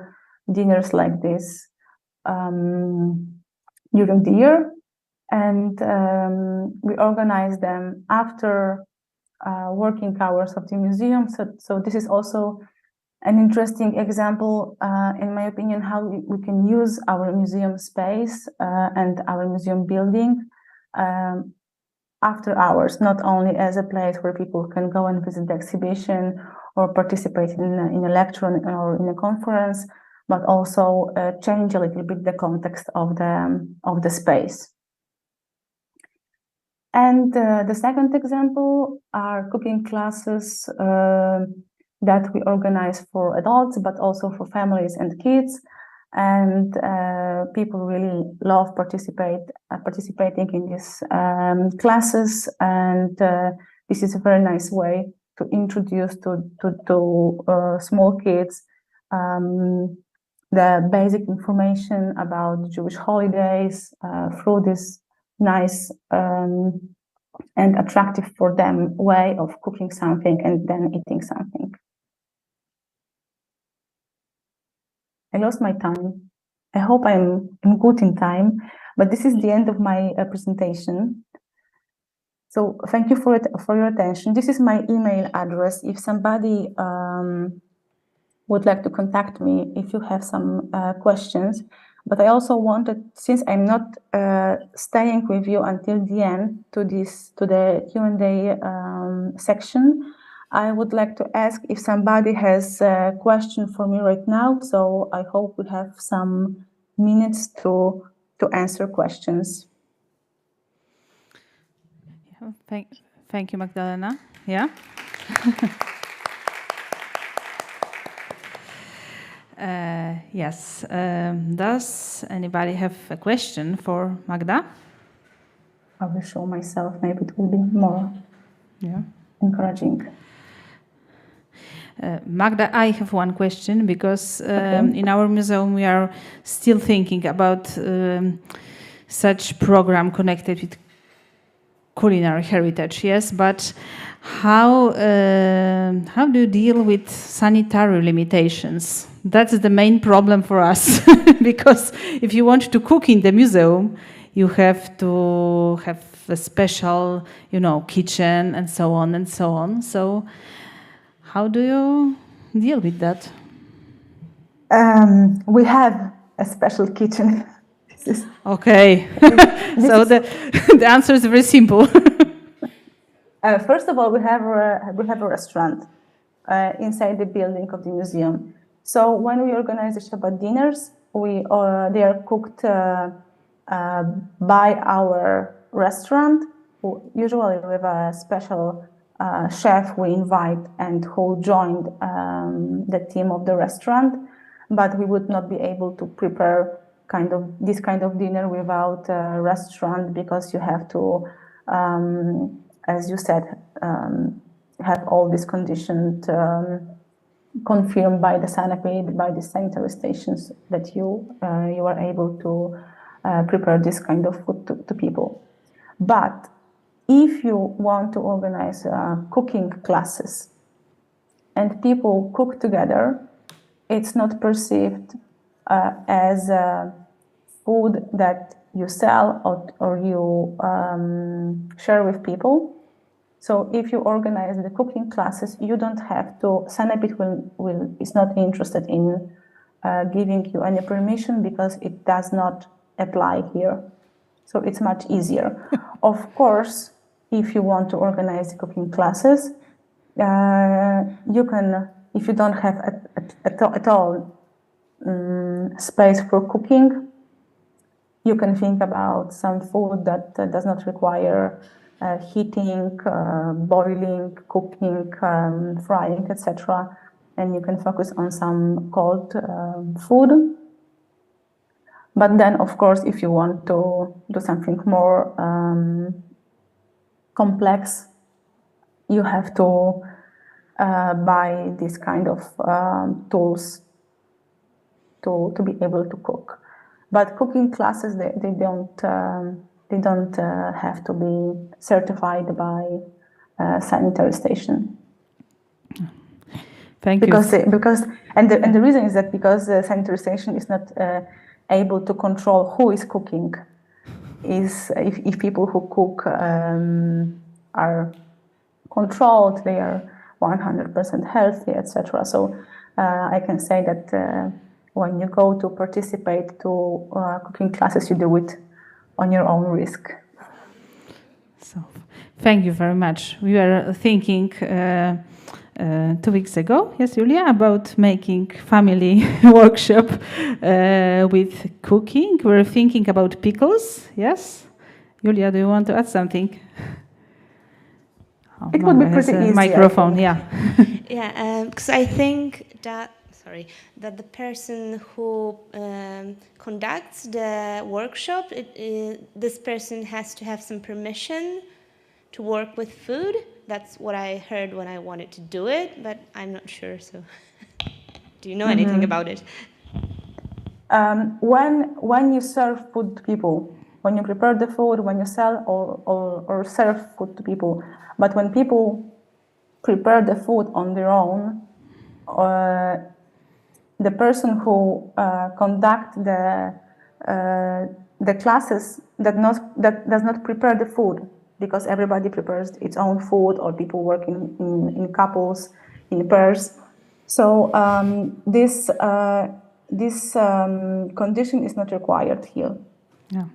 dinners like this during the year. And we organize them after working hours of the museum. So this is also an interesting example, in my opinion, how we can use our museum space and our museum building after hours, not only as a place where people can go and visit the exhibition or participate in a lecture or in a conference, but also change a little bit the context of the space. And the second example are cooking classes that we organize for adults, but also for families and kids. And people really love participating in these classes, and this is a very nice way to introduce to small kids the basic information about Jewish holidays through this nice and attractive for them way of cooking something and then eating something. I lost my time. I hope I'm good in time, but this is the end of my presentation. So thank you for your attention. This is my email address. If somebody would like to contact me, if you have some questions. But I also wanted, since I'm not staying with you until the end to the Q&A section, I would like to ask if somebody has a question for me right now. So I hope we have some minutes to answer questions. Yeah, thank you, Magdalena. Yeah. Yes. Does anybody have a question for Magda? I will show myself. Maybe it will be more encouraging. Magda, I have one question because in our museum we are still thinking about such program connected with culinary heritage, yes, but how do you deal with sanitary limitations? That's the main problem for us because if you want to cook in the museum, you have to have a special, kitchen and so on and so on. So how do you deal with that? We have a special kitchen. Okay. So the answer is very simple. First of all, we have a restaurant inside the building of the museum. So when we organize the Shabbat dinners, they are cooked by our restaurant. Usually we have a special chef we invite and who joined the team of the restaurant, but we would not be able to prepare this kind of dinner without a restaurant because you have to, as you said, have all these conditions confirmed by the Sanepid, by the sanitary stations that you are able to prepare this kind of food to people. But if you want to organize cooking classes and people cook together, it's not perceived as food that you sell or you share with people. So if you organize the cooking classes, you don't have to, Sanepid is not interested in giving you any permission because it does not apply here. So it's much easier. Of course, if you want to organize the cooking classes, you can, if you don't have at all space for cooking, you can think about some food that does not require heating, boiling, cooking, frying, etc. And you can focus on some cold food. But then, of course, if you want to do something more complex, you have to buy this kind of tools to be able to cook. But cooking classes, they don't have to be certified by sanitary station. Thank you. Because the reason is that because the sanitary station is not able to control who is cooking, if people who cook are controlled, they are 100% healthy, etc. So I can say that when you go to participate to cooking classes, you do it on your own risk. So, thank you very much. We were thinking 2 weeks ago, yes, Julia, about making family workshop with cooking. We're thinking about pickles, yes? Julia, do you want to add something? It would be pretty easy. Microphone, yeah. Yeah, because I think that the person who conducts the workshop, this person has to have some permission to work with food. That's what I heard when I wanted to do it, but I'm not sure. So, do you know anything about it? When you serve food to people, when you prepare the food, when you sell or serve food to people, but when people prepare the food on their own, the person who conduct the classes that does not prepare the food, because everybody prepares its own food, or people work in couples, in pairs. So this condition is not required here. Yeah.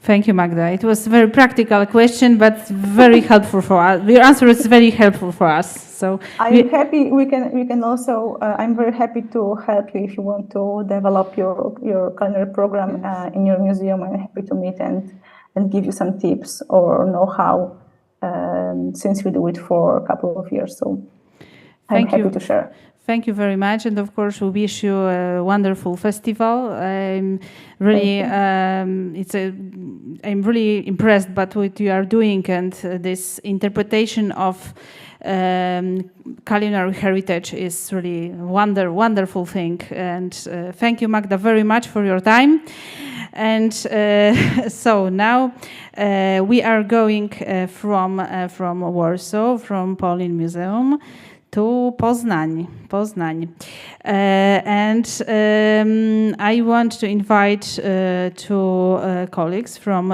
Thank you, Magda. It was a very practical question, but very helpful for us. Your answer is very helpful for us. So I'm happy. We can also. I'm very happy to help you if you want to develop your culinary program in your museum. I'm happy to meet and give you some tips or know-how, since we do it for a couple of years. So I'm happy to share. Thank you very much, and of course, we wish you a wonderful festival. I'm really impressed by what you are doing, and this interpretation of culinary heritage is really wonderful thing. And thank you, Magda, very much for your time. And so now we are going from Warsaw, from Polin Museum, to Poznań. I want to invite two colleagues from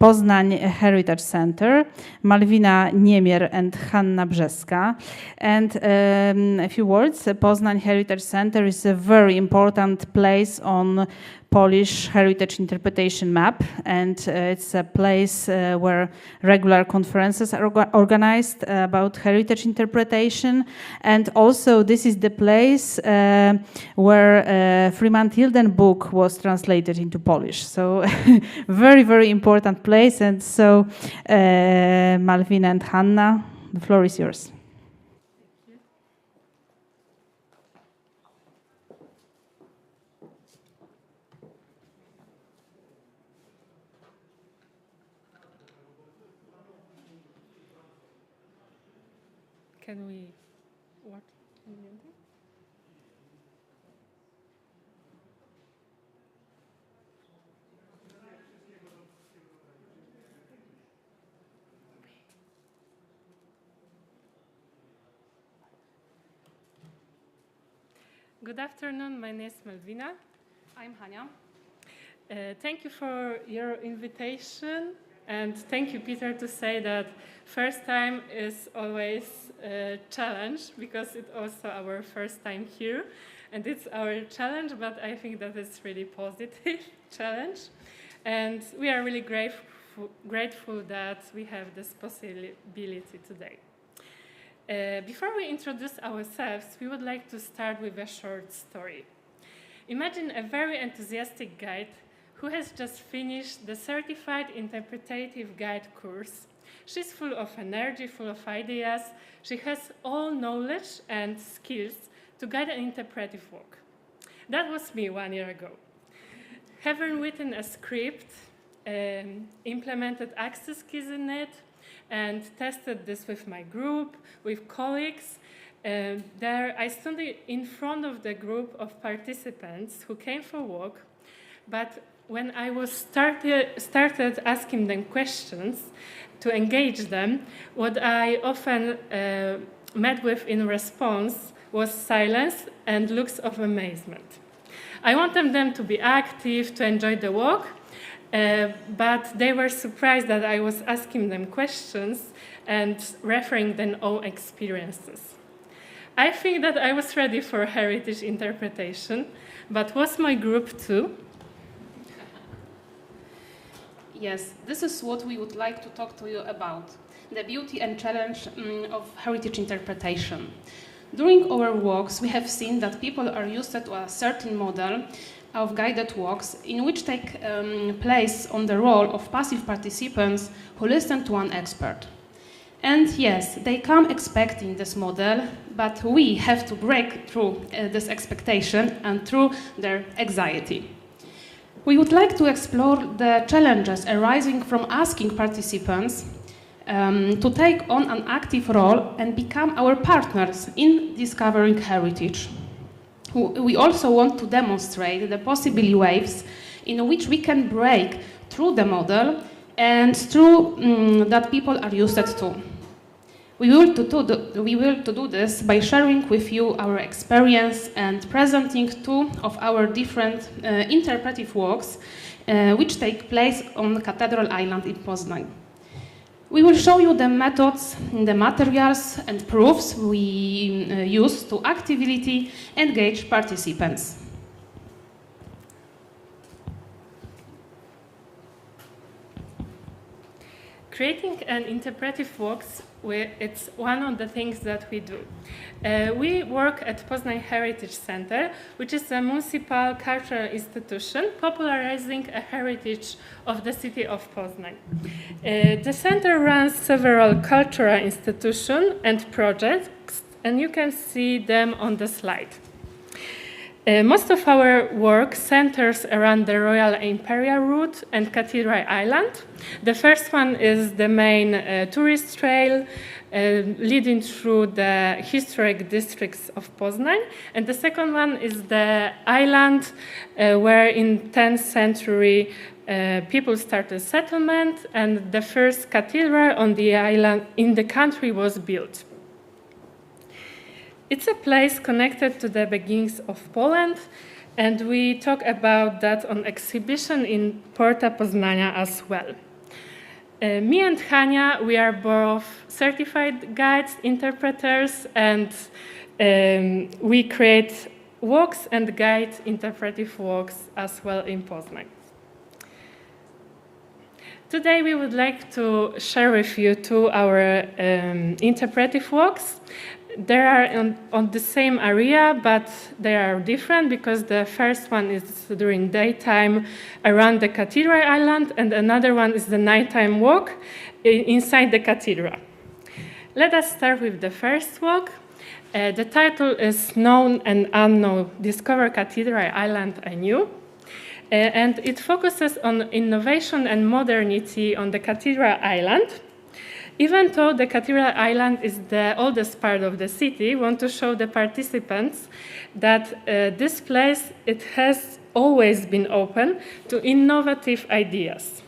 Poznań Heritage Center, Malwina Niemier and Hanna Brzeska. And a few words, Poznań Heritage Center is a very important place on Polish heritage interpretation map, and it's a place where regular conferences are organized about heritage interpretation. And also this is the place where Freeman Tilden book was translated into Polish. So very important place. And so Malwina and Hanna, the floor is yours. Can we what? Good afternoon, my name is Malwina. I'm Hania. Thank you for your invitation, and thank you, Peter, to say that first time is always a challenge, because it's also our first time here, and it's our challenge, but I think that it's really positive challenge, and we are really grateful that we have this possibility today. Before we introduce ourselves, we would like to start with a short story. Imagine a very enthusiastic guide who has just finished the Certified Interpretative Guide course. She's full of energy, full of ideas. She has all knowledge and skills to guide an interpretive work. That was me 1 year ago. Having written a script, implemented access keys in it, and tested this with my group, with colleagues. There I stood in front of the group of participants who came for work, but when I was started asking them questions to engage them, what I often met with in response was silence and looks of amazement. I wanted them to be active, to enjoy the work, but they were surprised that I was asking them questions and referring their own experiences. I think that I was ready for heritage interpretation, but was my group too? Yes, this is what we would like to talk to you about, the beauty and challenge of heritage interpretation. During our walks, we have seen that people are used to a certain model of guided walks in which take place on the role of passive participants who listen to an expert. And yes, they come expecting this model, but we have to break through this expectation and through their anxiety. We would like to explore the challenges arising from asking participants to take on an active role and become our partners in discovering heritage. We also want to demonstrate the possible ways in which we can break through the model and through that people are used to. We will do this by sharing with you our experience and presenting two of our different interpretive works which take place on Cathedral Island in Poznań. We will show you the methods, the materials and proofs we use to actively engage participants. Creating an interpretive works, it's one of the things that we do. We work at Poznań Heritage Center, which is a municipal cultural institution popularizing a heritage of the city of Poznań. The center runs several cultural institutions and projects, and you can see them on the slide. Most of our work centers around the Royal Imperial Route and Cathedral Island. The first one is the main tourist trail leading through the historic districts of Poznań, and the second one is the island where in 10th century people started settlement and the first cathedral on the island in the country was built. It's a place connected to the beginnings of Poland, and we talk about that on exhibition in Porta Poznania as well. Me and Hania, we are both certified guides, interpreters, and we create walks and guide interpretive walks as well in Poznań. Today we would like to share with you two our interpretive walks. They are on the same area, but they are different because the first one is during daytime around the Cathedral Island, and another one is the nighttime walk inside the cathedral. Let us start with the first walk. The title is Known and Unknown, Discover Cathedral Island Anew. And it focuses on innovation and modernity on the Cathedral Island. Even though the Cathedral Island is the oldest part of the city, we want to show the participants that this place, it has always been open to innovative ideas.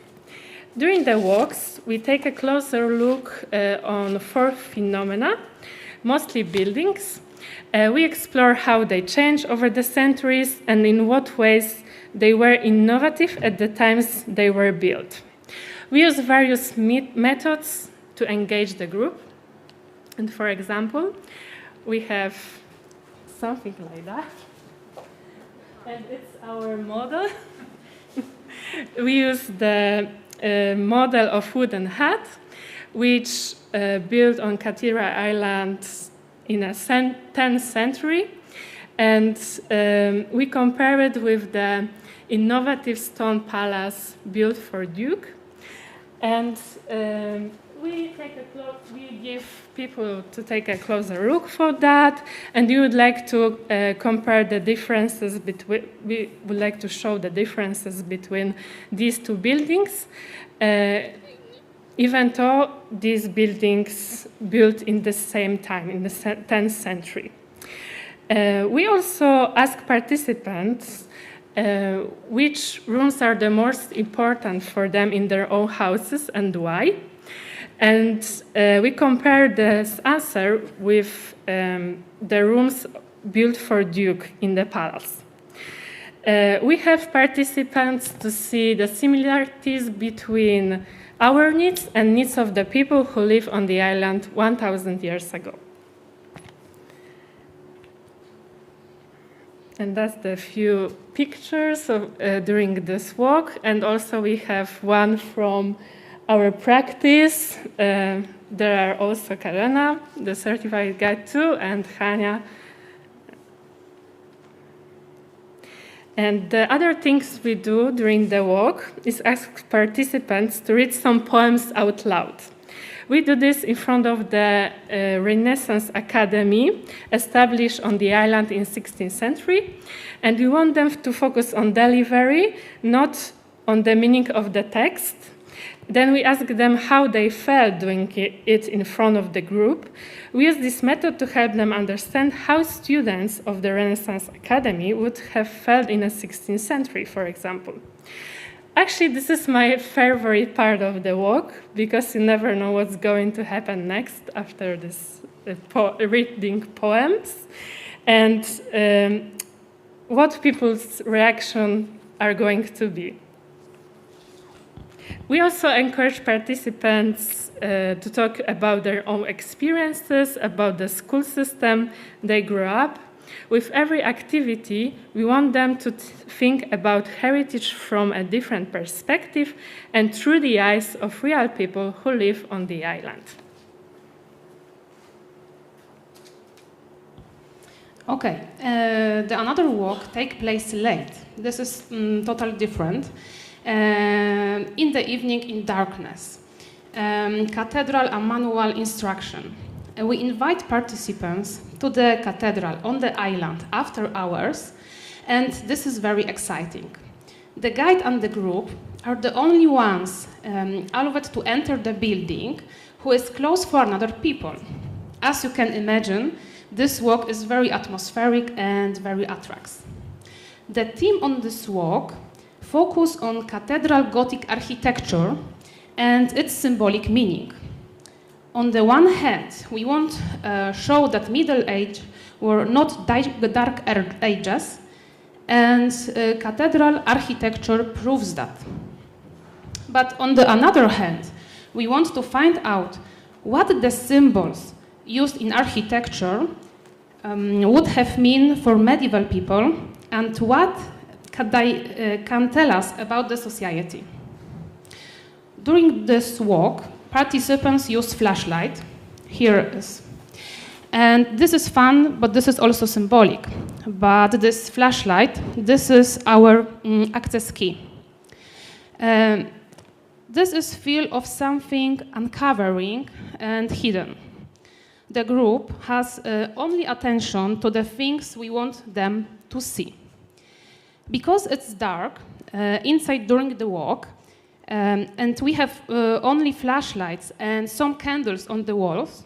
During the walks, we take a closer look on 4 phenomena, mostly buildings. We explore how they change over the centuries and in what ways they were innovative at the times they were built. We use various methods to engage the group. And for example, we have something like that. And it's our model. We use the model of wooden hut, which built on Cathedral Island in the 10th century. And we compare it with the innovative stone palace built for Duke. And we give people to take a closer look for that, and we would like to compare the differences between. We would like to show the differences between these two buildings, even though these buildings built in the same time in the 10th century. We also ask participants which rooms are the most important for them in their own houses and why. And we compare this answer with the rooms built for Duke in the palace. We have participants to see the similarities between our needs and needs of the people who live on the island 1,000 years ago. And that's the few pictures of, during this walk. And also we have one from our practice. There are also Karena, the certified guide too, and Hania. And the other things we do during the walk is ask participants to read some poems out loud. We do this in front of the Renaissance Academy, established on the island in 16th century, and we want them to focus on delivery, not on the meaning of the text. Then we ask them how they felt doing it in front of the group. We use this method to help them understand how students of the Renaissance Academy would have felt in the 16th century, for example. Actually, this is my favorite part of the walk, because you never know what's going to happen next after this reading poems, and what people's reaction are going to be. We also encourage participants to talk about their own experiences, about the school system they grew up. With every activity, we want them to think about heritage from a different perspective and through the eyes of real people who live on the island. Okay, the another walk takes place late. This is totally different. In the evening in darkness. Cathedral and manual instruction. We invite participants to the cathedral on the island after hours, And this is very exciting. The guide and the group are the only ones allowed to enter the building who is close for another people. As you can imagine, this walk is very atmospheric and very attractive. The theme on this walk focus on cathedral Gothic architecture and its symbolic meaning. On the one hand, we want to show that Middle Age were not dark ages, and cathedral architecture proves that. But on the other hand, we want to find out what the symbols used in architecture would have meant for medieval people and what they can tell us about the society. During this walk, participants use flashlight. Here is. And this is fun, but this is also symbolic. But this flashlight, this is our access key. This is feel of something uncovering and hidden. The group has only attention to the things we want them to see. Because it's dark inside during the walk, and we have only flashlights and some candles on the walls,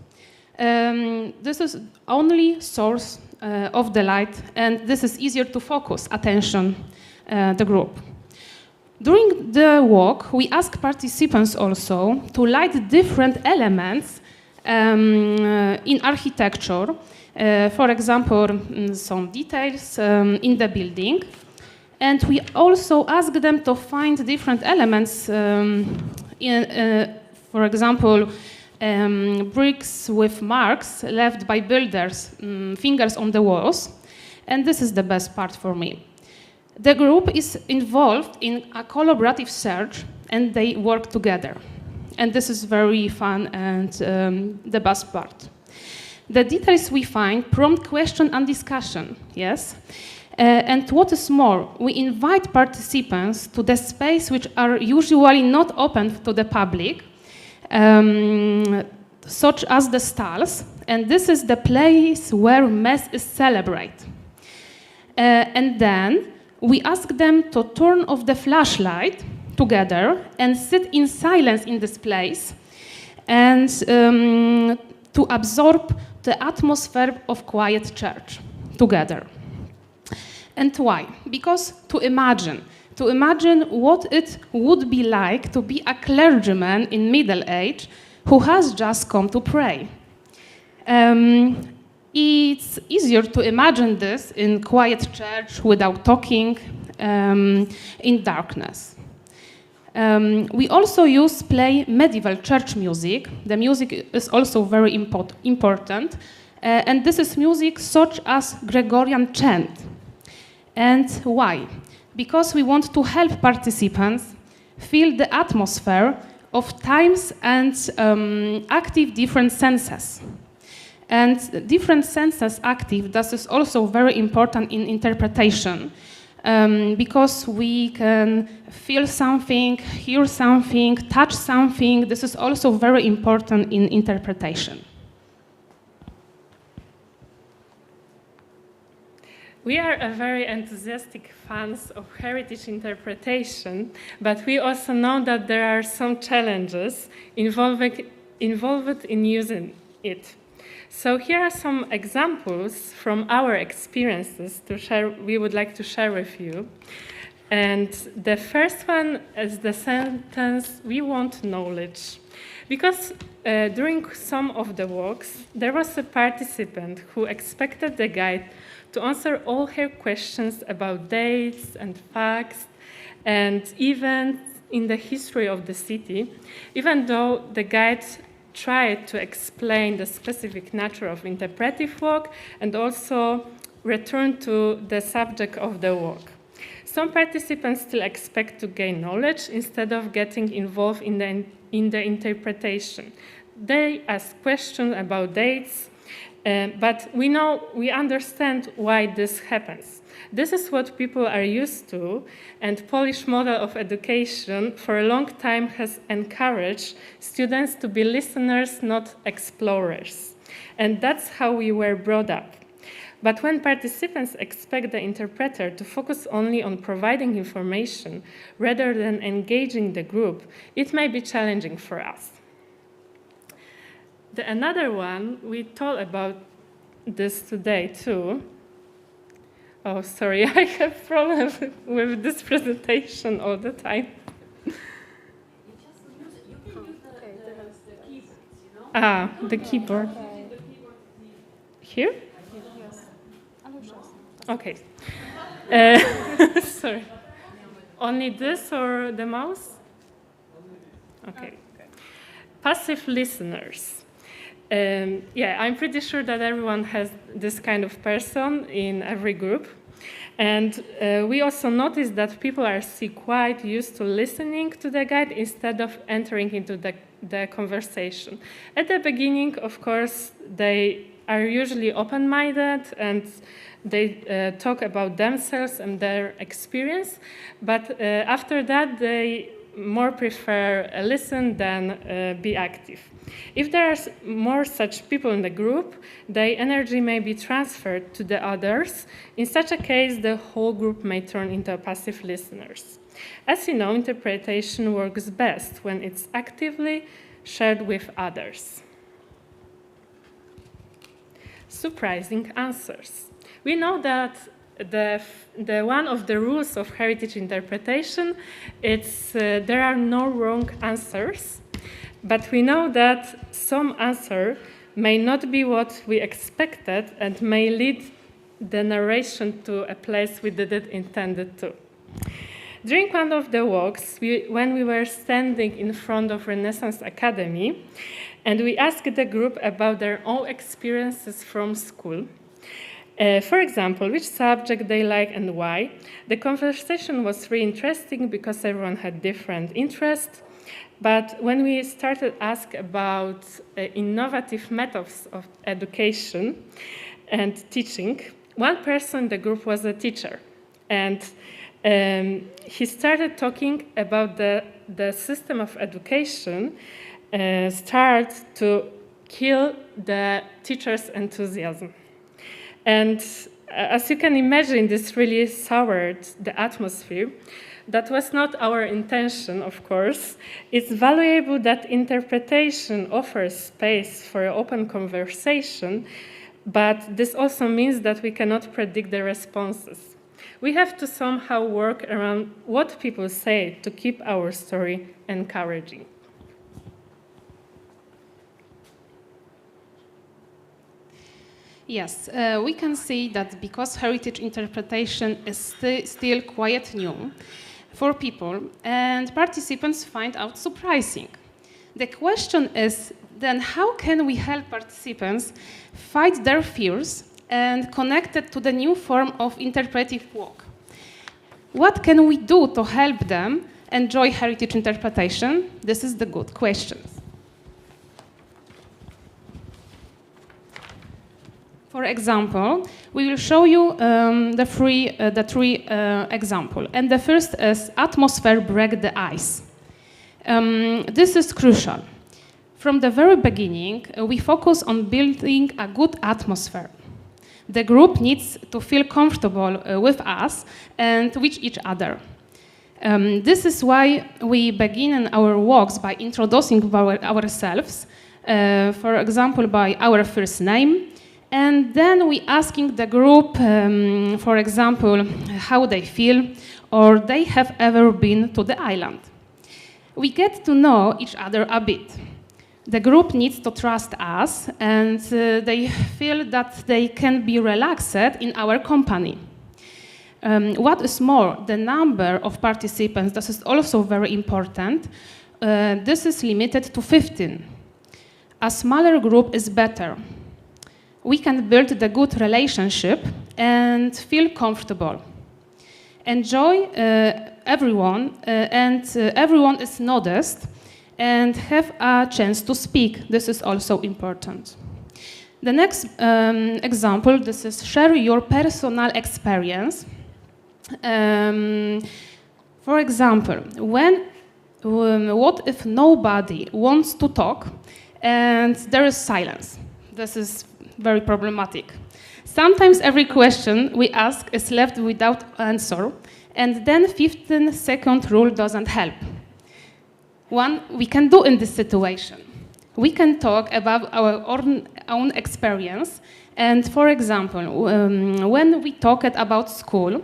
this is only source of the light, and this is easier to focus attention, the group. During the walk, we ask participants also to light different elements in architecture, for example, some details in the building. And we also ask them to find different elements, for example, bricks with marks left by builders' fingers on the walls. And this is the best part for me. The group is involved in a collaborative search, and they work together. And this is very fun and the best part. The details we find prompt question and discussion, yes? And what is more, we invite participants to the space which are usually not open to the public, such as the stalls, and this is the place where Mass is celebrated. And then we ask them to turn off the flashlight together and sit in silence in this place and to absorb the atmosphere of quiet church together. And why? Because to imagine what it would be like to be a clergyman in Middle Age who has just come to pray. It's easier to imagine this in quiet church without talking, in darkness. We also play medieval church music. The music is also very important, and this is music such as Gregorian chant. And why? Because we want to help participants feel the atmosphere of times and active different senses. And different senses active, this is also very important in interpretation, because we can feel something, hear something, touch something. This is also very important in interpretation. We are a very enthusiastic fans of heritage interpretation, but we also know that there are some challenges involved in using it. So here are some examples from our experiences we would like to share with you. And the first one is the sentence, "We want knowledge." Because during some of the walks, there was a participant who expected the guide to answer all her questions about dates and facts and events in the history of the city, even though the guide tried to explain the specific nature of interpretive work and also return to the subject of the work. Some participants still expect to gain knowledge instead of getting involved in the interpretation. They ask questions about dates, but we understand why this happens. This is what people are used to, and Polish model of education for a long time has encouraged students to be listeners, not explorers. And that's how we were brought up. But when participants expect the interpreter to focus only on providing information rather than engaging the group, it may be challenging for us. Another one, we thought about this today too. Oh, sorry, I have problems with this presentation all the time. The keyboard. Here? Okay. Sorry. Only this or the mouse? Okay. Passive listeners. Yeah, I'm pretty sure that everyone has this kind of person in every group. And we also noticed that people are quite used to listening to the guide instead of entering into the conversation. At the beginning, of course, they are usually open-minded and they talk about themselves and their experience, but after that they more prefer listen than be active. If there are more such people in the group, their energy may be transferred to the others. In such a case, the whole group may turn into passive listeners. As you know, interpretation works best when it's actively shared with others. Surprising answers. We know that the one of the rules of heritage interpretation is there are no wrong answers, but we know that some answer may not be what we expected and may lead the narration to a place we didn't intend it to. During one of the walks, when we were standing in front of Renaissance Academy, and we asked the group about their own experiences from school. For example, which subject they like and why. The conversation was really interesting because everyone had different interests. But when we started ask about innovative methods of education and teaching, one person in the group was a teacher. And he started talking about the system of education start to kill the teacher's enthusiasm. And as you can imagine, this really soured the atmosphere. That was not our intention, of course. It's valuable that interpretation offers space for an open conversation, but this also means that we cannot predict the responses. We have to somehow work around what people say to keep our story encouraging. Yes, we can see that because heritage interpretation is still quite new for people, and participants find out surprising. The question is then how can we help participants fight their fears and connect it to the new form of interpretive work? What can we do to help them enjoy heritage interpretation? This is the good question. For example, we will show you the three examples. And the first is atmosphere break the ice. This is crucial. From the very beginning, we focus on building a good atmosphere. The group needs to feel comfortable with us and with each other. This is why we begin our walks by introducing ourselves, for example, by our first name. And then we asking the group, for example, how they feel or they have ever been to the island. We get to know each other a bit. The group needs to trust us and they feel that they can be relaxed in our company. What is more, the number of participants, this is also very important. This is limited to 15. A smaller group is better. We can build the good relationship and feel comfortable. Enjoy everyone, and everyone is noticed and have a chance to speak. This is also important. The next example, this is share your personal experience. For example, what if nobody wants to talk and there is silence? This is very problematic. Sometimes every question we ask is left without answer, and then 15-second rule doesn't help. One we can do in this situation. We can talk about our own experience, and for example, when we talked about school,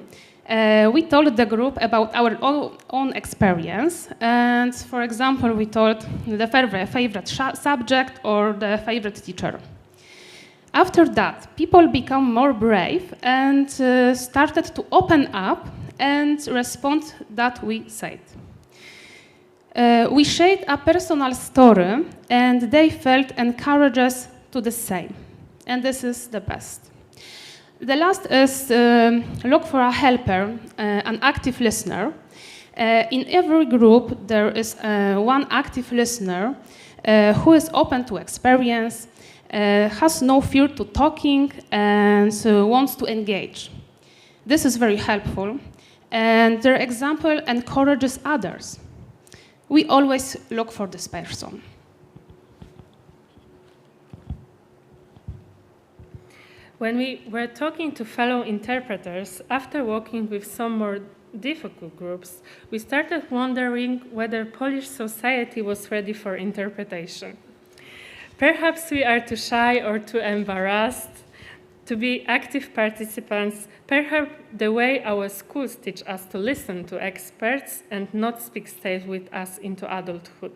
we told the group about our own experience, and for example, we told the favorite subject or the favorite teacher. After that, people become more brave and started to open up and respond that we said. We shared a personal story, and they felt encouraged to the same, and this is the best. The last is look for a helper, an active listener. In every group, there is one active listener who is open to experience, has no fear to talking, and wants to engage. This is very helpful, and their example encourages others. We always look for this person. When we were talking to fellow interpreters, after working with some more difficult groups, we started wondering whether Polish society was ready for interpretation. Perhaps we are too shy or too embarrassed to be active participants. Perhaps the way our schools teach us to listen to experts and not speak stays with us into adulthood.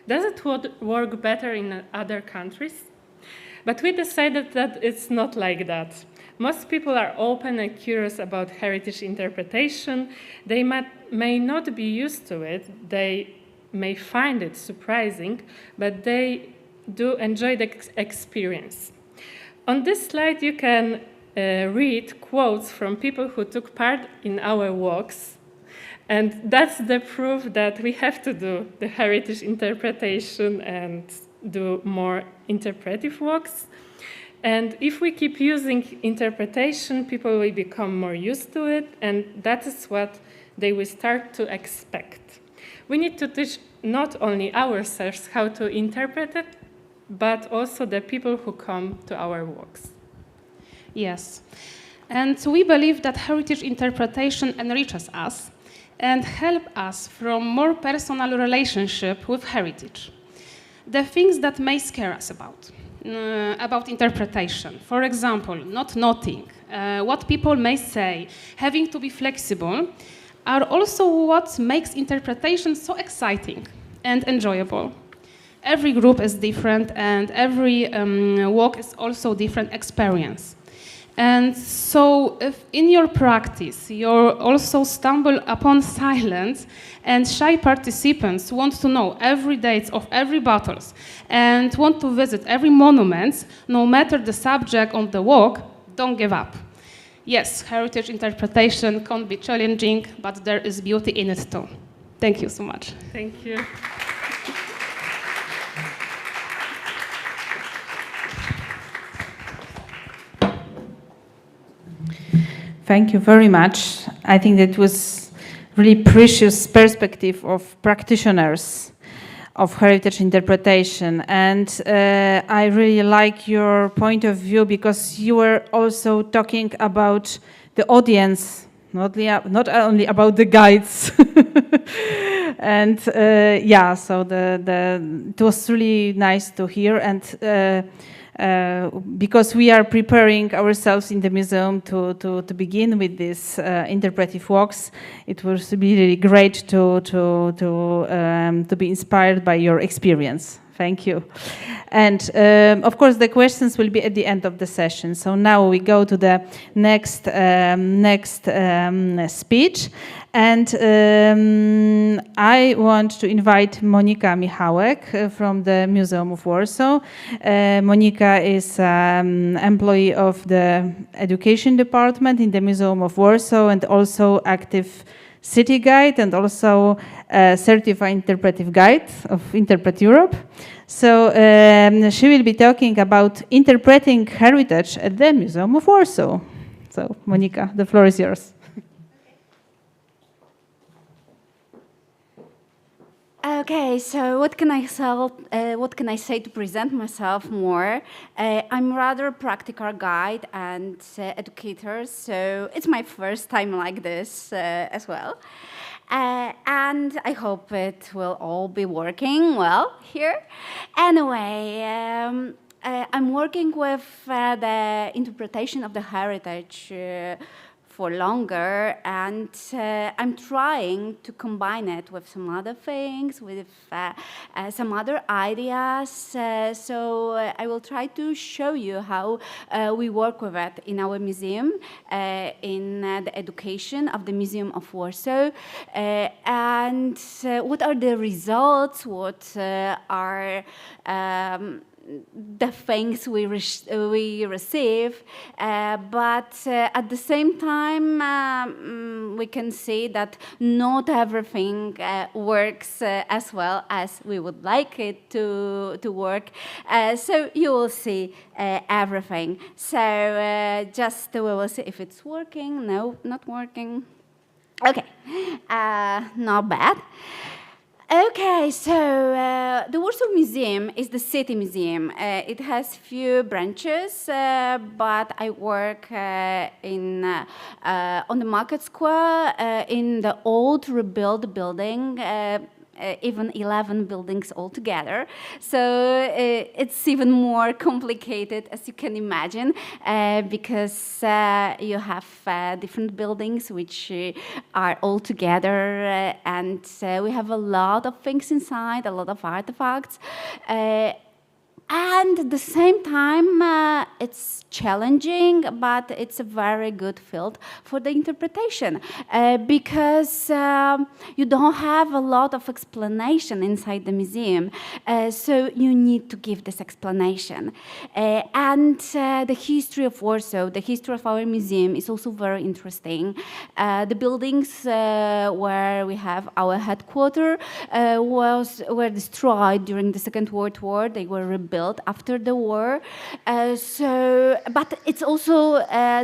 Does it work better in other countries? But we decided that it's not like that. Most people are open and curious about heritage interpretation. They may not be used to it. They may find it surprising, but they do enjoy the experience. On this slide, you can read quotes from people who took part in our walks. And that's the proof that we have to do the heritage interpretation and do more interpretive walks. And if we keep using interpretation, people will become more used to it, and that is what they will start to expect. We need to teach not only ourselves how to interpret it, but also the people who come to our walks. Yes, and we believe that heritage interpretation enriches us and help us from more personal relationship with heritage. The things that may scare us about interpretation, for example, not noting what people may say, having to be flexible, are also what makes interpretation so exciting and enjoyable. Every group is different, and every walk is also different experience. And so if in your practice you also stumble upon silent and shy participants who want to know every date of every battles and want to visit every monument, no matter the subject on the walk, don't give up. Yes, heritage interpretation can be challenging, but there is beauty in it too. Thank you so much. Thank you. Thank you very much. I think that was really precious perspective of practitioners of heritage interpretation. And I really like your point of view because you were also talking about the audience, not only about the guides. And yeah, so it was really nice to hear. And because we are preparing ourselves in the museum to begin with these interpretive walks, it was really great to be inspired by your experience. Thank you. And of course, the questions will be at the end of the session. So now we go to the next speech. And I want to invite Monika Michałek from the Museum of Warsaw. Monika is an employee of the education department in the Museum of Warsaw and also active city guide and also a certified interpretive guide of Interpret Europe. So she will be talking about interpreting heritage at the Museum of Warsaw. So Monika, the floor is yours. Okay, so what can I say to present myself more? I'm rather a practical guide and educator, so it's my first time like this as well. And I hope it will all be working well here. Anyway, I'm working with the interpretation of the heritage for longer, and I'm trying to combine it with some other things, with some other ideas. So I will try to show you how we work with it in our museum, in the education of the Museum of Warsaw, and what are the results, what are the things we receive, but at the same time we can see that not everything works as well as we would like it to work. So you will see everything. So just we will see if it's working. No, not working. Okay, not bad. Okay, so the Warsaw Museum is the city museum. It has few branches, but I work on the market square in the old rebuilt building, even 11 buildings altogether. So it's even more complicated, as you can imagine, because you have different buildings which are all together, and we have a lot of things inside, a lot of artifacts. And at the same time, it's challenging, but it's a very good field for the interpretation because you don't have a lot of explanation inside the museum. So you need to give this explanation. And the history of Warsaw, the history of our museum is also very interesting. The buildings where we have our headquarters were destroyed during the Second World War. They were rebuilt after the war, but it's also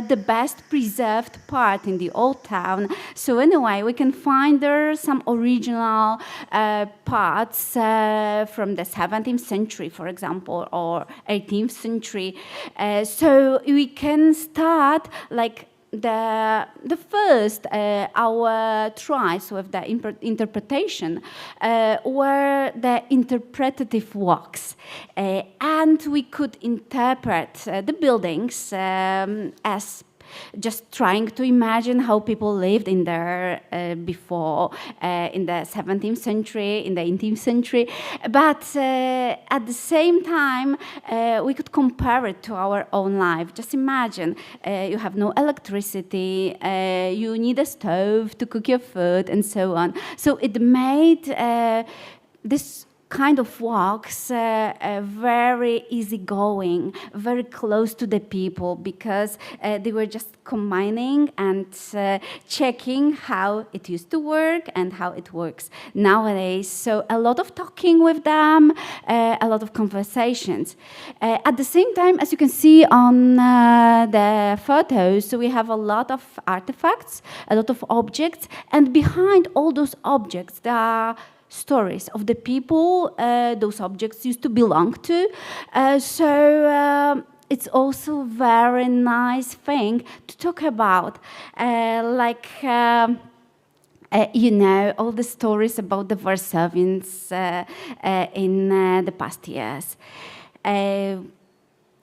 the best preserved part in the old town. So anyway, we can find there some original parts from the 17th century, for example, or 18th century. So we can start like the first our tries with the interpretation were the interpretative walks, and we could interpret the buildings as just trying to imagine how people lived in there before, in the 17th century, in the 18th century. But at the same time, we could compare it to our own life. Just imagine, you have no electricity, you need a stove to cook your food, and so on. So it made this kind of walks very easygoing, very close to the people, because they were just combining and checking how it used to work and how it works nowadays. So a lot of talking with them, a lot of conversations. At the same time, as you can see on the photos, so we have a lot of artifacts, a lot of objects, and behind all those objects, there are stories of the people those objects used to belong to. So it's also a very nice thing to talk about, you know, all the stories about the Warsavians in the past years.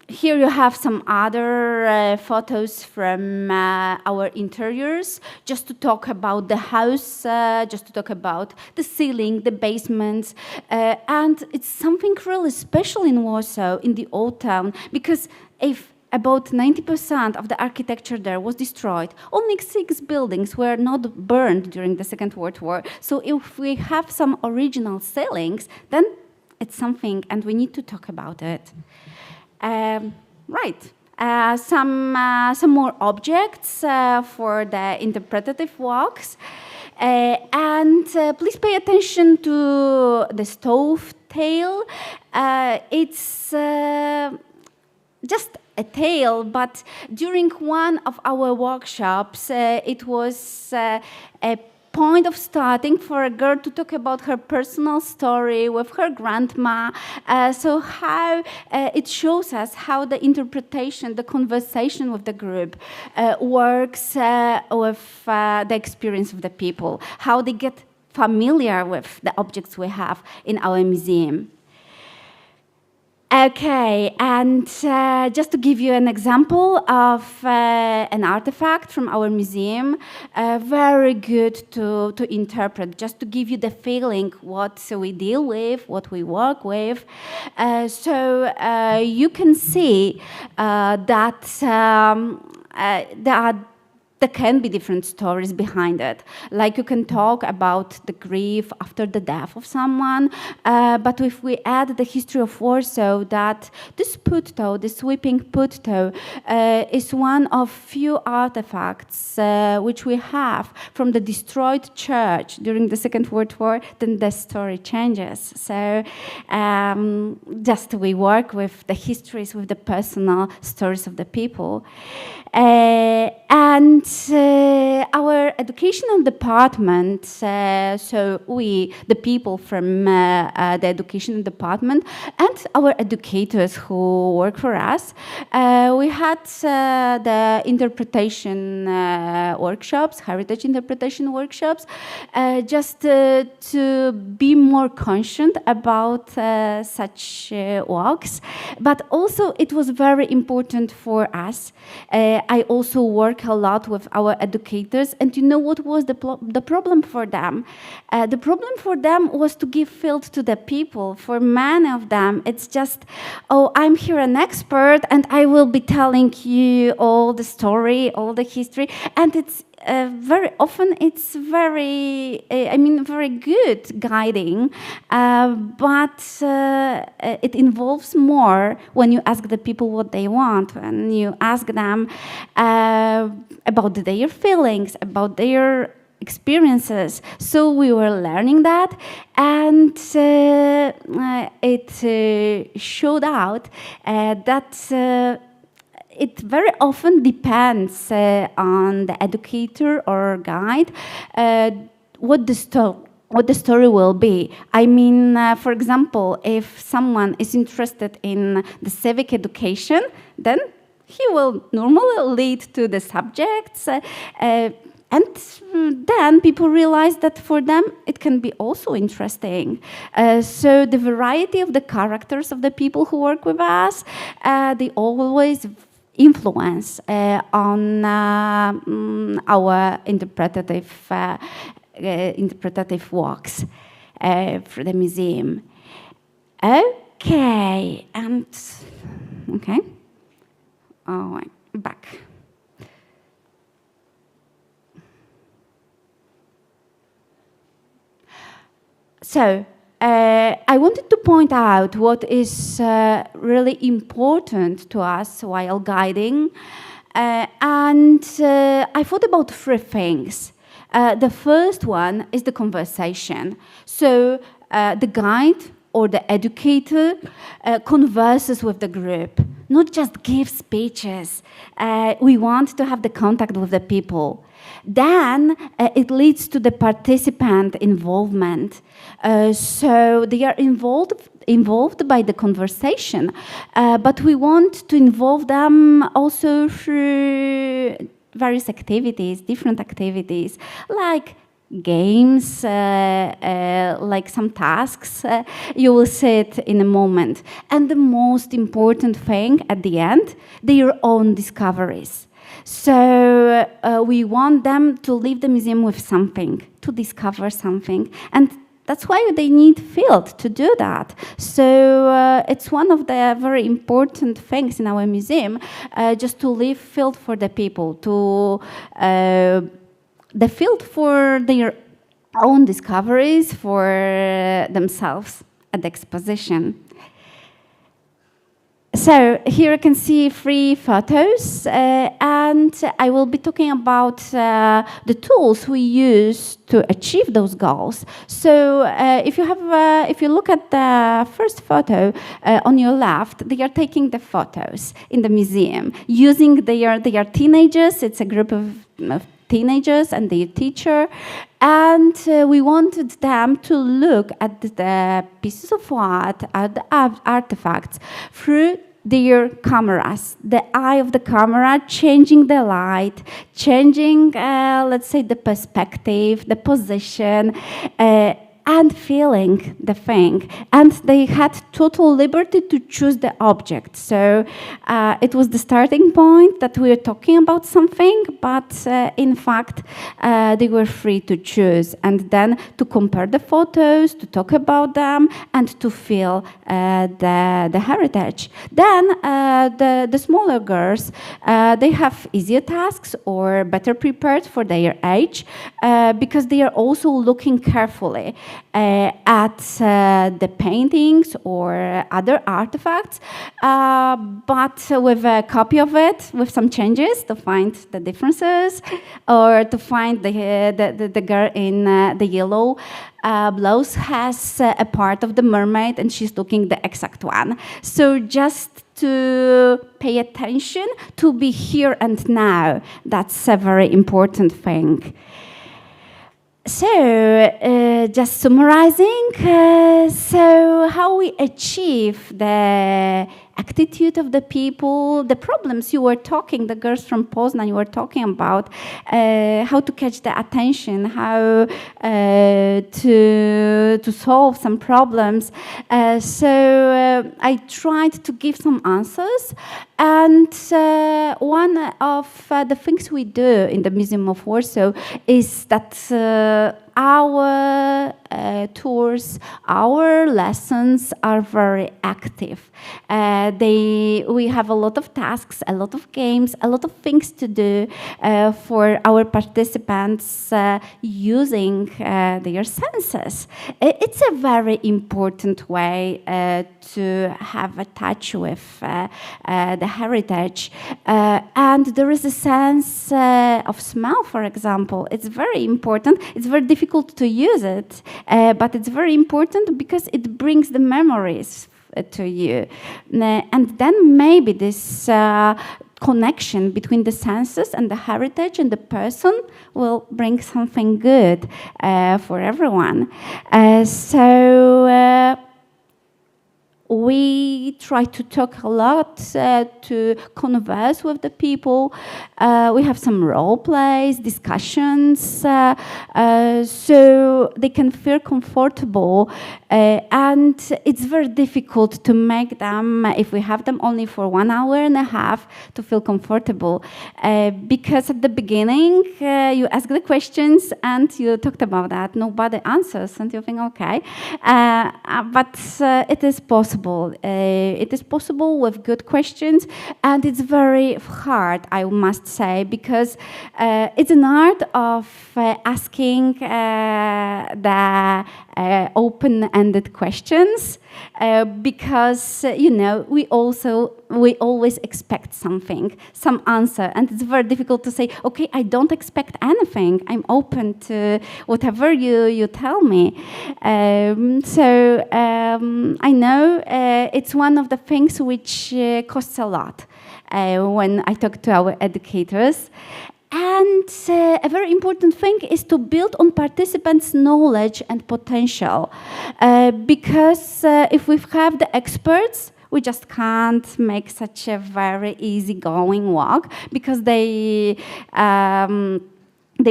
Here you have some other photos from our interiors, just to talk about the house, just to talk about the ceiling, the basements. And it's something really special in Warsaw, in the old town, because if about 90% of the architecture there was destroyed, only 6 buildings were not burned during the Second World War. So if we have some original ceilings, then it's something, and we need to talk about it. Right. Some more objects for the interpretative walks. And please pay attention to the stove tail. It's just a tail, but during one of our workshops, it was a point of starting for a girl to talk about her personal story with her grandma. So how it shows us how the interpretation, the conversation with the group works with the experience of the people, how they get familiar with the objects we have in our museum. Okay, and just to give you an example of an artifact from our museum, very good to interpret, just to give you the feeling what we deal with, what we work with. So you can see that there can be different stories behind it. Like you can talk about the grief after the death of someone, but if we add the history of Warsaw, that this putto, this weeping putto, is one of few artifacts which we have from the destroyed church during the Second World War, then the story changes. So just we work with the histories, with the personal stories of the people. And our educational department, so we, the people from the educational department, and our educators who work for us, we had the interpretation workshops, heritage interpretation workshops, just to be more conscious about such works. But also it was very important for us. I also work a lot with our educators, and you know what was the problem for them? The problem for them was to give field to the people. For many of them, it's just, oh, I'm here an expert, and I will be telling you all the story, all the history, and it's very often it's very, very good guiding, but it involves more when you ask the people what they want, when you ask them about their feelings, about their experiences. So we were learning that, and it showed out that it very often depends on the educator or guide what the story will be. I mean, for example, if someone is interested in the civic education, then he will normally lead to the subjects, and then people realize that for them it can be also interesting. So the variety of the characters of the people who work with us, they always influence on our interpretative works for the museum. Okay, and okay, oh, I'm back. So I wanted to point out what is really important to us while guiding, and I thought about three things. The first one is the conversation. So the guide or the educator converses with the group, not just gives speeches. We want to have the contact with the people. Then it leads to the participant involvement. So they are involved by the conversation, but we want to involve them also through various activities, different activities, like games, like some tasks. You will see it in a moment. And the most important thing at the end, their own discoveries. So we want them to leave the museum with something, to discover something. And that's why they need field to do that. So it's one of the very important things in our museum, just to leave field for the people, to the field for their own discoveries, for themselves at the exposition. So here you can see 3 photos, and I will be talking about the tools we use to achieve those goals. So if you look at the first photo on your left, they are taking the photos in the museum using they are teenagers. It's a group of teenagers and their teacher. And we wanted them to look at the pieces of art, at the artifacts, through their cameras, the eye of the camera, changing the light, changing, let's say, the perspective, the position, and feeling the thing. And they had total liberty to choose the object. So it was the starting point that we were talking about something, but in fact, they were free to choose. And then to compare the photos, to talk about them, and to feel the heritage. Then the smaller girls, they have easier tasks or better prepared for their age, because they are also looking carefully at the paintings or other artifacts, but with a copy of it, with some changes to find the differences, or to find the girl in the yellow blouse has a part of the mermaid and she's looking the exact one. So just to pay attention, to be here and now, that's a very important thing. So, just summarizing, so how we achieve the attitude of the people, the problems you were talking, the girls from Poznan you were talking about, how to catch the attention, how to solve some problems. So I tried to give some answers, and one of the things we do in the Museum of Warsaw is that our tours, our lessons are very active. We have a lot of tasks, a lot of games, a lot of things to do for our participants using their senses. It's a very important way to have a touch with the heritage. And there is a sense of smell, for example. It's very important. It's very difficult to use it, but it's very important because it brings the memories to you. And then maybe this connection between the senses and the heritage and the person will bring something good for everyone. So we try to talk a lot, to converse with the people. We have some role plays, discussions, so they can feel comfortable. And it's very difficult to make them, if we have them only for 1 hour and a half, to feel comfortable. Because at the beginning, you ask the questions and you talked about that. Nobody answers, and you think, okay. But it is possible. It is possible with good questions, and it's very hard, I must say, because it's an art of asking the open-ended questions, because you know we always expect something, some answer, and it's very difficult to say, okay, I don't expect anything, I'm open to whatever you tell me. So I know it's one of the things which costs a lot when I talk to our educators. And a very important thing is to build on participants' knowledge and potential, because if we have the experts, we just can't make such a very easygoing walk, because they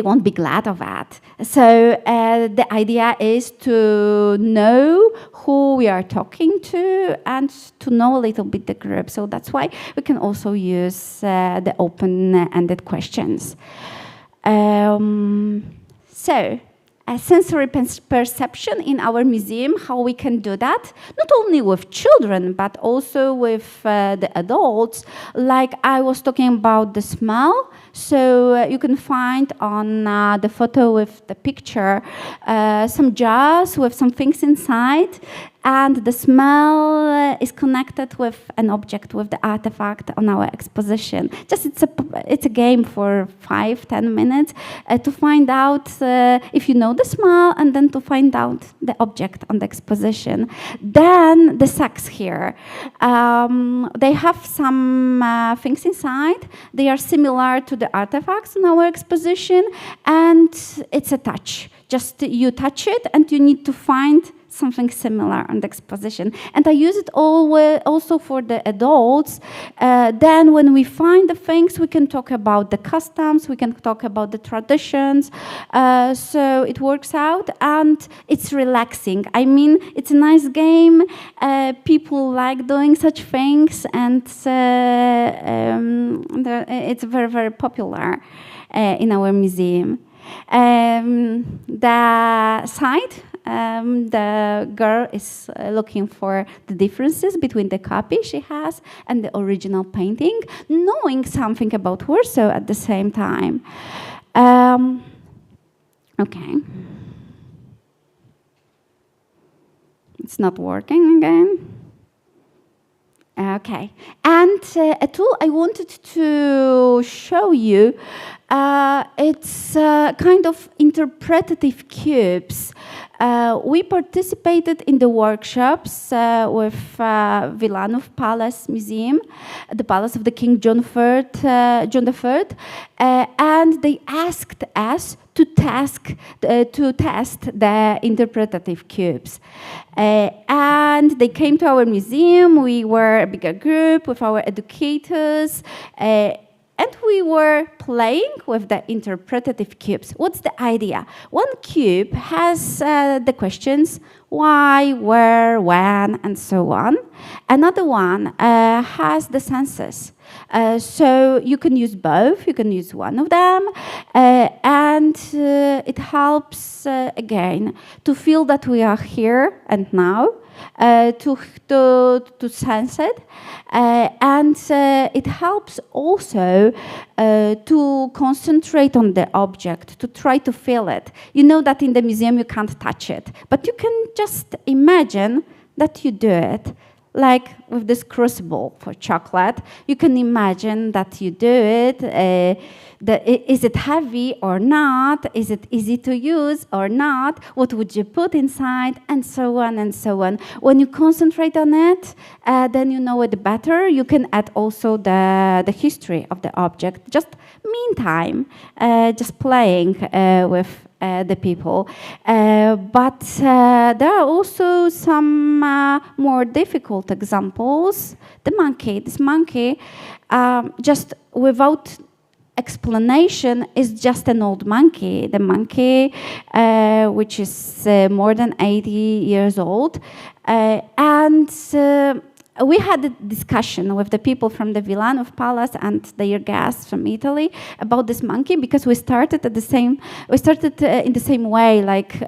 won't be glad of that. So the idea is to know who we are talking to and to know a little bit the group. So that's why we can also use the open-ended questions. So sensory perception in our museum, how we can do that, not only with children, but also with the adults. Like I was talking about the smell, so you can find on the photo with the picture some jars with some things inside, and the smell is connected with an object, with the artifact on our exposition. Just it's a game for 5-10 minutes to find out if you know the smell, and then to find out the object on the exposition. Then the sacks here, they have some things inside. They are similar to the artifacts in our exposition, and it's a touch. Just you touch it, and you need to find something similar on the exposition. And I use it also for the adults. Then when we find the things, we can talk about the customs, we can talk about the traditions. So it works out, and it's relaxing. I mean, it's a nice game. People like doing such things, and it's very, very popular in our museum. The side, the girl is looking for the differences between the copy she has and the original painting, knowing something about Warsaw at the same time. Okay. It's not working again. Okay. And a tool I wanted to show you, it's kind of interpretative cubes. We participated in the workshops with Wilanów Palace Museum, the Palace of the King John III, and they asked us to test the interpretative cubes. And they came to our museum. We were a bigger group with our educators, and we were playing with the interpretative cubes. What's the idea? One cube has the questions why, where, when, and so on. Another one has the senses. So you can use both, you can use one of them, and it helps, again, to feel that we are here and now, to sense it, and it helps also to concentrate on the object, to try to feel it. You know that in the museum you can't touch it, but you can just imagine that you do it. Like with this crucible for chocolate, you can imagine that you do it. Is it heavy or not? Is it easy to use or not? What would you put inside? And so on and so on. When you concentrate on it, then you know it better. You can add also the history of the object. Just meantime, just playing with the people. But there are also some more difficult examples. The monkey, this monkey, just without explanation, is just an old monkey. The monkey, which is more than 80 years old. And we had a discussion with the people from the Wilanów Palace and their guests from Italy about this monkey, because we started in the same way, like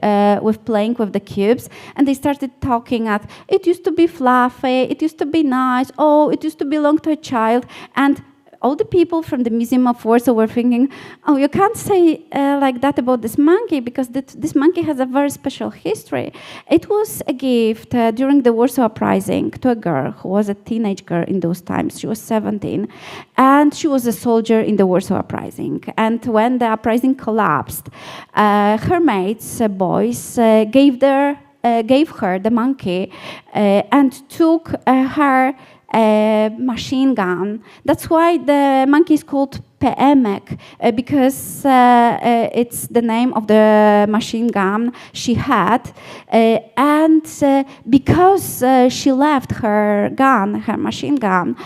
with playing with the cubes, and they started talking at, it used to be fluffy, it used to be nice, oh, it used to belong to a child, and all the people from the Museum of Warsaw were thinking, oh, you can't say like that about this monkey, because this monkey has a very special history. It was a gift during the Warsaw Uprising to a girl who was a teenage girl in those times. She was 17, and she was a soldier in the Warsaw Uprising. And when the uprising collapsed, her mates, boys, gave her the monkey and took her machine gun. That's why the monkey is called Peemek, because it's the name of the machine gun she had. And because she left her gun, her machine gun,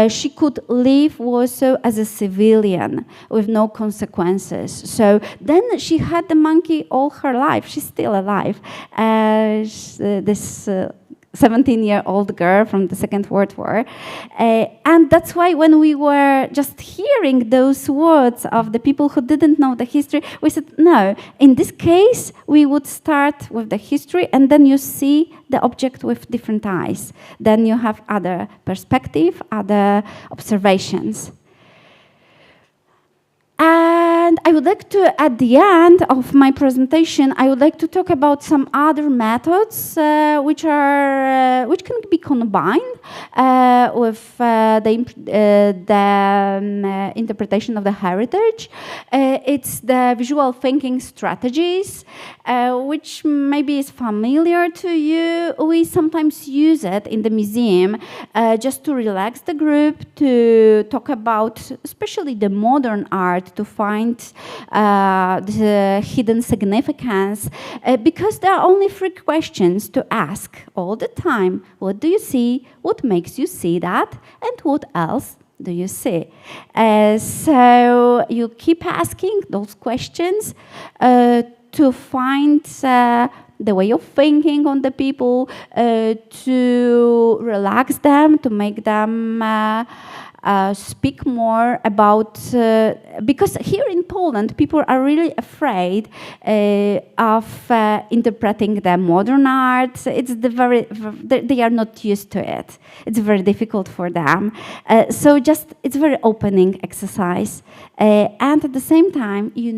she could leave Warsaw as a civilian with no consequences. So then she had the monkey all her life. She's still alive. This 17-year-old girl from the Second World War. And that's why when we were just hearing those words of the people who didn't know the history, we said, no, in this case, we would start with the history, and then you see the object with different eyes. Then you have other perspective, other observations. And I would like to, at the end of my presentation, I would like to talk about some other methods which can be combined with the interpretation of the heritage. It's the visual thinking strategies, which maybe is familiar to you. We sometimes use it in the museum just to relax the group, to talk about especially the modern art, to find the hidden significance, because there are only 3 questions to ask all the time. What do you see? What makes you see that? And what else do you see? So you keep asking those questions to find the way of thinking on the people, to relax them, to make them speak more about, because here in Poland, people are really afraid of interpreting the modern art. They are not used to it. It's very difficult for them. So it's very opening exercise. And at the same time, you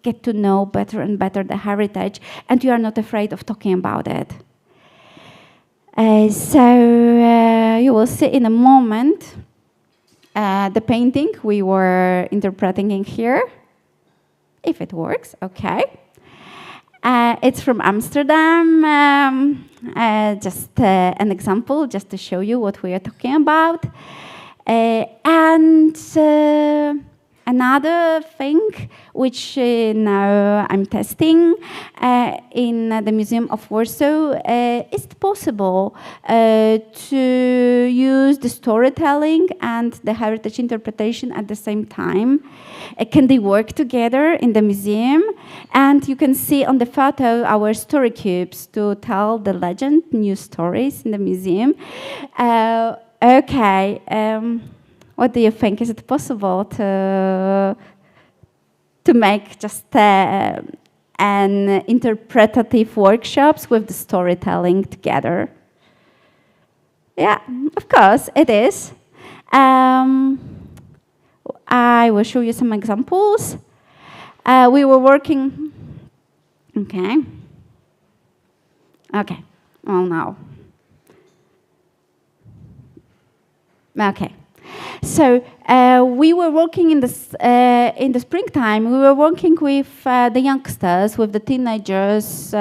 get to know better and better the heritage, and you are not afraid of talking about it. So you will see in a moment the painting we were interpreting in here, if it works, okay. It's from Amsterdam, just an example, just to show you what we are talking about. And another thing which now I'm testing in the Museum of Warsaw, is it possible to use the storytelling and the heritage interpretation at the same time? Can they work together in the museum? And you can see on the photo our story cubes to tell the legend, new stories in the museum. Okay. What do you think? Is it possible to make just an interpretative workshops with the storytelling together? Yeah, of course, it is. I will show you some examples. We were working. Okay. Well, now. Okay. So we were working in the springtime. We were working with the youngsters, with the teenagers.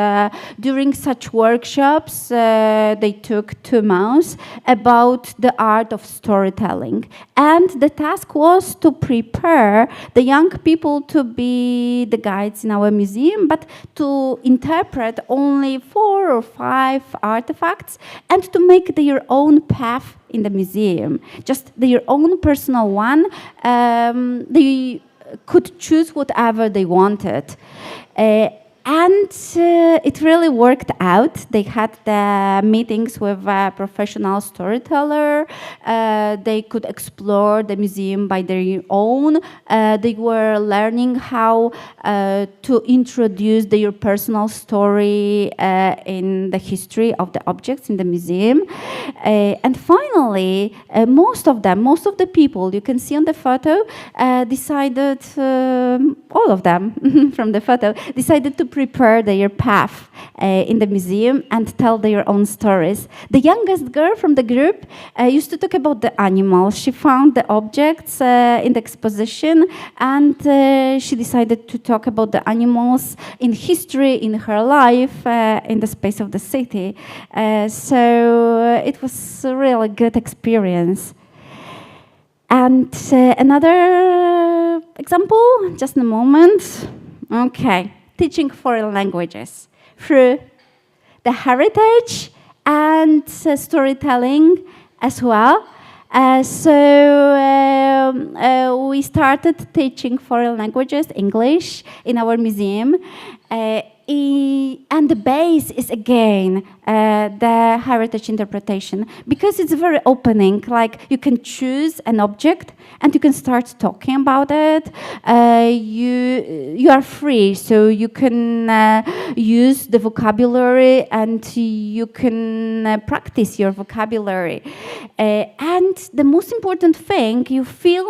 During such workshops, they took 2 months about the art of storytelling. And the task was to prepare the young people to be the guides in our museum, but to interpret only 4 or 5 artifacts and to make their own path in the museum, just their own personal one. They could choose whatever they wanted. And it really worked out. They had the meetings with a professional storyteller. They could explore the museum by their own. They were learning how to introduce their personal story in the history of the objects in the museum. And finally, most of the people you can see on the photo decided, all of them from the photo, decided to prepare their path in the museum and tell their own stories. The youngest girl from the group used to talk about the animals. She found the objects in the exposition, and she decided to talk about the animals in history, in her life, in the space of the city. So it was a really good experience. And another example, just in a moment. Okay. Teaching foreign languages through the heritage and storytelling as well. So we started teaching foreign languages, English, in our museum. And the base is again the heritage interpretation, because it's very opening. Like, you can choose an object and you can start talking about it. You are free, so you can use the vocabulary and you can practice your vocabulary. And the most important thing, you feel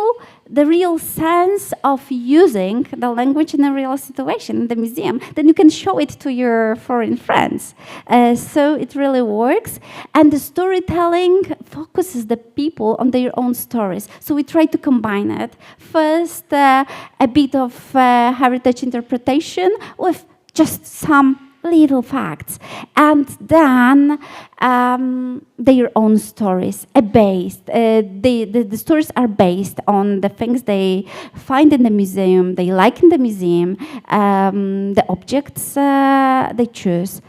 the real sense of using the language in a real situation in the museum, then you can show it to your foreign friends. So it really works. And the storytelling focuses the people on their own stories. So we try to combine it. First, a bit of heritage interpretation with just some little facts, and then their own stories are based. The stories are based on the things they find in the museum, they like in the museum, the objects they choose.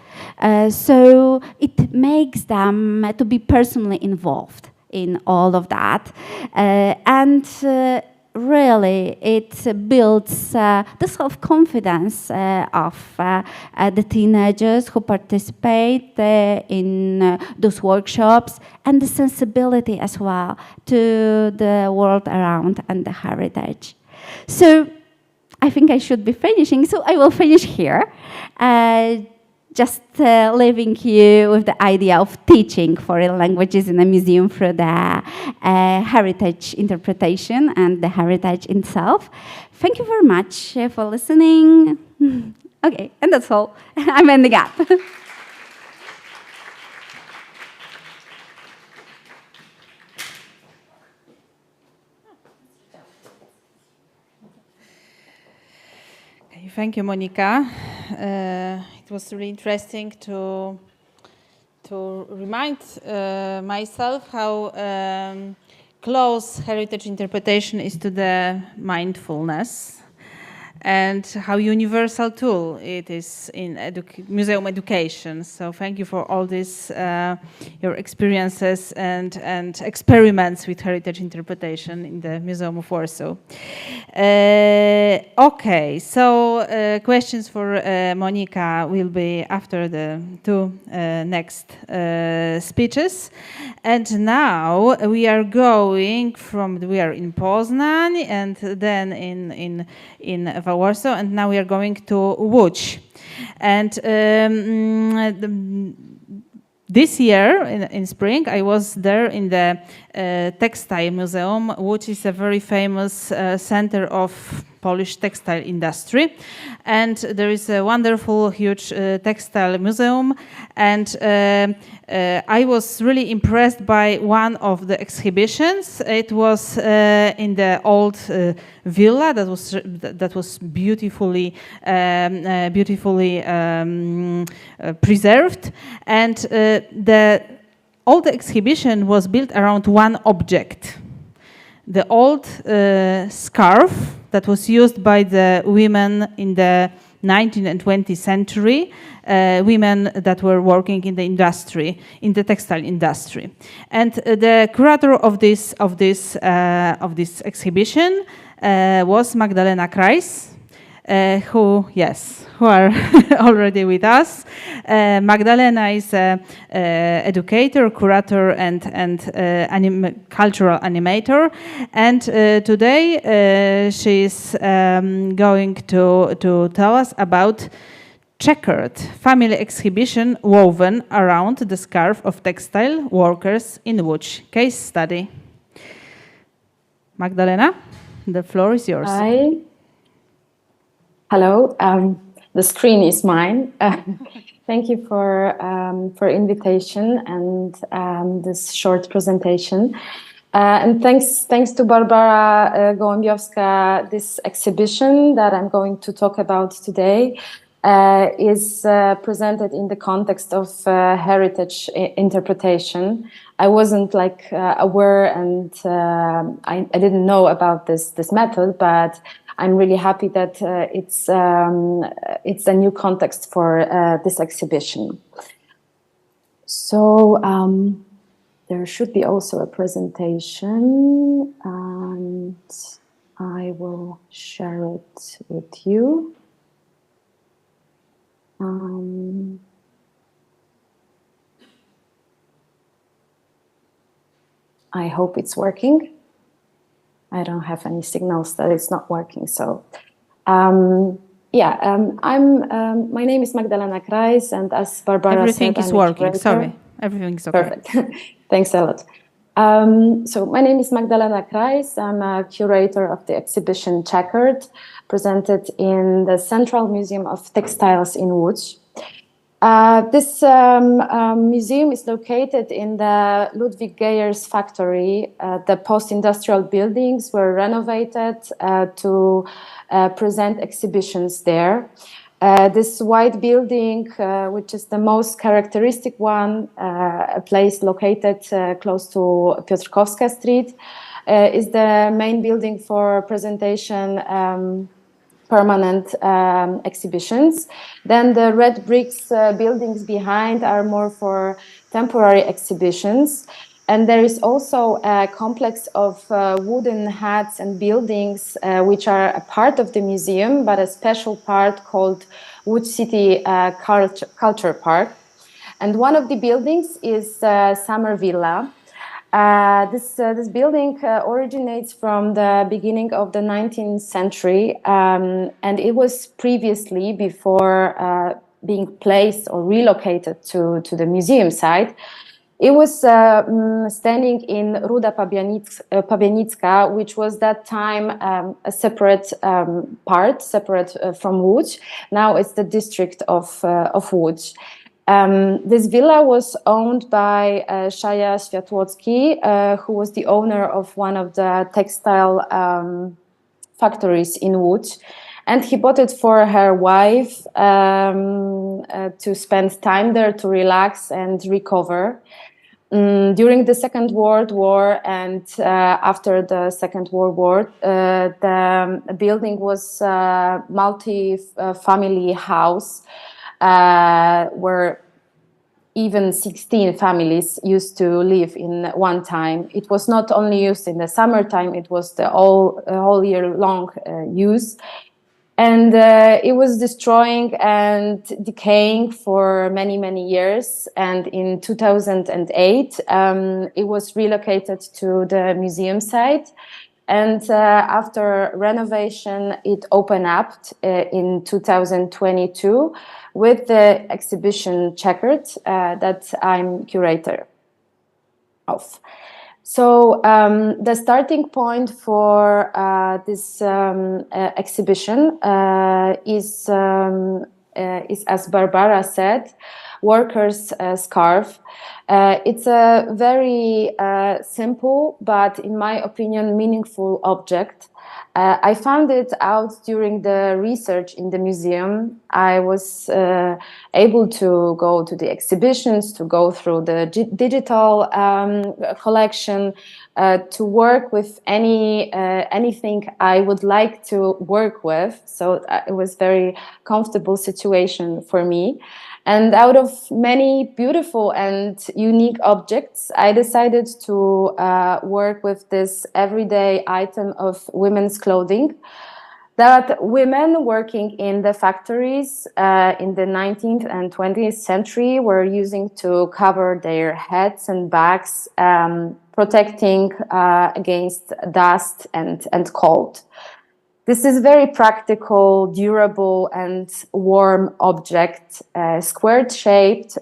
So it makes them to be personally involved in all of that, and really, it builds the self-confidence of the teenagers who participate in those workshops, and the sensibility as well to the world around and the heritage. So I think I should be finishing, so I will finish here. Just leaving you with the idea of teaching foreign languages in a museum through the heritage interpretation and the heritage itself. Thank you very much for listening. Okay, and that's all. I'm ending up. Thank you, Monika. It was really interesting to remind myself how close heritage interpretation is to the mindfulness, and how universal tool it is in museum education. So thank you for all this, your experiences and experiments with heritage interpretation in the Museum of Warsaw. Okay, so questions for Monika will be after the two next speeches. And now we are going we are in Poznań and then in Warsaw, and now we are going to Łódź. And this year, in spring, I was there in the textile museum. Łódź is a very famous center of Polish textile industry, and there is a wonderful, huge textile museum. And I was really impressed by one of the exhibitions. It was in the old villa that was beautifully preserved, and the old exhibition was built around one object. The old scarf that was used by the women in the 19th and 20th century, women that were working in the industry, in the textile industry. And the curator of this exhibition was Magdalena Kreis, who are already with us. Magdalena is an educator, curator, and cultural animator. And today she is going to tell us about checkered family exhibition woven around the scarf of textile workers in Łódź. Case study. Magdalena, the floor is yours. Hi. Hello. The screen is mine. Thank you for invitation and this short presentation. And thanks to Barbara Gołębiowska. This exhibition that I'm going to talk about today is presented in the context of heritage interpretation. I wasn't aware, and I didn't know about this method, but I'm really happy that it's a new context for this exhibition. So there should be also a presentation, and I will share it with you. I hope it's working. I don't have any signals that it's not working. So, my name is Magdalena Kreis, and as Barbara everything said, is working. Sorry, everything is okay. Perfect. Thanks a lot. So my name is Magdalena Kreis. I'm a curator of the exhibition Checkered, presented in the Central Museum of Textiles in Łódź. This museum is located in the Ludwig Geyer's factory. The post-industrial buildings were renovated to present exhibitions there. This white building, which is the most characteristic one, a place located close to Piotrkowska Street, is the main building for presentation permanent exhibitions. Then the red bricks buildings behind are more for temporary exhibitions. And there is also a complex of wooden huts and buildings which are a part of the museum, but a special part called Łódź City Culture Park. And one of the buildings is Summer Villa. This building originates from the beginning of the 19th century, and it was previously, before being placed or relocated to the museum site, it was standing in Ruda Pabianicka, which was that time a separate part, separate from Łódź. Now it's the district of Łódź. This villa was owned by Shaya Światłocki, who was the owner of one of the textile factories in Łódź. And he bought it for her wife to spend time there, to relax and recover. During the Second World War and after the Second World War, the building was a multi-family house where even 16 families used to live in one time. It was not only used in the summertime, it was the whole year long use. And it was destroying and decaying for many, many years. And in 2008, it was relocated to the museum site. And after renovation, it opened up in 2022 with the exhibition Checkered that I'm curator of. So the starting point for this exhibition is, as Barbara said, workers' scarf. It's a very simple, but in my opinion, meaningful object. I found it out during the research in the museum. I was able to go to the exhibitions, to go through the digital collection, to work with anything I would like to work with. So it was a very comfortable situation for me. And out of many beautiful and unique objects, I decided to work with this everyday item of women's clothing that women working in the factories in the 19th and 20th century were using to cover their heads and backs, protecting against dust and cold. This is very practical, durable, and warm object, squared shaped,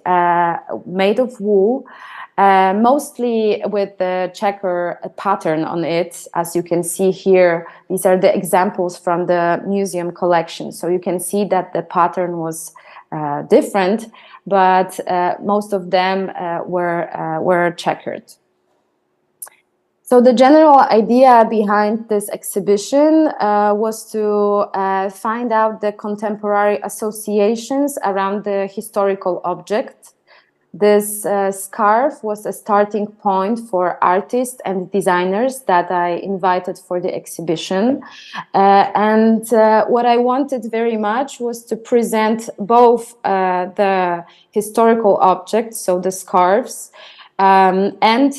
made of wool, mostly with the checker pattern on it. As you can see here, these are the examples from the museum collection. So you can see that the pattern was different, but most of them were checkered. So the general idea behind this exhibition was to find out the contemporary associations around the historical object. This scarf was a starting point for artists and designers that I invited for the exhibition. And what I wanted very much was to present both the historical objects, so the scarves, and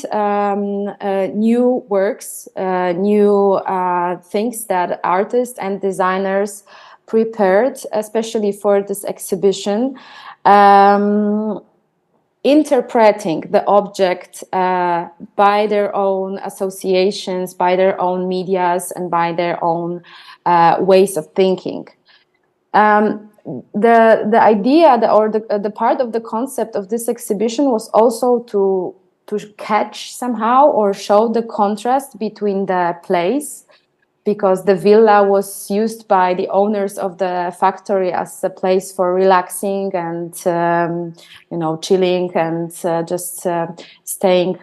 new works, new things that artists and designers prepared, especially for this exhibition, interpreting the object by their own associations, by their own medias, and by their own ways of thinking. The idea or the part of the concept of this exhibition was also to catch somehow or show the contrast between the place, because the villa was used by the owners of the factory as a place for relaxing and chilling and just staying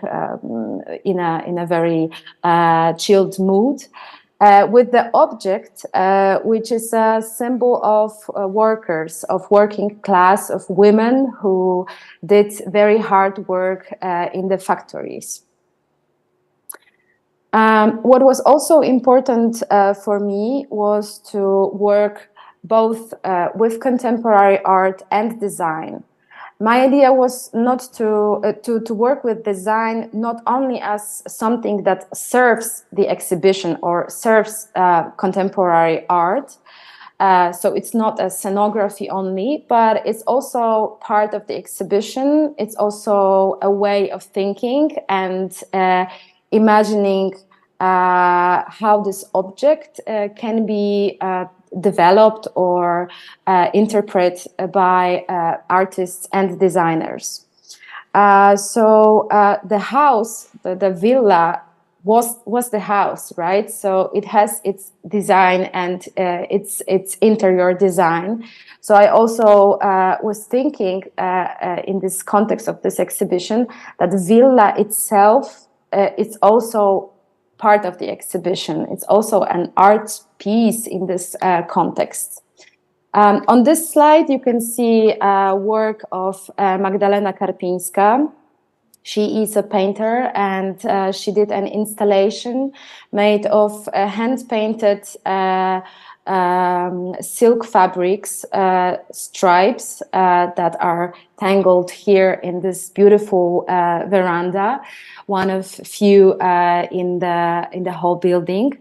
in a very chilled mood. With the object, which is a symbol of workers, of working class, of women who did very hard work in the factories. What was also important for me was to work both with contemporary art and design. My idea was not to work with design not only as something that serves the exhibition or serves contemporary art, so it's not a scenography only, but it's also part of the exhibition. It's also a way of thinking and imagining how this object can be developed or interpreted by artists and designers. So the house, the villa, was the house, right? So it has its design and its interior design. So I also was thinking in this context of this exhibition that the villa itself is also part of the exhibition. It's also an art piece in this context. On this slide, you can see work of Magdalena Karpińska. She is a painter, and she did an installation made of hand-painted silk fabrics, stripes that are tangled here in this beautiful veranda, one of few in the whole building.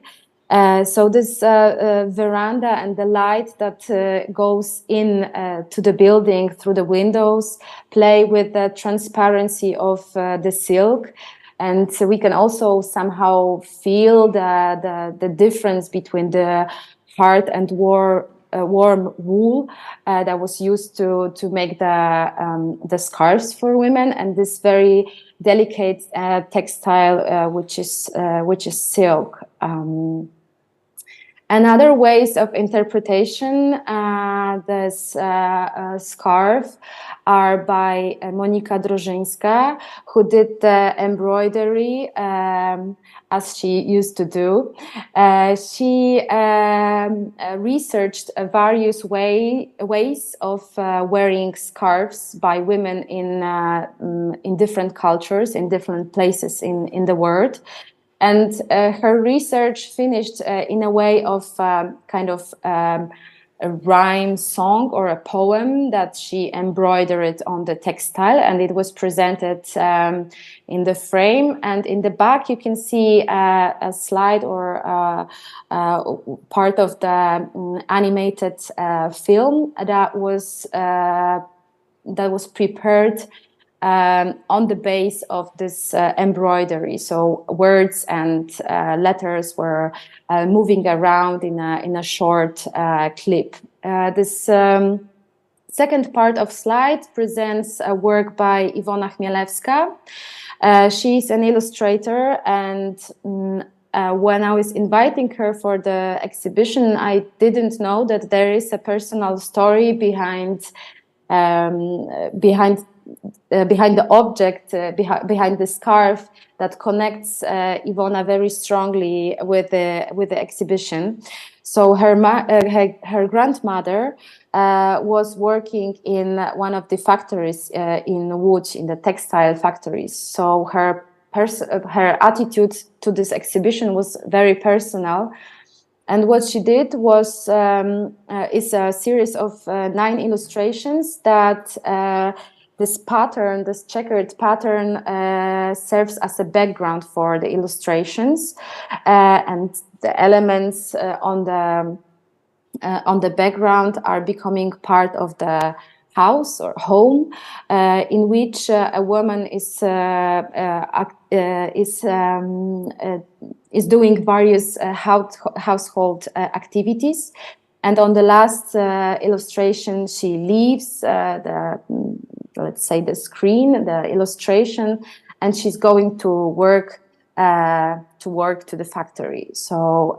So this veranda and the light that goes in to the building through the windows play with the transparency of the silk. And so we can also somehow feel the difference between the hard and warm wool that was used to make the scarves for women, and this very delicate textile which is silk. Another ways of interpretation this scarf are by Monika Drożyńska, who did the embroidery as she used to do. She researched various ways of wearing scarves by women in different cultures, in different places in the world. And her research finished in a way of kind of a rhyme song or a poem that she embroidered on the textile, and it was presented in the frame. And in the back, you can see a slide or part of the animated film that was prepared on the base of this embroidery. So words and letters were moving around in a short clip. This second part of slide presents a work by Iwona Chmielewska. She's an illustrator, and when I was inviting her for the exhibition, I didn't know that there is a personal story behind the object, behind the scarf that connects Iwona very strongly with the exhibition. So her grandmother was working in one of the factories in Łódź, in the textile factories. So her attitude to this exhibition was very personal. And what she did was is a series of 9 illustrations that this pattern, this checkered pattern, serves as a background for the illustrations, and the elements on the background are becoming part of the house or home in which a woman is doing various household activities. And on the last illustration, she leaves let's say the screen, the illustration, and she's going to work to the factory. So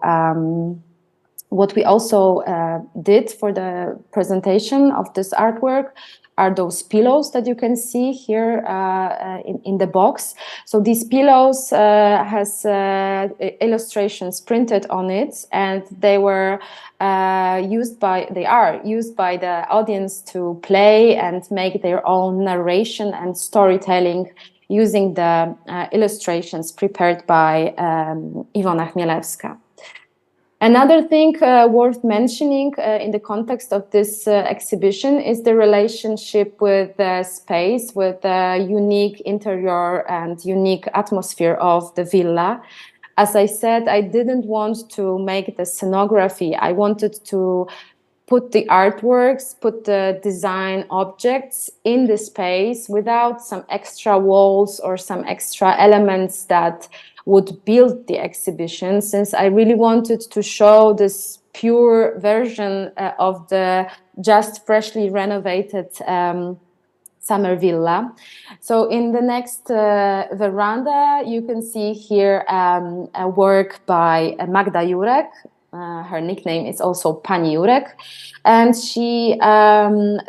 what we also did for the presentation of this artwork are those pillows that you can see here in the box. So these pillows has illustrations printed on it, and they are used by the audience to play and make their own narration and storytelling using the illustrations prepared by Iwona Chmielewska. Another thing worth mentioning in the context of this exhibition is the relationship with space, with the unique interior and unique atmosphere of the villa. As I said, I didn't want to make the scenography. I wanted to put the artworks, put the design objects in the space without some extra walls or some extra elements that would build the exhibition, since I really wanted to show this pure version of the just freshly renovated summer villa. So in the next veranda, you can see here a work by Magda Jurek. Her nickname is also Pani Jurek, and she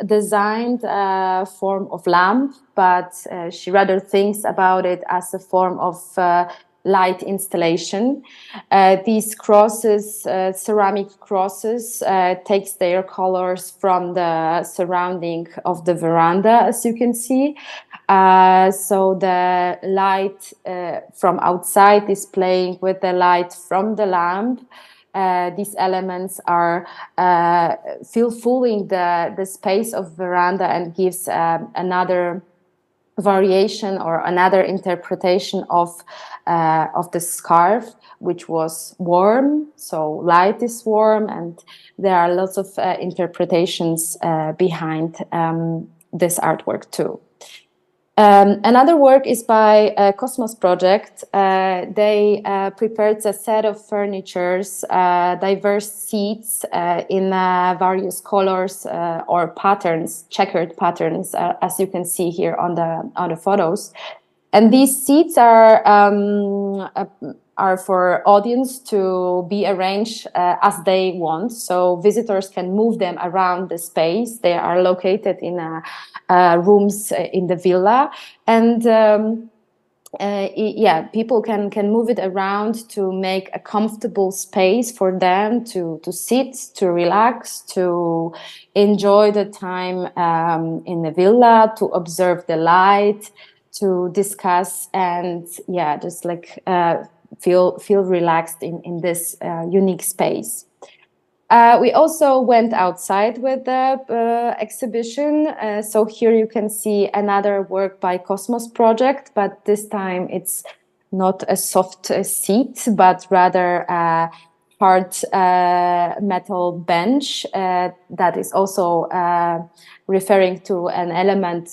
designed a form of lamp, but she rather thinks about it as a form of light installation. These crosses, ceramic crosses, takes their colors from the surrounding of the veranda, as you can see. So the light from outside is playing with the light from the lamp. These elements are fulfilling the space of veranda and gives another variation or another interpretation of the scarf, which was warm. So light is warm, and there are lots of interpretations behind this artwork too. Another work is by Cosmos Project. They prepared a set of furnitures, diverse seats in various colors or patterns, checkered patterns, as you can see here on the photos. And these seats are for audience to be arranged as they want. So visitors can move them around the space. They are located in rooms in the villa. And people can move it around to make a comfortable space for them to sit, to relax, to enjoy the time in the villa, to observe the light, to discuss, and just like feel relaxed in this unique space. We also went outside with the exhibition. So here you can see another work by Cosmos Project, but this time it's not a soft seat, but rather a hard metal bench that is also referring to an element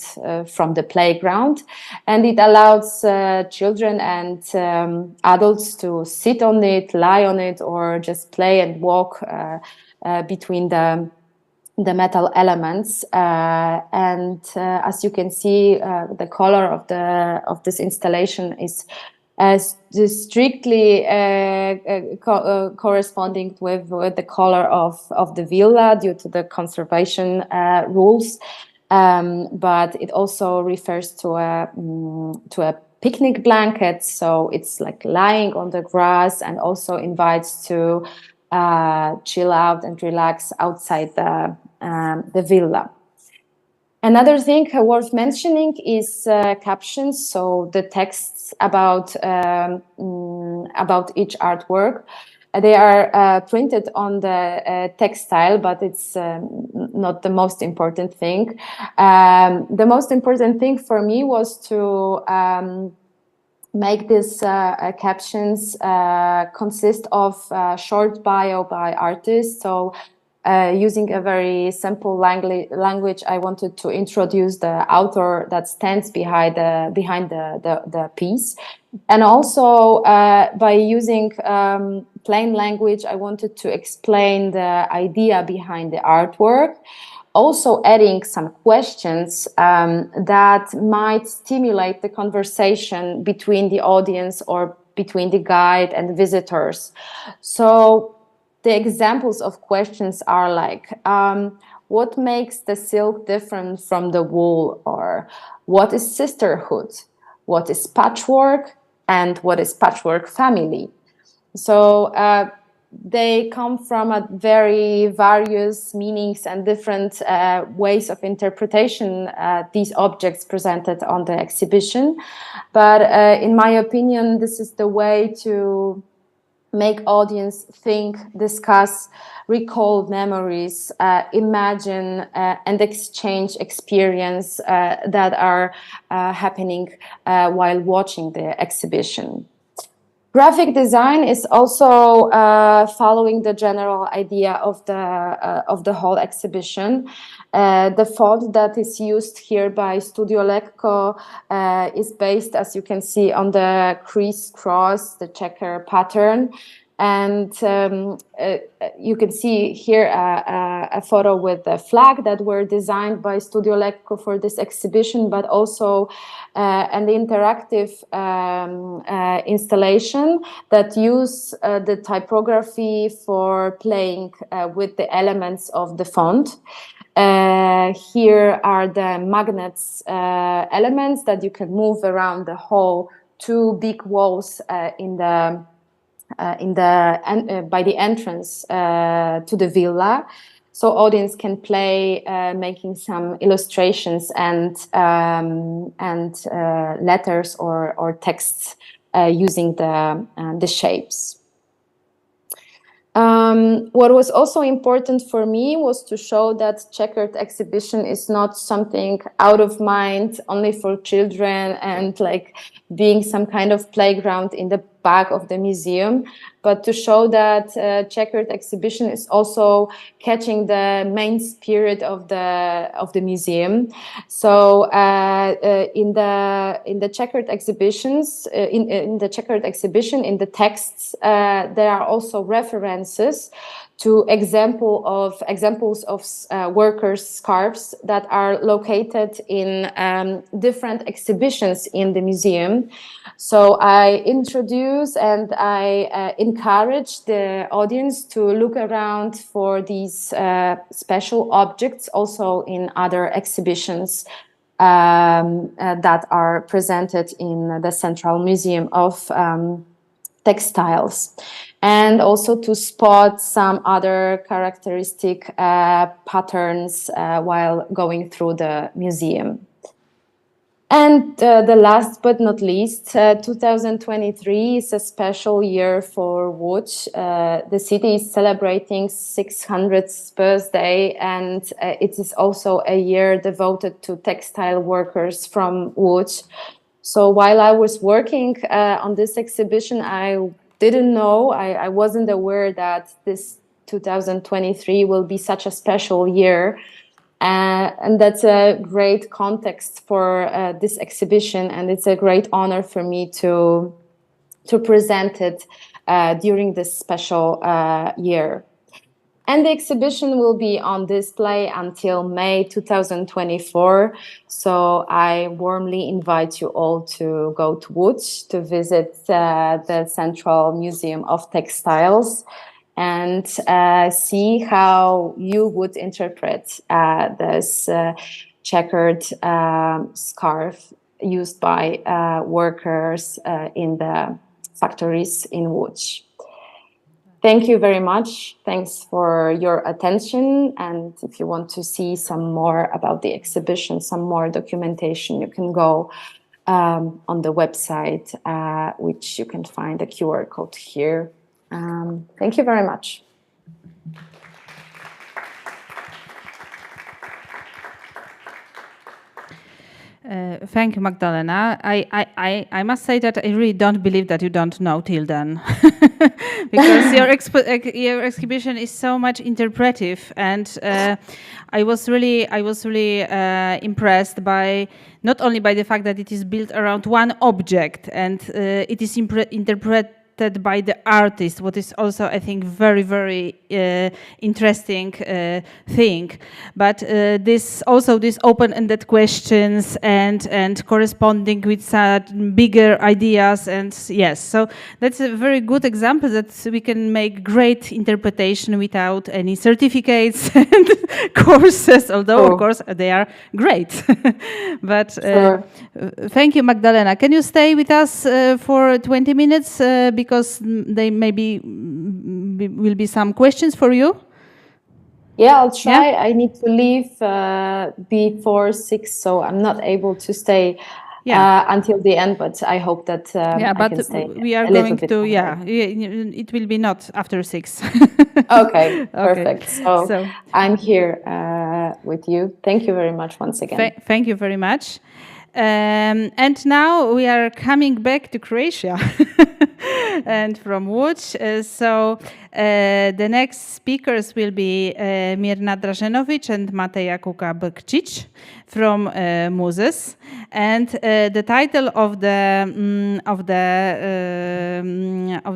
from the playground. And it allows children and adults to sit on it, lie on it, or just play and walk between the metal elements. And as you can see, the color of this installation is strictly corresponding with the color of the villa due to the conservation rules, but it also refers to a picnic blanket, so it's like lying on the grass, and also invites to chill out and relax outside the villa. Another thing worth mentioning is captions, so the texts about each artwork. They are printed on the textile, but it's not the most important thing. The most important thing for me was to make these captions consist of a short bio by artists. So using a very simple language, I wanted to introduce the author that stands behind the piece. And also by using plain language, I wanted to explain the idea behind the artwork. Also adding some questions that might stimulate the conversation between the audience or between the guide and visitors. So the examples of questions are like, what makes the silk different from the wool? Or what is sisterhood? What is patchwork? And what is patchwork family? So they come from a very various meanings and different ways of interpretation, these objects presented on the exhibition. But in my opinion, this is the way to make audience think, discuss, recall memories, imagine and exchange experience that are happening while watching the exhibition. Graphic design is also following the general idea of the whole exhibition. The font that is used here by Studio Lekko is based, as you can see, on the crisscross, the checker pattern. And you can see here a photo with the flag that were designed by Studio Lekko for this exhibition, but also an interactive installation that use the typography for playing with the elements of the font. Here are the magnets elements that you can move around the whole two big walls by the entrance to the villa, so audience can play making some illustrations and letters or texts using the shapes. What was also important for me was to show that checkered exhibition is not something out of mind only for children and like being some kind of playground in the back of the museum, but to show that checkered exhibition is also catching the main spirit of the museum. So in the checkered exhibitions, in the checkered exhibition, in the texts, there are also references to examples of workers' scarves that are located in different exhibitions in the museum. So I introduce and I encourage the audience to look around for these special objects also in other exhibitions that are presented in the Central Museum of Textiles, and also to spot some other characteristic patterns while going through the museum. And the last but not least, 2023 is a special year for Łódź. The city is celebrating 600th birthday, and it is also a year devoted to textile workers from Łódź. So while I was working on this exhibition, I didn't know, I wasn't aware that this 2023 will be such a special year. And that's a great context for this exhibition, and it's a great honor for me to present it during this special year. And the exhibition will be on display until May 2024. So I warmly invite you all to go to Łódź to visit the Central Museum of Textiles and see how you would interpret this checkered scarf used by workers in the factories in Łódź. Thank you very much. Thanks for your attention. And if you want to see some more about the exhibition, some more documentation, you can go on the website, which you can find the QR code here. Thank you very much. Thank you, Magdalena. I must say that I really don't believe that you don't know till then, because your exhibition is so much interpretive, and I was really impressed by not only by the fact that it is built around one object and it is interpreted by the artist, what is also, I think, very interesting thing. But this open-ended questions and corresponding with such bigger ideas, and yes, so that's a very good example that we can make great interpretation without any certificates and courses, although of course they are great. But thank you, Magdalena. Can you stay with us for 20 minutes? Because they maybe will be some questions for you. Yeah, I'll try. Yeah? I need to leave before 6, so I'm not able to stay until the end. But I hope that I can stay. We are going to. Yeah, it will be not after 6. Okay, perfect. So I'm here with you. Thank you very much once again. Thank you very much. And now we are coming back to Croatia and from Łódź. So the next speakers will be Mirna Draženović and Mateja Kuka-Brkčić from Muses. And the title of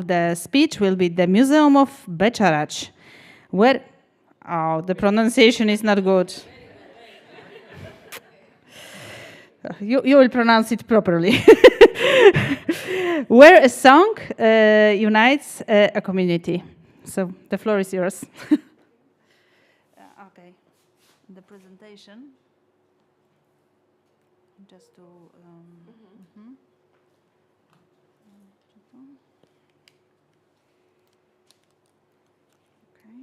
the speech will be The Museum of Bečarac. Where? Oh, the pronunciation is not good. You will pronounce it properly. Where a song unites a community. So the floor is yours. Okay. The presentation. Just to. Okay.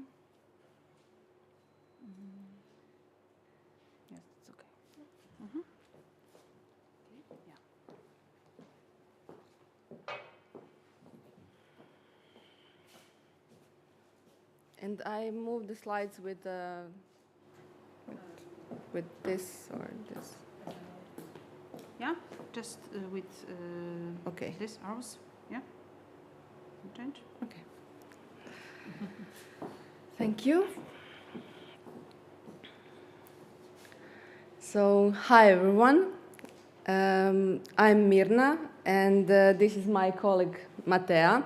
Yes, it's okay. And I move the slides with this or this. Yeah, just with this ours. Yeah. Change. Okay. Thank you. So, hi everyone. I'm Mirna, and this is my colleague Mateja.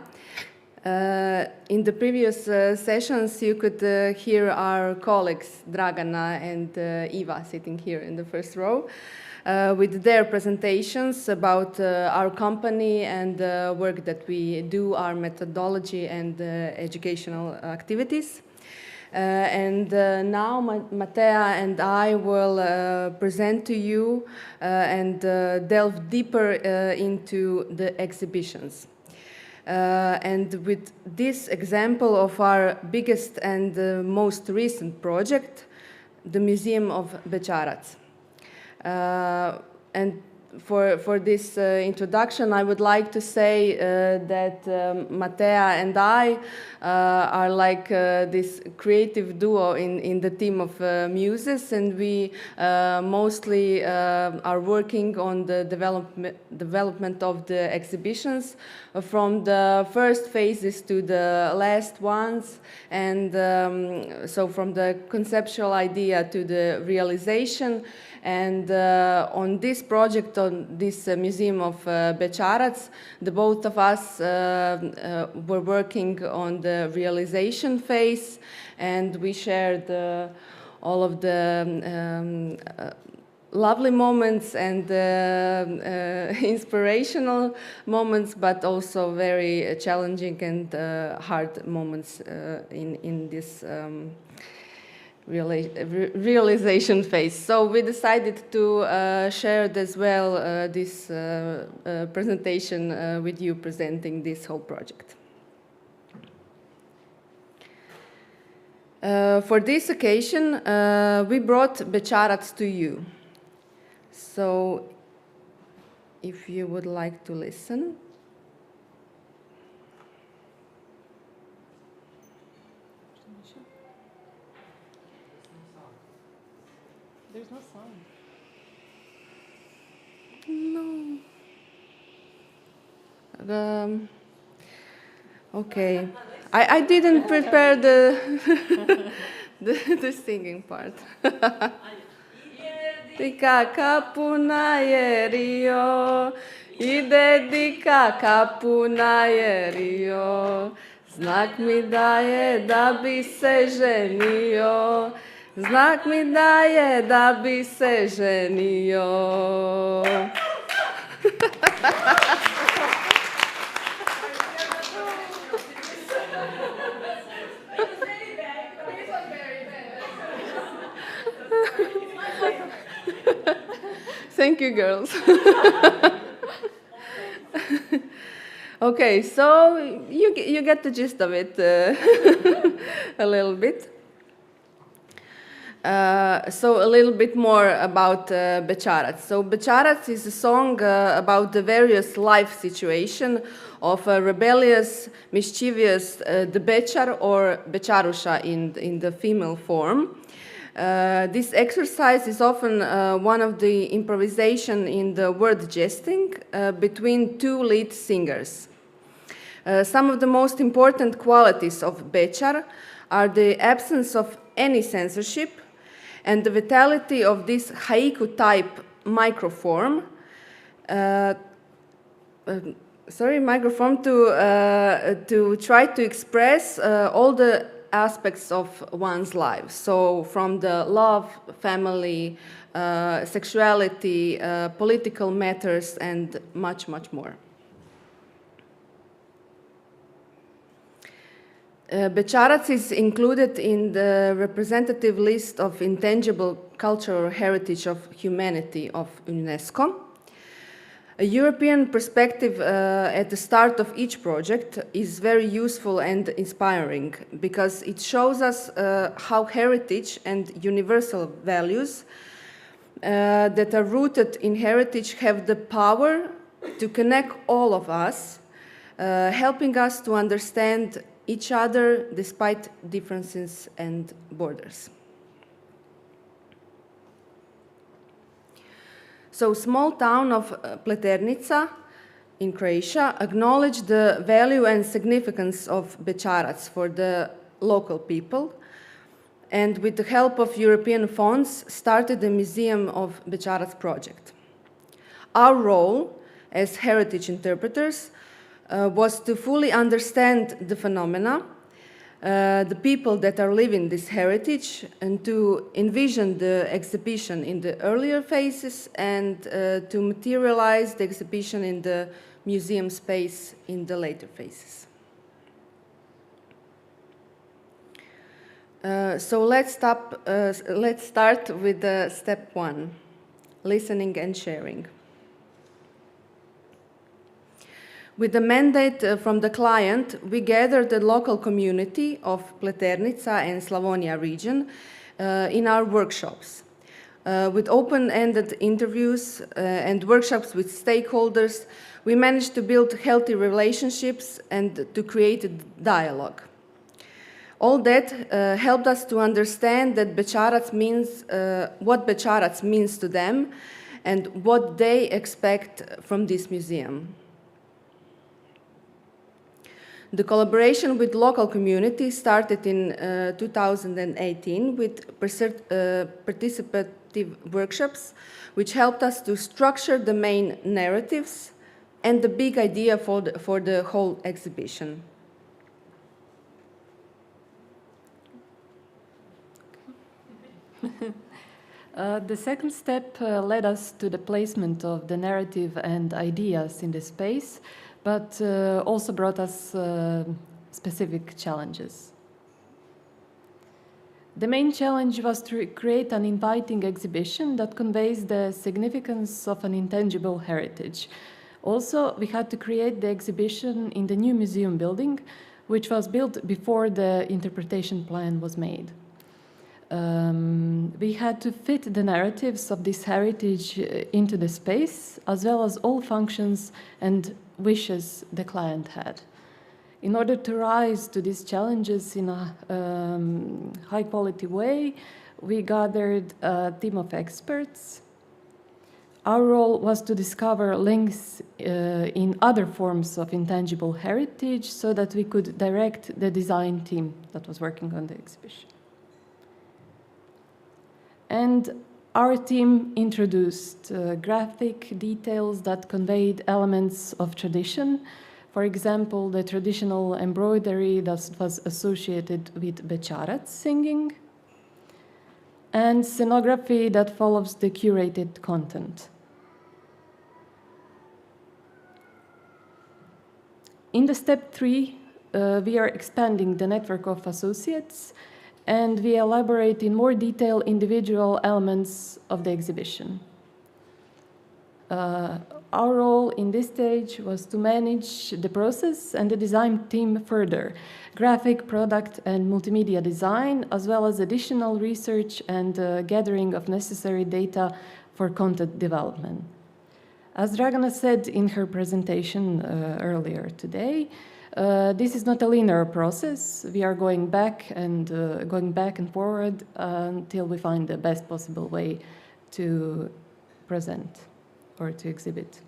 In the previous sessions, you could hear our colleagues, Dragana and Iva, sitting here in the first row, with their presentations about our company and the work that we do, our methodology and educational activities. And now Mateja and I will present to you and delve deeper into the exhibitions. And with this example of our biggest and most recent project, the Museum of Bečarac. And for this introduction, I would like to say that Mateja and I are like this creative duo in the team of Muses, and we mostly are working on the development of the exhibitions from the first phases to the last ones, and so from the conceptual idea to the realization. And on this project, on this Museum of Bečarac, the both of us were working on the realization phase, and we shared all of the lovely moments and inspirational moments, but also very challenging and hard moments in this realization phase. So we decided to share as well this presentation with you, presenting this whole project. For this occasion, we brought Bečarac to you. So if you would like to listen. There's no sound. Okay, I didn't prepare the, the singing part. Tika kapuna jerio, ide dika kapuna jerio, znak mi daje da bi se ženio, znak mi daje da bi se ženio. Thank you, girls. Okay, so you get the gist of it a little bit. So a little bit more about Bečarac. So Bečarac is a song about the various life situation of a rebellious, mischievous Debečar or Bečaruša in the female form. This exercise is often one of the improvisation in the word jesting between two lead singers. Some of the most important qualities of Bečar are the absence of any censorship and the vitality of this haiku-type microform. Microform to try to express all the aspects of one's life. So from the love, family, sexuality, political matters, and much, much more. Bečarac is included in the representative list of intangible cultural heritage of humanity of UNESCO. A European perspective at the start of each project is very useful and inspiring because it shows us how heritage and universal values that are rooted in heritage have the power to connect all of us, helping us to understand each other despite differences and borders. So, small town of Pleternica in Croatia acknowledged the value and significance of Bečarac for the local people, and with the help of European funds, started the Museum of Bečarac project. Our role as heritage interpreters was to fully understand the phenomena, the people that are living this heritage, and to envision the exhibition in the earlier phases and to materialize the exhibition in the museum space in the later phases. So let's start with step 1, listening and sharing. With the mandate from the client, we gathered the local community of Pleternica and Slavonia region in our workshops. With open-ended interviews and workshops with stakeholders, we managed to build healthy relationships and to create a dialogue. All that helped us to understand that Bečarac means, what Bečarac means to them and what they expect from this museum. The collaboration with local communities started in 2018 with participative workshops, which helped us to structure the main narratives and the big idea for the whole exhibition. The second step led us to the placement of the narrative and ideas in the space, but also brought us specific challenges. The main challenge was to create an inviting exhibition that conveys the significance of an intangible heritage. Also, we had to create the exhibition in the new museum building, which was built before the interpretation plan was made. We had to fit the narratives of this heritage into the space, as well as all functions and wishes the client had. In order to rise to these challenges in a high-quality way, we gathered a team of experts. Our role was to discover links in other forms of intangible heritage so that we could direct the design team that was working on the exhibition. And our team introduced graphic details that conveyed elements of tradition. For example, the traditional embroidery that was associated with Becharac singing, and scenography that follows the curated content. In the step 3, we are expanding the network of associates, and we elaborate in more detail individual elements of the exhibition. Our role in this stage was to manage the process and the design team further, graphic, product, and multimedia design, as well as additional research and gathering of necessary data for content development. As Dragana said in her presentation earlier today, this is not a linear process. We are going back and forward until we find the best possible way to present or to exhibit.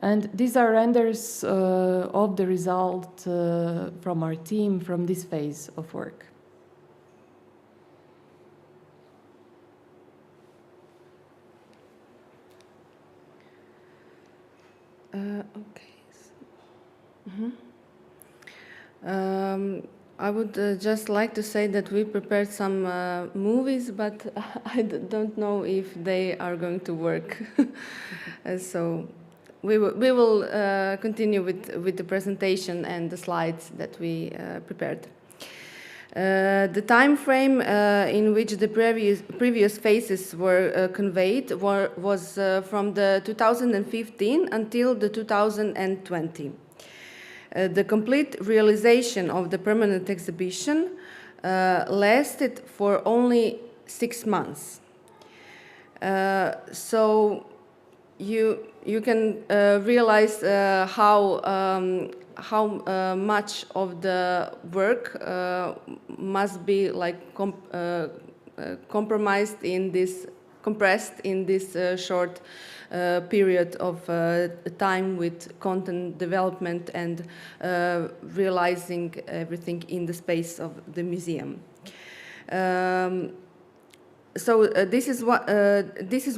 And these are renders of the result from our team from this phase of work. Okay. I would just like to say that we prepared some movies, but I don't know if they are going to work. So we will continue with the presentation and the slides that we prepared. The time frame in which the previous phases were conveyed was from the 2015 until the 2020. The complete realization of the permanent exhibition lasted for only 6 months. So you can realize how much of the work must be like compressed in this short period of time with content development and realizing everything in the space of the museum. So this is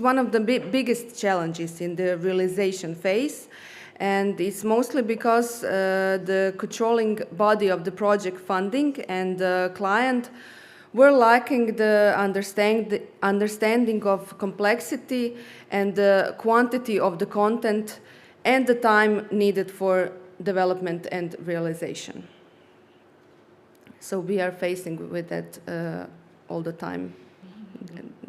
one of the biggest challenges in the realization phase, and it's mostly because the controlling body of the project funding and the client were lacking the understanding of complexity and the quantity of the content and the time needed for development and realization. So we are facing with that all the time.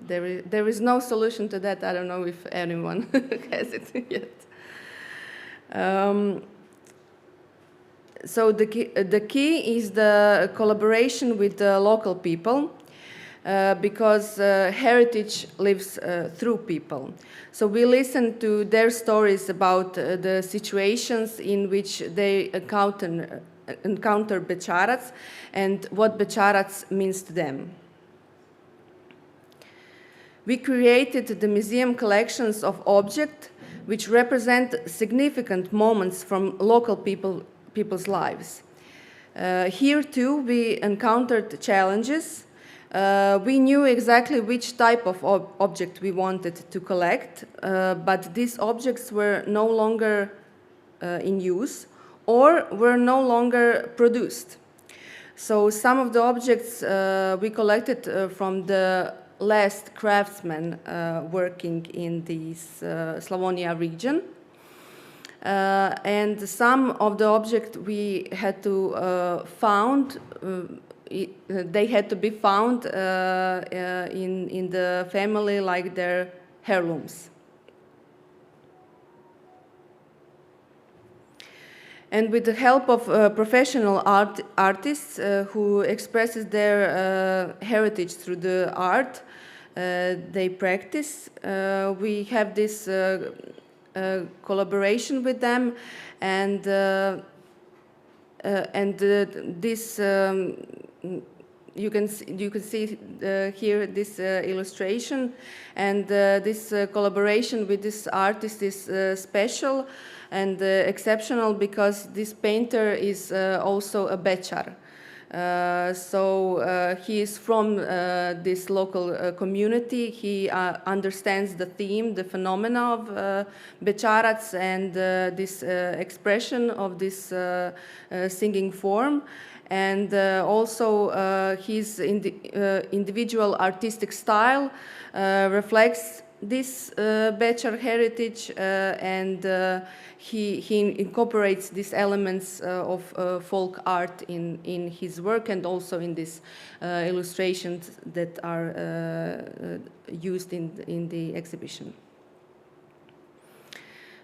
There is no solution to that. I don't know if anyone has it yet. So the key is the collaboration with the local people, because heritage lives through people. So we listen to their stories about the situations in which they encounter Becharac and what Becharac means to them. We created the museum collections of objects which represent significant moments from local people's lives. Here too we encountered challenges. We knew exactly which type of object we wanted to collect, but these objects were no longer in use or were no longer produced. So some of the objects we collected from the last craftsmen working in this Slavonia region. And some of the objects we had to found, they had to be found in the family like their heirlooms. And with the help of professional artists who expresses their heritage through the art they practice, we have this collaboration with them, and you can see here this illustration, and this collaboration with this artist is special and exceptional because this painter is also a Bečar. He is from this local community. He understands the theme, the phenomena of Bečarac and this expression of this singing form. And also his individual artistic style reflects this Bečar heritage, and he incorporates these elements of folk art in his work and also in these illustrations that are used in the exhibition.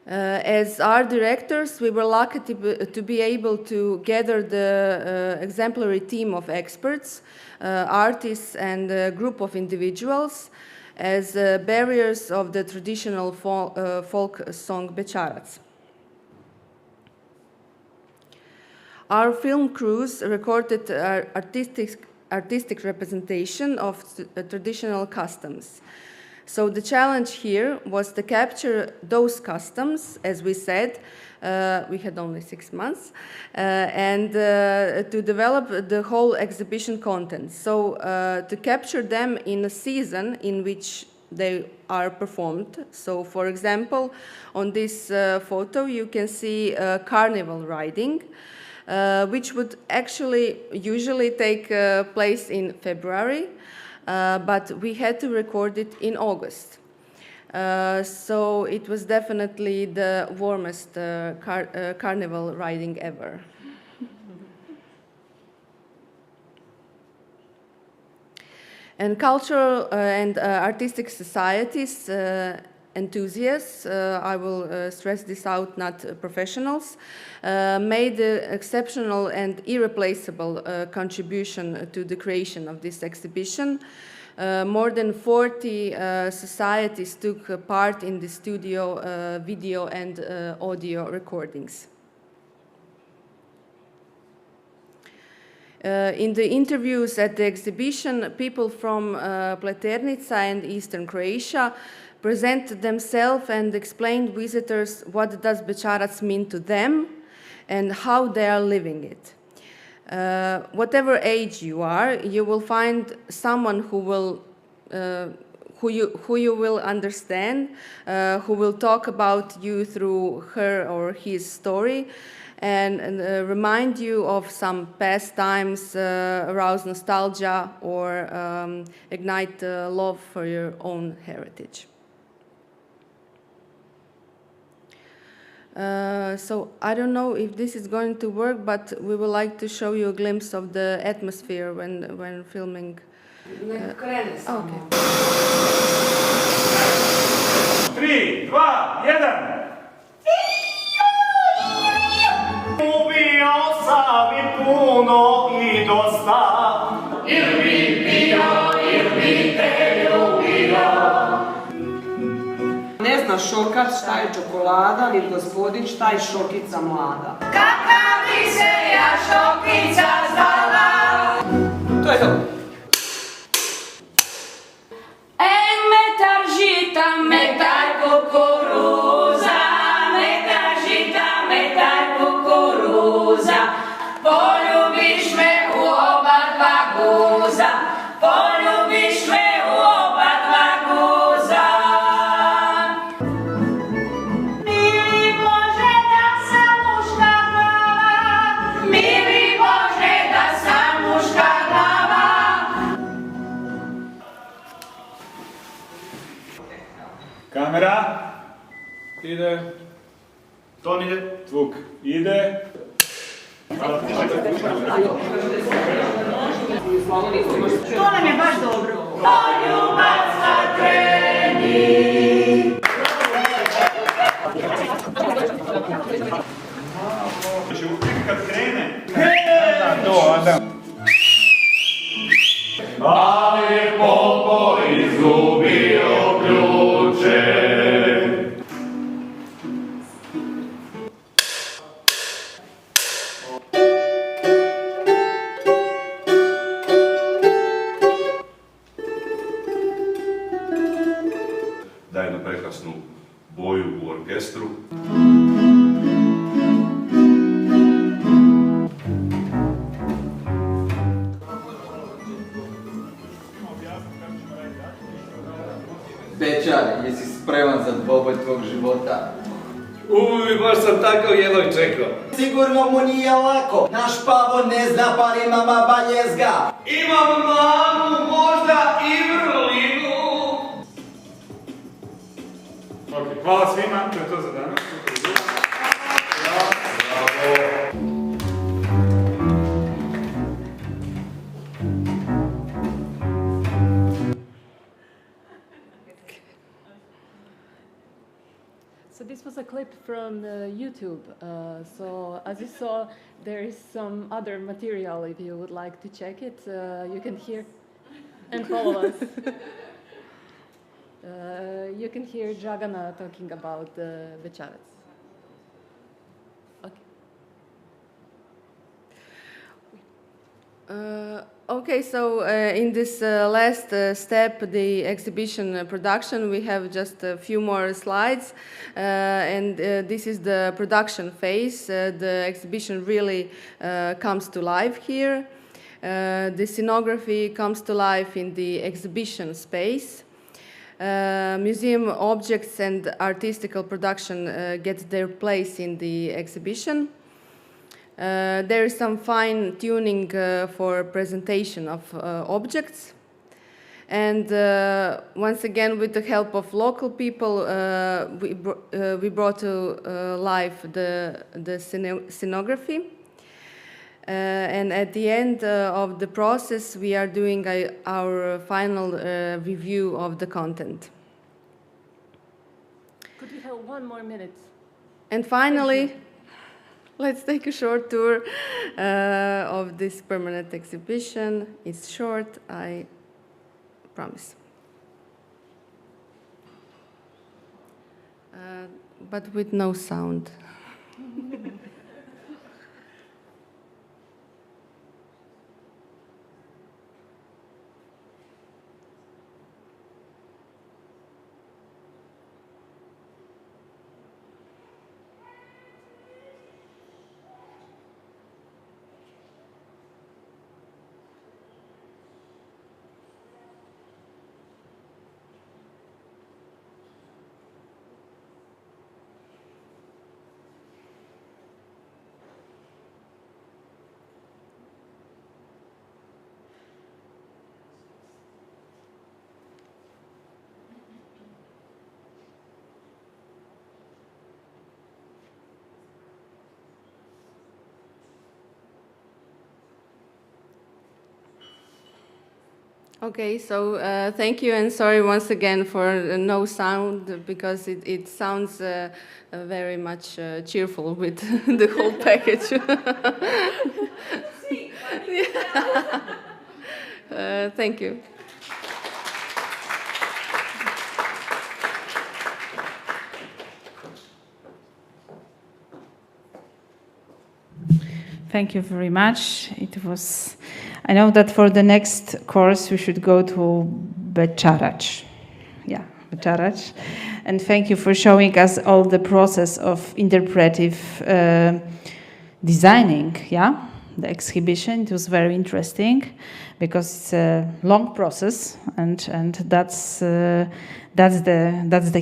As art directors, we were lucky to be able to gather the exemplary team of experts, artists, and a group of individuals as barriers of the traditional folk song Bečarac. Our film crews recorded artistic representation of traditional customs. So the challenge here was to capture those customs, as we said, we had only 6 months, and to develop the whole exhibition content. So to capture them in a season in which they are performed. So for example, on this photo you can see carnival riding, which would actually usually take place in February. But we had to record it in August. So it was definitely the warmest carnival riding ever. And cultural and artistic societies, enthusiasts, I will stress this out, not professionals, made an exceptional and irreplaceable contribution to the creation of this exhibition. More than 40 societies took part in the studio, video and audio recordings. In the interviews at the exhibition, people from Pleternica and Eastern Croatia presented themselves and explained visitors what does Bečarac mean to them and how they are living it. Whatever age you are, you will find someone who you will understand, who will talk about you through her or his story, and remind you of some past times, arouse nostalgia, or ignite love for your own heritage. So I don't know if this is going to work, but we would like to show you a glimpse of the atmosphere when filming. Okay. 3, 2, 1. Ubio sam i puno i dosta, il mi pio, il mi te ljubio. Ne zna šokac šta je čokolada, ni gospodin šta je šokica mlada. Kakva bi se ja šokica zvala? To je to. Metar žita, metar kukuruza, metar žita, metar kukuruza, poljubiš me u oba dva guza, poljubiš me u oba dva guza. Mili Bože da sam muška glava, mili Bože da sam muška glava. Kamera, ide, ton ide, zvuk, ide. To nam je baš dobro. Poljubac na trening. Kad krene. To, onda. Ali je popo izgubio ključe. Bečar, jesi spreman za dvoboj tvog života? Uj, baš sam tako jednog čekao. Sigurno mu nije lako. Naš Pavo ne zna, pa ni mama baljezga. Imam mamu, možda i vrlinu. Ok, hvala svima, to je to za danas. So this was a clip from YouTube. So as you saw, there is some other material. If you would like to check it, you can hear and follow us. You can hear Dragana talking about the Bečarac. Okay, so in this last step, the exhibition production, we have just a few more slides, and this is the production phase. The exhibition really comes to life here. The scenography comes to life in the exhibition space. Museum objects and artistical production gets their place in the exhibition. There is some fine tuning for presentation of objects. And once again, with the help of local people, we brought to life the scenography. And at the end of the process, we are doing our final review of the content. Could we have 1 more minute? And finally, let's take a short tour of this permanent exhibition. It's short, I promise. But with no sound. Okay, so thank you, and sorry once again for no sound, because it sounds very much cheerful with the whole package. Thank you. Thank you very much. It was. I know that for the next course we should go to Bečarac. Yeah, Bečarac. And thank you for showing us all the process of interpretive designing. Yeah, the exhibition. It was very interesting because it's a long process, and that's the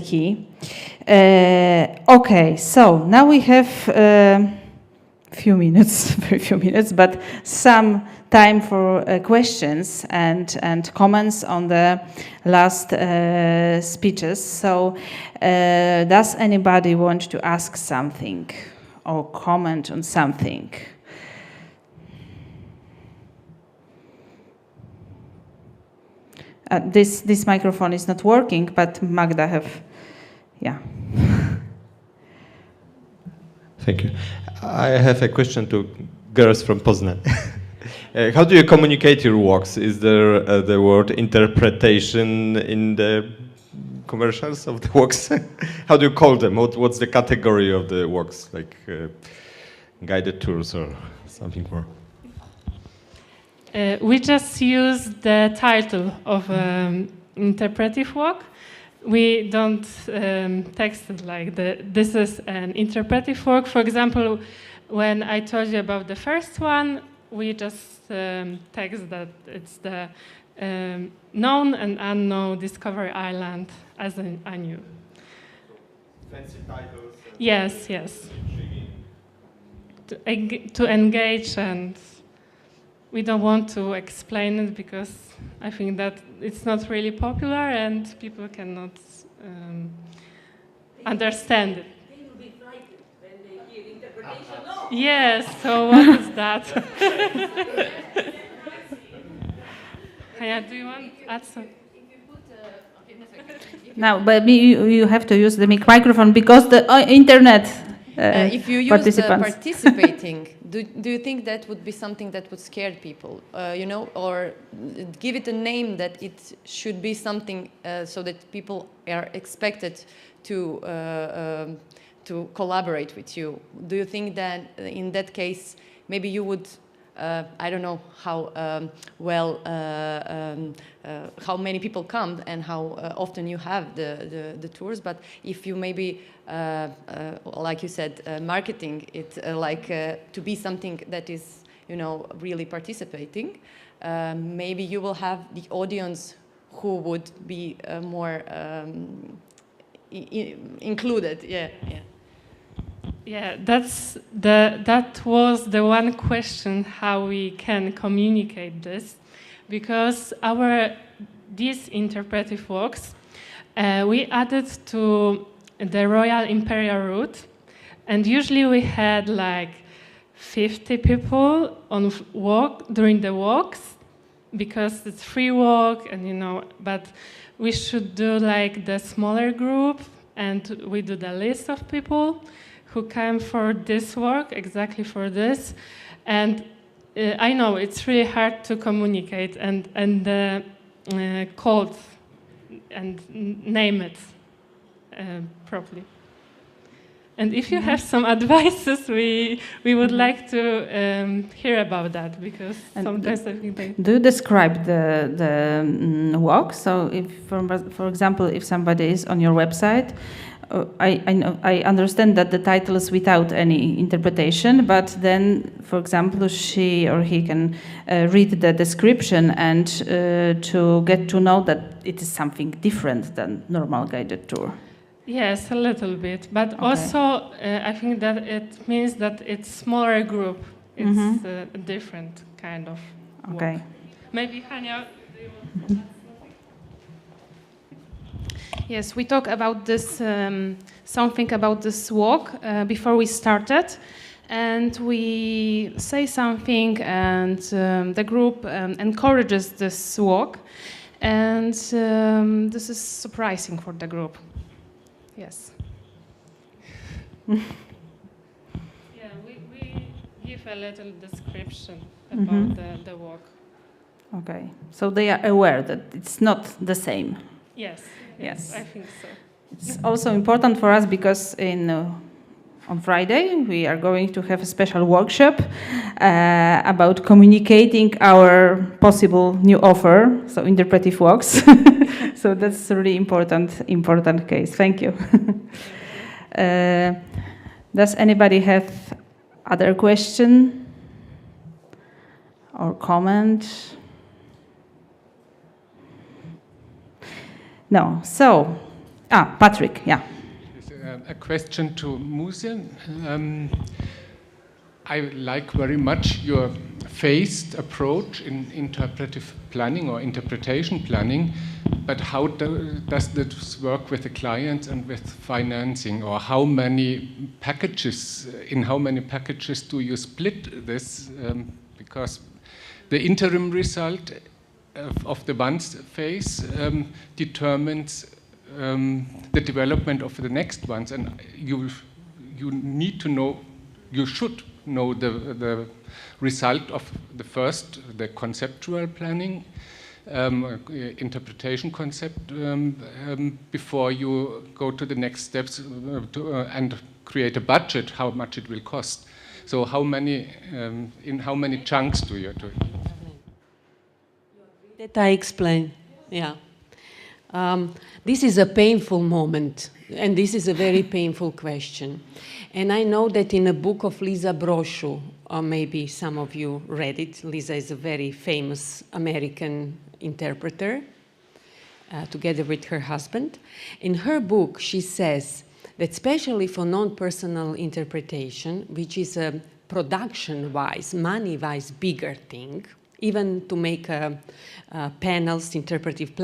key. Okay, so now we have. Few minutes, very few minutes, but some time for questions and comments on the last speeches. So, does anybody want to ask something or comment on something? This microphone is not working, but Magda have, yeah. Thank you. I have a question to girls from Poznan. How do you communicate your works? Is there the word interpretation in the commercials of the works? How do you call them? What's the category of the works, like guided tours or something more? We just use the title of interpretive work, we don't text it like this is an interpretive work. For example, when I told you about the first one, we just text that it's the known and unknown Discovery Island as a new. Fancy titles. Yes, yes. To engage, and we don't want to explain it because I think that it's not really popular and people cannot understand it. They will be frightened when they hear interpretation. No. Yes, so what is that? Hanya, do you want to add something? Now, but you have to use the microphone because the internet if you use participants. participating, do you think that would be something that would scare people, you know, or give it a name that it should be something so that people are expected to collaborate with you? Do you think that in that case maybe you would I don't know how how many people come and how often you have the tours, but if you maybe, like you said, marketing it to be something that is, you know, really participating, maybe you will have the audience who would be more included. Yeah. Yeah, that was the one question, how we can communicate this, because these interpretive works we added to the Royal Imperial route, and usually we had like 50 people on walk during the walks because it's free walk, and you know, but we should do like the smaller group, and we do the list of people who came for this work, exactly for this. And I know it's really hard to communicate and call and name it properly. And if you have some advices, we would like to hear about that, because sometimes I think they... Do you describe the walk? So if, for example, if somebody is on your website, I understand that the title is without any interpretation, but then, for example, she or he can read the description and to get to know that it is something different than normal guided tour. Yes, a little bit, but also I think that it means that it's smaller group. It's a different kind of walk. Maybe Hania, do you want to add something? Yes, we talk about this, something about this walk before we started, and we say something, and the group encourages this walk, and this is surprising for the group. Yes. Yeah, we give a little description about the walk. Okay, so they are aware that it's not the same. Yes. Yes, I think so. It's also important for us because on Friday we are going to have a special workshop about communicating our possible new offer, so interpretive walks. So that's a really important case. Thank you. Does anybody have other question or comment? No. So, Patrick, yeah. A question to Musa. I like very much your phased approach in interpretive planning or interpretation planning, but how does this work with the clients and with financing, or how many packages do you split this? Because the interim result of the one phase determines the development of the next ones, and you need to know, you should know the result of the first, the conceptual planning, interpretation concept, before you go to the next steps and create a budget, how much it will cost. So how many, in how many chunks do you do it? That I explain, yeah. This is a painful moment, and this is a very painful question. And I know that in a book of Lisa Brochu, maybe some of you read it. Lisa is a very famous American interpreter, together with her husband. In her book, she says that especially for non-personal interpretation, which is a production-wise, money-wise bigger thing, even to make panels, interpretive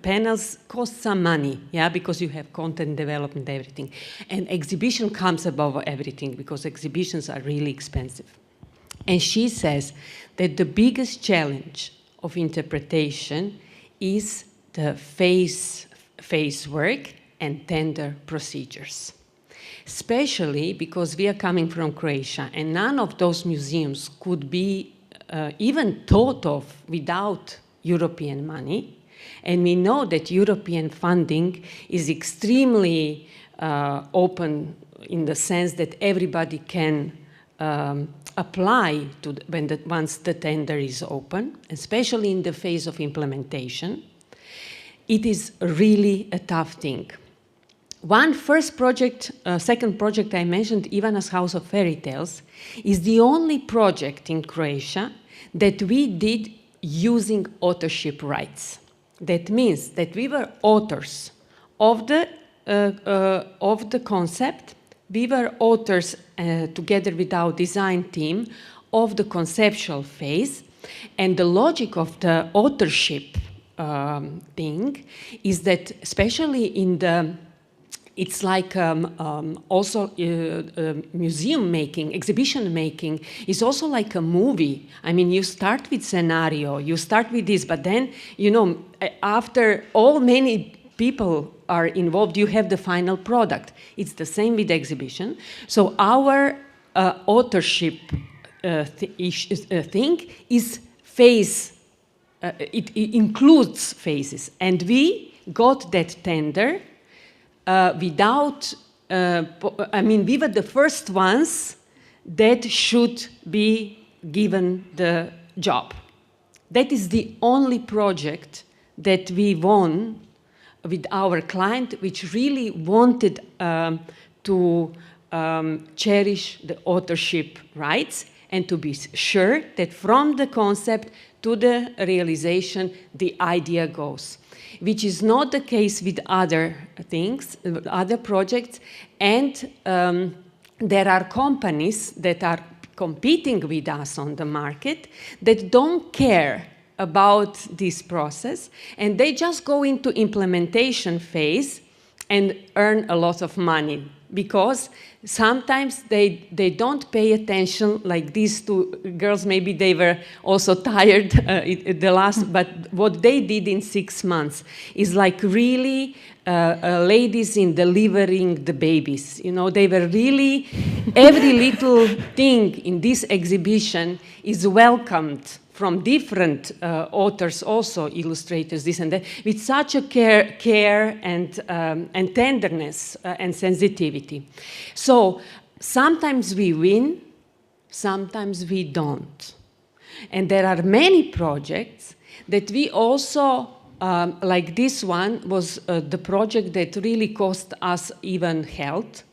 panels cost some money, yeah, because you have content development, everything. And exhibition comes above everything because exhibitions are really expensive. And she says that the biggest challenge of interpretation is the face work and tender procedures. Especially because we are coming from Croatia and none of those museums could be even thought of without European money. And we know that European funding is extremely open in the sense that everybody can apply to once the tender is open, especially in the phase of implementation. It is really a tough thing. One first project, second project I mentioned, Ivana's House of Fairy Tales, is the only project in Croatia that we did using authorship rights. That means that we were authors of the concept. We were authors together with our design team of the conceptual phase, and the logic of the authorship thing is that especially in the it's like also museum making, exhibition making is also like a movie. I mean, you start with scenario, you start with this, but then, you know, after all many people are involved, you have the final product. It's the same with exhibition. So our authorship thing is phase, it includes phases. And we got that tender without, I mean, we were the first ones that should be given the job. That is the only project that we won with our client, which really wanted to cherish the authorship rights and to be sure that from the concept to the realization, the idea goes, which is not the case with other things, other projects. And there are companies that are competing with us on the market that don't care about this process, and they just go into implementation phase and earn a lot of money, because sometimes they don't pay attention, like these two girls, maybe they were also tired the last, but what they did in 6 months is like really ladies in delivering the babies. You know, they were really, every little thing in this exhibition is welcomed from different authors, also illustrators, this and that, with such a care and tenderness and sensitivity. So sometimes we win, sometimes we don't. And there are many projects that we also, like this one was the project that really cost us even health,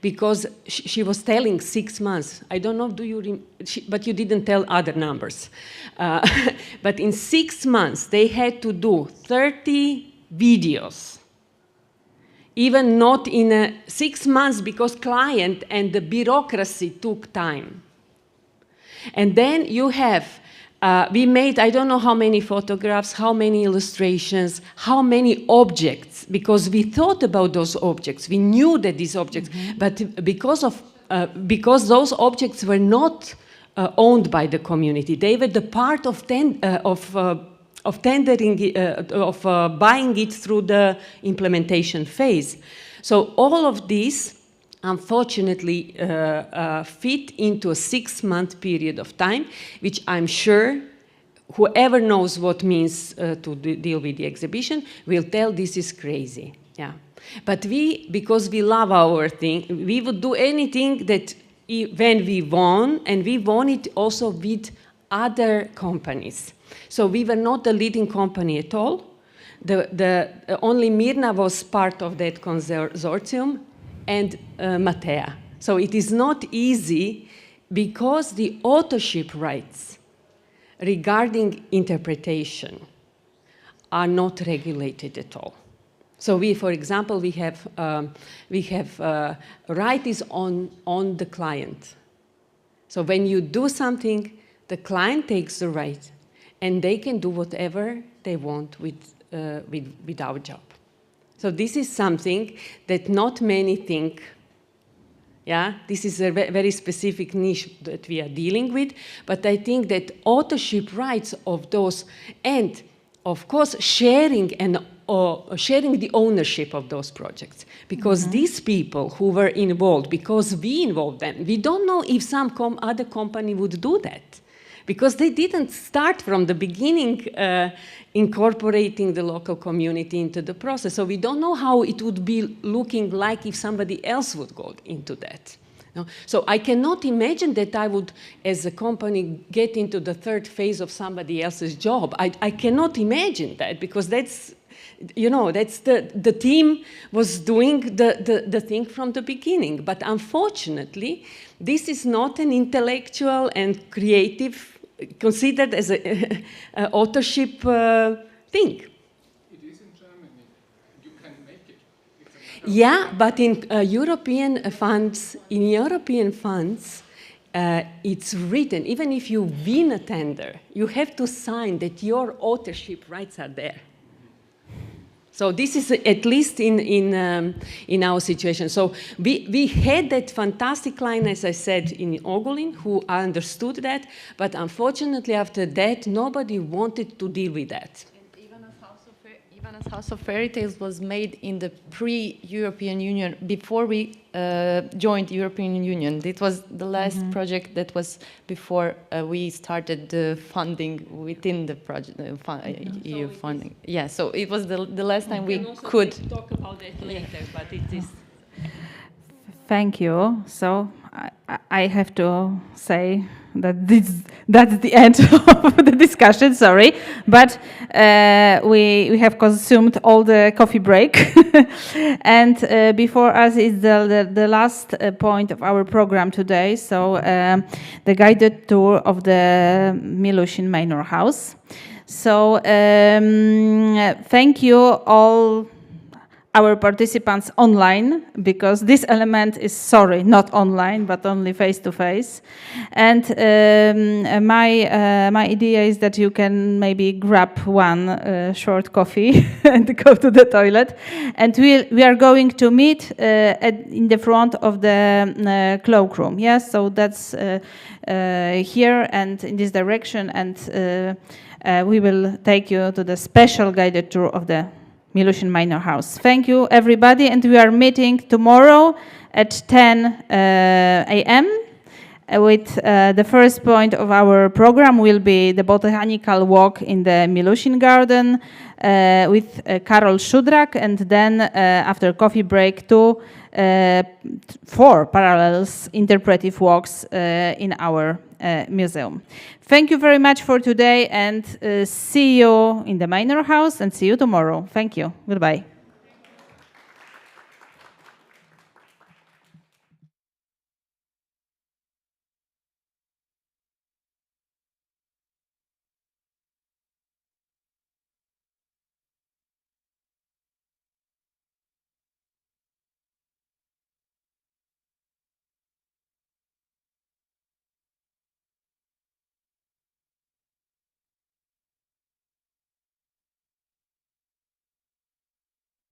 because she was telling 6 months. I don't know, but you didn't tell other numbers. But in 6 months, they had to do 30 videos. Even not in 6 months, because client and the bureaucracy took time. And then you have, we made, I don't know how many photographs, how many illustrations, how many objects, because we thought about those objects. We knew that these objects, but because those objects were not owned by the community, they were the part of tendering, of buying it through the implementation phase. So all of these, unfortunately, fit into a 6-month period of time, which I'm sure whoever knows what means to deal with the exhibition will tell this is crazy. Yeah. But we, because we love our thing, we would do anything that when we won, and we won it also with other companies. So we were not the leading company at all. Only Mirna was part of that consortium, and Matea. So it is not easy because the authorship rights regarding interpretation are not regulated at all. So we, for example, we have right is on the client. So when you do something, the client takes the right, and they can do whatever they want with our job. So this is something that not many think. Yeah, this is a very specific niche that we are dealing with, but I think that authorship rights of those, and of course sharing the ownership of those projects, because these people who were involved, because we involved them, we don't know if some other company would do that, because they didn't start from the beginning incorporating the local community into the process. So we don't know how it would be looking like if somebody else would go into that. No? So I cannot imagine that I would, as a company, get into the third phase of somebody else's job. I cannot imagine that, because that's, you know, that's the team was doing the thing from the beginning. But unfortunately, this is not an intellectual and creative considered as an authorship thing. It is in Germany. You can make it. Yeah, but in European funds, it's written, even if you win a tender, you have to sign that your authorship rights are there. So this is at least in our situation. So we had that fantastic client, as I said, in Ogulin, who understood that, but unfortunately after that, nobody wanted to deal with that. Even as House of Fairy Tales was made in the pre-European Union, before we joined the European Union. It was the last project that was before we started the funding within the project, EU funding. Yeah, so it was the last time we could talk about that later, but it is. Thank you. So I have to say that that's the end of the discussion, sorry. But we have consumed all the coffee break. And before us is the last point of our program today. So the guided tour of the Milusin Manor House. So thank you all our participants online, because this element is, sorry, not online, but only face-to-face. And my idea is that you can maybe grab one short coffee and go to the toilet. And we are going to meet in the front of the cloakroom. Yes, so that's here and in this direction. And we will take you to the special guided tour of the Milusin Manor House. Thank you, everybody, and we are meeting tomorrow at 10 a.m. With the first point of our program will be the botanical walk in the Milusin Garden with Karol Szudrak, and then after coffee break, 4 parallels interpretive walks in our museum. Thank you very much for today, and see you in the Manor House, and see you tomorrow. Thank you. Goodbye.